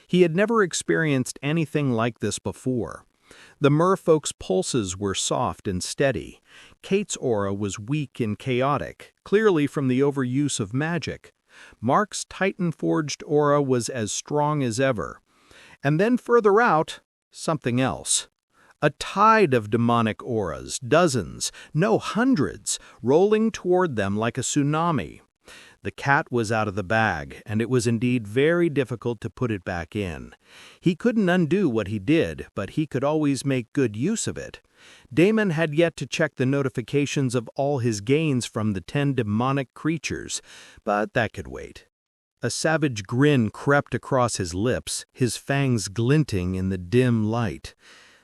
He had never experienced anything like this before. The merfolk's pulses were soft and steady. Kate's aura was weak and chaotic, clearly from the overuse of magic. Mark's Titan-forged aura was as strong as ever. And then further out, something else. A tide of demonic auras, dozens, no hundreds, rolling toward them like a tsunami. The cat was out of the bag, and it was indeed very difficult to put it back in. He couldn't undo what he did, but he could always make good use of it. Damon had yet to check the notifications of all his gains from the 10 demonic creatures, but that could wait. A savage grin crept across his lips, his fangs glinting in the dim light.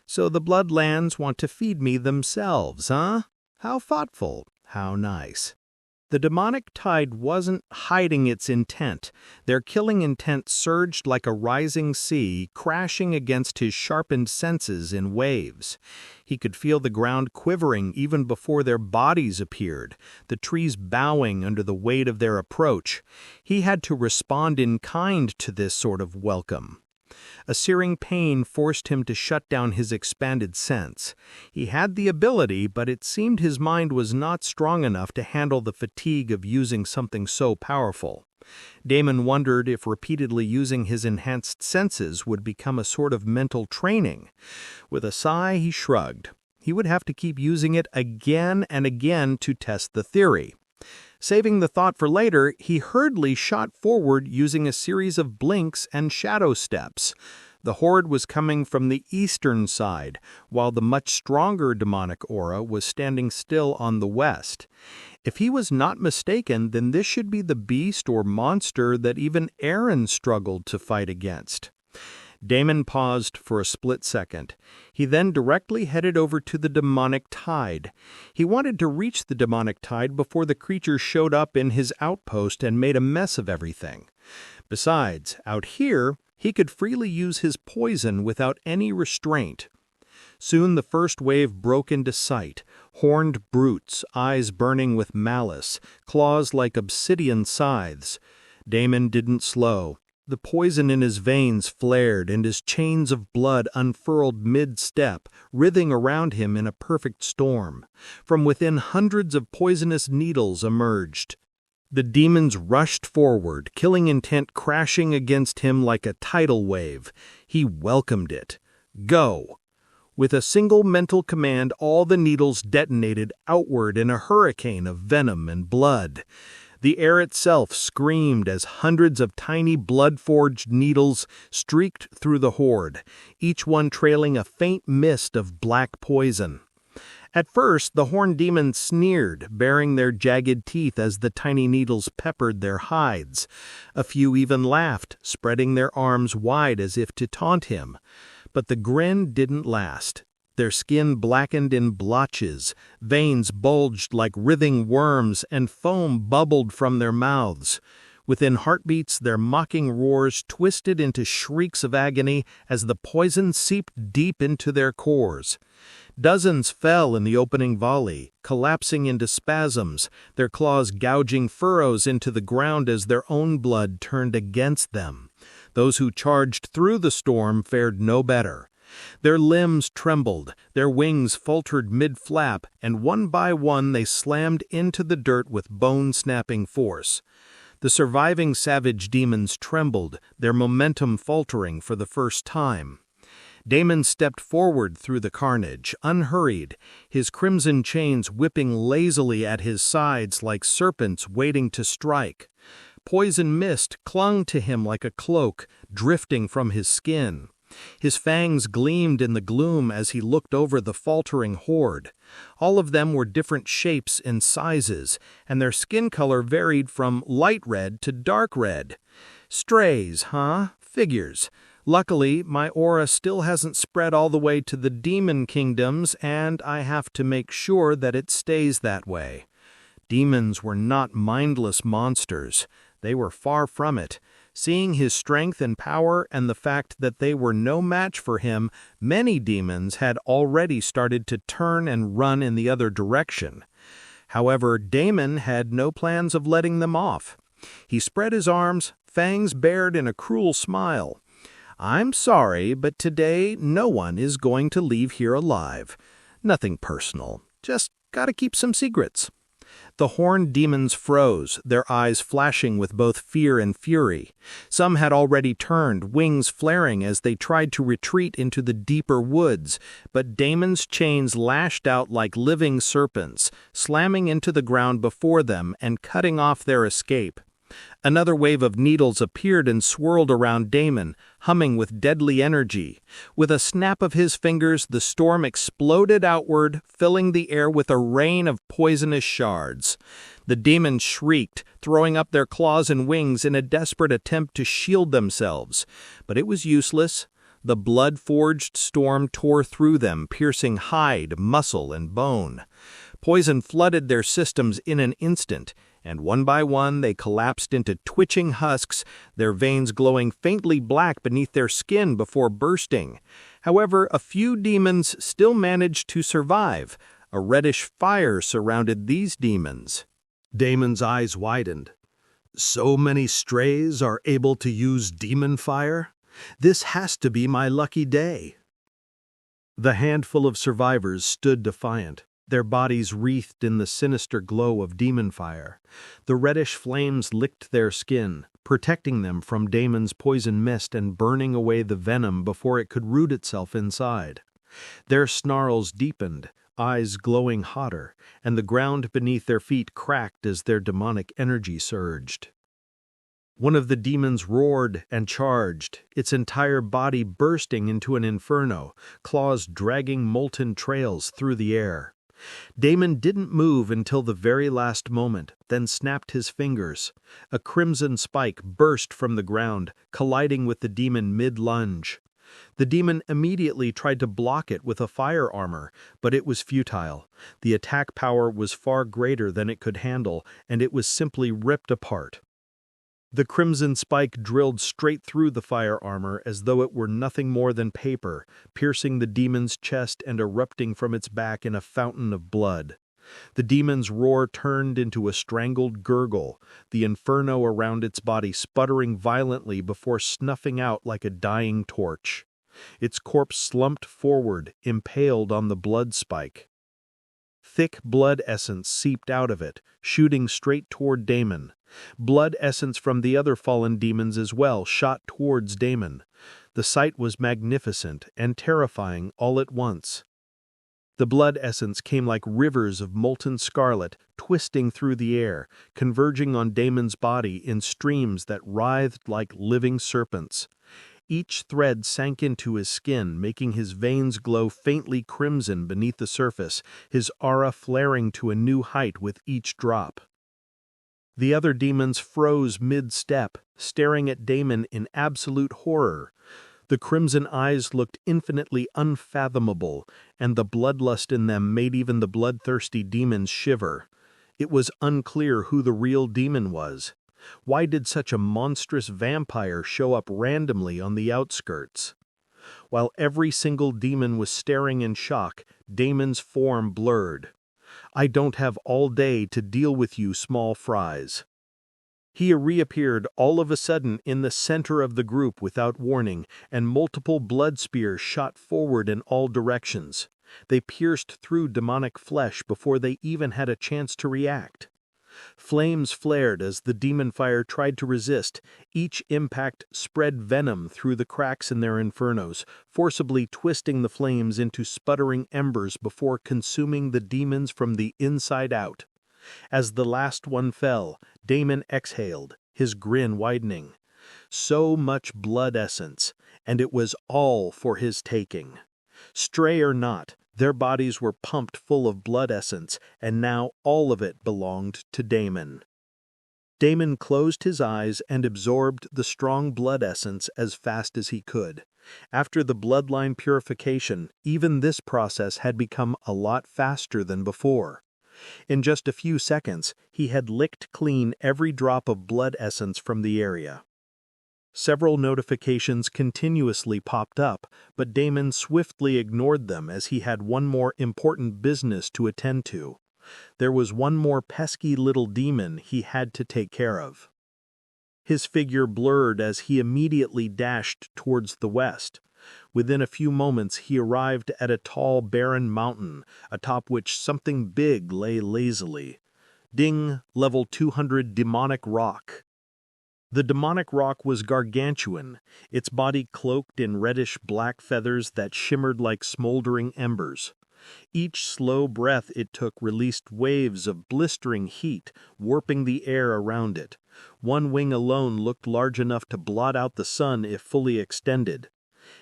So the Bloodlands want to feed me themselves, huh? How thoughtful, how nice. The demonic tide wasn't hiding its intent. Their killing intent surged like a rising sea, crashing against his sharpened senses in waves. He could feel the ground quivering even before their bodies appeared, the trees bowing under the weight of their approach. He had to respond in kind to this sort of welcome. A searing pain forced him to shut down his expanded sense. He had the ability, but it seemed his mind was not strong enough to handle the fatigue of using something so powerful. Damon wondered if repeatedly using his enhanced senses would become a sort of mental training. With a sigh, he shrugged. He would have to keep using it again and again to test the theory. Saving the thought for later, he hurriedly shot forward using a series of blinks and shadow steps. The horde was coming from the eastern side, while the much stronger demonic aura was standing still on the west. If he was not mistaken, then this should be the beast or monster that even Aaron struggled to fight against. Damon paused for a split second. He then directly headed over to the demonic tide. He wanted to reach the demonic tide before the creature showed up in his outpost and made a mess of everything. Besides, out here, he could freely use his poison without any restraint. Soon the first wave broke into sight, horned brutes, eyes burning with malice, claws like obsidian scythes. Damon didn't slow. The poison in his veins flared, and his chains of blood unfurled mid-step, writhing around him in a perfect storm. From within, hundreds of poisonous needles emerged. The demons rushed forward, killing intent crashing against him like a tidal wave. He welcomed it. Go! With a single mental command, all the needles detonated outward in a hurricane of venom and blood. The air itself screamed as hundreds of tiny blood-forged needles streaked through the horde, each one trailing a faint mist of black poison. At first, the horned demons sneered, baring their jagged teeth as the tiny needles peppered their hides. A few even laughed, spreading their arms wide as if to taunt him. But the grin didn't last. Their skin blackened in blotches, veins bulged like writhing worms, and foam bubbled from their mouths. Within heartbeats, their mocking roars twisted into shrieks of agony as the poison seeped deep into their cores. Dozens fell in the opening volley, collapsing into spasms, their claws gouging furrows into the ground as their own blood turned against them. Those who charged through the storm fared no better. Their limbs trembled, their wings faltered mid-flap, and one by one they slammed into the dirt with bone-snapping force. The surviving savage demons trembled, their momentum faltering for the first time. Damon stepped forward through the carnage, unhurried, his crimson chains whipping lazily at his sides like serpents waiting to strike. Poison mist clung to him like a cloak, drifting from his skin. His fangs gleamed in the gloom as he looked over the faltering horde. All of them were different shapes and sizes, and their skin color varied from light red to dark red. Strays, huh? Figures. Luckily, my aura still hasn't spread all the way to the demon kingdoms, and I have to make sure that it stays that way. Demons were not mindless monsters. They were far from it. Seeing his strength and power and the fact that they were no match for him, many demons had already started to turn and run in the other direction. However, Damon had no plans of letting them off. He spread his arms, fangs bared in a cruel smile. "I'm sorry, but today no one is going to leave here alive. Nothing personal, just gotta keep some secrets." The horned demons froze, their eyes flashing with both fear and fury. Some had already turned, wings flaring as they tried to retreat into the deeper woods, but Damon's chains lashed out like living serpents, slamming into the ground before them and cutting off their escape. Another wave of needles appeared and swirled around Damon, humming with deadly energy. With a snap of his fingers, the storm exploded outward, filling the air with a rain of poisonous shards. The demons shrieked, throwing up their claws and wings in a desperate attempt to shield themselves. But it was useless. The blood-forged storm tore through them, piercing hide, muscle, and bone. Poison flooded their systems in an instant, and one by one they collapsed into twitching husks, their veins glowing faintly black beneath their skin before bursting. However, a few demons still managed to survive. A reddish fire surrounded these demons. Damon's eyes widened. So many strays are able to use demon fire? This has to be my lucky day. The handful of survivors stood defiant, their bodies wreathed in the sinister glow of demon fire. The reddish flames licked their skin, protecting them from Damon's poison mist and burning away the venom before it could root itself inside. Their snarls deepened, eyes glowing hotter, and the ground beneath their feet cracked as their demonic energy surged. One of the demons roared and charged, its entire body bursting into an inferno, claws dragging molten trails through the air. Damon didn't move until the very last moment, then snapped his fingers. A crimson spike burst from the ground, colliding with the demon mid-lunge. The demon immediately tried to block it with a fire armor, but it was futile. The attack power was far greater than it could handle, and it was simply ripped apart. The crimson spike drilled straight through the fire armor as though it were nothing more than paper, piercing the demon's chest and erupting from its back in a fountain of blood. The demon's roar turned into a strangled gurgle, the inferno around its body sputtering violently before snuffing out like a dying torch. Its corpse slumped forward, impaled on the blood spike. Thick blood essence seeped out of it, shooting straight toward Damon. Blood essence from the other fallen demons as well shot towards Damon. The sight was magnificent and terrifying all at once. The blood essence came like rivers of molten scarlet, twisting through the air, converging on Damon's body in streams that writhed like living serpents. Each thread sank into his skin, making his veins glow faintly crimson beneath the surface, his aura flaring to a new height with each drop. The other demons froze mid-step, staring at Damon in absolute horror. The crimson eyes looked infinitely unfathomable, and the bloodlust in them made even the bloodthirsty demons shiver. It was unclear who the real demon was. Why did such a monstrous vampire show up randomly on the outskirts? While every single demon was staring in shock, Damon's form blurred. "I don't have all day to deal with you small fries." He reappeared all of a sudden in the center of the group without warning, and multiple blood spears shot forward in all directions. They pierced through demonic flesh before they even had a chance to react. Flames flared as the demon fire tried to resist. Each impact spread venom through the cracks in their infernos, forcibly twisting the flames into sputtering embers before consuming the demons from the inside out. As the last one fell, Damon exhaled, his grin widening. So much blood essence, and it was all for his taking. Stray or not, their bodies were pumped full of blood essence, and now all of it belonged to Damon. Damon closed his eyes and absorbed the strong blood essence as fast as he could. After the bloodline purification, even this process had become a lot faster than before. In just a few seconds, he had licked clean every drop of blood essence from the area. Several notifications continuously popped up, but Damon swiftly ignored them as he had one more important business to attend to. There was one more pesky little demon he had to take care of. His figure blurred as he immediately dashed towards the west. Within a few moments he arrived at a tall, barren mountain, atop which something big lay lazily. Ding, level 200 demonic rock. The demonic rock was gargantuan, its body cloaked in reddish-black feathers that shimmered like smoldering embers. Each slow breath it took released waves of blistering heat, warping the air around it. One wing alone looked large enough to blot out the sun if fully extended.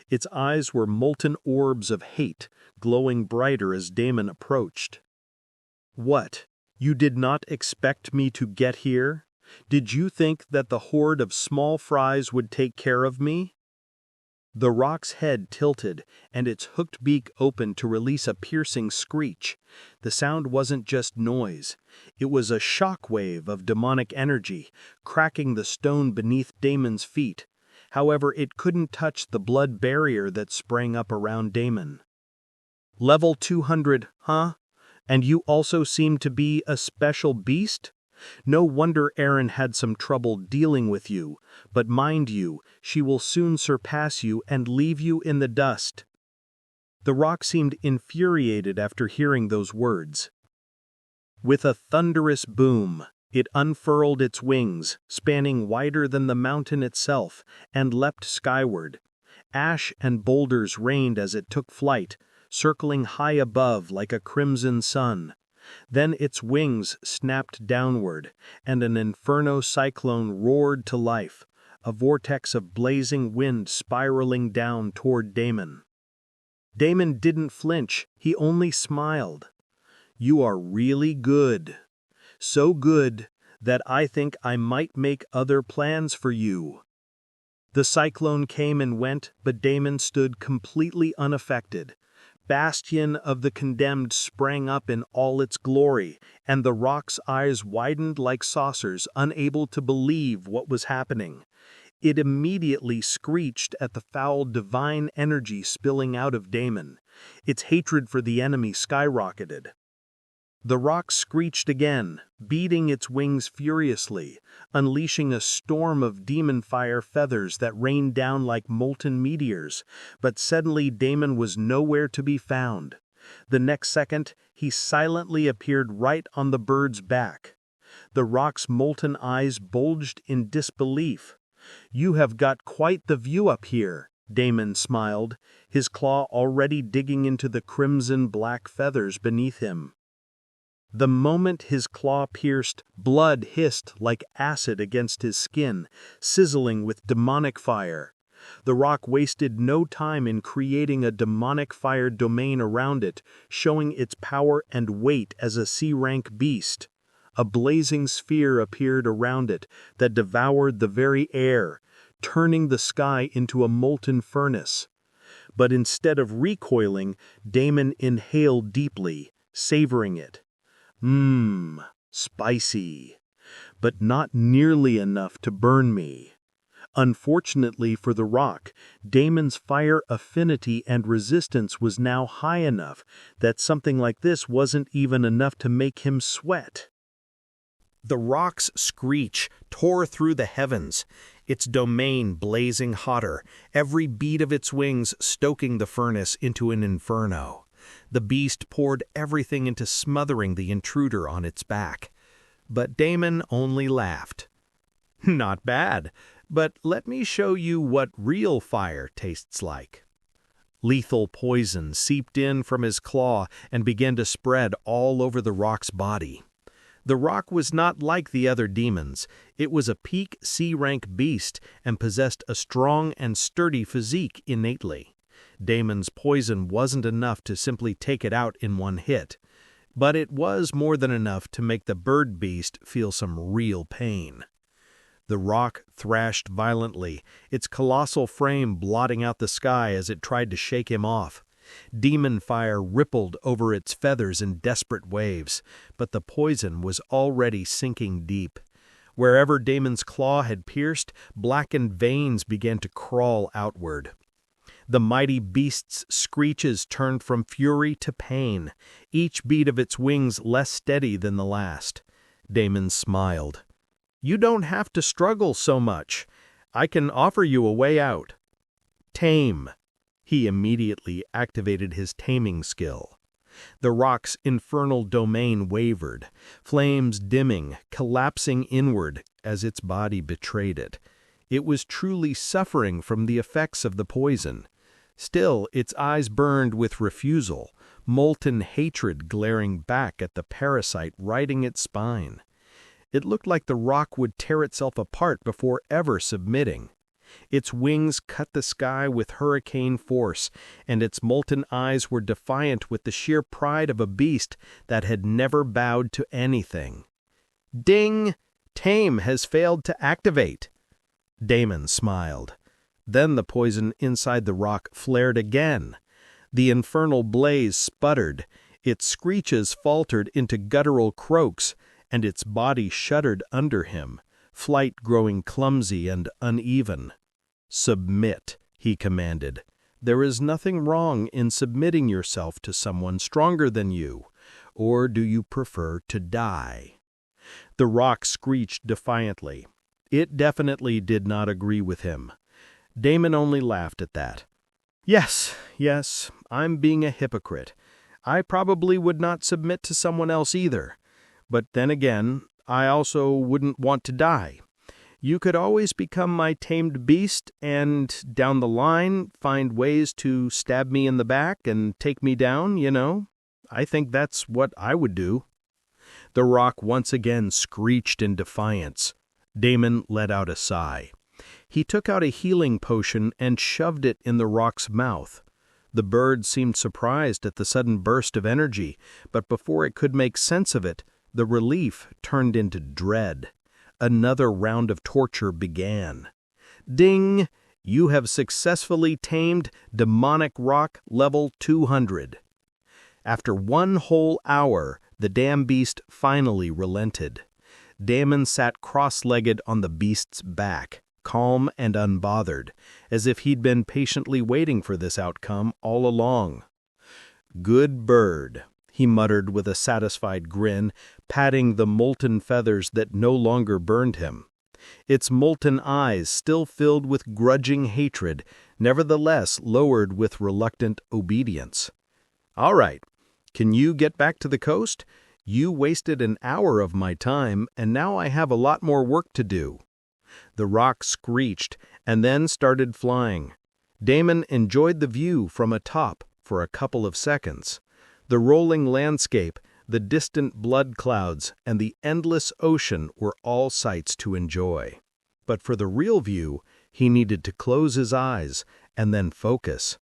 Its eyes were molten orbs of hate, glowing brighter as Damon approached. "What? You did not expect me to get here? Did you think that the horde of small fries would take care of me?" The rock's head tilted, and its hooked beak opened to release a piercing screech. The sound wasn't just noise. It was a shock wave of demonic energy, cracking the stone beneath Damon's feet. However, it couldn't touch the blood barrier that sprang up around Damon. "Level 200, huh? And you also seem to be a special beast? No wonder Erin had some trouble dealing with you, but mind you, she will soon surpass you and leave you in the dust." The rock seemed infuriated after hearing those words. With a thunderous boom, it unfurled its wings, spanning wider than the mountain itself, and leapt skyward. Ash and boulders rained as it took flight, circling high above like a crimson sun. Then its wings snapped downward, and an inferno cyclone roared to life, a vortex of blazing wind spiraling down toward Damon. Damon didn't flinch, he only smiled. "You are really good. So good that I think I might make other plans for you." The cyclone came and went, but Damon stood completely unaffected. Bastion of the Condemned sprang up in all its glory, and the rock's eyes widened like saucers, unable to believe what was happening. It immediately screeched at the foul divine energy spilling out of Damon. Its hatred for the enemy skyrocketed. The rock screeched again, beating its wings furiously, unleashing a storm of demon fire feathers that rained down like molten meteors, but suddenly Damon was nowhere to be found. The next second, he silently appeared right on the bird's back. The rock's molten eyes bulged in disbelief. "You have got quite the view up here," Damon smiled, his claw already digging into the crimson-black feathers beneath him. The moment his claw pierced, blood hissed like acid against his skin, sizzling with demonic fire. The rock wasted no time in creating a demonic fire domain around it, showing its power and weight as a C-rank beast. A blazing sphere appeared around it that devoured the very air, turning the sky into a molten furnace. But instead of recoiling, Damon inhaled deeply, savoring it. Spicy. but not nearly enough to burn me. Unfortunately for the rock, Damon's fire affinity and resistance was now high enough that something like this wasn't even enough to make him sweat. The rock's screech tore through the heavens, its domain blazing hotter, every beat of its wings stoking the furnace into an inferno. The beast poured everything into smothering the intruder on its back. But Damon only laughed. "Not bad, but let me show you what real fire tastes like." Lethal poison seeped in from his claw and began to spread all over the rock's body. The rock was not like the other demons. It was a peak C-rank beast and possessed a strong and sturdy physique innately. Damon's poison wasn't enough to simply take it out in one hit, but it was more than enough to make the bird beast feel some real pain. The rock thrashed violently, its colossal frame blotting out the sky as it tried to shake him off. Demon fire rippled over its feathers in desperate waves, but the poison was already sinking deep. Wherever Damon's claw had pierced, blackened veins began to crawl outward. The mighty beast's screeches turned from fury to pain, each beat of its wings less steady than the last. Damon smiled. "You don't have to struggle so much. I can offer you a way out. Tame." He immediately activated his taming skill. The rock's infernal domain wavered, flames dimming, collapsing inward as its body betrayed it. It was truly suffering from the effects of the poison. Still, its eyes burned with refusal, molten hatred glaring back at the parasite riding its spine. It looked like the rock would tear itself apart before ever submitting. Its wings cut the sky with hurricane force, and its molten eyes were defiant with the sheer pride of a beast that had never bowed to anything. "Ding! Tame has failed to activate." Damon smiled. Then the poison inside the rock flared again. The infernal blaze sputtered, its screeches faltered into guttural croaks, and its body shuddered under him, flight growing clumsy and uneven. "Submit," he commanded. "There is nothing wrong in submitting yourself to someone stronger than you, or do you prefer to die?" The rock screeched defiantly. It definitely did not agree with him. Damon only laughed at that. Yes, I'm being a hypocrite. I probably would not submit to someone else either. But then again, I also wouldn't want to die. You could always become my tamed beast and, down the line, find ways to stab me in the back and take me down, you know. I think that's what I would do. The rock once again screeched in defiance. Damon let out a sigh. He took out a healing potion and shoved it in the rock's mouth. The bird seemed surprised at the sudden burst of energy, but before it could make sense of it, the relief turned into dread. Another round of torture began. "Ding! You have successfully tamed demonic rock level 200. After 1 whole hour, the damn beast finally relented. Damon sat cross-legged on the beast's back, calm and unbothered, as if he'd been patiently waiting for this outcome all along. "Good bird," he muttered with a satisfied grin, patting the molten feathers that no longer burned him. Its molten eyes, still filled with grudging hatred, nevertheless lowered with reluctant obedience. "All right. Can you get back to the coast? You wasted an hour of my time, and now I have a lot more work to do." The rock screeched and then started flying. Damon enjoyed the view from atop for a couple of seconds. The rolling landscape, the distant blood clouds, and the endless ocean were all sights to enjoy. But for the real view, he needed to close his eyes and then focus.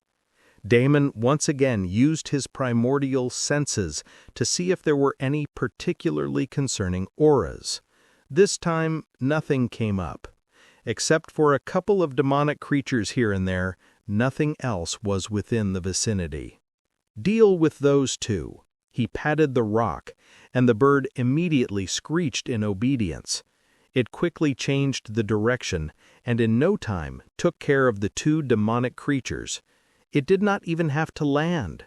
Damon once again used his primordial senses to see if there were any particularly concerning auras. This time, nothing came up. Except for a couple of demonic creatures here and there, nothing else was within the vicinity. Deal with those two. He patted the rock, and the bird immediately screeched in obedience. It quickly changed the direction, and in no time took care of the two demonic creatures. It did not even have to land.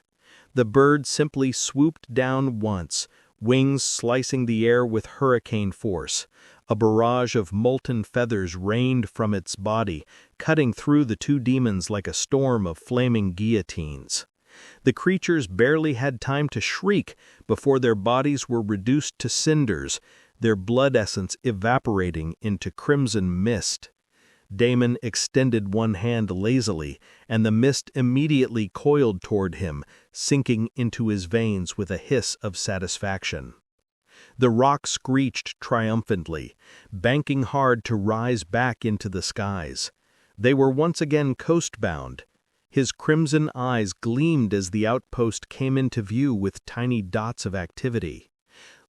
The bird simply swooped down once, wings slicing the air with hurricane force. A barrage of molten feathers rained from its body, cutting through the two demons like a storm of flaming guillotines. The creatures barely had time to shriek before their bodies were reduced to cinders, their blood essence evaporating into crimson mist. Damon extended one hand lazily, and the mist immediately coiled toward him, sinking into his veins with a hiss of satisfaction. The rock screeched triumphantly, banking hard to rise back into the skies. They were once again coast-bound. His crimson eyes gleamed as the outpost came into view with tiny dots of activity.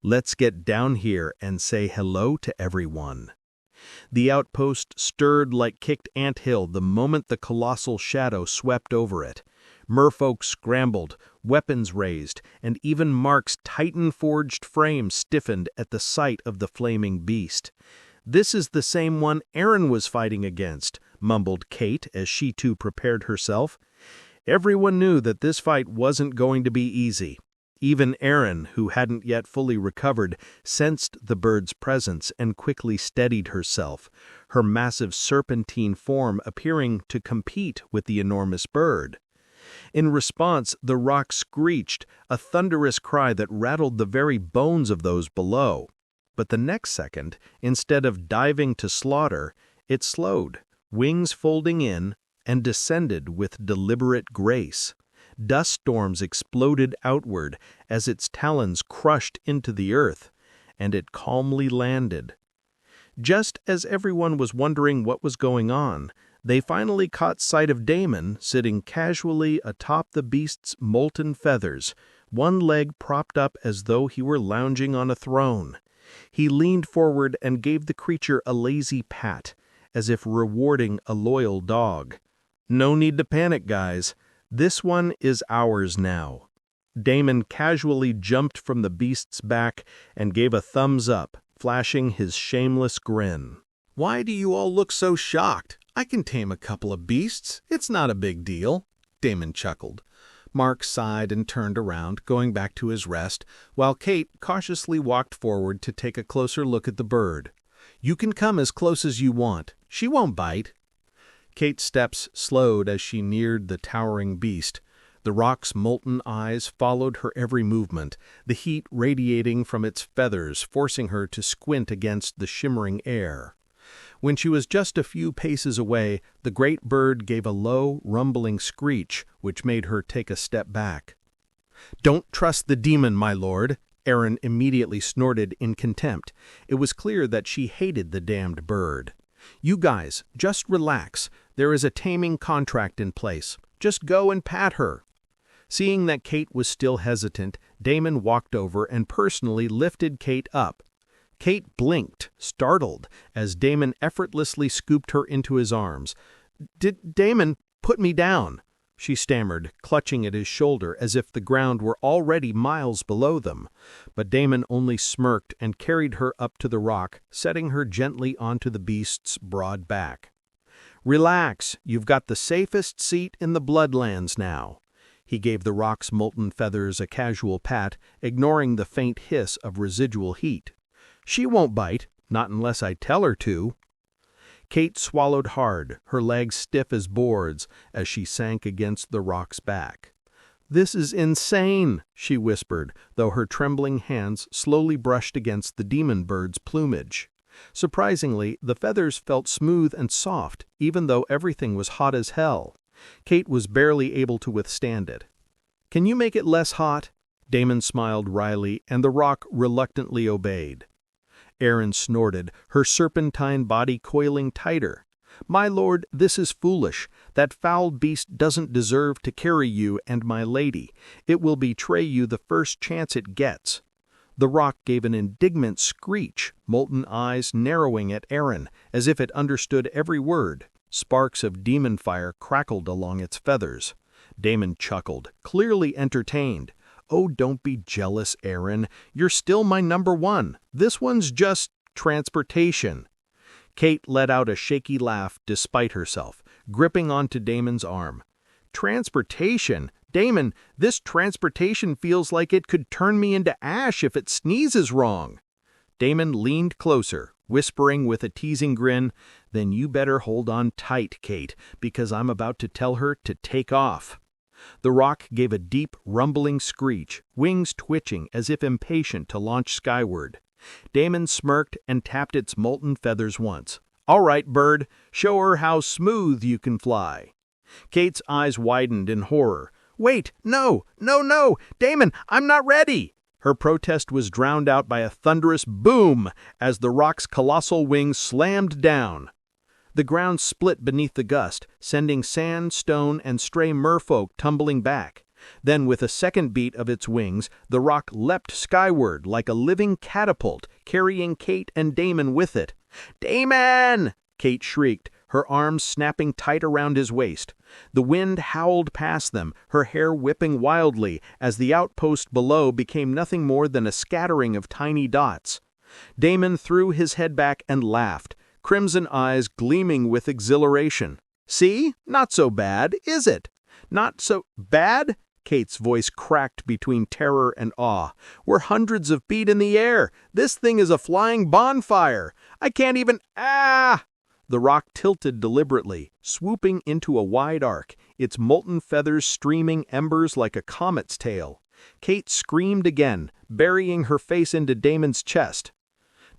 Let's get down here and say hello to everyone. The outpost stirred like kicked anthill the moment the colossal shadow swept over it. Merfolk scrambled, weapons raised, and even Mark's Titan-forged frame stiffened at the sight of the flaming beast. "This is the same one Aaron was fighting against," mumbled Kate as she too prepared herself. Everyone knew that this fight wasn't going to be easy. Even Aaron, who hadn't yet fully recovered, sensed the bird's presence and quickly steadied herself, her massive serpentine form appearing to compete with the enormous bird. In response, the rock screeched, a thunderous cry that rattled the very bones of those below. But the next second, instead of diving to slaughter, it slowed, wings folding in, and descended with deliberate grace. Dust storms exploded outward as its talons crushed into the earth, and it calmly landed. Just as everyone was wondering what was going on, they finally caught sight of Damon sitting casually atop the beast's molten feathers, one leg propped up as though he were lounging on a throne. He leaned forward and gave the creature a lazy pat, as if rewarding a loyal dog. "No need to panic, guys. This one is ours now." Damon casually jumped from the beast's back and gave a thumbs up, flashing his shameless grin. "Why do you all look so shocked? I can tame a couple of beasts. It's not a big deal," Damon chuckled. Mark sighed and turned around, going back to his rest, while Kate cautiously walked forward to take a closer look at the bird. "You can come as close as you want. She won't bite." Kate's steps slowed as she neared the towering beast. The rock's molten eyes followed her every movement, the heat radiating from its feathers, forcing her to squint against the shimmering air. When she was just a few paces away, the great bird gave a low, rumbling screech, which made her take a step back. "Don't trust the demon, my lord," Aaron immediately snorted in contempt. It was clear that she hated the damned bird. "You guys, just relax. There is a taming contract in place. Just go and pat her." Seeing that Kate was still hesitant, Damon walked over and personally lifted Kate up. Kate blinked, startled, as Damon effortlessly scooped her into his arms. Damon, put me down," she stammered, clutching at his shoulder as if the ground were already miles below them. But Damon only smirked and carried her up to the rock, setting her gently onto the beast's broad back. "Relax, you've got the safest seat in the Bloodlands now." He gave the rock's molten feathers a casual pat, ignoring the faint hiss of residual heat. "She won't bite, not unless I tell her to." Kate swallowed hard, her legs stiff as boards, as she sank against the rock's back. "This is insane," she whispered, though her trembling hands slowly brushed against the demon bird's plumage. Surprisingly, the feathers felt smooth and soft, even though everything was hot as hell. Kate was barely able to withstand it. "Can you make it less hot?" Damon smiled wryly, and the rock reluctantly obeyed. Aaron snorted, her serpentine body coiling tighter. "My lord, this is foolish. That foul beast doesn't deserve to carry you and my lady. It will betray you the first chance it gets." The rock gave an indignant screech, molten eyes narrowing at Aaron, as if it understood every word. Sparks of demon fire crackled along its feathers. Damon chuckled, clearly entertained. "Oh, don't be jealous, Aaron. You're still my number one. This one's just transportation." Kate let out a shaky laugh despite herself, gripping onto Damon's arm. Transportation? Damon, this transportation feels like it could turn me into ash if it sneezes wrong. Damon leaned closer, whispering with a teasing grin, "Then you better hold on tight, Kate, because I'm about to tell her to take off." The rock gave a deep, rumbling screech, wings twitching as if impatient to launch skyward. Damon smirked and tapped its molten feathers once. "All right, bird, show her how smooth you can fly." Kate's eyes widened in horror. "Wait, no, no, no! Damon, I'm not ready!" Her protest was drowned out by a thunderous boom as the rock's colossal wings slammed down. The ground split beneath the gust, sending sand, stone, and stray merfolk tumbling back. Then, with a second beat of its wings, the rock leapt skyward like a living catapult, carrying Kate and Damon with it. "Damon!" Kate shrieked, her arms snapping tight around his waist. The wind howled past them, her hair whipping wildly as the outpost below became nothing more than a scattering of tiny dots. Damon threw his head back and laughed, crimson eyes gleaming with exhilaration. "See? Not so bad, is it? Not so bad?" Kate's voice cracked between terror and awe. "We're hundreds of feet in the air. This thing is a flying bonfire. I can't even— Ah!" The rock tilted deliberately, swooping into a wide arc, its molten feathers streaming embers like a comet's tail. Kate screamed again, burying her face into Damon's chest.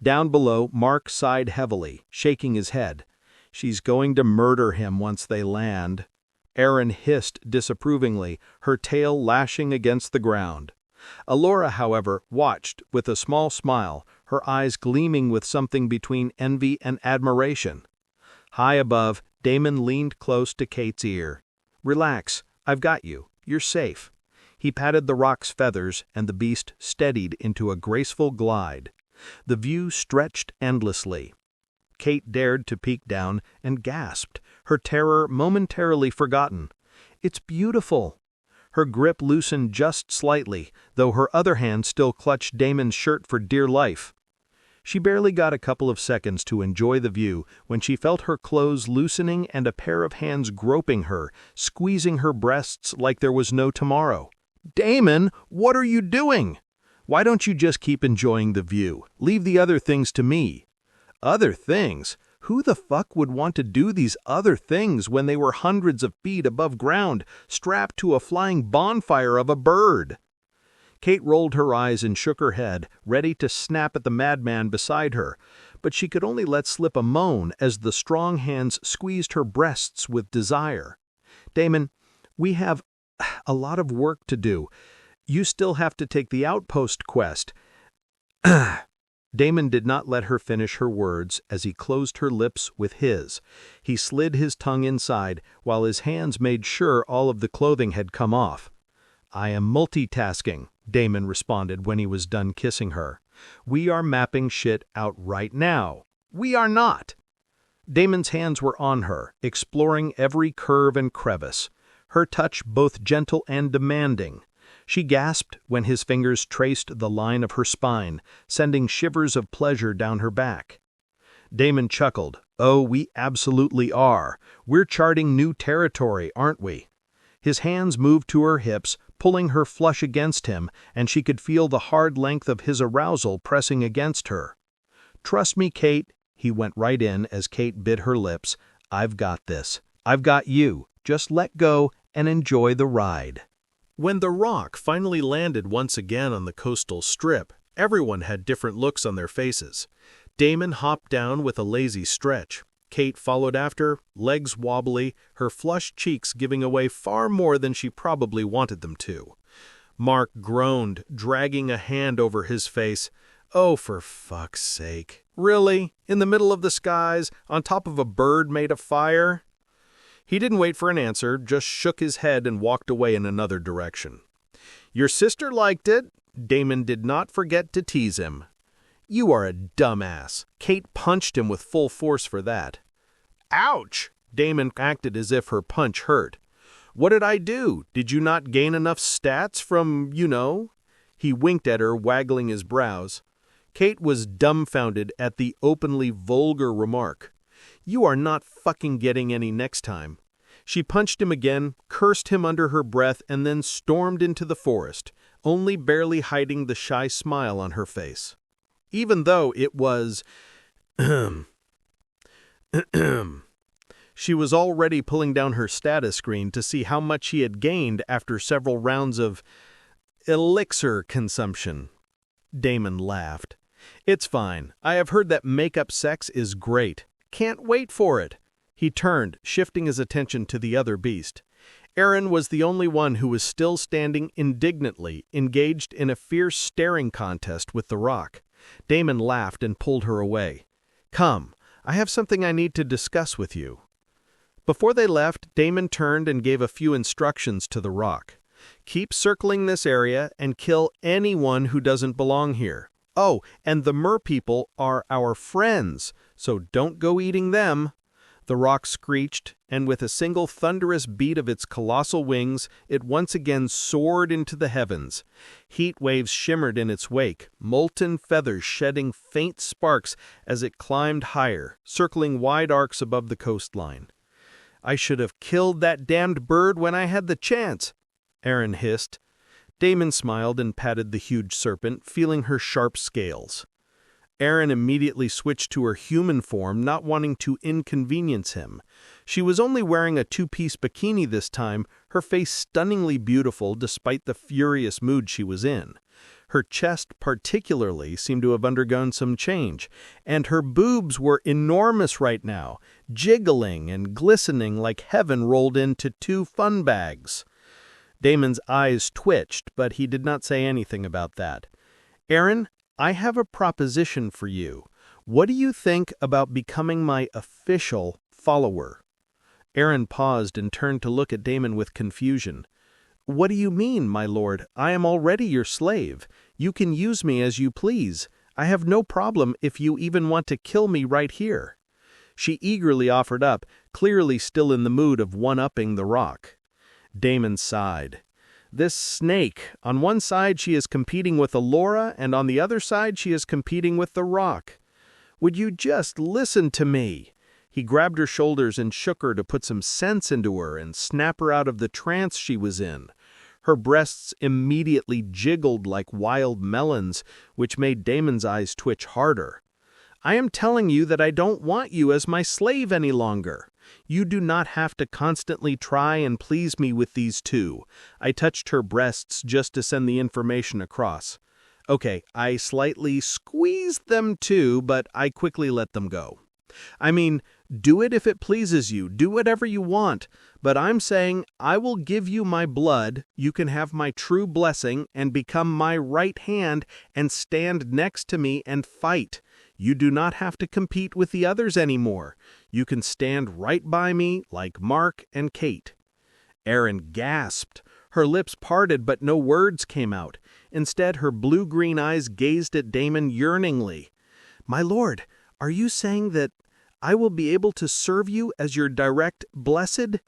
Down below, Mark sighed heavily, shaking his head. "She's going to murder him once they land." Erin hissed disapprovingly, her tail lashing against the ground. Alora, however, watched with a small smile, her eyes gleaming with something between envy and admiration. High above, Damon leaned close to Kate's ear. "Relax, I've got you. You're safe." He patted the rock's feathers, and the beast steadied into a graceful glide. The view stretched endlessly. Kate dared to peek down and gasped, her terror momentarily forgotten. "It's beautiful." Her grip loosened just slightly, though her other hand still clutched Damon's shirt for dear life. She barely got a couple of seconds to enjoy the view when she felt her clothes loosening and a pair of hands groping her, squeezing her breasts like there was no tomorrow. "Damon, what are you doing? Why don't you just keep enjoying the view? Leave the other things to me." Other things? Who the fuck would want to do these other things when they were hundreds of feet above ground, strapped to a flying bonfire of a bird? Kate rolled her eyes and shook her head, ready to snap at the madman beside her, but she could only let slip a moan as the strong hands squeezed her breasts with desire. "Damon, we have a lot of work to do. You still have to take the outpost quest." Damon did not let her finish her words as he closed her lips with his. He slid his tongue inside while his hands made sure all of the clothing had come off. "I am multitasking," Damon responded when he was done kissing her. "We are mapping shit out right now." "We are not." Damon's hands were on her, exploring every curve and crevice, her touch both gentle and demanding. She gasped when his fingers traced the line of her spine, sending shivers of pleasure down her back. Damon chuckled. "Oh, we absolutely are. We're charting new territory, aren't we?" His hands moved to her hips, pulling her flush against him, and she could feel the hard length of his arousal pressing against her. "Trust me, Kate," he went right in as Kate bit her lips. "I've got this. I've got you. Just let go and enjoy the ride." When the rock finally landed once again on the coastal strip, everyone had different looks on their faces. Damon hopped down with a lazy stretch. Kate followed after, legs wobbly, her flushed cheeks giving away far more than she probably wanted them to. Mark groaned, dragging a hand over his face. "Oh, for fuck's sake. Really? In the middle of the skies, on top of a bird made of fire?" He didn't wait for an answer, just shook his head and walked away in another direction. "Your sister liked it." Damon did not forget to tease him. "You are a dumbass." Kate punched him with full force for that. "Ouch!" Damon acted as if her punch hurt. "What did I do? Did you not gain enough stats from, you know?" He winked at her, waggling his brows. Kate was dumbfounded at the openly vulgar remark. "You are not fucking getting any next time." She punched him again, cursed him under her breath, and then stormed into the forest, only barely hiding the shy smile on her face. Even though it was she was already pulling down her status screen to see how much she had gained after several rounds of elixir consumption. Damon laughed. "It's fine. I have heard that make-up sex is great. Can't wait for it." He turned, shifting his attention to the other beast. Aaron was the only one who was still standing indignantly, engaged in a fierce staring contest with the rock. Damon laughed and pulled her away. "Come, I have something I need to discuss with you." Before they left, Damon turned and gave a few instructions to the rock. "Keep circling this area and kill anyone who doesn't belong here. Oh, and the merpeople are our friends, so don't go eating them." The rock screeched, and with a single thunderous beat of its colossal wings, it once again soared into the heavens. Heat waves shimmered in its wake, molten feathers shedding faint sparks as it climbed higher, circling wide arcs above the coastline. "I should have killed that damned bird when I had the chance," Aaron hissed. Damon smiled and patted the huge serpent, feeling her sharp scales. Aaron immediately switched to her human form, not wanting to inconvenience him. She was only wearing a two-piece bikini this time, her face stunningly beautiful despite the furious mood she was in. Her chest particularly seemed to have undergone some change, and her boobs were enormous right now, jiggling and glistening like heaven rolled into two fun bags. Damon's eyes twitched, but he did not say anything about that. "Aaron, I have a proposition for you. What do you think about becoming my official follower?" Aaron paused and turned to look at Damon with confusion. "What do you mean, my lord? I am already your slave. You can use me as you please. I have no problem if you even want to kill me right here." She eagerly offered up, clearly still in the mood of one-upping the rock. Damon sighed. This snake, on one side she is competing with Alora, and on the other side she is competing with the rock. "Would you just listen to me?" He grabbed her shoulders and shook her to put some sense into her and snap her out of the trance she was in. Her breasts immediately jiggled like wild melons, which made Damon's eyes twitch harder. "I am telling you that I don't want you as my slave any longer. You do not have to constantly try and please me with these two." I touched her breasts just to send the information across. Okay, I slightly squeezed them too, but I quickly let them go. "I mean, do it if it pleases you, do whatever you want, but I'm saying I will give you my blood, you can have my true blessing and become my right hand and stand next to me and fight. You do not have to compete with the others anymore. You can stand right by me like Mark and Kate." Aaron gasped. Her lips parted, but no words came out. Instead, her blue-green eyes gazed at Damon yearningly. "My lord, are you saying that I will be able to serve you as your direct blessed?"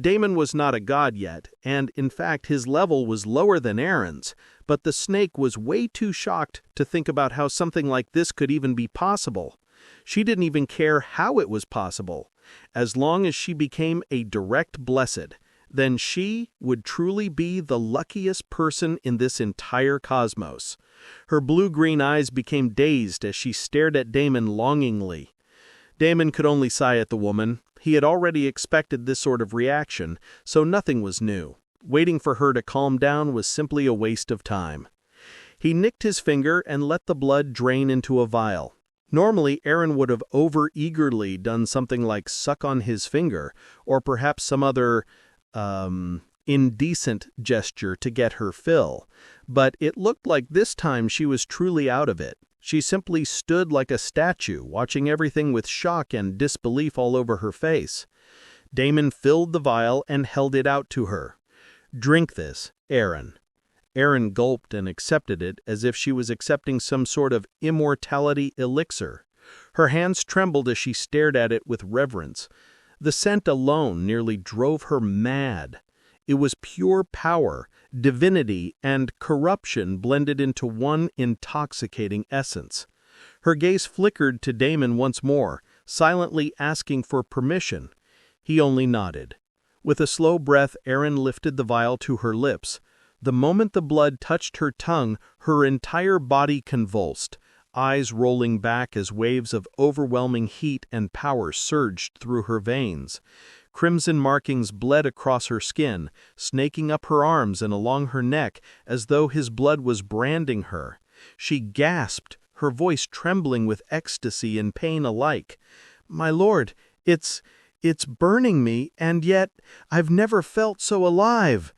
Damon was not a god yet, and in fact his level was lower than Aaron's, but the snake was way too shocked to think about how something like this could even be possible. She didn't even care how it was possible. As long as she became a direct blessed, then she would truly be the luckiest person in this entire cosmos. Her blue-green eyes became dazed as she stared at Damon longingly. Damon could only sigh at the woman. He had already expected this sort of reaction, so nothing was new. Waiting for her to calm down was simply a waste of time. He nicked his finger and let the blood drain into a vial. Normally, Aaron would have over-eagerly done something like suck on his finger, or perhaps some other, indecent gesture to get her fill. But it looked like this time she was truly out of it. She simply stood like a statue, watching everything with shock and disbelief all over her face. Damon filled the vial and held it out to her. "Drink this, Aaron." Aaron gulped and accepted it as if she was accepting some sort of immortality elixir. Her hands trembled as she stared at it with reverence. The scent alone nearly drove her mad. It was pure power, divinity, and corruption blended into one intoxicating essence. Her gaze flickered to Damon once more, silently asking for permission. He only nodded. With a slow breath, Erin lifted the vial to her lips. The moment the blood touched her tongue, her entire body convulsed, eyes rolling back as waves of overwhelming heat and power surged through her veins. Crimson markings bled across her skin, snaking up her arms and along her neck as though his blood was branding her. She gasped, her voice trembling with ecstasy and pain alike. "My lord, it's burning me, and yet I've never felt so alive."